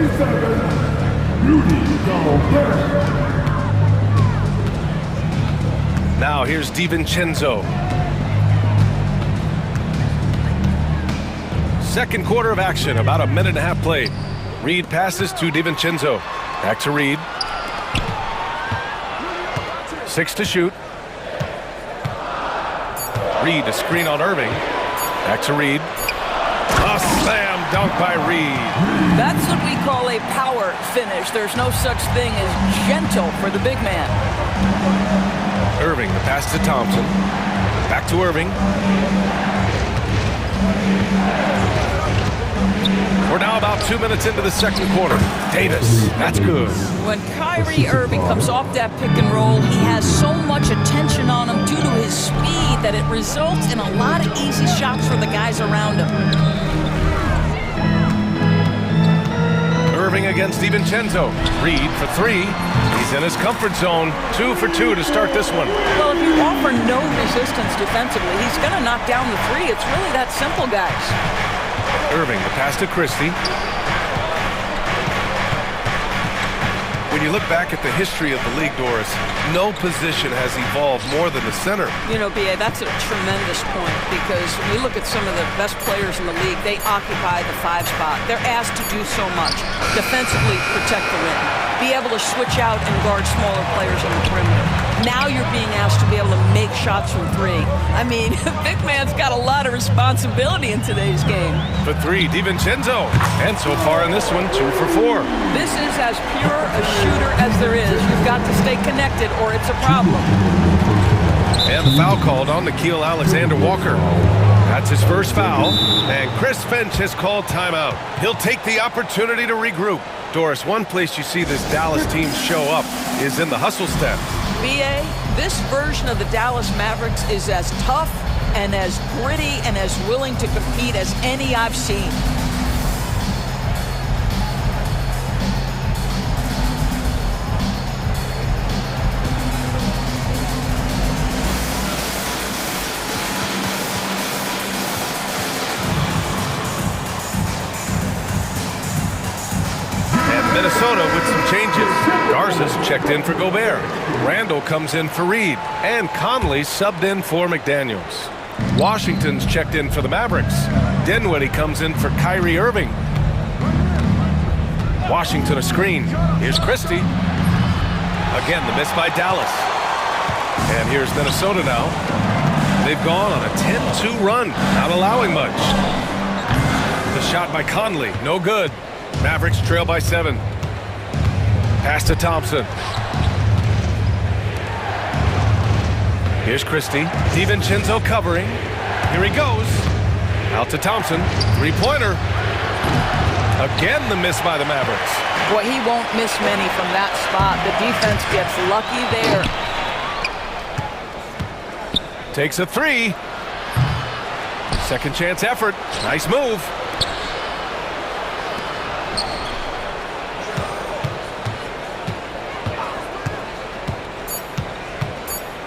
Now here's DiVincenzo. Second quarter of action, about a minute and a half played. Reed passes to DiVincenzo. Back to Reed. 6 to shoot. Reed, a screen on Irving. Back to Reed. A slam dunk by Reed. That's what we call a power finish. There's no such thing as gentle for the big man. Irving, the pass to Thompson. Back to Irving. We're now about 2 minutes into the second quarter. Davis, that's good. When Kyrie Irving comes off that pick and roll, he has so much attention on him due to his speed that it results in a lot of easy shots for the guys around him. Irving against DiVincenzo. Reed for 3. He's in his comfort zone. 2 for 2 to start this one. Well, if you offer no resistance defensively, he's going to knock down the 3. It's really that simple, guys. Irving, the pass to Christie. When you look back at the history of the league, Doris, no position has evolved more than the center. You know, B.A., that's a tremendous point because when you look at some of the best players in the league, they occupy the 5 spot. They're asked to do so much. Defensively, protect the rim. Be able to switch out and guard smaller players on the perimeter. Now you're being asked to be able to make shots from 3. I mean, big man's got a lot of responsibility in today's game. For 3, DiVincenzo. And so far in this one, 2 for 4. This is as pure a shooter as there is. You've got to stay connected or it's a problem. And the foul called on Nickeil Alexander-Walker. That's his first foul. And Chris Finch has called timeout. He'll take the opportunity to regroup. Doris, one place you see this Dallas team show up is in the hustle step. B.A., this version of the Dallas Mavericks is as tough and as gritty and as willing to compete as any I've seen. Minnesota with some changes. Garza's checked in for Gobert. Randall comes in for Reed. And Conley subbed in for McDaniels. Washington's checked in for the Mavericks. Dinwiddie comes in for Kyrie Irving. Washington a screen. Here's Christie. Again, the miss by Dallas. And here's Minnesota now. They've gone on a 10-2 run, not allowing much. The shot by Conley, no good. Mavericks trail by 7. Pass to Thompson. Here's Christie. DiVincenzo covering. Here he goes. Out to Thompson. Three-pointer. Again, the miss by the Mavericks. Boy, he won't miss many from that spot. The defense gets lucky there. Takes a three. Second chance effort. Nice move.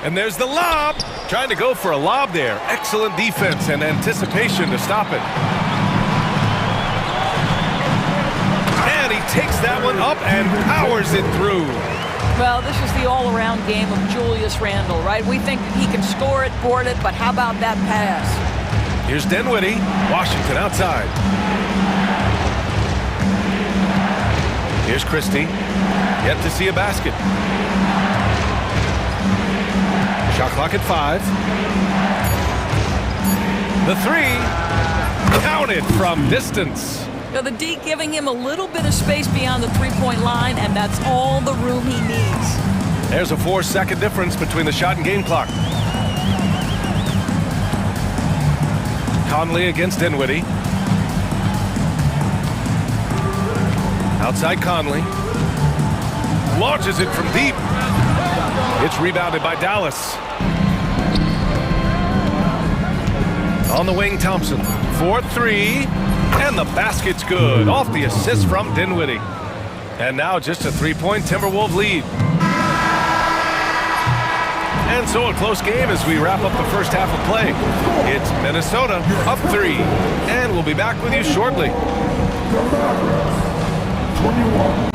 And there's the lob. Trying to go for a lob there. Excellent defense and anticipation to stop it. And he takes that one up and powers it through. Well, this is the all-around game of Julius Randle, right? We think he can score it, board it, but how about that pass? Here's Dinwiddie. Washington outside. Here's Christie. Yet to see a basket. Shot clock at 5. The three. Counted from distance. Now the D giving him a little bit of space beyond the three-point line, and that's all the room he needs. There's a 4-second difference between the shot and game clock. Conley against Dinwiddie. Outside Conley. Launches it from deep. It's rebounded by Dallas. On the wing, Thompson. 4-3. And the basket's good. Off the assist from Dinwiddie. And now just a three-point Timberwolves lead. And so a close game as we wrap up the first half of play. It's Minnesota up 3. And we'll be back with you shortly. 21.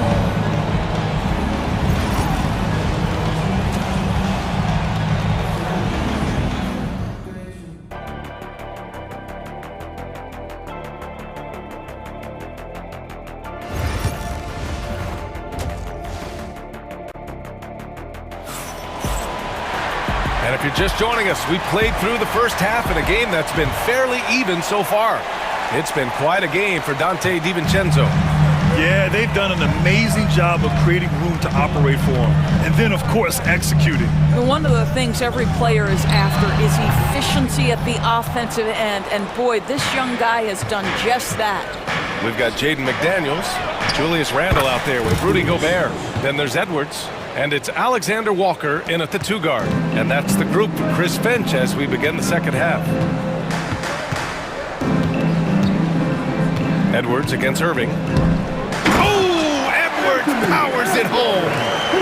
And if you're just joining us, we played through the first half in a game that's been fairly even so far. It's been quite a game for Dante DiVincenzo. Yeah, they've done an amazing job of creating room to operate for him. And then, of course, executing. One of the things every player is after is efficiency at the offensive end. And boy, this young guy has done just that. We've got Jaden McDaniels, Julius Randle out there with Rudy Gobert. Then there's Edwards. And it's Alexander Walker in at the 2 guard. And that's the group for Chris Finch as we begin the second half. Edwards against Irving. Oh, Edwards powers it home.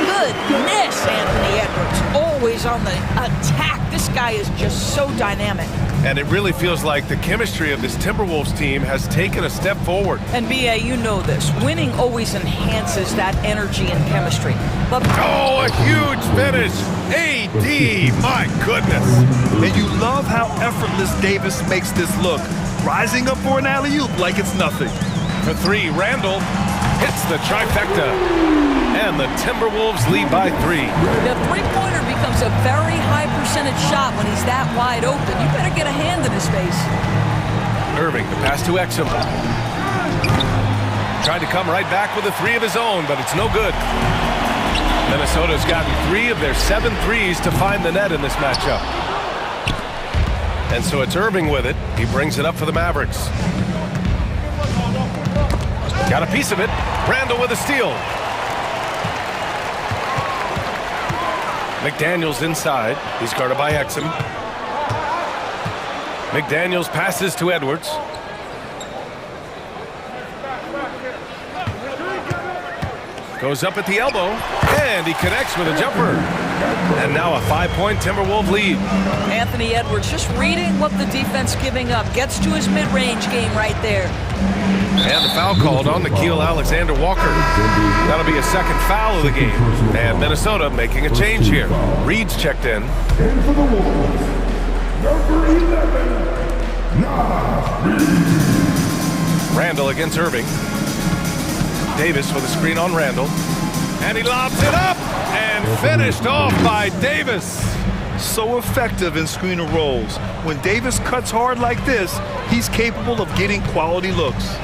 Goodness, Anthony Edwards. Always on the attack. This guy is just so dynamic. And it really feels like the chemistry of this Timberwolves team has taken a step forward. And B.A., you know this. Winning always enhances that energy and chemistry. But oh, a huge finish. AD, my goodness. And you love how effortless Davis makes this look. Rising up for an alley-oop like it's nothing. For 3, Randle hits the trifecta. And the Timberwolves lead by 3. The three-pointer becomes a very high percentage shot when he's that wide open. You better get a hand in his face. Irving, the pass to Exum. Tried to come right back with a 3 of his own, but it's no good. Minnesota's gotten 3 of their 7 threes to find the net in this matchup. And so it's Irving with it. He brings it up for the Mavericks. Got a piece of it. Randle with a steal. McDaniels inside. He's guarded by Exum. McDaniels passes to Edwards. Goes up at the elbow, and he connects with a jumper. And now a 5-point Timberwolves lead. Anthony Edwards just reading what the defense giving up. Gets to his mid-range game right there. And the foul called on Nikhil Alexander Walker. That'll be a second foul of the game. And Minnesota making a change here. Reed's checked in. And for the Wolves, number 11, Randall against Irving. Davis with a screen on Randall. And he lobs it up and finished off by Davis. So effective in screen and rolls. When Davis cuts hard like this, he's capable of getting quality looks.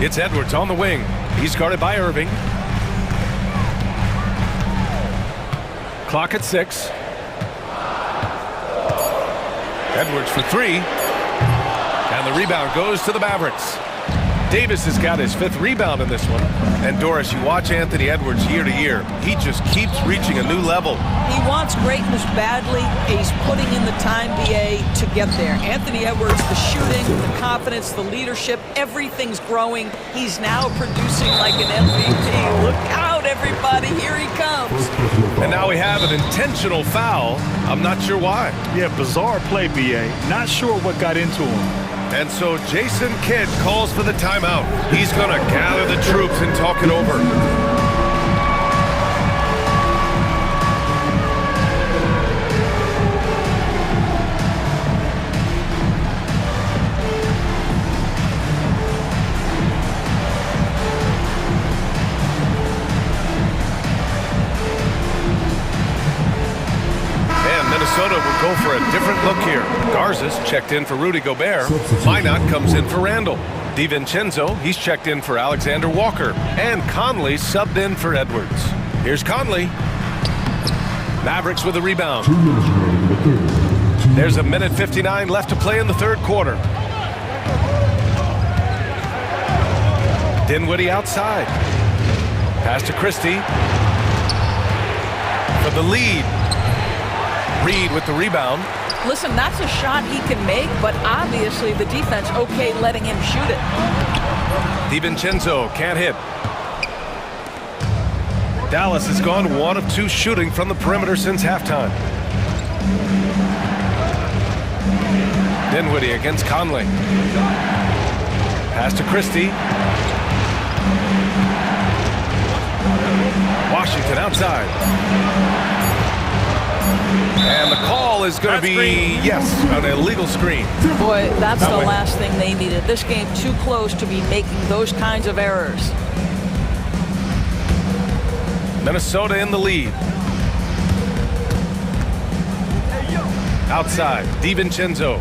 It's Edwards on the wing. He's guarded by Irving. Clock at 6. Edwards for 3. And the rebound goes to the Mavericks. Davis has got his 5th rebound in this one. And Doris, you watch Anthony Edwards year to year. He just keeps reaching a new level. He wants greatness badly. He's putting in the time, BA, to get there. Anthony Edwards, the shooting, the confidence, the leadership, everything's growing. He's now producing like an MVP. Look out, everybody. Here he comes. And now we have an intentional foul. I'm not sure why. Yeah, bizarre play, BA. Not sure what got into him. And so Jason Kidd calls for the timeout. He's going to gather the troops and talk it over. Minnesota will go for a different look here. Garza's checked in for Rudy Gobert. Minot comes in for Randall. DiVincenzo, he's checked in for Alexander Walker. And Conley subbed in for Edwards. Here's Conley. Mavericks with a rebound. There's a minute 59 left to play in the third quarter. Dinwiddie outside. Pass to Christie. For the lead. Reed with the rebound. Listen, that's a shot he can make, but obviously the defense okay letting him shoot it. DiVincenzo can't hit. Dallas has gone 1 of 2 shooting from the perimeter since halftime. Dinwiddie against Conley. Pass to Christie. Washington outside. And the call is going to be, yes, an illegal screen. Boy, that's the last thing they needed. This game too close to be making those kinds of errors. Minnesota in the lead. Outside, DiVincenzo.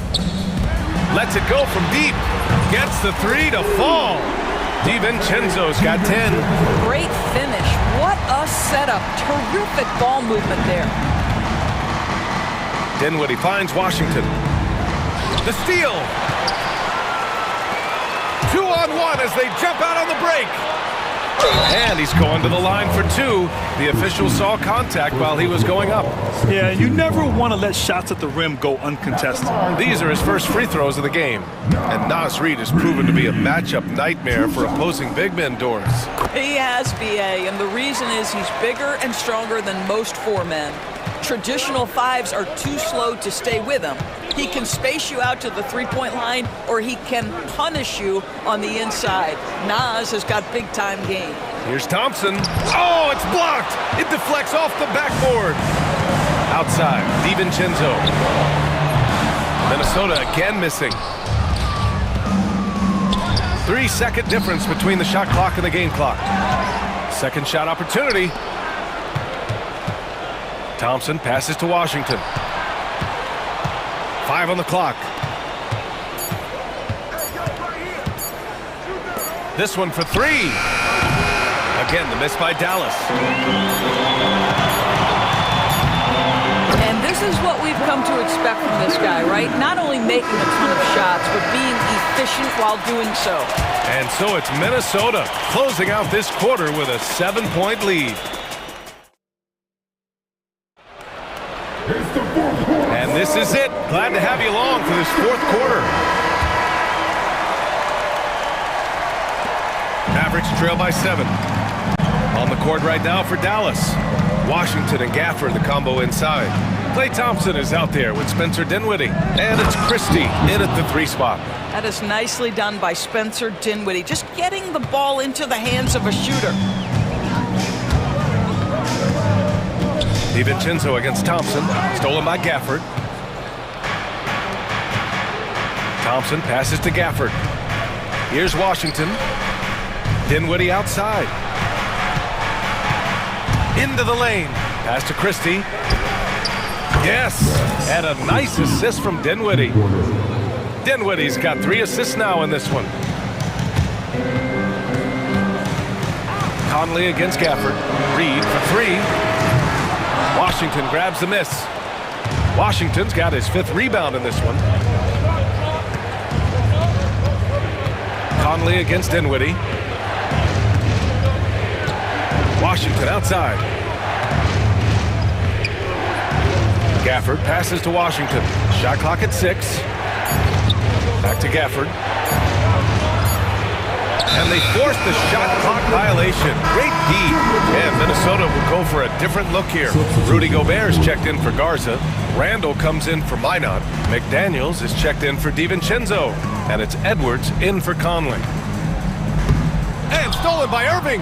Lets it go from deep. Gets the 3 to fall. DiVincenzo's got 10. Great finish. What a setup. Terrific ball movement there. Dinwiddie finds Washington. The steal. 2-on-1 as they jump out on the break. And he's going to the line for 2. The official saw contact while he was going up. Yeah, you never want to let shots at the rim go uncontested. These are his first free throws of the game. And Nas Reed has proven to be a matchup nightmare for opposing big men, Doris. He has, BA, and the reason is he's bigger and stronger than most 4 men. Traditional 5s are too slow to stay with him. He can space you out to the 3-point line, or he can punish you on the inside. Nas has got big-time game. Here's Thompson. Oh, it's blocked. It deflects off the backboard. Outside, DiVincenzo. Minnesota again missing. 3-second difference between the shot clock and the game clock. Second shot opportunity. Thompson passes to Washington. 5 on the clock. This one for 3. Again, the miss by Dallas. And this is what we've come to expect from this guy, right? Not only making a ton of shots, but being efficient while doing so. And so it's Minnesota closing out this quarter with a 7-point lead. And this is it. Glad to have you along for this 4th quarter. Mavericks trail by 7. On the court right now for Dallas. Washington and Gafford, the combo inside. Klay Thompson is out there with Spencer Dinwiddie. And it's Christie in at the 3 spot. That is nicely done by Spencer Dinwiddie, just getting the ball into the hands of a shooter. DiVincenzo against Thompson, stolen by Gafford. Thompson passes to Gafford. Here's Washington. Dinwiddie outside. Into the lane. Pass to Christie. Yes, and a nice assist from Dinwiddie. Dinwiddie's got 3 assists now in this one. Conley against Gafford. Reed for 3. Washington grabs the miss. Washington's got his 5th rebound in this one. Conley against Dinwiddie. Washington outside. Gafford passes to Washington. Shot clock at 6. Back to Gafford. And they forced the shot clock violation. Great D. And Minnesota will go for a different look here. Rudy Gobert's checked in for Garza. Randall comes in for Minot. McDaniels is checked in for DiVincenzo. And it's Edwards in for Conley. And stolen by Irving.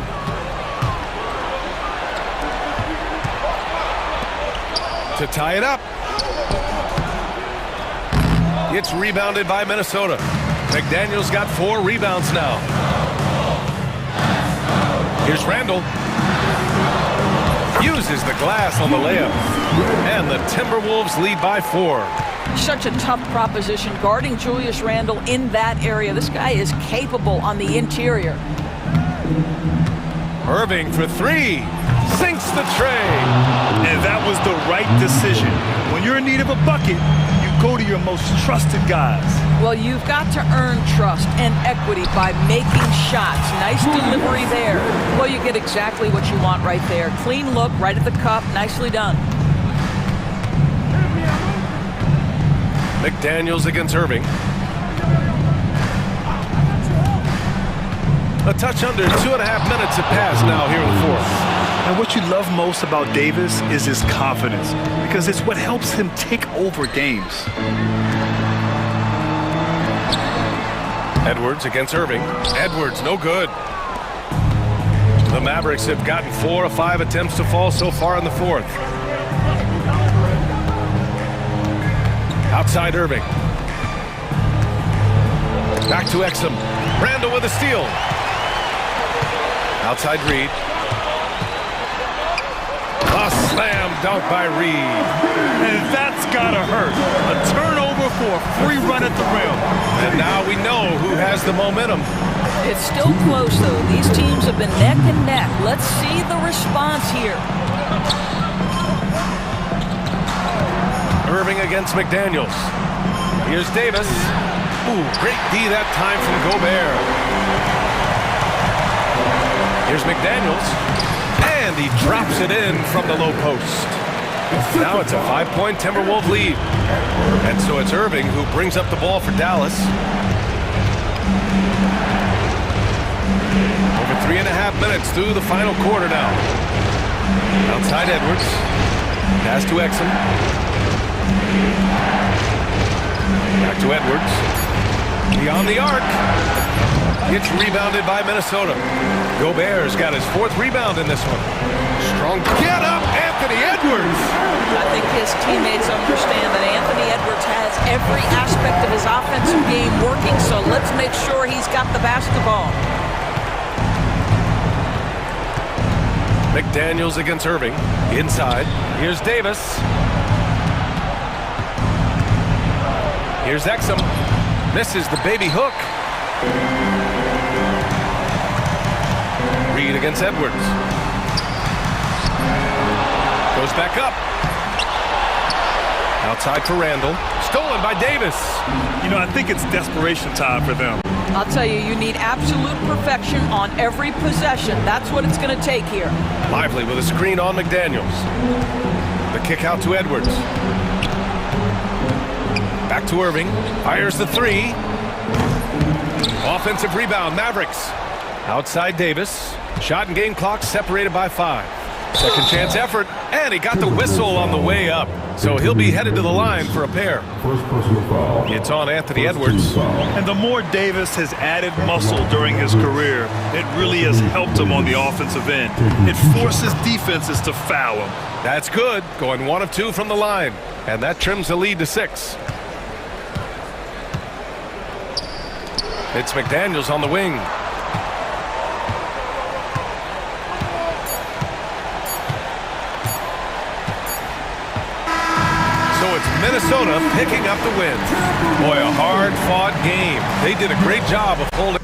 To tie it up. It's rebounded by Minnesota. McDaniels got 4 rebounds now. Here's Randall. Uses the glass on the layup. And the Timberwolves lead by 4. Such a tough proposition guarding Julius Randle in that area. This guy is capable on the interior. Irving for 3. Sinks the tray. And that was the right decision. When you're in need of a bucket, you go to your most trusted guys. Well, you've got to earn trust and equity by making shots. Nice delivery there. Well, you get exactly what you want right there. Clean look, right at the cup. Nicely done. McDaniels against Irving. A touch under 2.5 minutes have passed now here in the 4th. And what you love most about Davis is his confidence, because it's what helps him take over games. Edwards against Irving. Edwards, no good. The Mavericks have gotten 4 of 5 attempts to fall so far in the 4th. Outside Irving. Back to Exum. Randall with a steal. Outside Reed. A slam dunk by Reed. And that's gotta hurt. A turnover for a free run at the rim. And now we know who has the momentum. It's still close, though. These teams have been neck and neck. Let's see the response here. Irving against McDaniels. Here's Davis. Ooh, great D that time from Gobert. Here's McDaniels. And he drops it in from the low post. Now it's a 5-point Timberwolves lead. And so it's Irving who brings up the ball for Dallas. Over 3.5 minutes through the final quarter now. Outside Edwards. Pass to Exum. Back to Edwards. Beyond the arc. It's rebounded by Minnesota. Gobert's got his 4th rebound in this one. Strong get up, Anthony Edwards. I think his teammates understand that Anthony Edwards has every aspect of his offensive game working, so let's make sure he's got the basketball. McDaniels against Irving. Inside. Here's Davis. Here's Exum. Misses the baby hook. Reed against Edwards. Goes back up. Outside for Randall. Stolen by Davis. You know, I think it's desperation time for them. I'll tell you, you need absolute perfection on every possession. That's what it's going to take here. Lively with a screen on McDaniels. The kick out to Edwards. Back to Irving. Fires the 3. Offensive rebound, Mavericks. Outside Davis. Shot and game clock separated by 5. Second chance effort, and he got the whistle on the way up. So he'll be headed to the line for a pair. First personal foul. It's on Anthony Edwards. And the more Davis has added muscle during his career, it really has helped him on the offensive end. It forces defenses to foul him. That's good, going 1 of 2 from the line. And that trims the lead to 6. It's McDaniels on the wing. So it's Minnesota picking up the win. Boy, a hard-fought game. They did a great job of holding.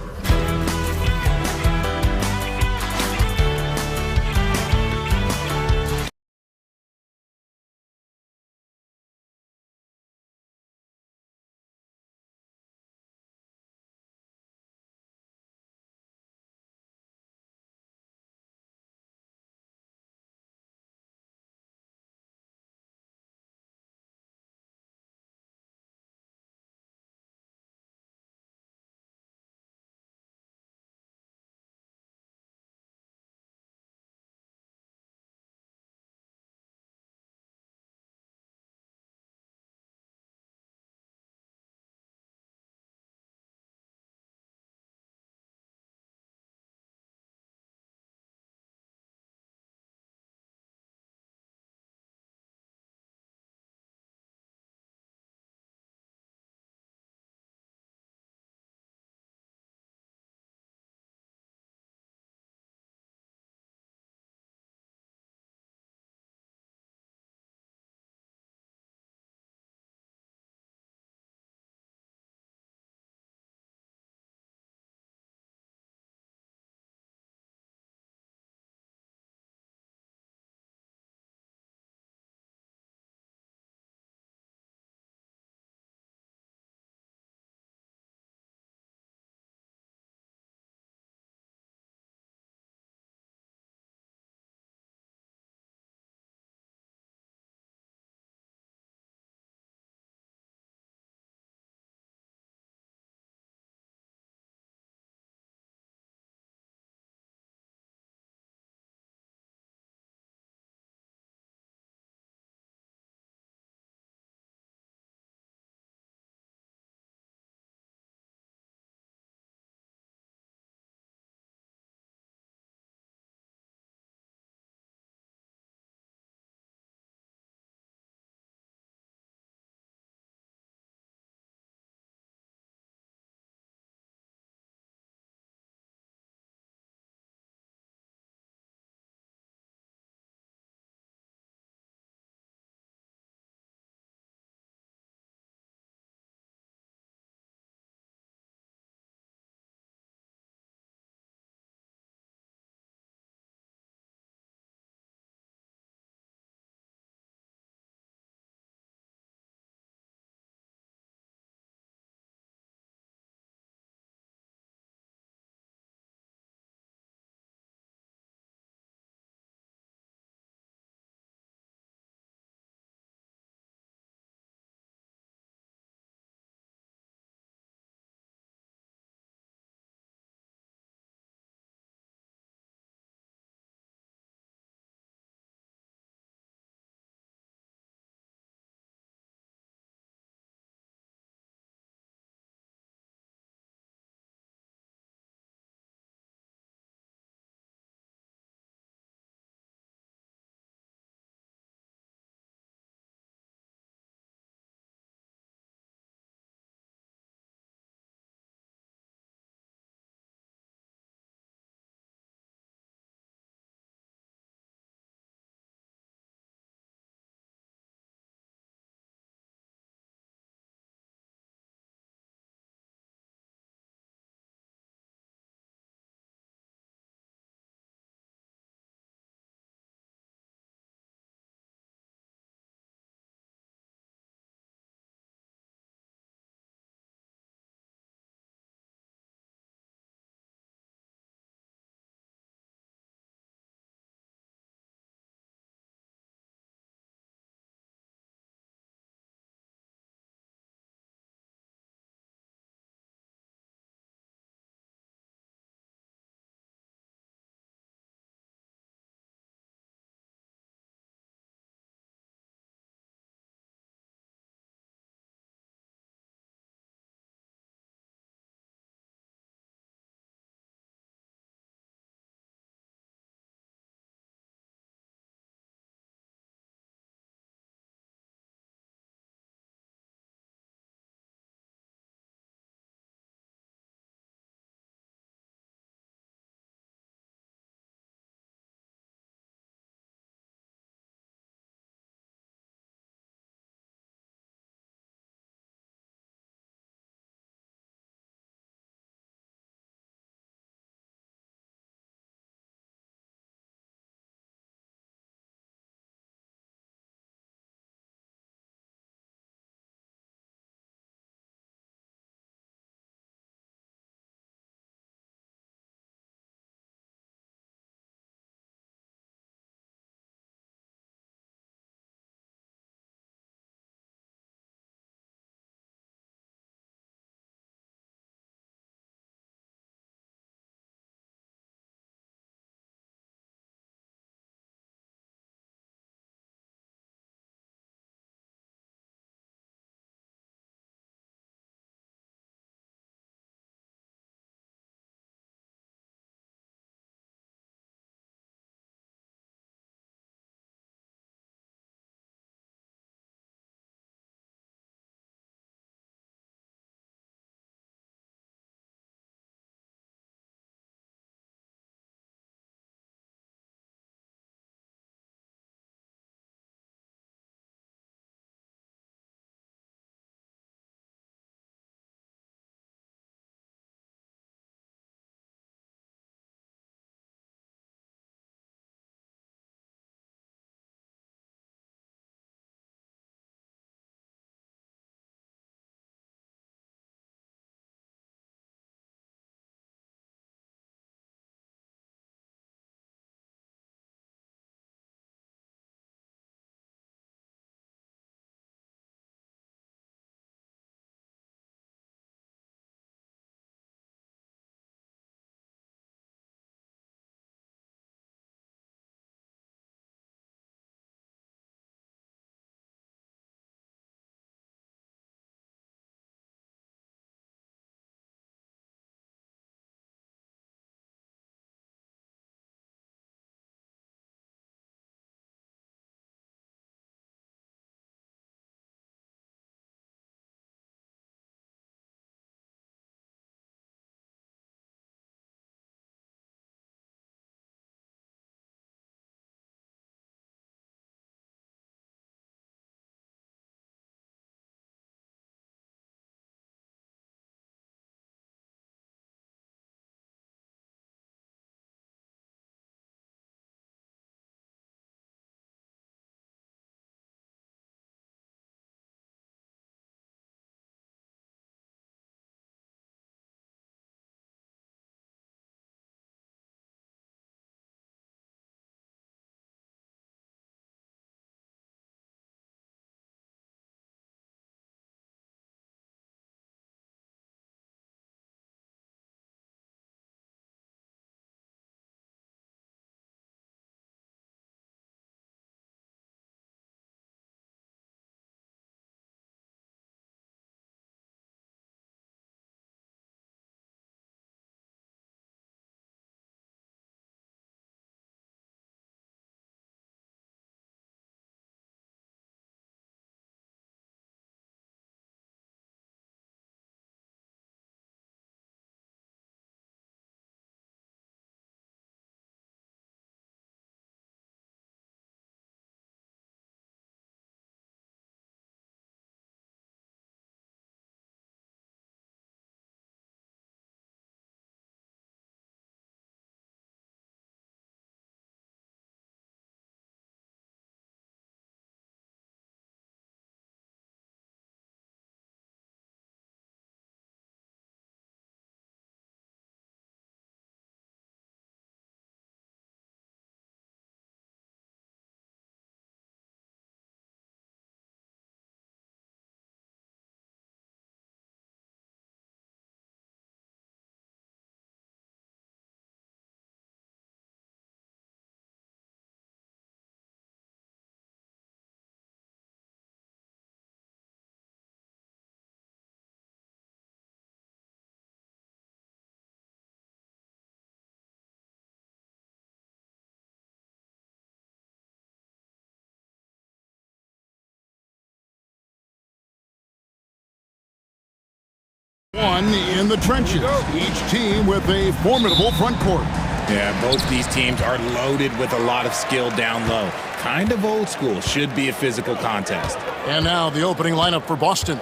One in the trenches, each team with a formidable front court. Yeah, both these teams are loaded with a lot of skill down low. Kind of old school, should be a physical contest. And now the opening lineup for Boston.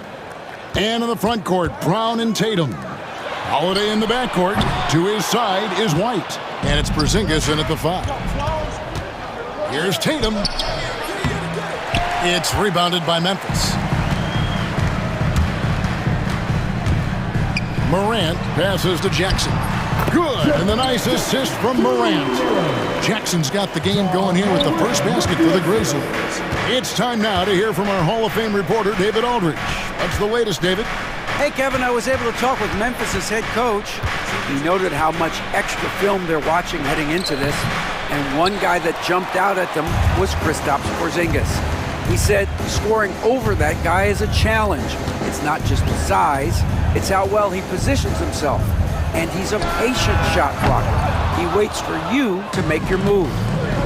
And in the front court, Brown and Tatum. Holiday in the backcourt. To his side is White. And it's Porzingis in at the 5. Here's Tatum. It's rebounded by Memphis. Morant passes to Jackson. Good, and a nice assist from Morant. Jackson's got the game going here with the first basket for the Grizzlies. It's time now to hear from our Hall of Fame reporter, David Aldridge. What's the latest, David? Hey, Kevin, I was able to talk with Memphis' head coach. He noted how much extra film they're watching heading into this, and one guy that jumped out at them was Kristaps Porzingis. He said scoring over that guy is a challenge. It's not just the size, it's how well he positions himself. And he's a patient shot blocker. He waits for you to make your move.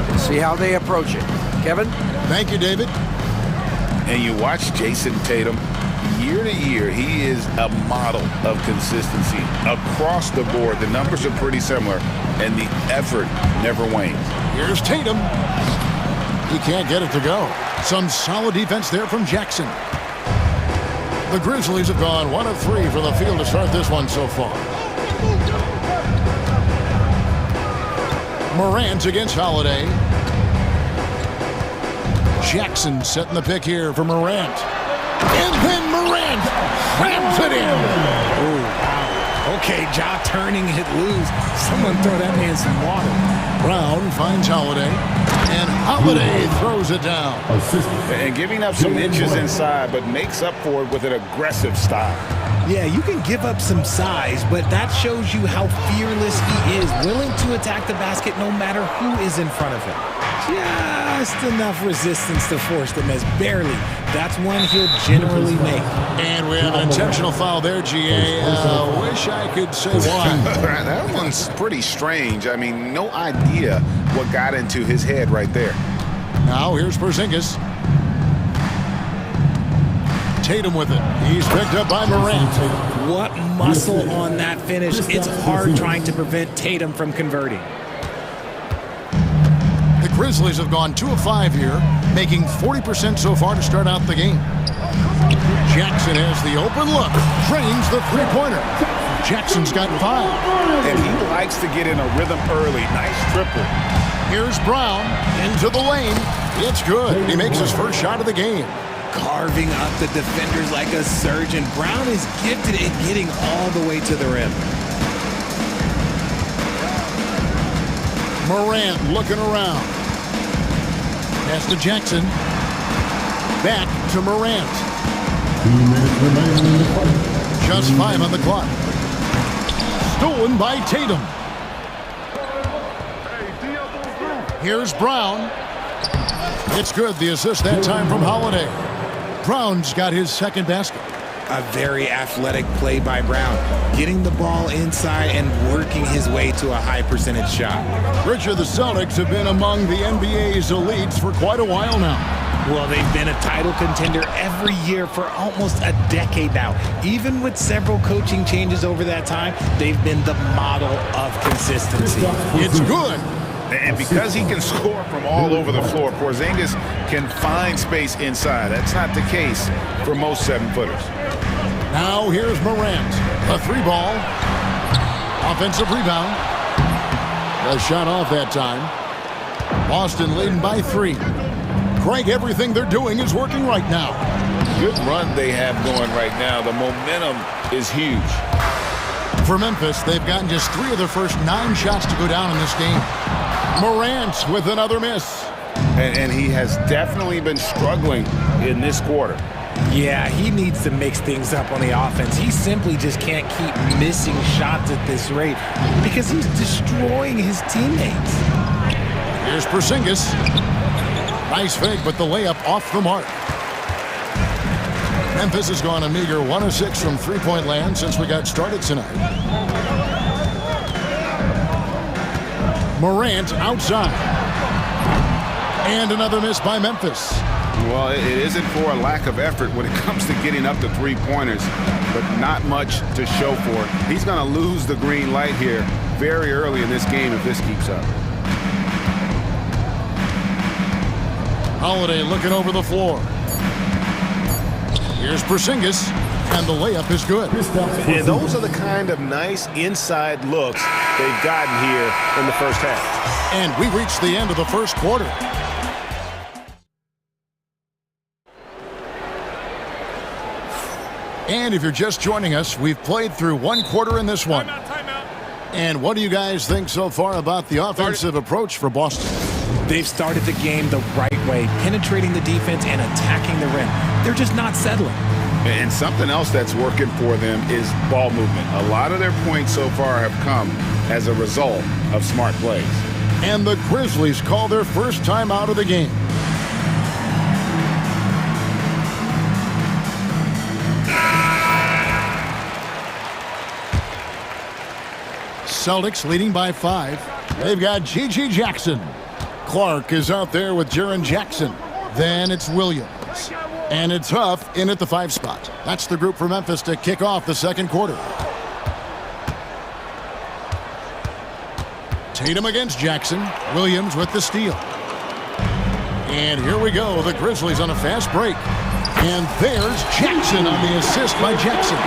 We'll see how they approach it. Kevin? Thank you, David. And you watch Jason Tatum, year to year, he is a model of consistency. Across the board, the numbers are pretty similar, and the effort never wanes. Here's Tatum. He can't get it to go. Some solid defense there from Jackson. The Grizzlies have gone 1 of 3 from the field to start this one so far. Morant against Holiday. Jackson setting the pick here for Morant. And then Morant slams it in. Oh, wow. Okay, Ja turning it loose. Someone throw that man some water. Brown finds Holiday. And Holiday throws it down. And giving up some inches inside, but makes up for it with an aggressive style. Yeah, you can give up some size, but that shows you how fearless he is, willing to attack the basket no matter who is in front of him. Just enough resistance to force the miss, barely. That's one he'll generally make. And we have an intentional foul there, GA. Wish I could say why. That one's pretty strange. I mean, no idea what got into his head right there. Now here's Porzingis. Tatum with it. He's picked up by Morant. What muscle on that finish. It's hard trying to prevent Tatum from converting. The Grizzlies have gone 2 of 5 here, making 40% so far to start out the game. Jackson has the open look, drains the three-pointer. Jackson's got 5. And he likes to get in a rhythm early. Nice triple. Here's Brown into the lane. It's good. He makes his first shot of the game. Carving up the defenders like a surgeon. Brown is gifted at getting all the way to the rim. Morant looking around. Pass to Jackson. Back to Morant. 2 minutes remaining in the fight. Just 5 on the clock. Stolen by Tatum. Here's Brown. It's good. The assist that time from Holiday. Brown's got his second basket. A very athletic play by Brown, getting the ball inside and working his way to a high percentage shot. Richard, the Celtics have been among the NBA's elites for quite a while now. Well, they've been a title contender every year for almost a decade now. Even with several coaching changes over that time, they've been the model of consistency. It's good. And because he can score from all over the floor, Porzingis can find space inside. That's not the case for most 7-footers. Now here's Morant. A 3-ball. Offensive rebound. A shot off that time. Boston leading by 3. Craig, everything they're doing is working right now. Good run they have going right now. The momentum is huge. For Memphis, they've gotten just 3 of their first 9 shots to go down in this game. Morant with another miss. And he has definitely been struggling in this quarter. Yeah, he needs to mix things up on the offense. He simply just can't keep missing shots at this rate because he's destroying his teammates. Here's Porzingis. Nice fake, but the layup off the mark. Memphis has gone a meager 1 of 6 from three-point land since we got started tonight. Morant outside. And another miss by Memphis. Well, it isn't for a lack of effort when it comes to getting up to three-pointers, but not much to show for it. He's going to lose the green light here very early in this game if this keeps up. Holiday looking over the floor. Here's Porzingis, and the layup is good. And those are the kind of nice inside looks they've gotten here in the first half. And we reached the end of the first quarter. And if you're just joining us, we've played through one quarter in this one. Timeout. And what do you guys think so far about the offensive approach for Boston? They've started the game the right way, penetrating the defense and attacking the rim. They're just not settling. And something else that's working for them is ball movement. A lot of their points so far have come as a result of smart plays. And the Grizzlies call their first time out of the game. Celtics leading by 5. They've got G.G. Jackson. Clark is out there with Jaren Jackson. Then it's Williams. And it's Huff in at the 5 spot. That's the group for Memphis to kick off the second quarter. Tatum against Jackson. Williams with the steal. And here we go. The Grizzlies on a fast break. And there's Jackson on the assist by Jackson.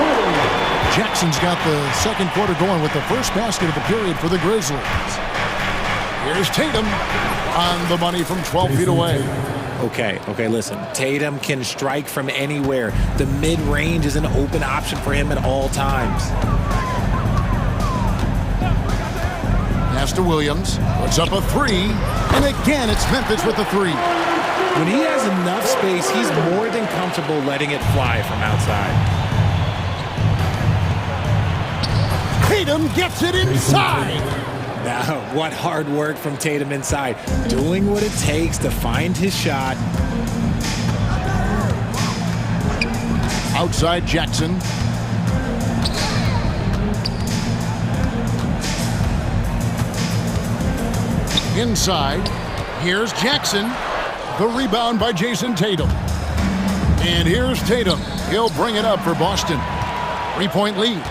Jackson's got the second quarter going with the first basket of the period for the Grizzlies. Here's Tatum on the money from 12 feet away. Okay, listen. Tatum can strike from anywhere. The mid-range is an open option for him at all times. Pass to Williams. Puts up a 3. And again, it's Memphis with the 3. When he has enough space, he's more than comfortable letting it fly from outside. Tatum gets it inside. Now, what hard work from Tatum inside. Doing what it takes to find his shot. Outside Jackson. Inside. Here's Jackson. The rebound by Jason Tatum. And here's Tatum. He'll bring it up for Boston. 3-point lead.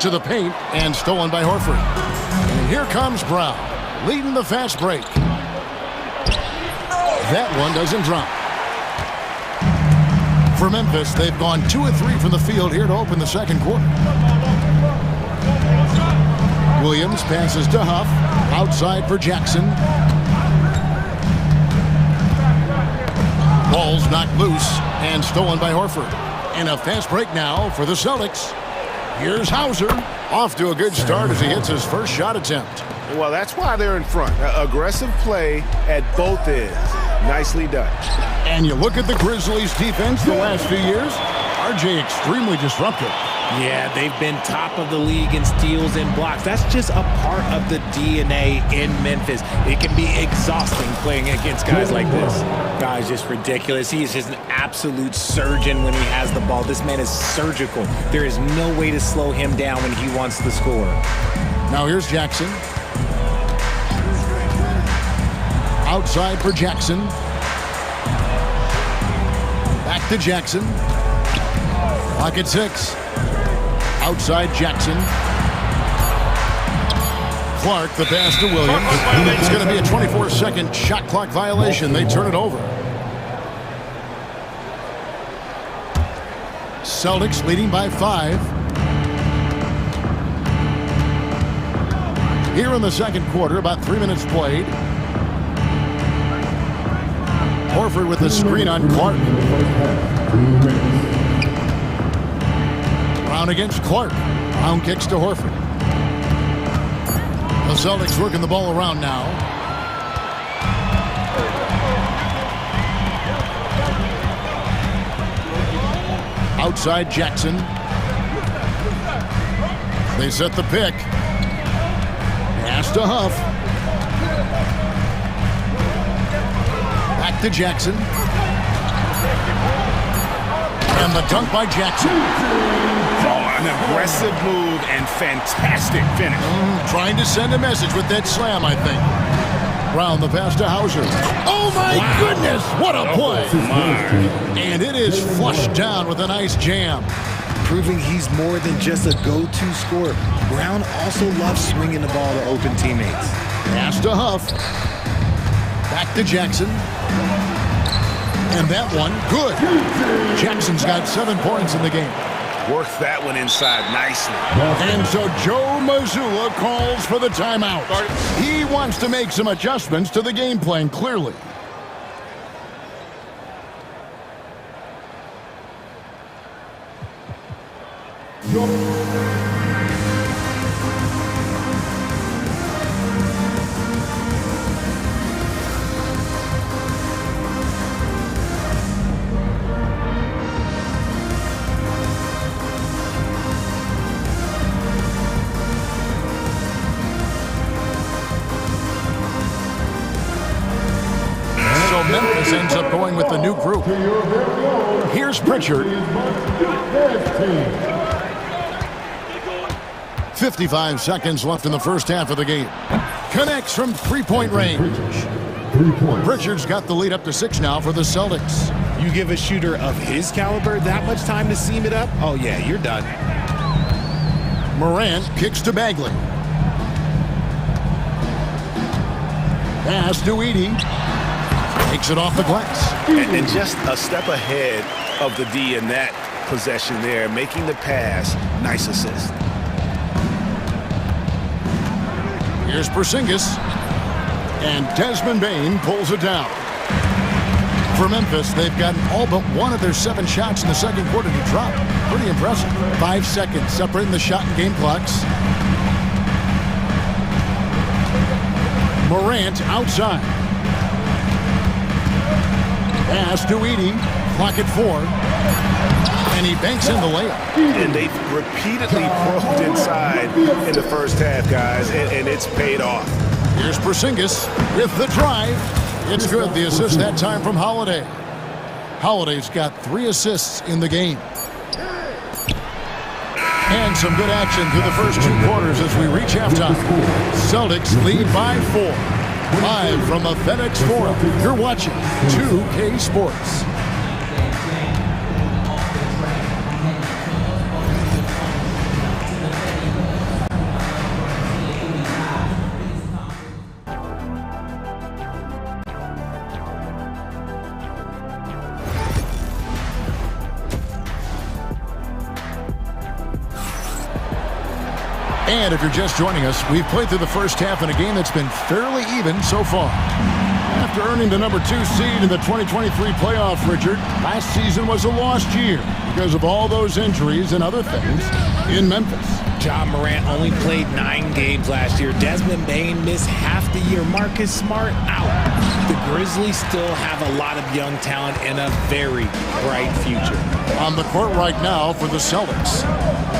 To the paint and stolen by Horford. And here comes Brown, leading the fast break. That one doesn't drop. For Memphis, they've gone 2 of 3 from the field here to open the second quarter. Williams passes to Huff, outside for Jackson. Ball's knocked loose and stolen by Horford. And a fast break now for the Celtics. Here's Hauser, off to a good start as he hits his first shot attempt. Well, that's why they're in front. Aggressive play at both ends. Nicely done. And you look at the Grizzlies' defense the last few years, RJ extremely disruptive. Yeah, they've been top of the league in steals and blocks. That's just a part of the DNA in Memphis. It can be exhausting playing against guys like this. Guy's just ridiculous. He is just an absolute surgeon when he has the ball. This man is surgical. There is no way to slow him down when he wants to score. Now here's Jackson. Outside for Jackson. Back to Jackson. Clock at 6. Outside Jackson. Clark, the pass to Williams. It's going to be a 24-second shot clock violation. They turn it over. Celtics leading by 5. Here in the second quarter, about 3 minutes played. Horford with the screen on Clark. Brown against Clark. Brown kicks to Horford. The Celtics working the ball around now. Outside Jackson. They set the pick. Pass to Huff. Back to Jackson. And the dunk by Jackson. Oh, an aggressive move and fantastic finish. Trying to send a message with that slam, I think. Brown, the pass to Hauser. Oh, my goodness, what a play. And it is flushed down with a nice jam. Proving he's more than just a go-to scorer. Brown also loves swinging the ball to open teammates. Pass to Huff. Back to Jackson. And that one, good. Jackson's got 7 points in the game. Worked that one inside nicely. And so Joe Mazzulla calls for the timeout. He wants to make some adjustments to the game plan, clearly. So Memphis ends up going with the new group. Here's Pritchard. 55 seconds left in the first half of the game. Connects from three-point range. Pritchard's got the lead up to 6 now for the Celtics. You give a shooter of his caliber that much time to seam it up? Oh, yeah, you're done. Morant kicks to Bagley. Pass to Edey. Takes it off the glass. And just a step ahead of the D in that possession there, making the pass. Nice assist. Here's Porzingis. And Desmond Bane pulls it down. For Memphis, they've gotten all but one of their 7 shots in the second quarter to drop. Pretty impressive. 5 seconds separating the shot and game clocks. Morant outside. Pass to Edey. Clock at 4. And he banks in the layup. And they've repeatedly probed inside in the first half, guys, and it's paid off. Here's Porzingis with the drive. It's good. The assist that time from Holiday. Holiday's got 3 assists in the game. And some good action through the first 2 quarters as we reach halftime. Celtics lead by 4. Live from the FedEx Forum, you're watching 2K Sports. And if you're just joining us, we've played through the first half in a game that's been fairly even so far. After earning the number 2 seed in the 2023 playoff, Richard, last season was a lost year because of all those injuries and other things in Memphis. John Morant only played 9 games last year. Desmond Bane missed half the year. Marcus Smart out. The Grizzlies still have a lot of young talent and a very bright future. On the court right now for the Celtics,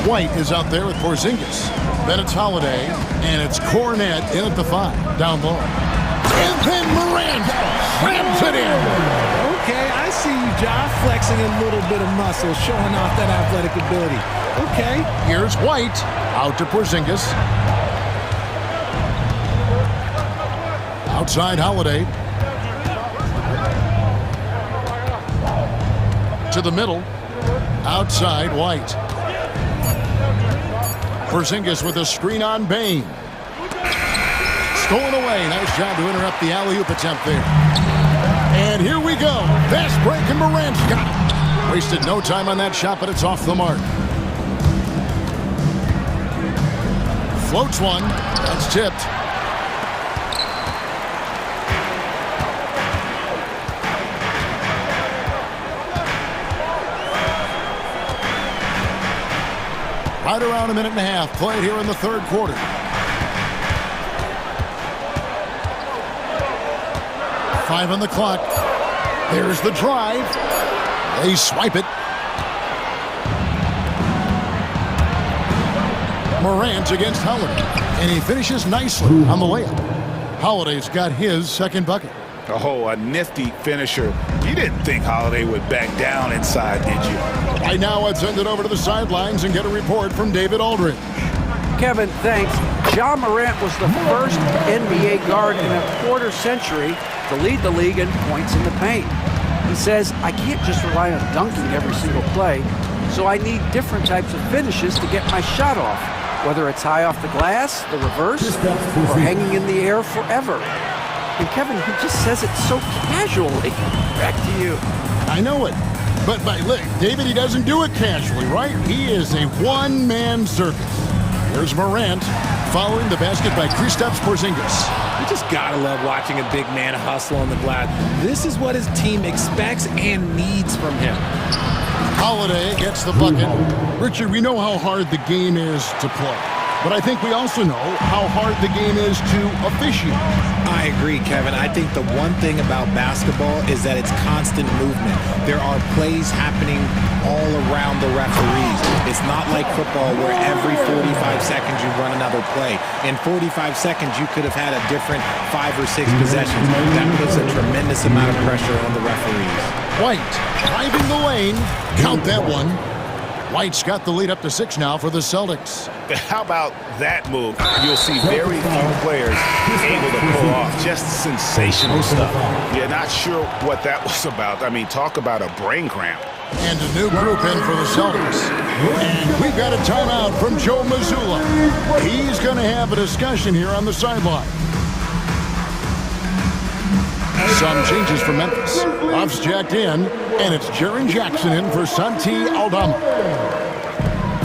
White is out there with Porzingis. Then it's Holiday, and it's Cornet in at the 5, down low. And then Morant slams it in. Okay, I see you, John, flexing a little bit of muscle, showing off that athletic ability. Okay. Here's White, out to Porzingis. Outside Holiday. To the middle. Outside White. Porzingis with a screen on Bane. Stolen away. Nice job to interrupt the alley-oop attempt there. And here we go. Fast break and Morant's got it. Wasted no time on that shot, but it's off the mark. Floats one. That's tipped. Right around a minute and a half played here in the third quarter. Five on the clock. There's the drive. They swipe it. Morant against Holiday. And he finishes nicely on the layup. Holiday's got his second bucket. Oh, a nifty finisher. You didn't think Holiday would back down inside, did you? Right now, let's send it over to the sidelines and get a report from David Aldridge. Kevin, thanks. Ja Morant was the first NBA guard in a quarter century to lead the league in points in the paint. He says, I can't just rely on dunking every single play, so I need different types of finishes to get my shot off, whether it's high off the glass, the reverse, or hanging in the air forever. And Kevin, he just says it so casually. Back to you. I know it. But look, David, he doesn't do it casually, right? He is a one-man circus. Here's Morant following the basket by Kristaps Porzingis. You just gotta love watching a big man hustle on the glass. This is what his team expects and needs from him. Holiday gets the bucket. Richard, we know how hard the game is to play, but I think we also know how hard the game is to officiate. I agree, Kevin. I think the one thing about basketball is that it's constant movement. There are plays happening all around the referees. It's not like football where every 45 seconds you run another play. In 45 seconds, you could have had a different 5 or 6 possessions. That puts a tremendous amount of pressure on the referees. White driving the lane. Count that one. White's got the lead up to 6 now for the Celtics. How about that move? You'll see very few players able to pull off just sensational stuff. You're not sure what that was about. I mean, talk about a brain cramp. And a new group in for the Celtics. And we've got a timeout from Joe Mazzulla. He's going to have a discussion here on the sideline. Some changes for Memphis. Off's jacked in, and it's Jaren Jackson in for Santi Aldama.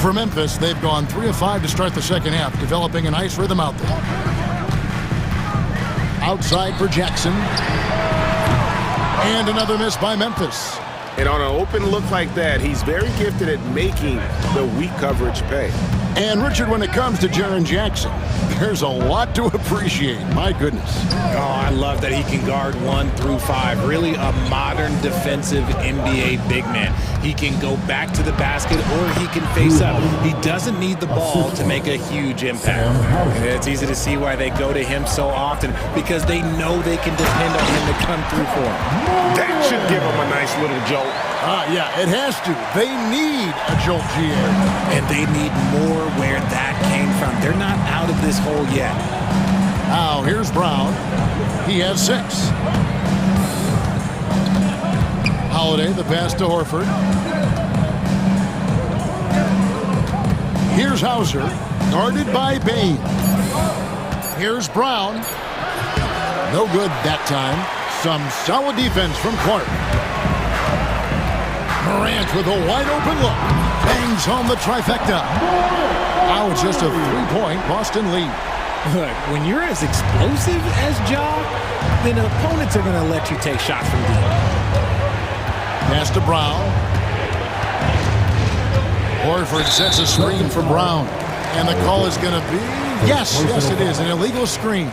For Memphis, they've gone 3 of 5 to start the second half, developing a nice rhythm out there. Outside for Jackson. And another miss by Memphis. And on an open look like that, he's very gifted at making the weak coverage pay. And Richard, when it comes to Jaren Jackson, there's a lot to appreciate. My goodness. Oh, I love that he can guard 1 through 5. Really a modern defensive NBA big man. He can go back to the basket or he can face up. He doesn't need the ball to make a huge impact. And it's easy to see why they go to him so often, because they know they can depend on him to come through for them. That should give him a nice little jolt. Yeah, it has to. They need a jolt, GA. And they need more where that came from. They're not out of this hole yet. Now, here's Brown. He has 6. Holiday, the pass to Horford. Here's Hauser, guarded by Bain. Here's Brown. No good that time. Some solid defense from Clark. Morant with a wide-open look. Bangs home the trifecta. Now it's just a 3-point Boston lead. Look, when you're as explosive as Ja, then opponents are going to let you take shots from deep. Pass to Brown. Horford sets a screen for Brown. And the call is going to be... Yes, it is. An illegal screen.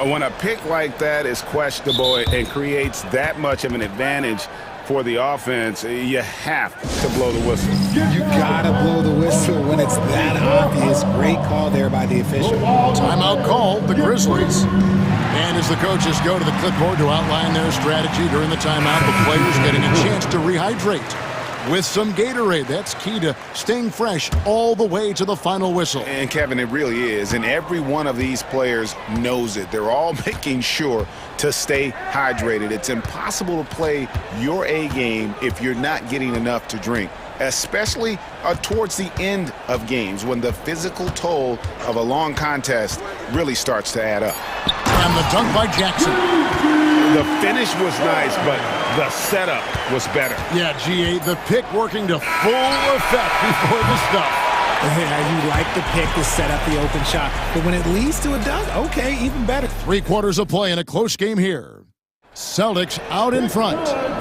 When a pick like that is questionable and creates that much of an advantage for the offense, you have to blow the whistle. You gotta blow the whistle when it's that obvious. Great call there by the official. Timeout called, the Grizzlies. And as the coaches go to the clipboard to outline their strategy during the timeout, the players getting a chance to rehydrate with some Gatorade. That's key to staying fresh all the way to the final whistle. And Kevin, it really is. And every one of these players knows it. They're all making sure to stay hydrated. It's impossible to play your A game if you're not getting enough to drink, especially towards the end of games when the physical toll of a long contest really starts to add up. And the dunk by Jackson. The finish was nice, but the setup was better. Yeah, GA, the pick working to full effect before the stuff. Yeah, you like the pick to set up the open shot, but when it leads to a dunk, okay, even better. 3 quarters of play in a close game here. Celtics out in front,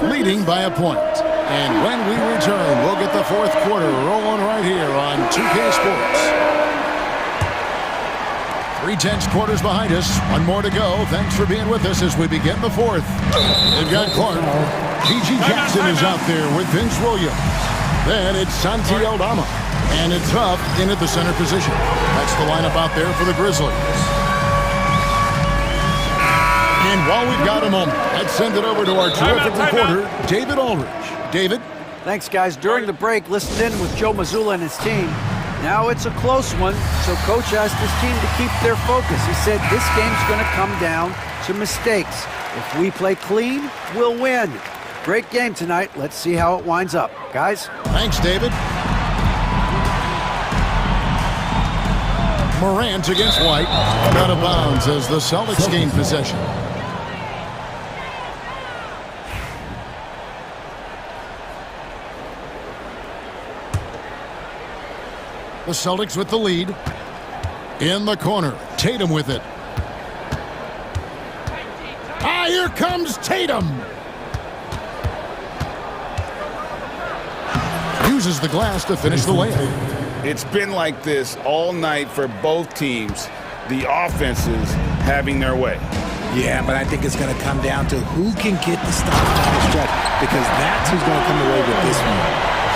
leading by a point. And when we return, we'll get the 4th quarter rolling right here on 2K Sports. 3/10 quarters behind us. 1 more to go. Thanks for being with us as we begin the 4th. They've got Clark. P.G. Jackson is out there with Vince Williams. Then it's Santi Aldama. And it's Huff in at the center position. That's the lineup out there for the Grizzlies. And while we've got a moment, let's send it over to our terrific reporter, David Aldridge. David? Thanks, guys. During the break, listened in with Joe Mazzulla and his team. Now it's a close one, so Coach asked his team to keep their focus. He said this game's going to come down to mistakes. If we play clean, we'll win. Great game tonight. Let's see how it winds up. Guys? Thanks, David. Morant against White. Out of bounds as the Celtics gain possession. The Celtics with the lead. In the corner. Tatum with it. Ah, here comes Tatum. Uses the glass to finish the layup. It's been like this all night for both teams. The offenses having their way. Yeah, but I think it's going to come down to who can get the stop down the stretch, because that's who's going to come away with this one.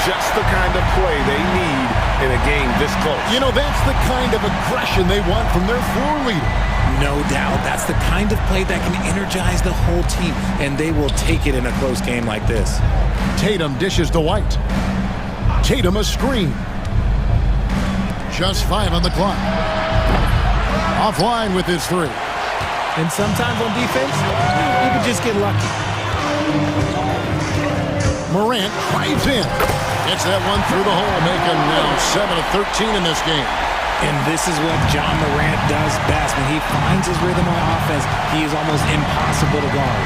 Just the kind of play they need in a game this close. You know, that's the kind of aggression they want from their floor leader. No doubt. That's the kind of play that can energize the whole team, and they will take it in a close game like this. Tatum dishes to White. Tatum a screen. Just 5 on the clock. Offline with his 3. And sometimes on defense, you can just get lucky. Morant drives in. Gets that one through the hole, making now 7 of 13 in this game. And this is what John Morant does best. When he finds his rhythm on offense, he is almost impossible to guard.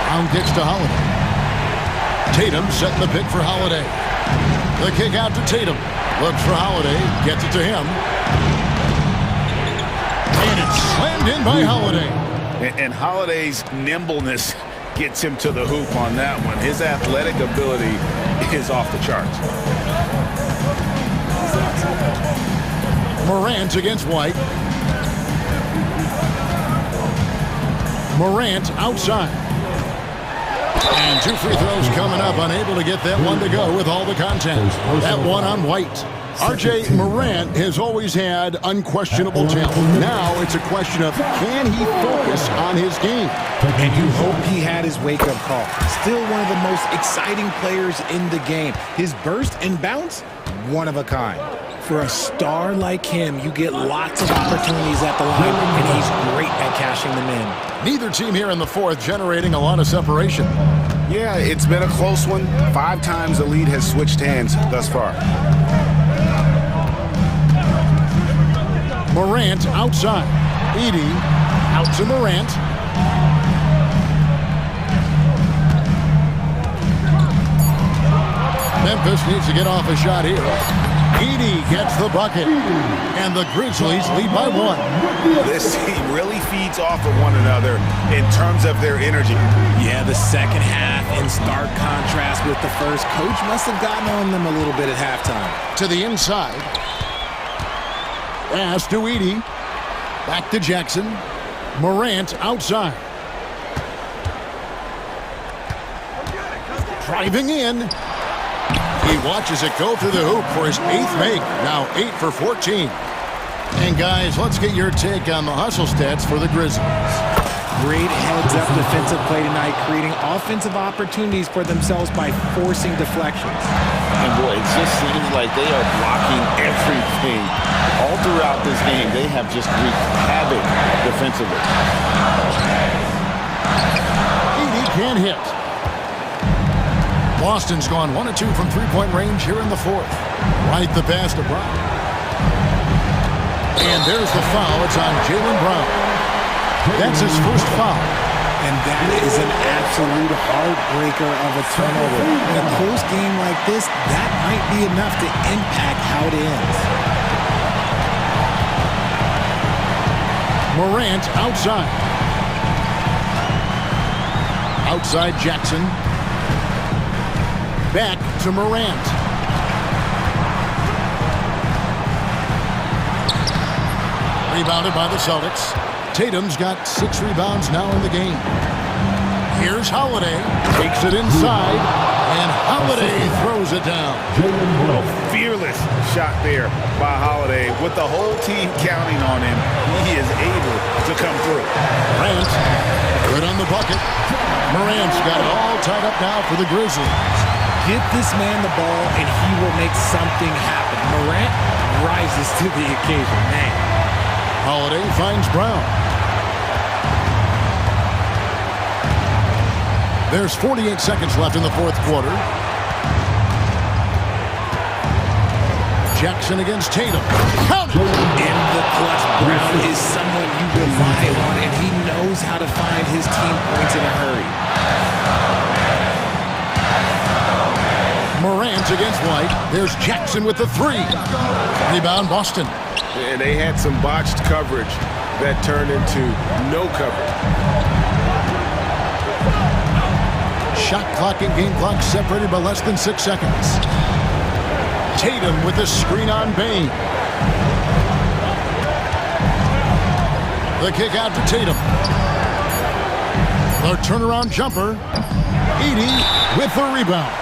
Round kicks to Holiday. Tatum setting the pick for Holiday. The kick out to Tatum. Looks for Holiday. Gets it to him. And it's slammed in by Holiday. And Holiday's nimbleness gets him to the hoop on that one. His athletic ability is off the charts. Morant against White. Morant outside. And 2 free throws coming up. Unable to get that one to go with all the contact. That one on White. R.J. Morant has always had unquestionable talent. Now it's a question of, can he focus on his game? And you hope he had his wake-up call. Still one of the most exciting players in the game. His burst and bounce, one of a kind. For a star like him, you get lots of opportunities at the line, and he's great at cashing them in. Neither team here in the fourth generating a lot of separation. Yeah, it's been a close one. 5 times the lead has switched hands thus far. Morant outside. Edey out to Morant. Memphis needs to get off a shot here. Edey gets the bucket. And the Grizzlies lead by 1. This team really feeds off of one another in terms of their energy. Yeah, the second half in stark contrast with the first. Coach must have gotten on them a little bit at halftime. To the inside. Pass to Edey. Back to Jackson. Morant outside. Driving in. He watches it go through the hoop for his 8th make. Now 8 for 14. And guys, let's get your take on the hustle stats for the Grizzlies. Great heads-up defensive play tonight, creating offensive opportunities for themselves by forcing deflections. And boy, it just seems like they are blocking everything. All throughout this game, they have just wreaked havoc defensively. Edey can't hit. Boston's gone 1 of 2 from 3-point range here in the fourth. Right the pass to Brown. And there's the foul. It's on Jaylen Brown. That's his first foul. And that is an absolute heartbreaker of a turnover. In a close game like this, that might be enough to impact how it ends. Morant outside. Outside Jackson. Back to Morant. Rebounded by the Celtics. Tatum's got 6 rebounds now in the game. Here's Holiday. Takes it inside. And Holiday throws it down. A fearless shot there by Holiday. With the whole team counting on him, he is able to come through. Morant, good on the bucket. Morant's got it all tied up now for the Grizzlies. Give this man the ball and he will make something happen. Morant rises to the occasion, man. Holiday finds Brown. There's 48 seconds left in the fourth quarter. Jackson against Tatum. Count it! In the clutch, Brown is someone you rely on, and he knows how to find his team points in a hurry. Morant against White. There's Jackson with the three. Rebound, Boston. And they had some botched coverage that turned into no coverage. Shot clock and game clock separated by less than 6 seconds. Tatum with the screen on Bain. The kick out to Tatum. The turnaround jumper. Edey with the rebound.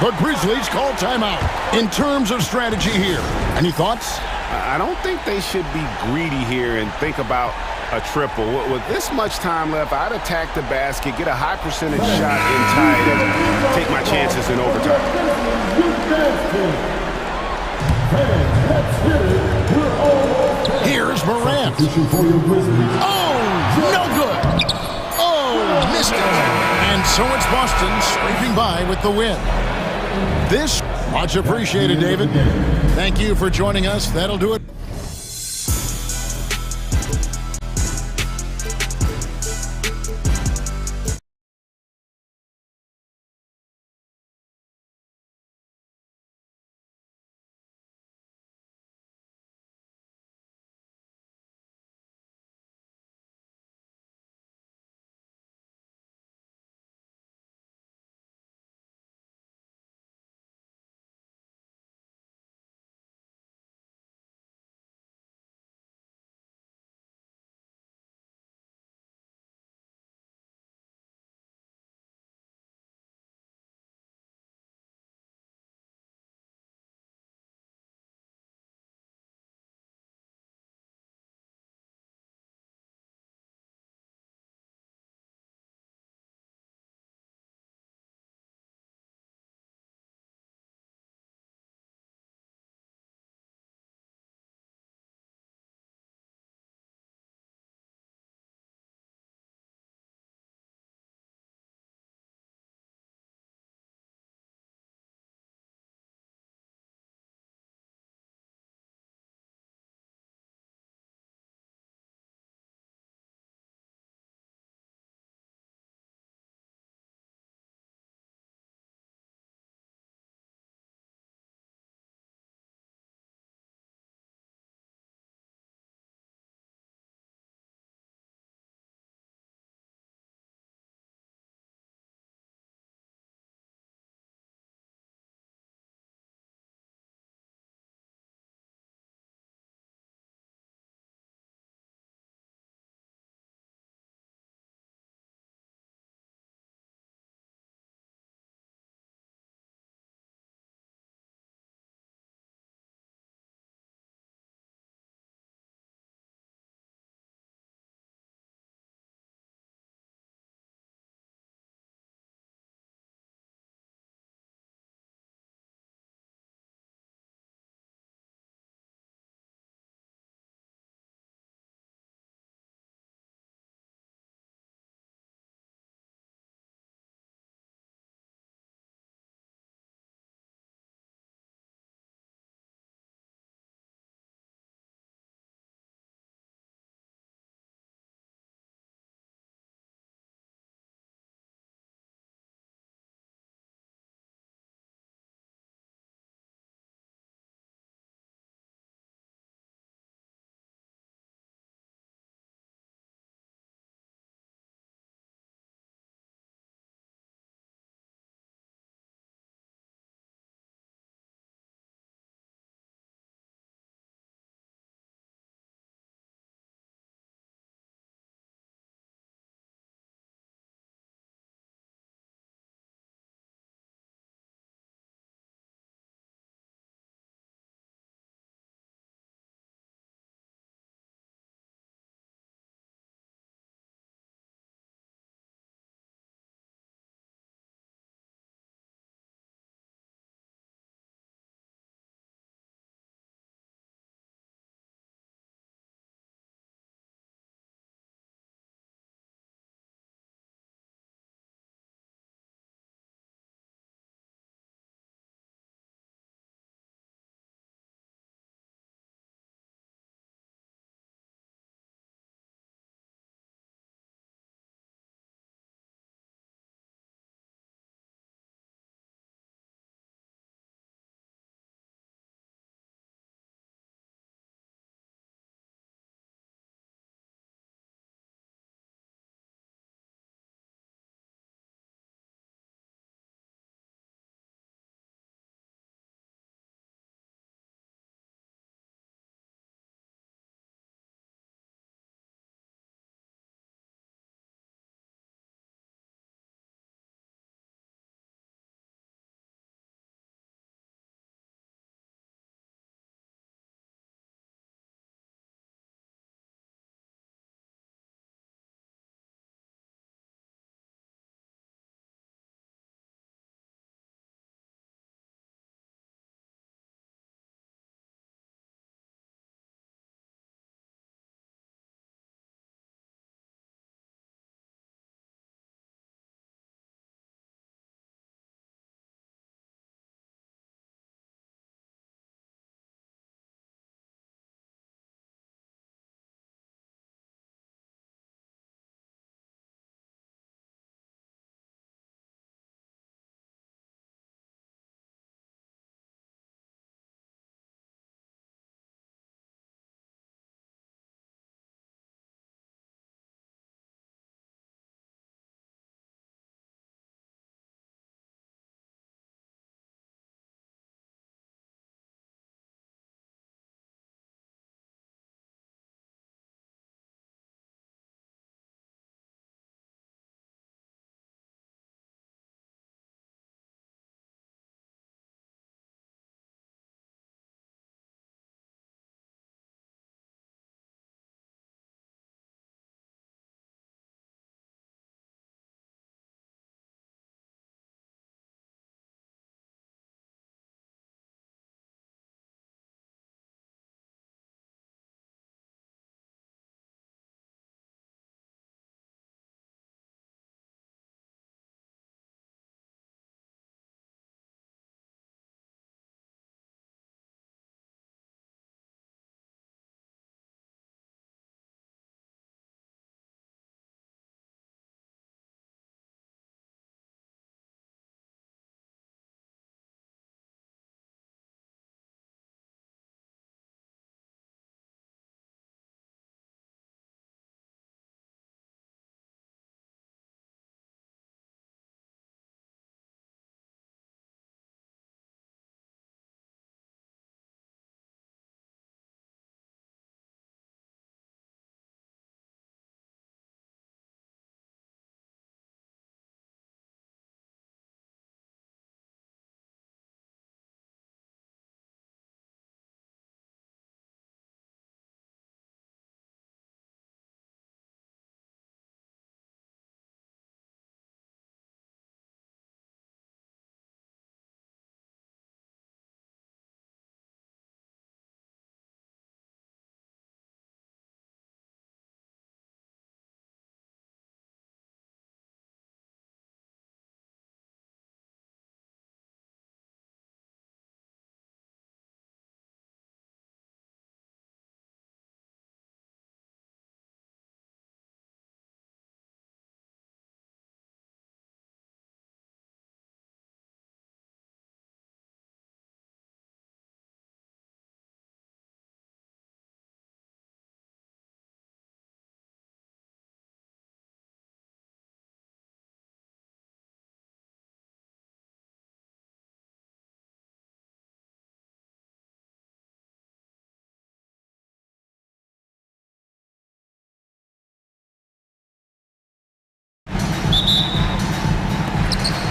The Grizzlies call timeout. In terms of strategy here, any thoughts? I don't think they should be greedy here and think about a triple. With this much time left, I'd attack the basket, get a high percentage shot and tie it, and take my chances in overtime. Here's Morant. Oh, no good. Oh, missed it. And so it's Boston scraping by with the win. This, much appreciated, David. Thank you for joining us. That'll do it.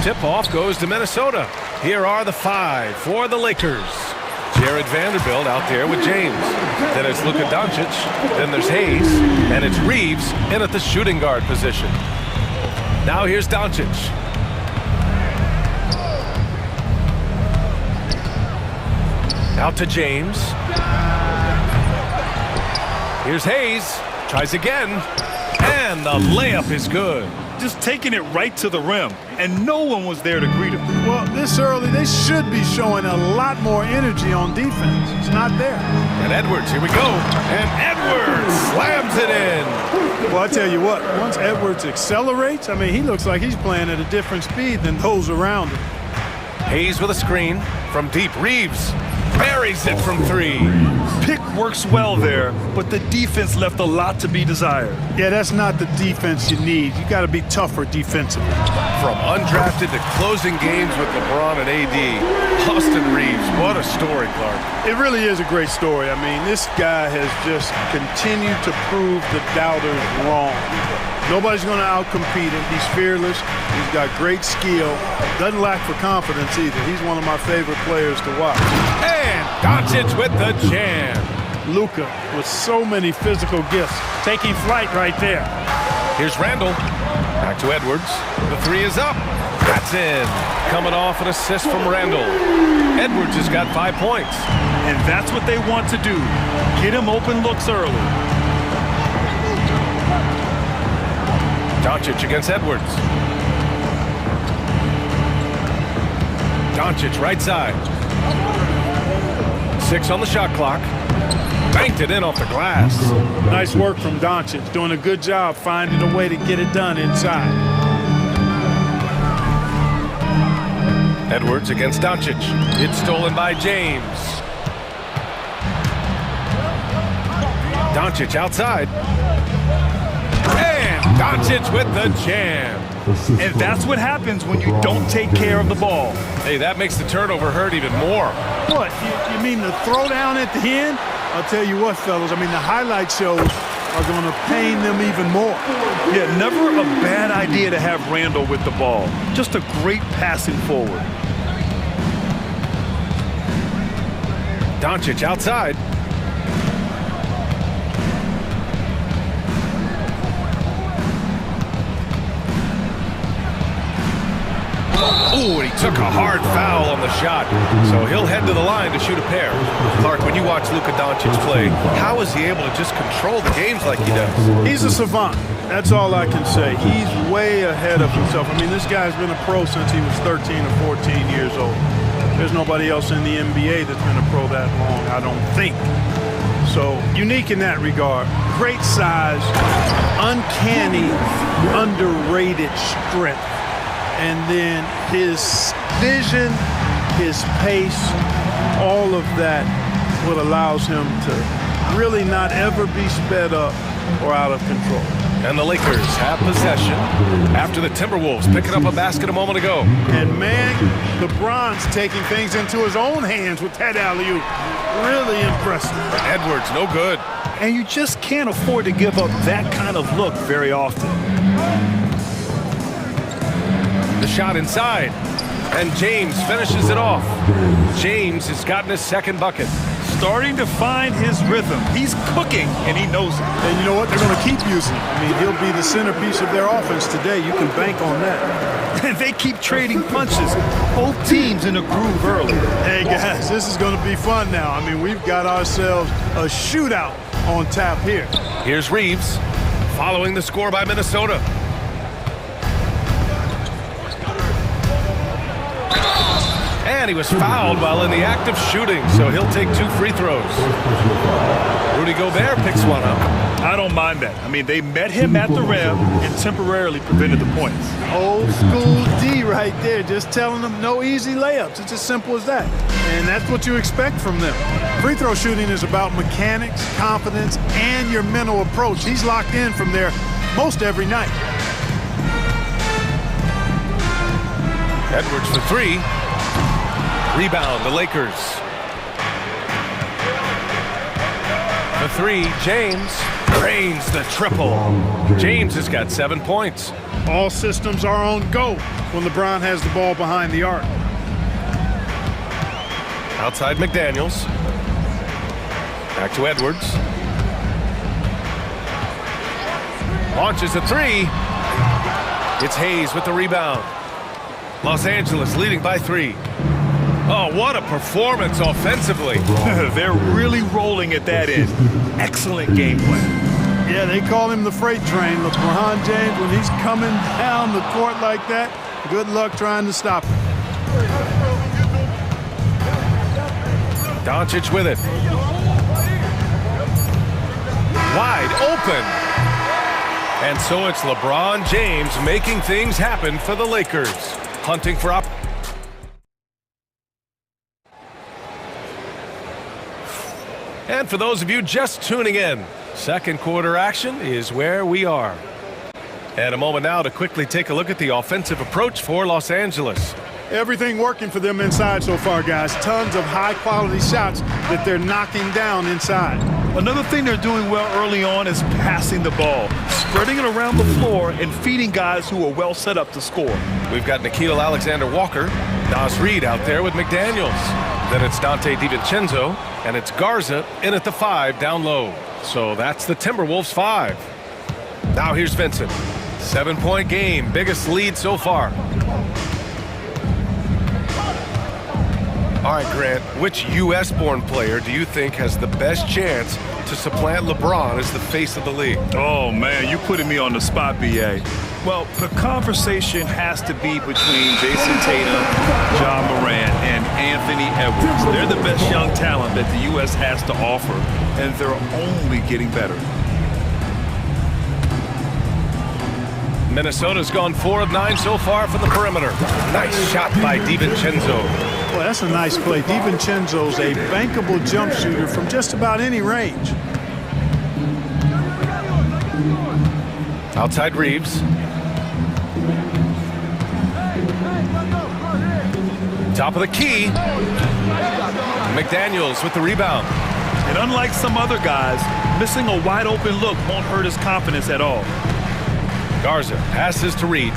Tip-off goes to Minnesota. Here are the 5 for the Lakers. Jared Vanderbilt out there with James. Then it's Luka Doncic. Then there's Hayes. And it's Reeves in at the shooting guard position. Now here's Doncic. Out to James. Here's Hayes. Tries again. And the layup is good. Just taking it right to the rim, and no one was there to greet him. Well, this early, they should be showing a lot more energy on defense. It's not there. And Edwards, here we go. And Edwards slams it in. Well, I tell you what, once Edwards accelerates, I mean, he looks like he's playing at a different speed than those around him. Hayes with a screen from deep. Reeves buries it from 3. Pick works well there, but the defense left a lot to be desired. Yeah, that's not the defense you need. You got to be tougher defensively. From undrafted to closing games with LeBron and AD, Austin Reeves, what a story, Clark. It really is a great story. I mean, this guy has just continued to prove the doubters wrong. Nobody's going to outcompete him. He's fearless. He's got great skill. Doesn't lack for confidence either. He's one of my favorite players to watch. And Doncic with the jam. Luka with so many physical gifts. Taking flight right there. Here's Randall. Back to Edwards. The 3 is up. That's in. Coming off an assist from Randall. Edwards has got 5 points. And that's what they want to do. Get him open looks early. Doncic against Edwards. Doncic right side. 6 on the shot clock. Banked it in off the glass. Nice work from Doncic. Doing a good job finding a way to get it done inside. Edwards against Doncic. It's stolen by James. Doncic outside. And Doncic with the jam. And that's what happens when you don't take care of the ball. Hey, that makes the turnover hurt even more. What, you mean the throwdown at the end? I'll tell you what, fellas, I mean, the highlight shows are going to pain them even more. Yeah, never a bad idea to have Randall with the ball. Just a great passing forward. Doncic outside. Ooh, and he took a hard foul on the shot. So he'll head to the line to shoot a pair. Clark, when you watch Luka Doncic play, how is he able to just control the games like he does? He's a savant. That's all I can say. He's way ahead of himself. I mean, this guy's been a pro since he was 13 or 14 years old. There's nobody else in the NBA that's been a pro that long, I don't think. So, unique in that regard. Great size, uncanny, underrated strength. And then his vision, his pace, all of that what allows him to really not ever be sped up or out of control. And the Lakers have possession after the Timberwolves picking up a basket a moment ago. And man, LeBron's taking things into his own hands with that alley-oop. Really impressive. Edwards, no good. And you just can't afford to give up that kind of look very often. The shot inside, and James finishes it off. James has gotten his second bucket. Starting to find his rhythm. He's cooking, and he knows it. And you know what? They're going to keep using him. I mean, he'll be the centerpiece of their offense today. You can bank on that. And they keep trading punches. Both teams in a groove early. Hey, guys, this is going to be fun now. I mean, we've got ourselves a shootout on tap here. Here's Reeves, following the score by Minnesota. And he was fouled while in the act of shooting, so he'll take 2 free throws. Rudy Gobert picks one up. I don't mind that. I mean, they met him at the rim and temporarily prevented the points. Old school D right there, just telling them no easy layups. It's as simple as that. And that's what you expect from them. Free throw shooting is about mechanics, confidence, and your mental approach. He's locked in from there most every night. Edwards for 3. Rebound, the Lakers. The 3, James drains the triple. James has got 7 points. All systems are on go when LeBron has the ball behind the arc. Outside McDaniels. Back to Edwards. Launches a three. It's Hayes with the rebound. Los Angeles leading by 3. Oh, what a performance offensively. They're really rolling at that end. Excellent game plan. Yeah, they call him the freight train. LeBron James, when he's coming down the court like that, good luck trying to stop him. Doncic with it. Wide open. And so it's LeBron James making things happen for the Lakers. Hunting for And for those of you just tuning in, second quarter action is where we are. And a moment now to quickly take a look at the offensive approach for Los Angeles. Everything working for them inside so far, guys. Tons of high-quality shots that they're knocking down inside. Another thing they're doing well early on is passing the ball, spreading it around the floor and feeding guys who are well set up to score. We've got Nickeil Alexander-Walker, Nas Reed out there with McDaniels. Then it's Dante DiVincenzo, and it's Garza in at the 5 down low. So that's the Timberwolves 5. Now here's Vincent. 7-point game, biggest lead so far. All right, Grant, which U.S.-born player do you think has the best chance to supplant LeBron as the face of the league? Oh, man, you're putting me on the spot, B.A. Well, the conversation has to be between Jason Tatum, John Morant, and Anthony Edwards. They're the best young talent that the U.S. has to offer, and they're only getting better. Minnesota's gone 4 of 9 so far from the perimeter. Nice shot by DiVincenzo. Well, that's a nice play. DiVincenzo's a bankable jump shooter from just about any range. Outside Reeves. Top of the key. McDaniels with the rebound. And unlike some other guys, missing a wide open look won't hurt his confidence at all. Garza passes to Reed.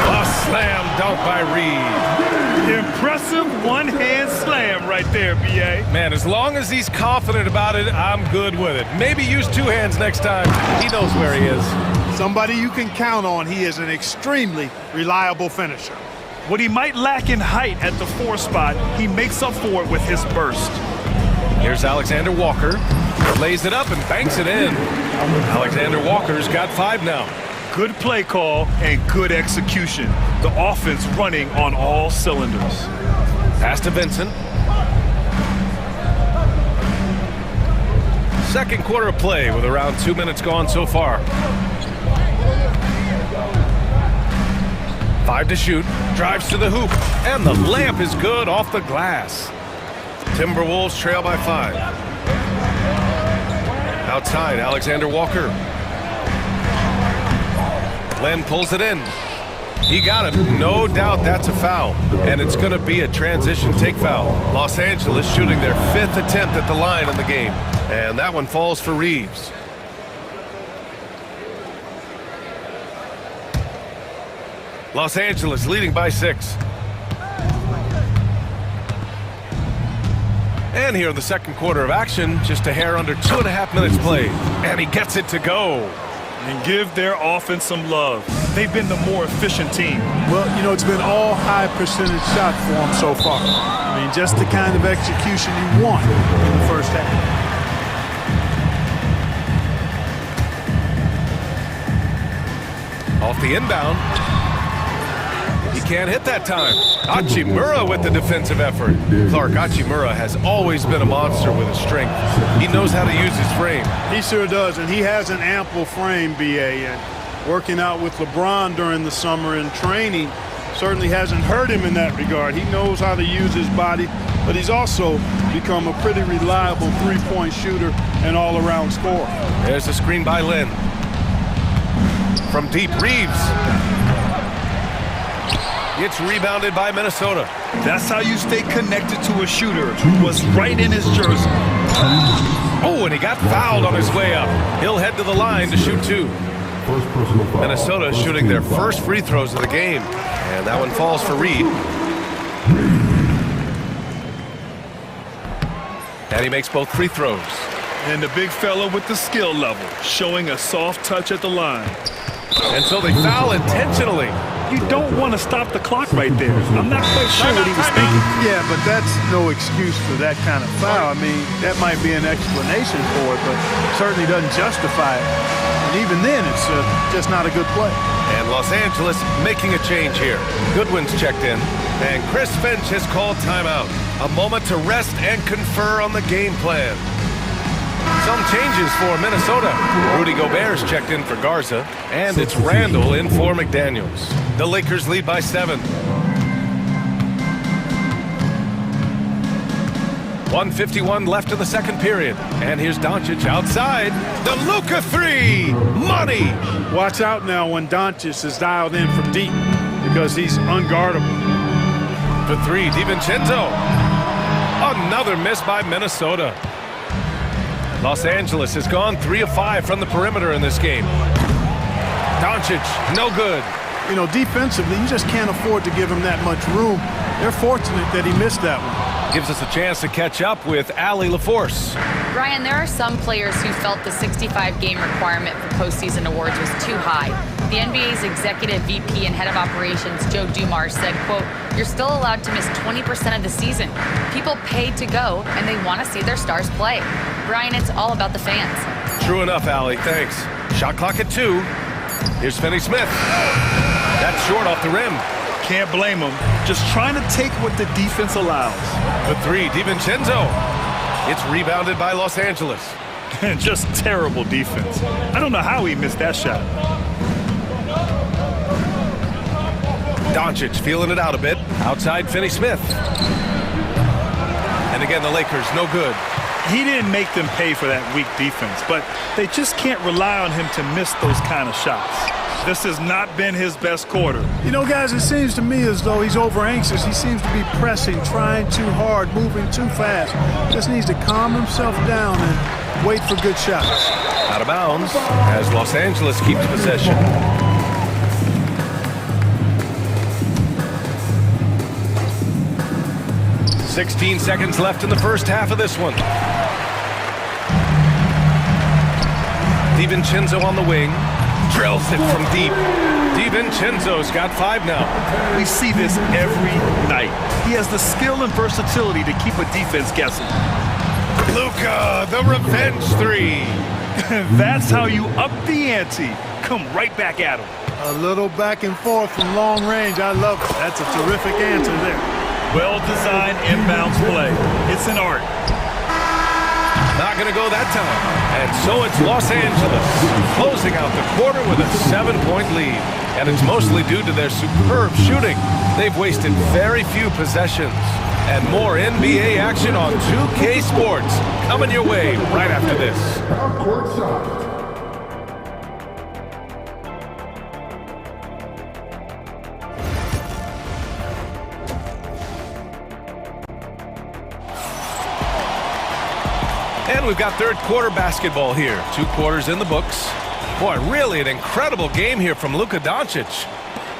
A slam dunk by Reed. Impressive one-hand slam right there, B.A. Man, as long as he's confident about it, I'm good with it. Maybe use 2 hands next time. He knows where he is. Somebody you can count on. He is an extremely reliable finisher. What he might lack in height at the 4 spot, he makes up for it with his burst. Here's Alexander Walker. Lays it up and banks it in. Alexander Walker's got 5 now. Good play call and good execution. The offense running on all cylinders. Pass to Vincent. Second quarter of play with around 2 minutes gone so far. 5 to shoot. Drives to the hoop. And the layup is good off the glass. Timberwolves trail by 5. Outside, Alexander Walker. Len pulls it in. He got it. No doubt that's a foul. And it's going to be a transition take foul. Los Angeles shooting their 5th attempt at the line in the game. And that one falls for Reeves. Los Angeles leading by 6. And here in the second quarter of action, just a hair under 2.5 minutes played. And he gets it to go. And give their offense some love. They've been the more efficient team. Well, you know, it's been all high percentage shot for them so far. I mean, just the kind of execution you want in the first half. Off the inbound. He can't hit that time. Hachimura with the defensive effort. Clark, Hachimura has always been a monster with his strength. He knows how to use his frame. He sure does, and he has an ample frame, B.A. And working out with LeBron during the summer and training certainly hasn't hurt him in that regard. He knows how to use his body, but he's also become a pretty reliable three-point shooter and all-around scorer. There's a screen by Lynn. From deep, Reeves. It's rebounded by Minnesota. That's how you stay connected to a shooter who was right in his jersey. Oh, and he got fouled on his way up. He'll head to the line to shoot 2. Minnesota shooting their first free throws of the game. And that one falls for Reed. And he makes both free throws. And the big fella with the skill level, showing a soft touch at the line. And so they foul intentionally. You don't want to stop the clock right there. I'm not quite sure what he was thinking. Yeah, but that's no excuse for that kind of foul. I mean, that might be an explanation for it, but certainly doesn't justify it. And even then, it's just not a good play. And Los Angeles making a change here. Goodwin's checked in, and Chris Finch has called timeout. A moment to rest and confer on the game plan. Some changes for Minnesota. Rudy Gobert's checked in for Garza, and it's Randall in for McDaniels. The Lakers lead by 7. 1:51 left in the second period. And here's Doncic outside. The Luka 3! Money! Watch out now when Doncic is dialed in from deep because he's unguardable. For 3, DiVincenzo. Another miss by Minnesota. Los Angeles has gone 3 of 5 from the perimeter in this game. Doncic, no good. You know, defensively, you just can't afford to give him that much room. They're fortunate that he missed that one. Gives us a chance to catch up with Allie LaForce. Brian, there are some players who felt the 65-game requirement for postseason awards was too high. The NBA's executive VP and head of operations, Joe Dumars, said, quote, "You're still allowed to miss 20% of the season. People paid to go, and they want to see their stars play." Brian, it's all about the fans. True enough, Allie. Thanks. Shot clock at 2. Here's Finney-Smith. That's short off the rim. Can't blame him. Just trying to take what the defense allows. For 3, DiVincenzo. It's rebounded by Los Angeles. Just terrible defense. I don't know how he missed that shot. Doncic feeling it out a bit. Outside Finney-Smith. And again, the Lakers, no good. He didn't make them pay for that weak defense, but they just can't rely on him to miss those kind of shots. This has not been his best quarter. You know, guys, it seems to me as though he's over-anxious. He seems to be pressing, trying too hard, moving too fast. Just needs to calm himself down and wait for good shots. Out of bounds as Los Angeles keeps possession. "16 seconds left in the first half of this one. DiVincenzo on the wing. Drills it from deep. DiVincenzo's got 5 now. We see this every night. He has the skill and versatility to keep a defense guessing. Luka, the revenge 3. That's how you up the ante. Come right back at him. A little back and forth from long range. I love it. That's a terrific answer there. Well-designed inbounds play. It's an art. Not going to go that time. And so it's Los Angeles closing out the quarter with a 7-point lead. And it's mostly due to their superb shooting. They've wasted very few possessions. And more NBA action on 2K Sports coming your way right after this. And we've got third quarter basketball here. 2 quarters in the books. Boy, really an incredible game here from Luka Doncic.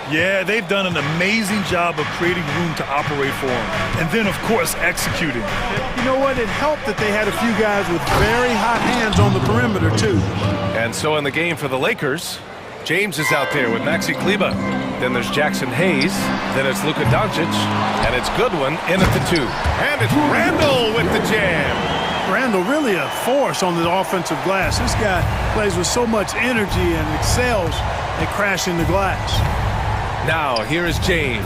Yeah, they've done an amazing job of creating room to operate for him. And then, of course, executing. You know what? It helped that they had a few guys with very hot hands on the perimeter, too. And so in the game for the Lakers, James is out there with Maxi Kleber. Then there's Jackson Hayes. Then it's Luka Doncic. And it's Goodwin in at the 2. And it's Randall with the jam. Randall really a force on the offensive glass. This guy plays with so much energy and excels at crashing the glass. Now, here is James.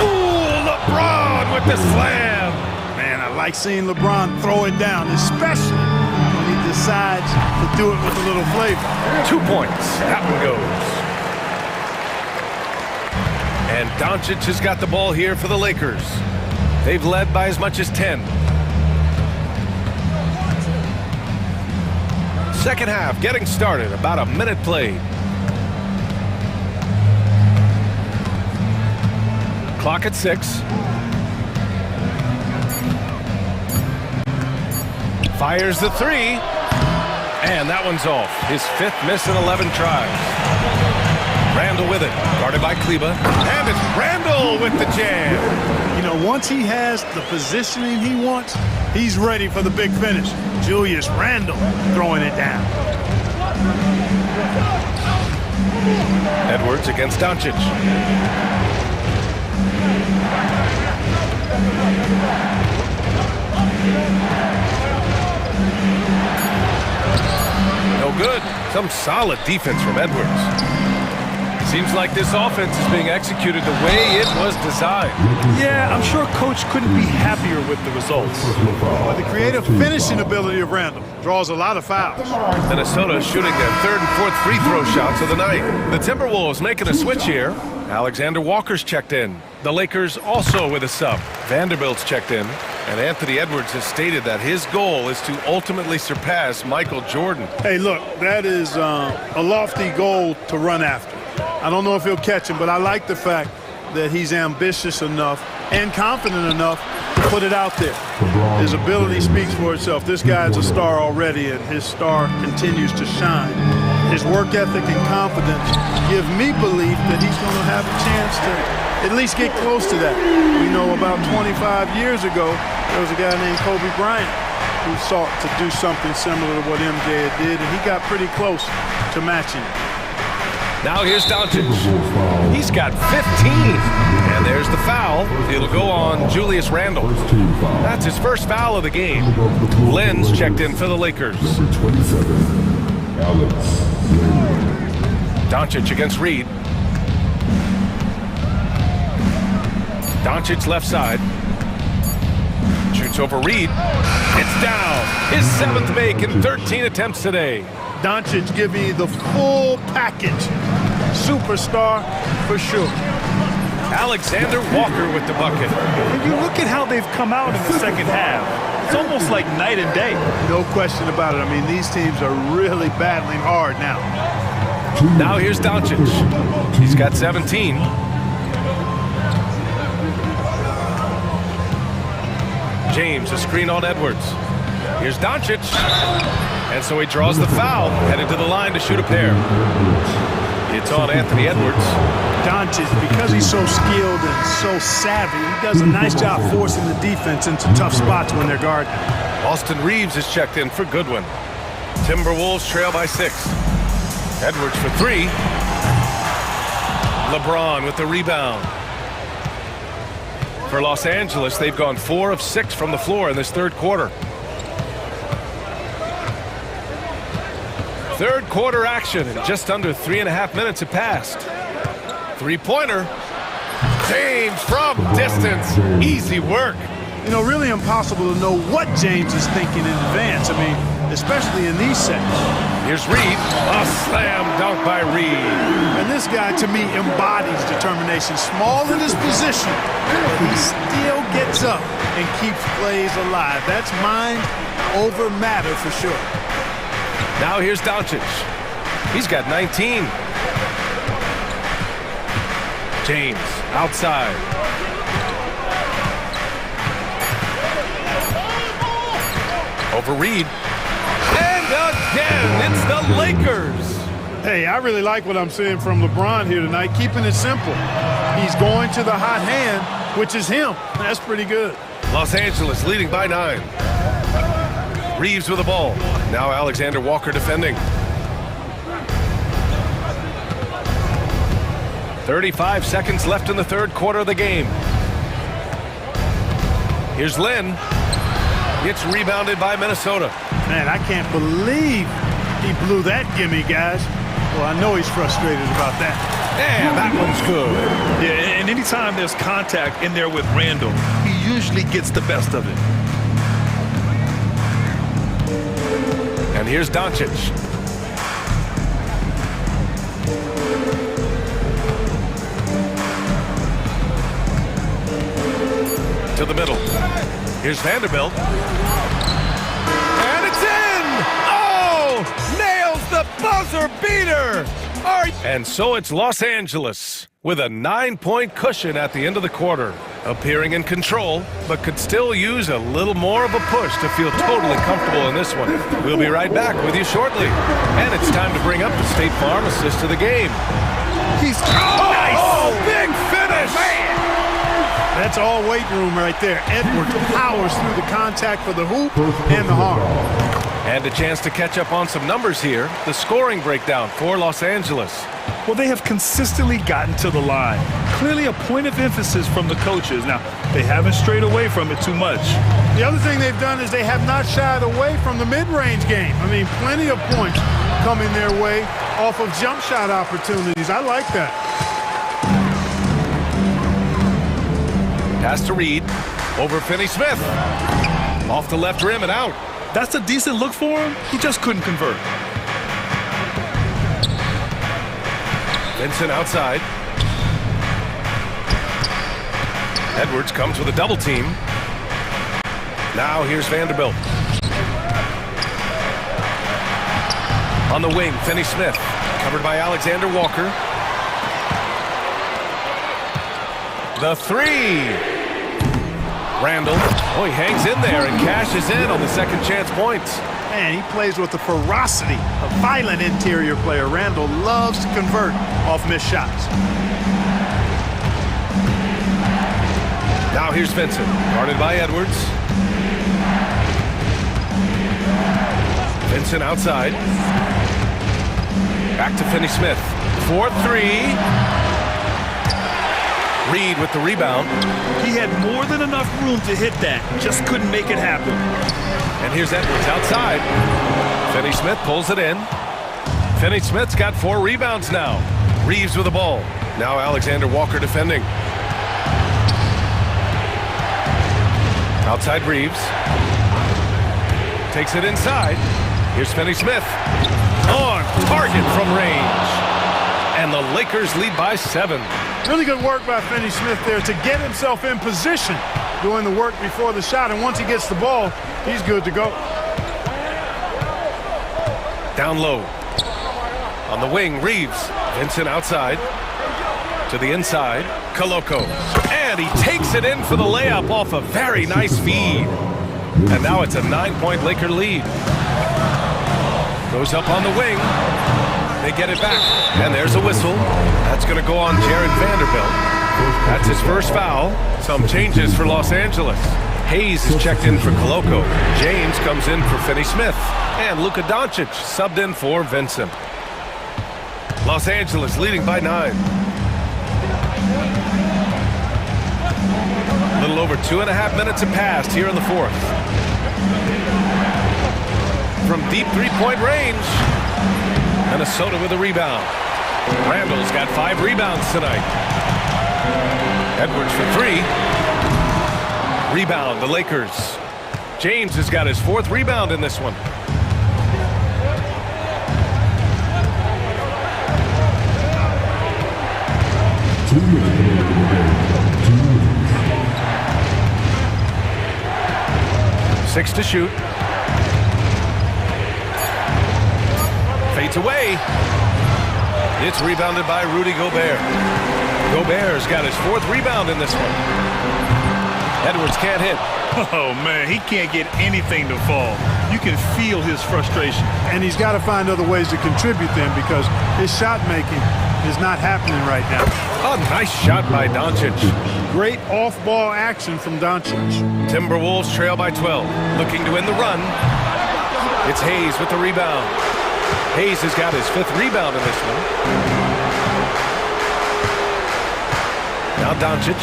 Ooh, LeBron with the slam. Man, I like seeing LeBron throw it down, especially when he decides to do it with a little flavor. 2 points. That one goes. And Doncic has got the ball here for the Lakers. They've led by as much as 10. Second half getting started, about a minute played. Clock at 6. Fires the three. And that one's off. His 5th miss in 11 tries. Randall with it. Guarded by Kleba. And it's Randall with the jam. You know, once he has the positioning he wants, he's ready for the big finish. Julius Randle throwing it down. Edwards against Doncic. No good. Some solid defense from Edwards. Seems like this offense is being executed the way it was designed. Yeah, I'm sure Coach couldn't be happier with the results. But the creative finishing ability of Randall draws a lot of fouls. Minnesota shooting their 3rd and 4th free throw shots of the night. The Timberwolves making a switch here. Alexander Walker's checked in. The Lakers also with a sub. Vanderbilt's checked in. And Anthony Edwards has stated that his goal is to ultimately surpass Michael Jordan. Hey, look, that is a lofty goal to run after. I don't know if he'll catch him, but I like the fact that he's ambitious enough and confident enough to put it out there. His ability speaks for itself. This guy's a star already, and his star continues to shine. His work ethic and confidence give me belief that he's going to have a chance to at least get close to that. We know about 25 years ago, there was a guy named Kobe Bryant who sought to do something similar to what MJ did, and he got pretty close to matching it. Now here's Doncic. He's got 15. And there's the foul. It'll go on Julius Randle. That's his first foul of the game. Lynn's checked in for the Lakers. Doncic against Reed. Doncic left side. Shoots over Reed. It's down. His 7th make in 13 attempts today. Doncic giving you the full package. Superstar for sure. Alexander Walker with the bucket. When you look at how they've come out in the second half, it's almost like night and day. No question about it. I mean, these teams are really battling hard now. Now here's Doncic. He's got 17. James, a screen on Edwards. Here's Doncic. And so he draws the foul, headed to the line to shoot a pair. It's on Anthony Edwards. Doncic, because he's so skilled and so savvy, he does a nice job forcing the defense into tough spots when they're guarding. Austin Reeves is checked in for Goodwin. Timberwolves trail by 6. Edwards for 3. LeBron with the rebound. For Los Angeles, they've gone 4 of 6 from the floor in this 3rd quarter. 3rd quarter action, and just under 3.5 minutes have passed. 3-pointer. James from distance. Easy work. You know, really impossible to know what James is thinking in advance. I mean, especially in these sets. Here's Reed. A slam dunk by Reed. And this guy, to me, embodies determination. Small in his position, he still gets up and keeps plays alive. That's mind over matter for sure. Now here's Doncic. He's got 19. James outside. Over Reed. And again, it's the Lakers. Hey, I really like what I'm seeing from LeBron here tonight, keeping it simple. He's going to the hot hand, which is him. That's pretty good. Los Angeles leading by 9. Reeves with the ball. Now Alexander Walker defending. 35 seconds left in the 3rd quarter of the game. Here's Lynn. Gets rebounded by Minnesota. Man, I can't believe he blew that gimme, guys. Well, I know he's frustrated about that. And that one's good. Yeah, and anytime there's contact in there with Randall, he usually gets the best of it. And here's Doncic. To the middle. Here's Vanderbilt. And it's in! Oh! Nails the buzzer beater! And so it's Los Angeles with a 9-point cushion at the end of the quarter. Appearing in control, but could still use a little more of a push to feel totally comfortable in this one. We'll be right back with you shortly. And it's time to bring up the State Farm assist of the game. He's nice! Oh, big finish! Man! That's all weight room right there. Edwards powers through the contact for the hoop and the harm. And a chance to catch up on some numbers here. The scoring breakdown for Los Angeles. Well, they have consistently gotten to the line. Clearly a point of emphasis from the coaches. Now, they haven't strayed away from it too much. The other thing they've done is they have not shied away from the mid-range game. I mean, plenty of points coming their way off of jump shot opportunities. I like that. Pass to Reed. Over Finney-Smith. Off the left rim and out. That's a decent look for him. He just couldn't convert. Vincent outside. Edwards comes with a double team. Now here's Vanderbilt. On the wing, Finney-Smith. Covered by Alexander Walker. The three. Randall. Oh, he hangs in there and cashes in on the second chance points. Man, he plays with the ferocity. A violent interior player. Randall loves to convert off missed shots. Now here's Vincent, guarded by Edwards. Vincent outside. Back to Finney-Smith. 4-3. Reed with the rebound. He had more than enough room to hit that. Just couldn't make it happen. And here's Edwards outside. Finney-Smith pulls it in. Finney-Smith's got 4 rebounds now. Reeves with the ball. Now Alexander Walker defending. Outside Reeves. Takes it inside. Here's Finney-Smith. On target from range. And the Lakers lead by 7. Really good work by Finney-Smith there to get himself in position, doing the work before the shot. And once he gets the ball, he's good to go. Down low. On the wing, Reeves. Vincent outside. To the inside. Koloko. And he takes it in for the layup off a very nice feed. And now it's a 9-point Laker lead. Goes up on the wing. They get it back. And there's a whistle. That's going to go on Jared Vanderbilt. That's his first foul. Some changes for Los Angeles. Hayes is checked in for Koloko. James comes in for Finney-Smith. And Luka Doncic subbed in for Vincent. Los Angeles leading by 9. A little over 2.5 minutes have passed here in the fourth. From deep three-point range, Minnesota with a rebound. Randall's got 5 rebounds tonight. Edwards for 3. Rebound, the Lakers. James has got his 4th rebound in this one. Six to shoot. Fades away. It's rebounded by Rudy Gobert. Gobert's got his 4th rebound in this one. Edwards can't hit. Oh, man, he can't get anything to fall. You can feel his frustration. And he's got to find other ways to contribute then, because his shot making is not happening right now. A nice shot by Doncic. Great off-ball action from Doncic. Timberwolves trail by 12. Looking to win the run. It's Hayes with the rebound. Hayes has got his 5th rebound in this one. Now Doncic.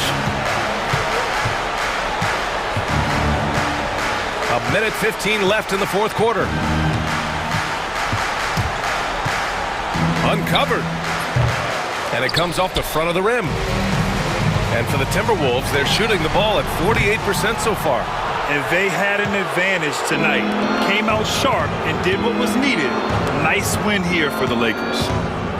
1:15 left in the 4th quarter. Uncovered. And it comes off the front of the rim. And for the Timberwolves, they're shooting the ball at 48% so far. And they had an advantage tonight. Came out sharp and did what was needed. Nice win here for the Lakers.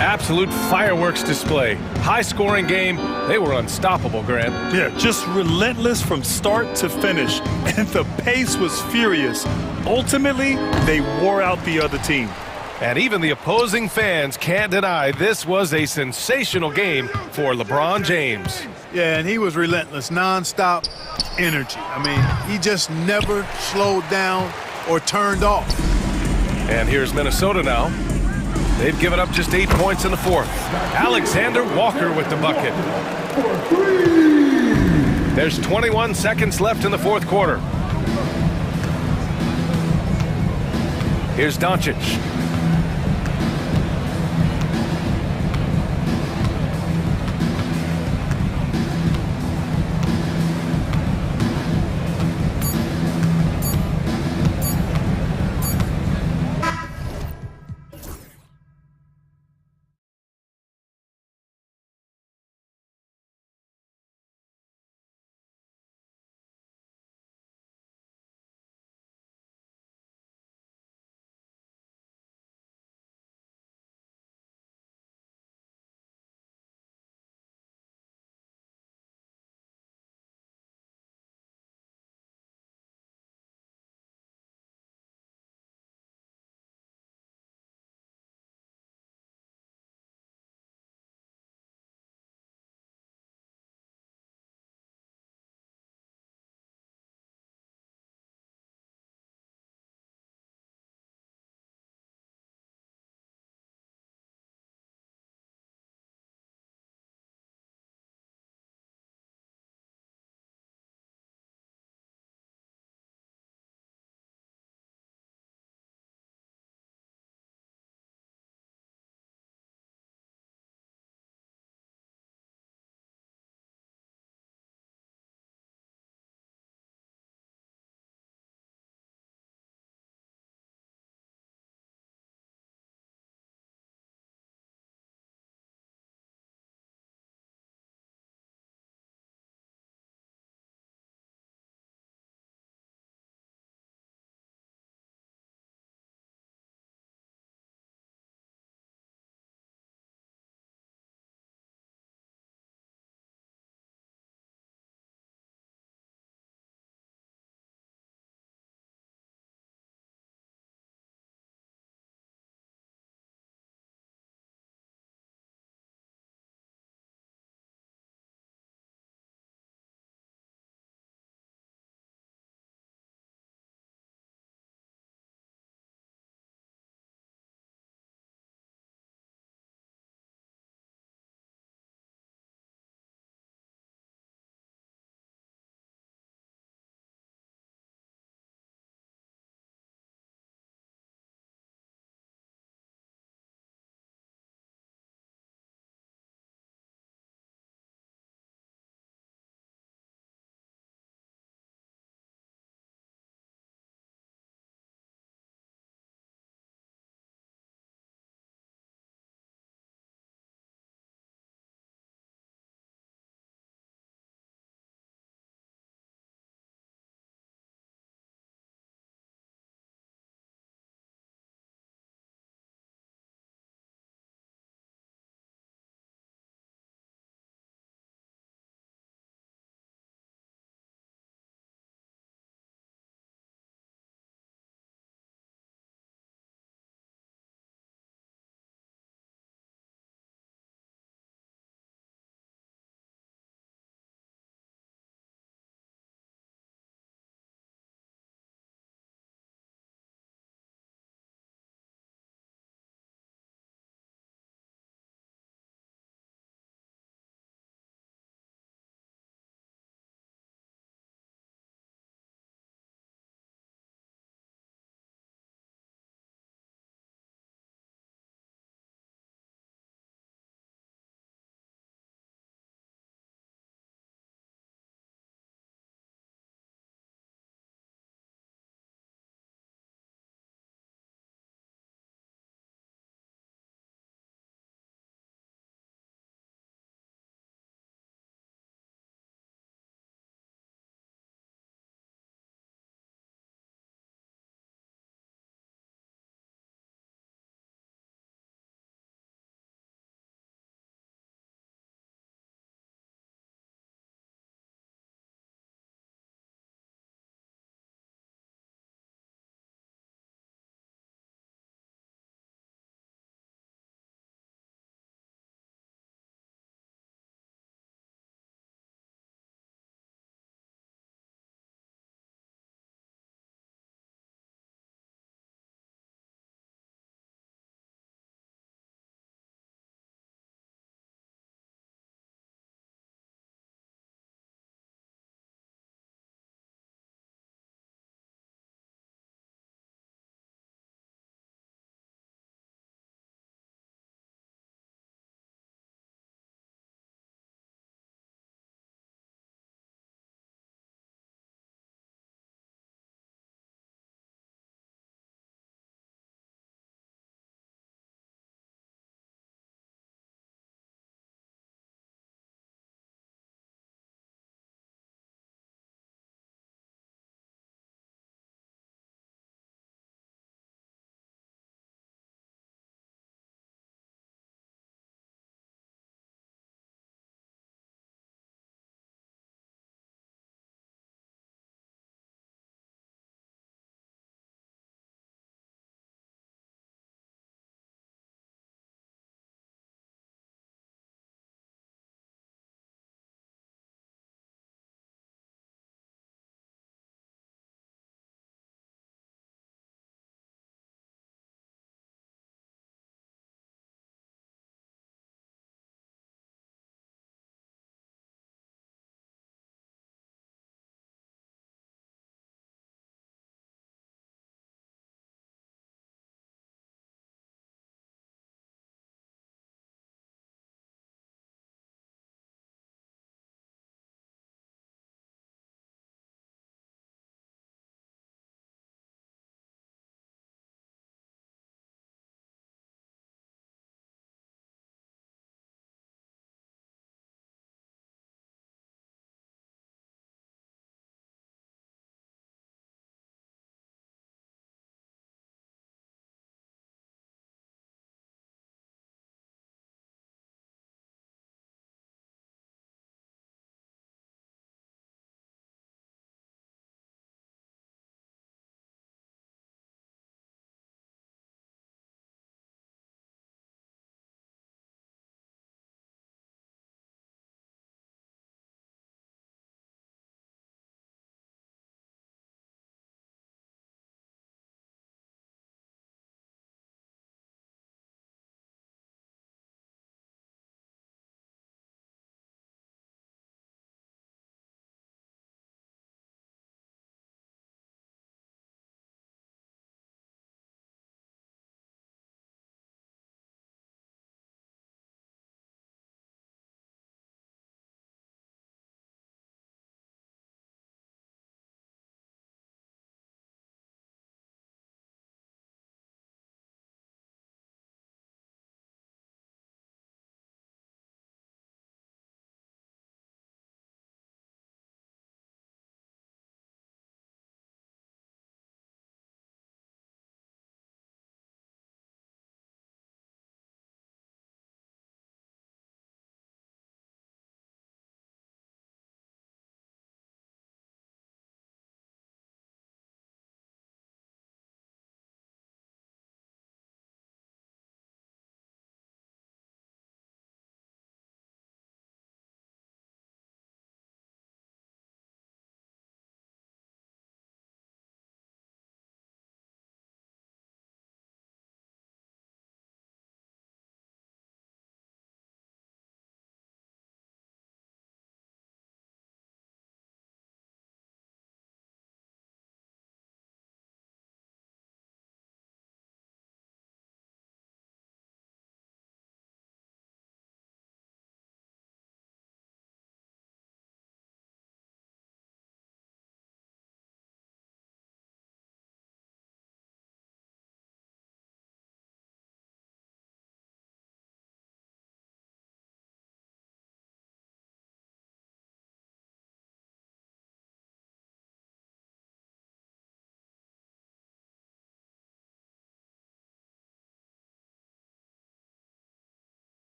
Absolute fireworks display. High-scoring game. They were unstoppable, Grant. Yeah, just relentless from start to finish. And the pace was furious. Ultimately, they wore out the other team. And even the opposing fans can't deny this was a sensational game for LeBron James. Yeah, and he was relentless, nonstop energy. I mean, he just never slowed down or turned off. And here's Minnesota now. They've given up just 8 points in the fourth. Alexander Walker with the bucket. There's 21 seconds left in the fourth quarter. Here's Doncic.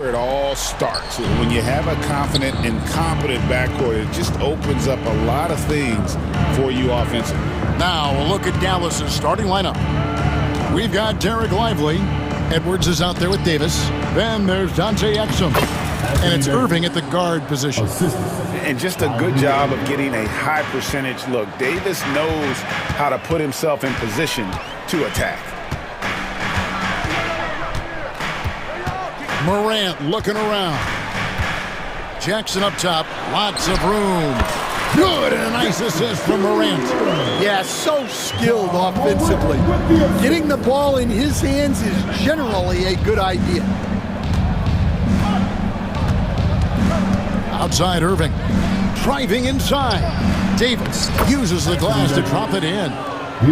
It all starts when you have a confident and competent backcourt. It just opens up a lot of things for you offensively. Now a look at Dallas's starting lineup. We've got Derek Lively. Edwards is out there with Davis. Then there's Dante Exum. And it's Irving at the guard position. And just a good job of getting a high percentage look. Davis knows how to put himself in position to attack. Morant looking around. Jackson up top. Lots of room. Good, and a nice assist from Morant. Yeah, so skilled offensively. Getting the ball in his hands is generally a good idea. Outside Irving. Driving inside. Davis uses the glass to drop it in.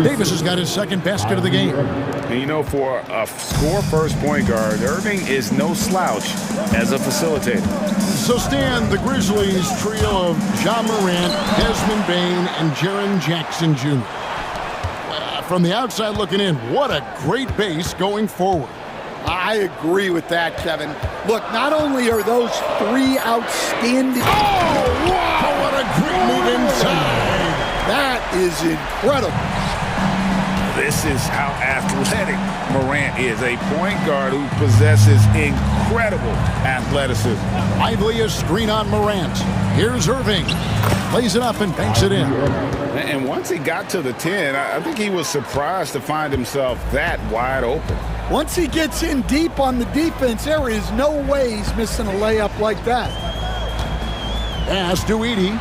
Davis has got his second basket of the game. And you know, for a score-first point guard, Irving is no slouch as a facilitator. So Stan, the Grizzlies trio of Ja Morant, Desmond Bane, and Jaren Jackson Jr. From the outside looking in, what a great base going forward. I agree with that, Kevin. Look, not only are those three outstanding... Oh, wow, what a great move inside. That is incredible. This is how athletic Morant is, a point guard who possesses incredible athleticism. Lively a screen on Morant. Here's Irving. Plays it up and banks it in. And once he got to the 10, I think he was surprised to find himself that wide open. Once he gets in deep on the defense, there is no way he's missing a layup like that. Pass to Edey.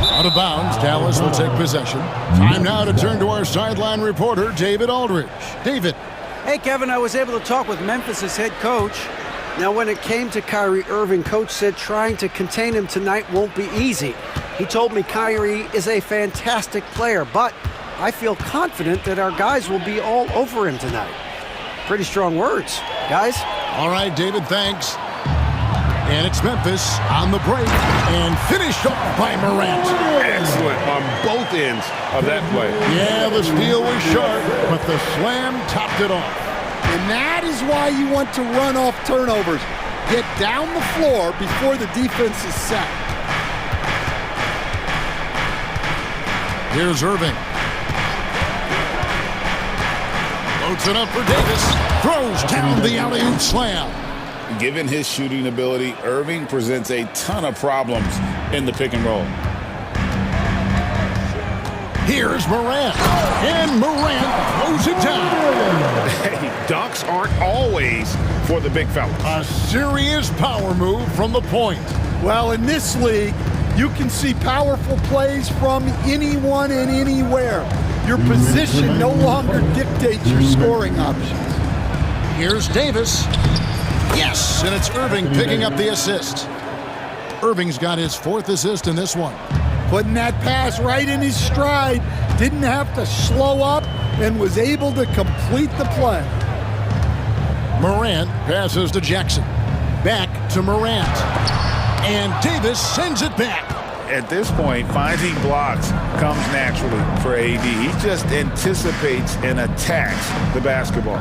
Out of bounds, Dallas will take possession. Time now to turn to our sideline reporter, David Aldridge. David. Hey, Kevin, I was able to talk with Memphis's head coach. Now, when it came to Kyrie Irving, coach said trying to contain him tonight won't be easy. He told me Kyrie is a fantastic player, but I feel confident that our guys will be all over him tonight. Pretty strong words, guys. All right, David, thanks. And it's Memphis on the break and finished off by Morant. Excellent on both ends of that play. Yeah, the steal was sharp, but the slam topped it off. And that is why you want to run off turnovers. Get down the floor before the defense is set. Here's Irving. Loads it up for Davis. Throws down the alley-oop slam. Given his shooting ability, Irving presents a ton of problems in the pick and roll. Here's Morant. And Morant throws it down. Hey, dunks aren't always for the big fella. A serious power move from the point. Well, in this league, you can see powerful plays from anyone and anywhere. Your position no longer dictates your scoring options. Here's Davis. Yes, and it's Irving picking up the assist. Irving's got his fourth assist in this one. Putting that pass right in his stride. Didn't have to slow up and was able to complete the play. Morant passes to Jackson. Back to Morant. And Davis sends it back. At this point, finding blocks comes naturally for AD. He just anticipates and attacks the basketball.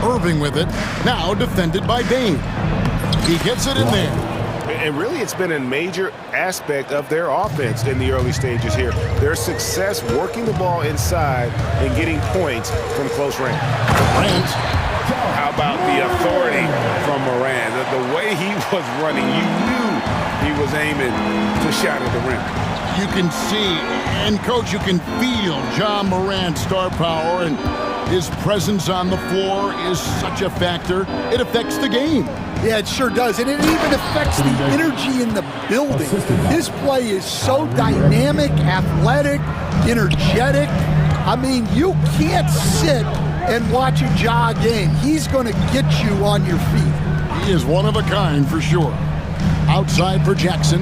Irving with it, now defended by Bane. He gets it in there. And really, it's been a major aspect of their offense in the early stages here. Their success working the ball inside and getting points from close range. Morant. How about the authority from Morant? The way he was running, you knew he was aiming to shatter the rim. You can see, and coach, you can feel Ja Morant's star power, and his presence on the floor is such a factor. It affects the game. Yeah, it sure does. And it even affects the energy in the building. His play is so dynamic, athletic, energetic. I mean, you can't sit and watch a Ja game. He's going to get you on your feet. He is one of a kind for sure. Outside for Jackson.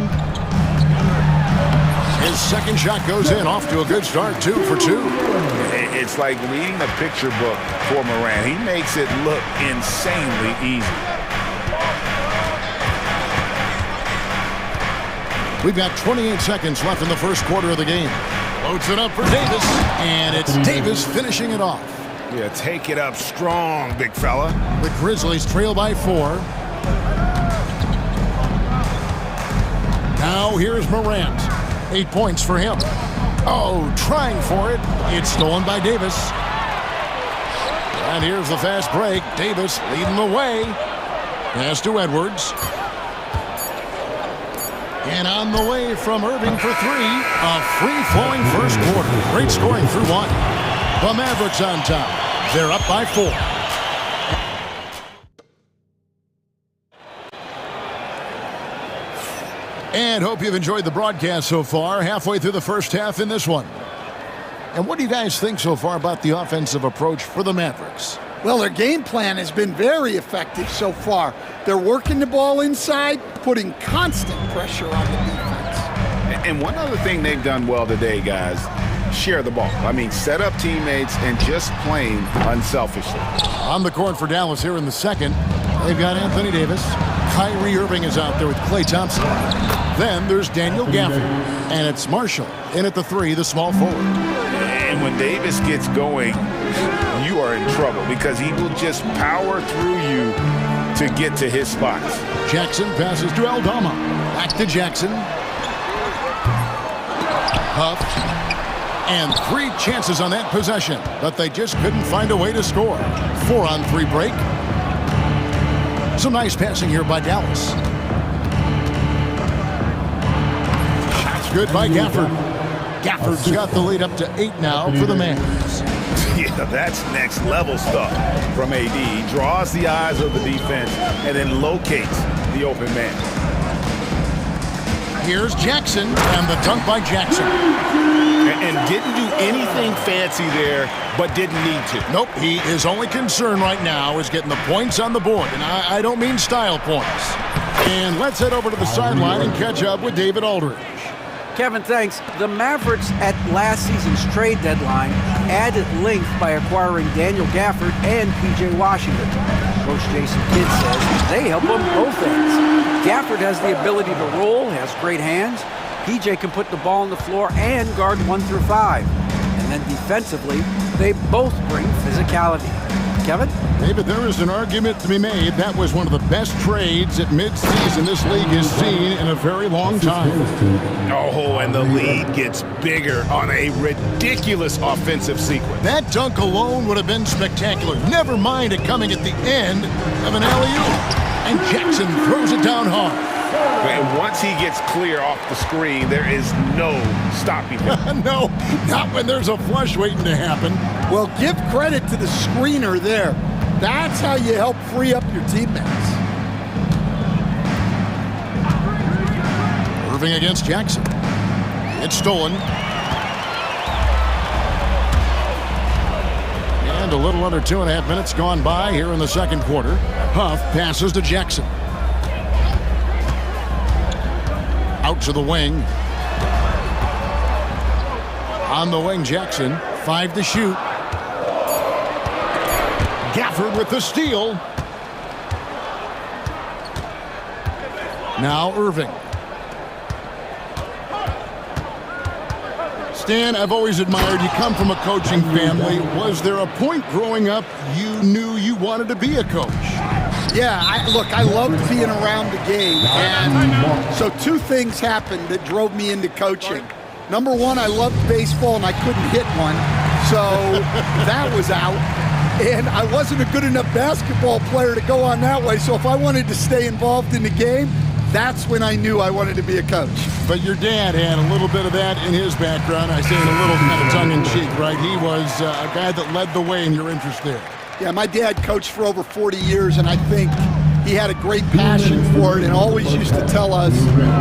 His second shot goes in, off to a good start, 2 for 2. It's like reading a picture book for Morant. He makes it look insanely easy. We've got 28 seconds left in the first quarter of the game. Loads it up for Davis, and it's Davis finishing it off. Yeah, take it up strong, big fella. The Grizzlies trail by 4. Now here's Morant. 8 points for him. Oh, trying for it. It's stolen by Davis. And here's the fast break. Davis leading the way. Pass to Edwards. And on the way from Irving for 3. A free-flowing first quarter. Great scoring through 1. The Mavericks on top. They're up by 4. And hope you've enjoyed the broadcast so far. Halfway through the first half in this one. And what do you guys think so far about the offensive approach for the Mavericks? Well, their game plan has been very effective so far. They're working the ball inside, putting constant pressure on the defense. And one other thing they've done well today, guys, share the ball. I mean, set up teammates and just playing unselfishly. On the court for Dallas here in the second, they've got Anthony Davis. Kyrie Irving is out there with Klay Thompson. Then there's Daniel Gafford. And it's Marshall in at the 3, the small forward. And when Davis gets going, you are in trouble because he will just power through you to get to his spots. Jackson passes to Aldama. Back to Jackson. Huff. And 3 chances on that possession, but they just couldn't find a way to score. 4-on-3 break. Some nice passing here by Dallas. Shots good by Gafford. Gafford's got the lead up to 8 now for the Mavs. Yeah, that's next level stuff from AD. He draws the eyes of the defense and then locates the open man. Here's Jackson, and the dunk by Jackson. And didn't do anything fancy there, but didn't need to. Nope, his only concern right now is getting the points on the board, and I don't mean style points. And let's head over to the sideline and catch up with David Aldridge. Kevin, thanks. The Mavericks at last season's trade deadline added length by acquiring Daniel Gafford and P.J. Washington. Coach Jason Kidd says they help on both ends. Gafford has the ability to roll, has great hands. P.J. can put the ball on the floor and guard 1 through 5. And then defensively, they both bring physicality. Kevin? David, there is an argument to be made. That was one of the best trades at midseason this league has seen in a very long time. Oh, and the lead gets bigger on a ridiculous offensive sequence. That dunk alone would have been spectacular. Never mind it coming at the end of an alley-oop. And Jackson throws it down hard. And once he gets clear off the screen, there is no stopping him. No, not when there's a flush waiting to happen. Well, give credit to the screener there. That's how you help free up your teammates. Irving against Jackson. It's stolen. And a little under 2.5 minutes gone by here in the second quarter. Huff passes to Jackson. Out to the wing. On the wing, Jackson. 5 to shoot. Gafford with the steal. Now Irving. Stan, I've always admired you. Come from a coaching family. Was there a point growing up you knew you wanted to be a coach? Yeah, I loved being around the game. And so 2 things happened that drove me into coaching. Number 1, I loved baseball and I couldn't hit one. So that was out. And I wasn't a good enough basketball player to go on that way. So if I wanted to stay involved in the game, that's when I knew I wanted to be a coach. But your dad had a little bit of that in his background. I say it a little kind of tongue-in-cheek, right? He was a guy that led the way in your interest there. Yeah, my dad coached for over 40 years, and I think he had a great passion for it and always used to tell us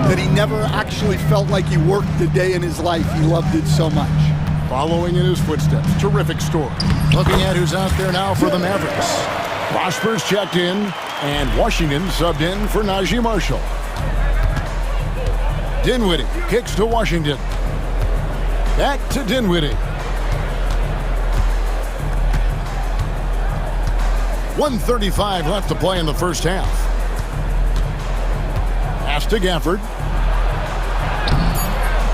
that he never actually felt like he worked a day in his life. He loved it so much. Following in his footsteps, terrific story. Looking at who's out there now for the Mavericks. Prosper's checked in, and Washington subbed in for Najee Marshall. Dinwiddie kicks to Washington. Back to Dinwiddie. 1:35 left to play in the first half. Pass to Gafford.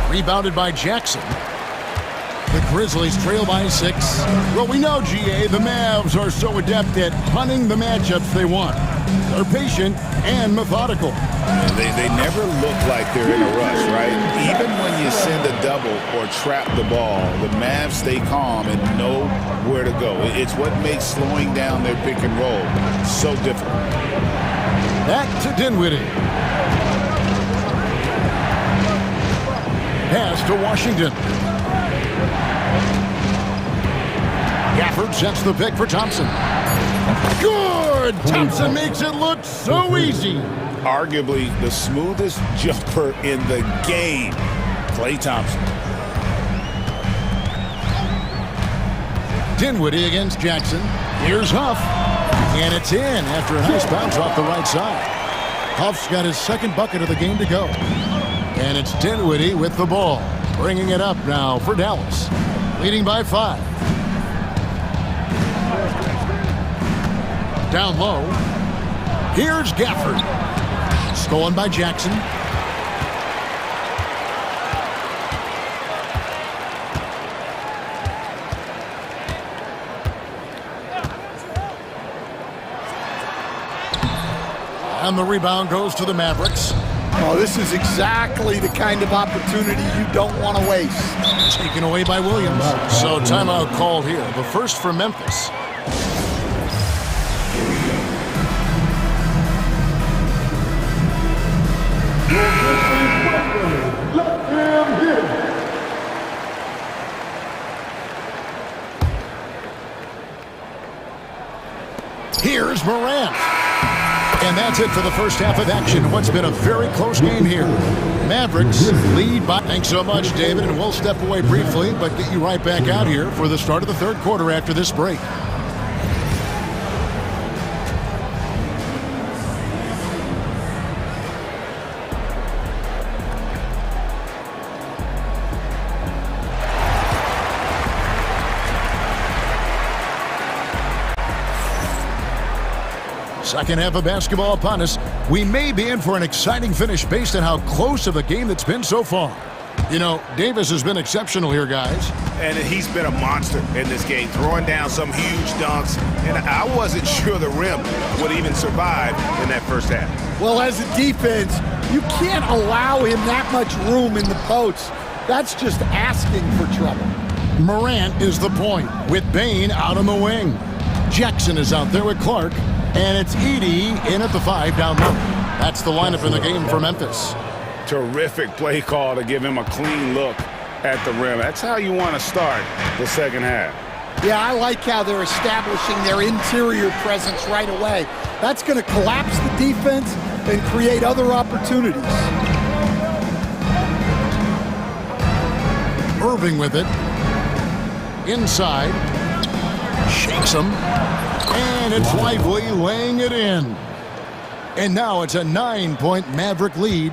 Rebounded by Jackson. The Grizzlies trail by 6. Well, we know, GA, the Mavs are so adept at punting the matchups they want. They're patient and methodical. They never look like they're in a rush, right? Even when you send a double or trap the ball, the Mavs stay calm and know where to go. It's what makes slowing down their pick and roll so difficult. Back to Dinwiddie. Pass to Washington. Gafford sets the pick for Thompson. Good! Thompson makes it look so easy. Arguably the smoothest jumper in the game. Klay Thompson. Dinwiddie against Jackson. Here's Huff. And it's in after a nice bounce off the right side. Huff's got his second bucket of the game to go. And it's Dinwiddie with the ball. Bringing it up now for Dallas. Leading by 5. Down low. Here's Gafford. Stolen by Jackson. And the rebound goes to the Mavericks. Oh, this is exactly the kind of opportunity you don't want to waste. Taken away by Williams. So timeout called here. The first for Memphis. Here's Morant. And that's it for the first half of action. What's been a very close game here. Mavericks lead by... Thanks so much, David. And we'll step away briefly, but get you right back out here for the start of the third quarter after this break. Second half of basketball upon us. We may be in for an exciting finish based on how close of a game that's been so far. You know, Davis has been exceptional here, guys. And he's been a monster in this game, throwing down some huge dunks. And I wasn't sure the rim would even survive in that first half. Well, as a defense, you can't allow him that much room in the post. That's just asking for trouble. Morant is the point with Bain out on the wing. Jackson is out there with Clark. And it's Edey in at the 5 down low. That's the lineup in the game for Memphis. Terrific play call to give him a clean look at the rim. That's how you want to start the second half. Yeah, I like how they're establishing their interior presence right away. That's going to collapse the defense and create other opportunities. Irving with it. Inside. Shakes him. And it's Lively laying it in. And now it's a 9-point Maverick lead.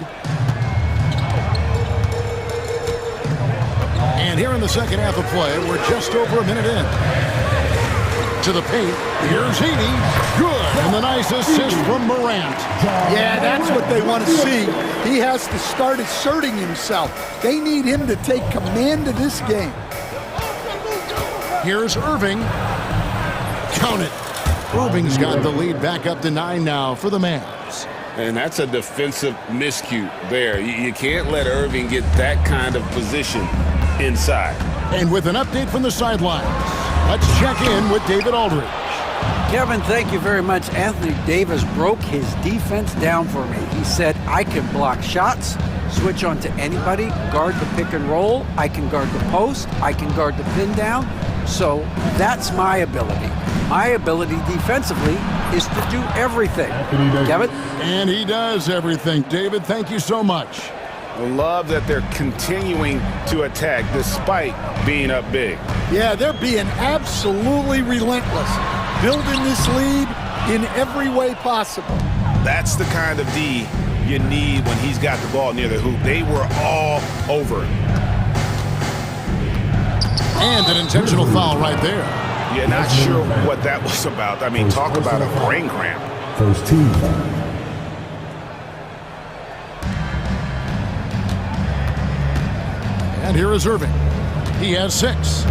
And here in the second half of play, we're just over a minute in. To the paint, here's Edey. Good. And the nice assist from Morant. Yeah, that's what they want to see. He has to start asserting himself. They need him to take command of this game. Here's Irving. Count it. Irving's got the lead back up to 9 now for the Mavs. And that's a defensive miscue there. You can't let Irving get that kind of position inside. And with an update from the sidelines, let's check in with David Aldridge. Kevin, thank you very much. Anthony Davis broke his defense down for me. He said, I can block shots, switch on to anybody, guard the pick and roll, I can guard the post, I can guard the pin down. So that's my ability. My ability defensively is to do everything. Kevin? And he does everything. David, thank you so much. I love that they're continuing to attack despite being up big. Yeah, they're being absolutely relentless, building this lead in every way possible. That's the kind of D you need when he's got the ball near the hoop. They were all over it. And an intentional foul right there. Yeah, not sure what that was about. I mean, talk about a brain cramp. First team. And here is Irving. He has 6.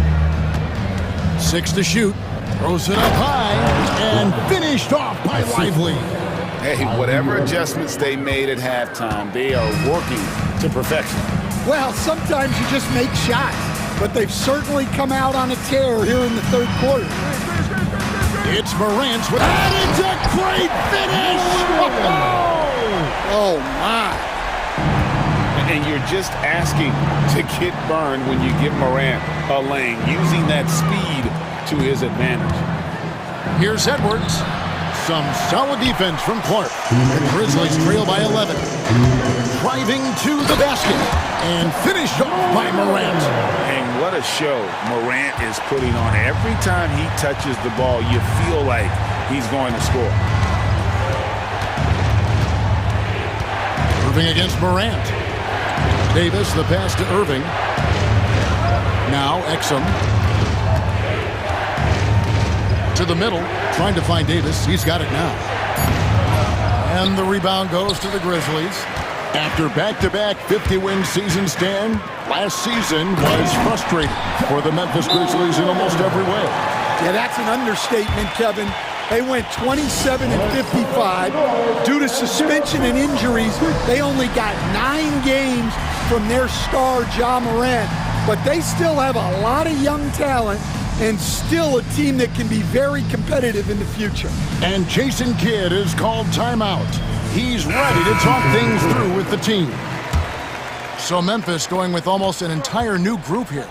6 to shoot. Throws it up high and finished off by Lively. Hey, whatever adjustments they made at halftime, they are working to perfection. Well, sometimes you just make shots, but they've certainly come out on a tear here in the third quarter. It's Morant with and it's a great finish! Oh, my. And you're just asking to get burned when you give Morant a lane, using that speed to his advantage. Here's Edwards. Some solid defense from Clark. The Grizzlies trail by 11. Driving to the basket and finished off by Morant. And what a show Morant is putting on. Every time he touches the ball, you feel like he's going to score. Irving against Morant. Davis, the pass to Irving. Now Exum. To the middle, trying to find Davis. He's got it now. And the rebound goes to the Grizzlies. After back-to-back 50-win season stand, last season was frustrating for the Memphis Grizzlies in almost every way. Yeah, that's an understatement, Kevin. They went 27-55. Due to suspension and injuries, they only got 9 games from their star, Ja Morant. But they still have a lot of young talent and still a team that can be very competitive in the future. And Jason Kidd is called timeout. He's ready to talk things through with the team. So Memphis going with almost an entire new group here.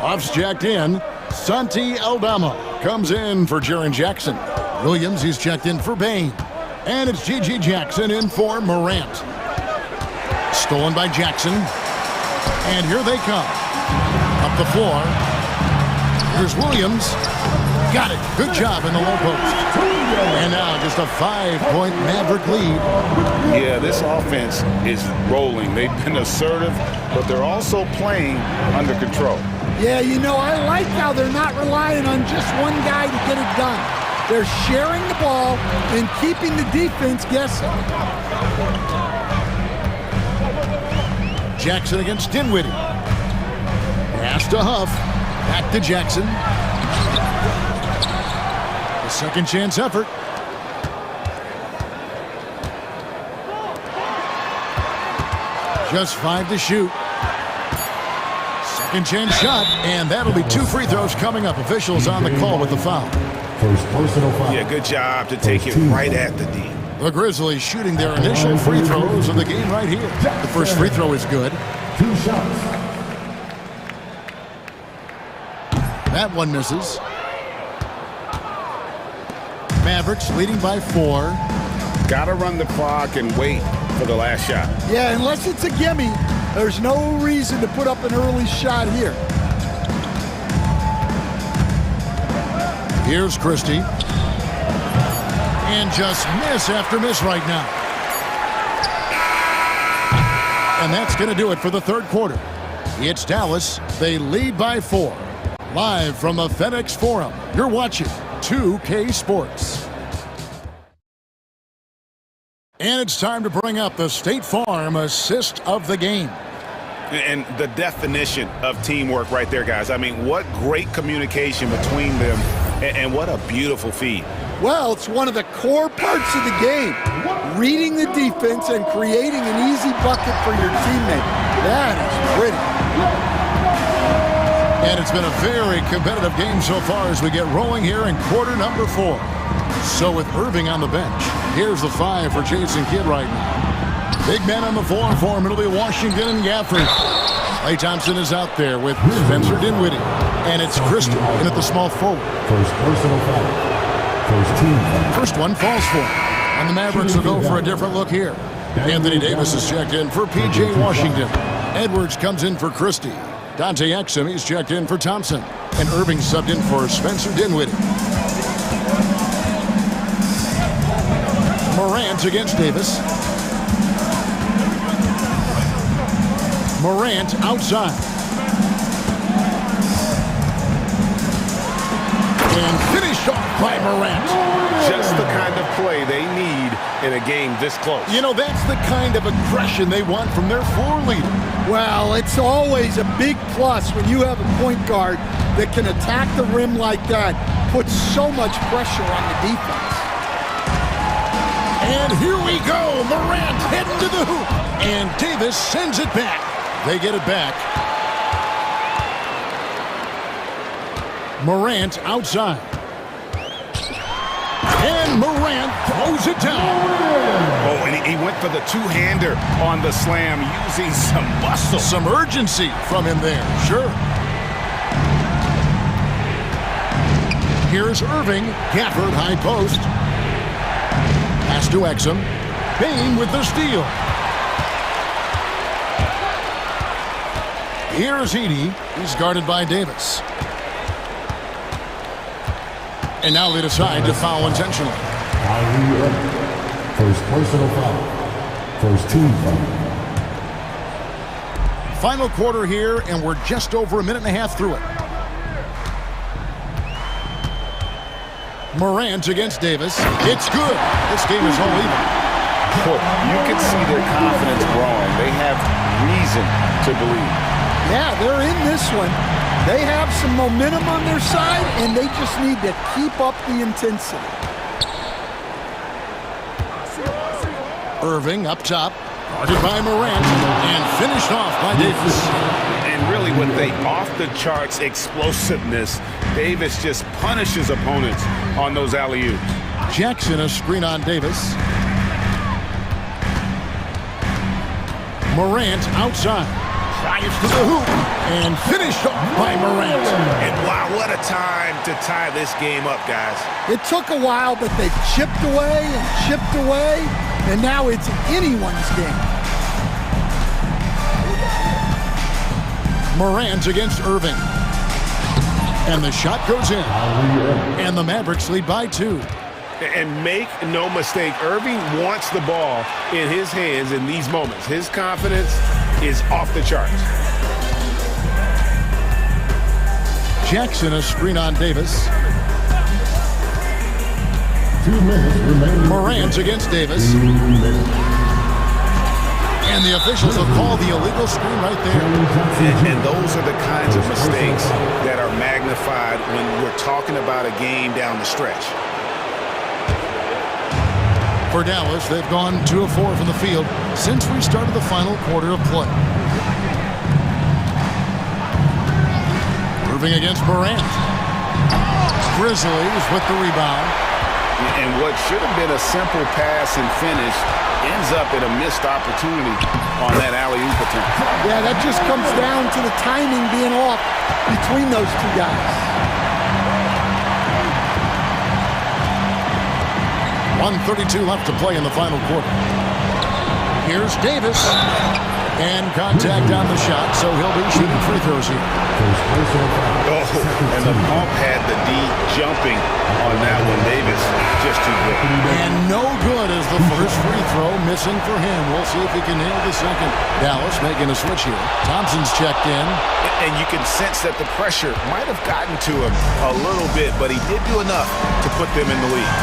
Off's jacked in. Santi Aldama comes in for Jaren Jackson. Williams, he's checked in for Bain. And it's G.G. Jackson in for Morant. Stolen by Jackson. And here they come. Up the floor. Here's Williams. Got it. Good job in the low post. And now just a 5-point Maverick lead. Yeah, this offense is rolling. They've been assertive, but they're also playing under control. Yeah, you know, I like how they're not relying on just one guy to get it done. They're sharing the ball and keeping the defense guessing. Jackson against Dinwiddie. Pass to Huff. Back to Jackson. A second chance effort. Just 5 to shoot. Second chance shot, and that'll be 2 free throws coming up. Officials on the call with the foul. First personal foul. Yeah, good job to take it right at the D. The Grizzlies shooting their initial free throws of the game right here. The first free throw is good. 2 shots. That one misses. Mavericks leading by 4. Got to run the clock and wait for the last shot. Yeah, unless it's a gimme, there's no reason to put up an early shot here. Here's Christie. And just miss after miss right now. And that's going to do it for the third quarter. It's Dallas. They lead by 4. Live from the FedEx Forum, you're watching 2K Sports. And it's time to bring up the State Farm assist of the game. And the definition of teamwork right there, guys. I mean, what great communication between them, and what a beautiful feed. Well, it's one of the core parts of the game. Reading the defense and creating an easy bucket for your teammate. That is pretty. And it's been a very competitive game so far as we get rolling here in quarter number 4. So with Irving on the bench, here's the 5 for Jason Kidd right now. Big men on the floor for him. It'll be Washington and Gafford. Klay Thompson is out there with Spencer Dinwiddie. And it's Christie in at the small forward. First personal foul. First team foul. First one falls for him. And the Mavericks will go for a different look here. Anthony Davis is checked in for P.J. Washington. Edwards comes in for Christie. Dante Exum, he's checked in for Thompson. And Irving subbed in for Spencer Dinwiddie. Morant against Davis. Morant outside. And finished off by Morant. Just the kind of play they need in a game this close. You know, that's the kind of aggression they want from their floor leader. Well, it's always a big plus when you have a point guard that can attack the rim like that, put so much pressure on the defense. And here we go. Morant heading to the hoop. And Davis sends it back. They get it back. Morant outside. And Morant throws it down. Oh, and he went for the two-hander on the slam, using some muscle. Some urgency from him there, sure. Here's Irving. Gafford, high post. Pass to Exum. Payne with the steal. Here's Edey. He's guarded by Davis. And now they decide to foul intentionally. First personal foul. First team foul. Final quarter here, and we're just over a minute and a half through it. Morant against Davis. It's good. This game is all even. You can see their confidence growing. They have reason to believe. Yeah, they're in this one. They have some momentum on their side, and they just need to keep up the intensity. Irving up top, guarded by Morant, and finished off by Davis. And really with the off-the-charts explosiveness, Davis just punishes opponents on those alley-oops. Jackson a screen on Davis. Morant outside. Drives to the hoop and finished off by Morant. And wow, what a time to tie this game up, guys. It took a while, but they've chipped away, and now it's anyone's game. Morant against Irving. And the shot goes in. And the Mavericks lead by 2. And make no mistake, Irving wants the ball in his hands in these moments. His confidence is off the charts. Jackson a screen on Davis. 2 minutes remaining. Morant against Davis. And the officials have called the illegal screen right there. And those are the kinds of mistakes that are magnified when we're talking about a game down the stretch. For Dallas, they've gone 2 of 4 from the field since we started the final quarter of play. Irving against Morant. Grizzlies with the rebound. And what should have been a simple pass and finish ends up in a missed opportunity on that alley-oop attempt. Yeah, that just comes down to the timing being off between those two guys. 1:32 left to play in the final quarter. Here's Davis. And contact on the shot, so he'll be shooting free throws here. Oh, and the pump had the D jumping on that one. Davis just too good. And no good as the first free throw missing for him. We'll see if he can nail the second. Dallas making a switch here. Thompson's checked in. And you can sense that the pressure might have gotten to him a little bit, but he did do enough to put them in the lead.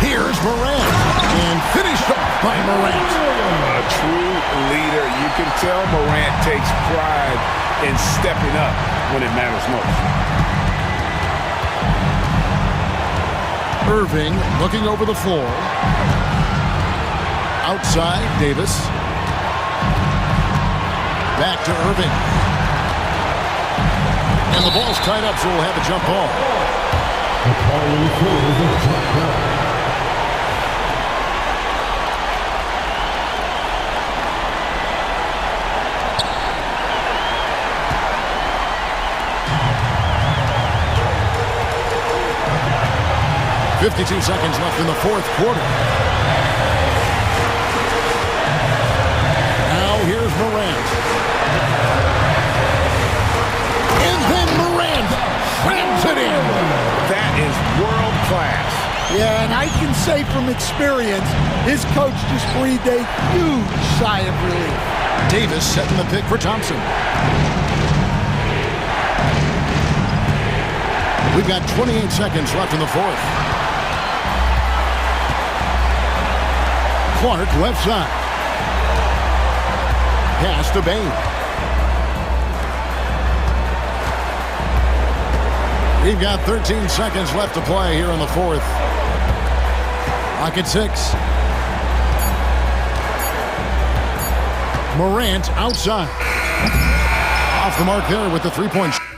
Here's Morant, and finished off by Morant. A true leader. You can tell Morant takes pride in stepping up when it matters most. Irving looking over the floor. Outside, Davis. Back to Irving. And the ball's tied up, so we'll have a jump ball. The call on the floor is a jump ball. .52 seconds left in the fourth quarter. Now here's Morant. And then Morant slams it in. That is world class. Yeah, and I can say from experience, his coach just breathed a huge sigh of relief. Davis setting the pick for Thompson. We've got 28 seconds left in the fourth. Clark left side. Pass to Bain. We've got 13 seconds left to play here in the fourth. Clock at 6. Morant outside. Off the mark there with the three-point shot.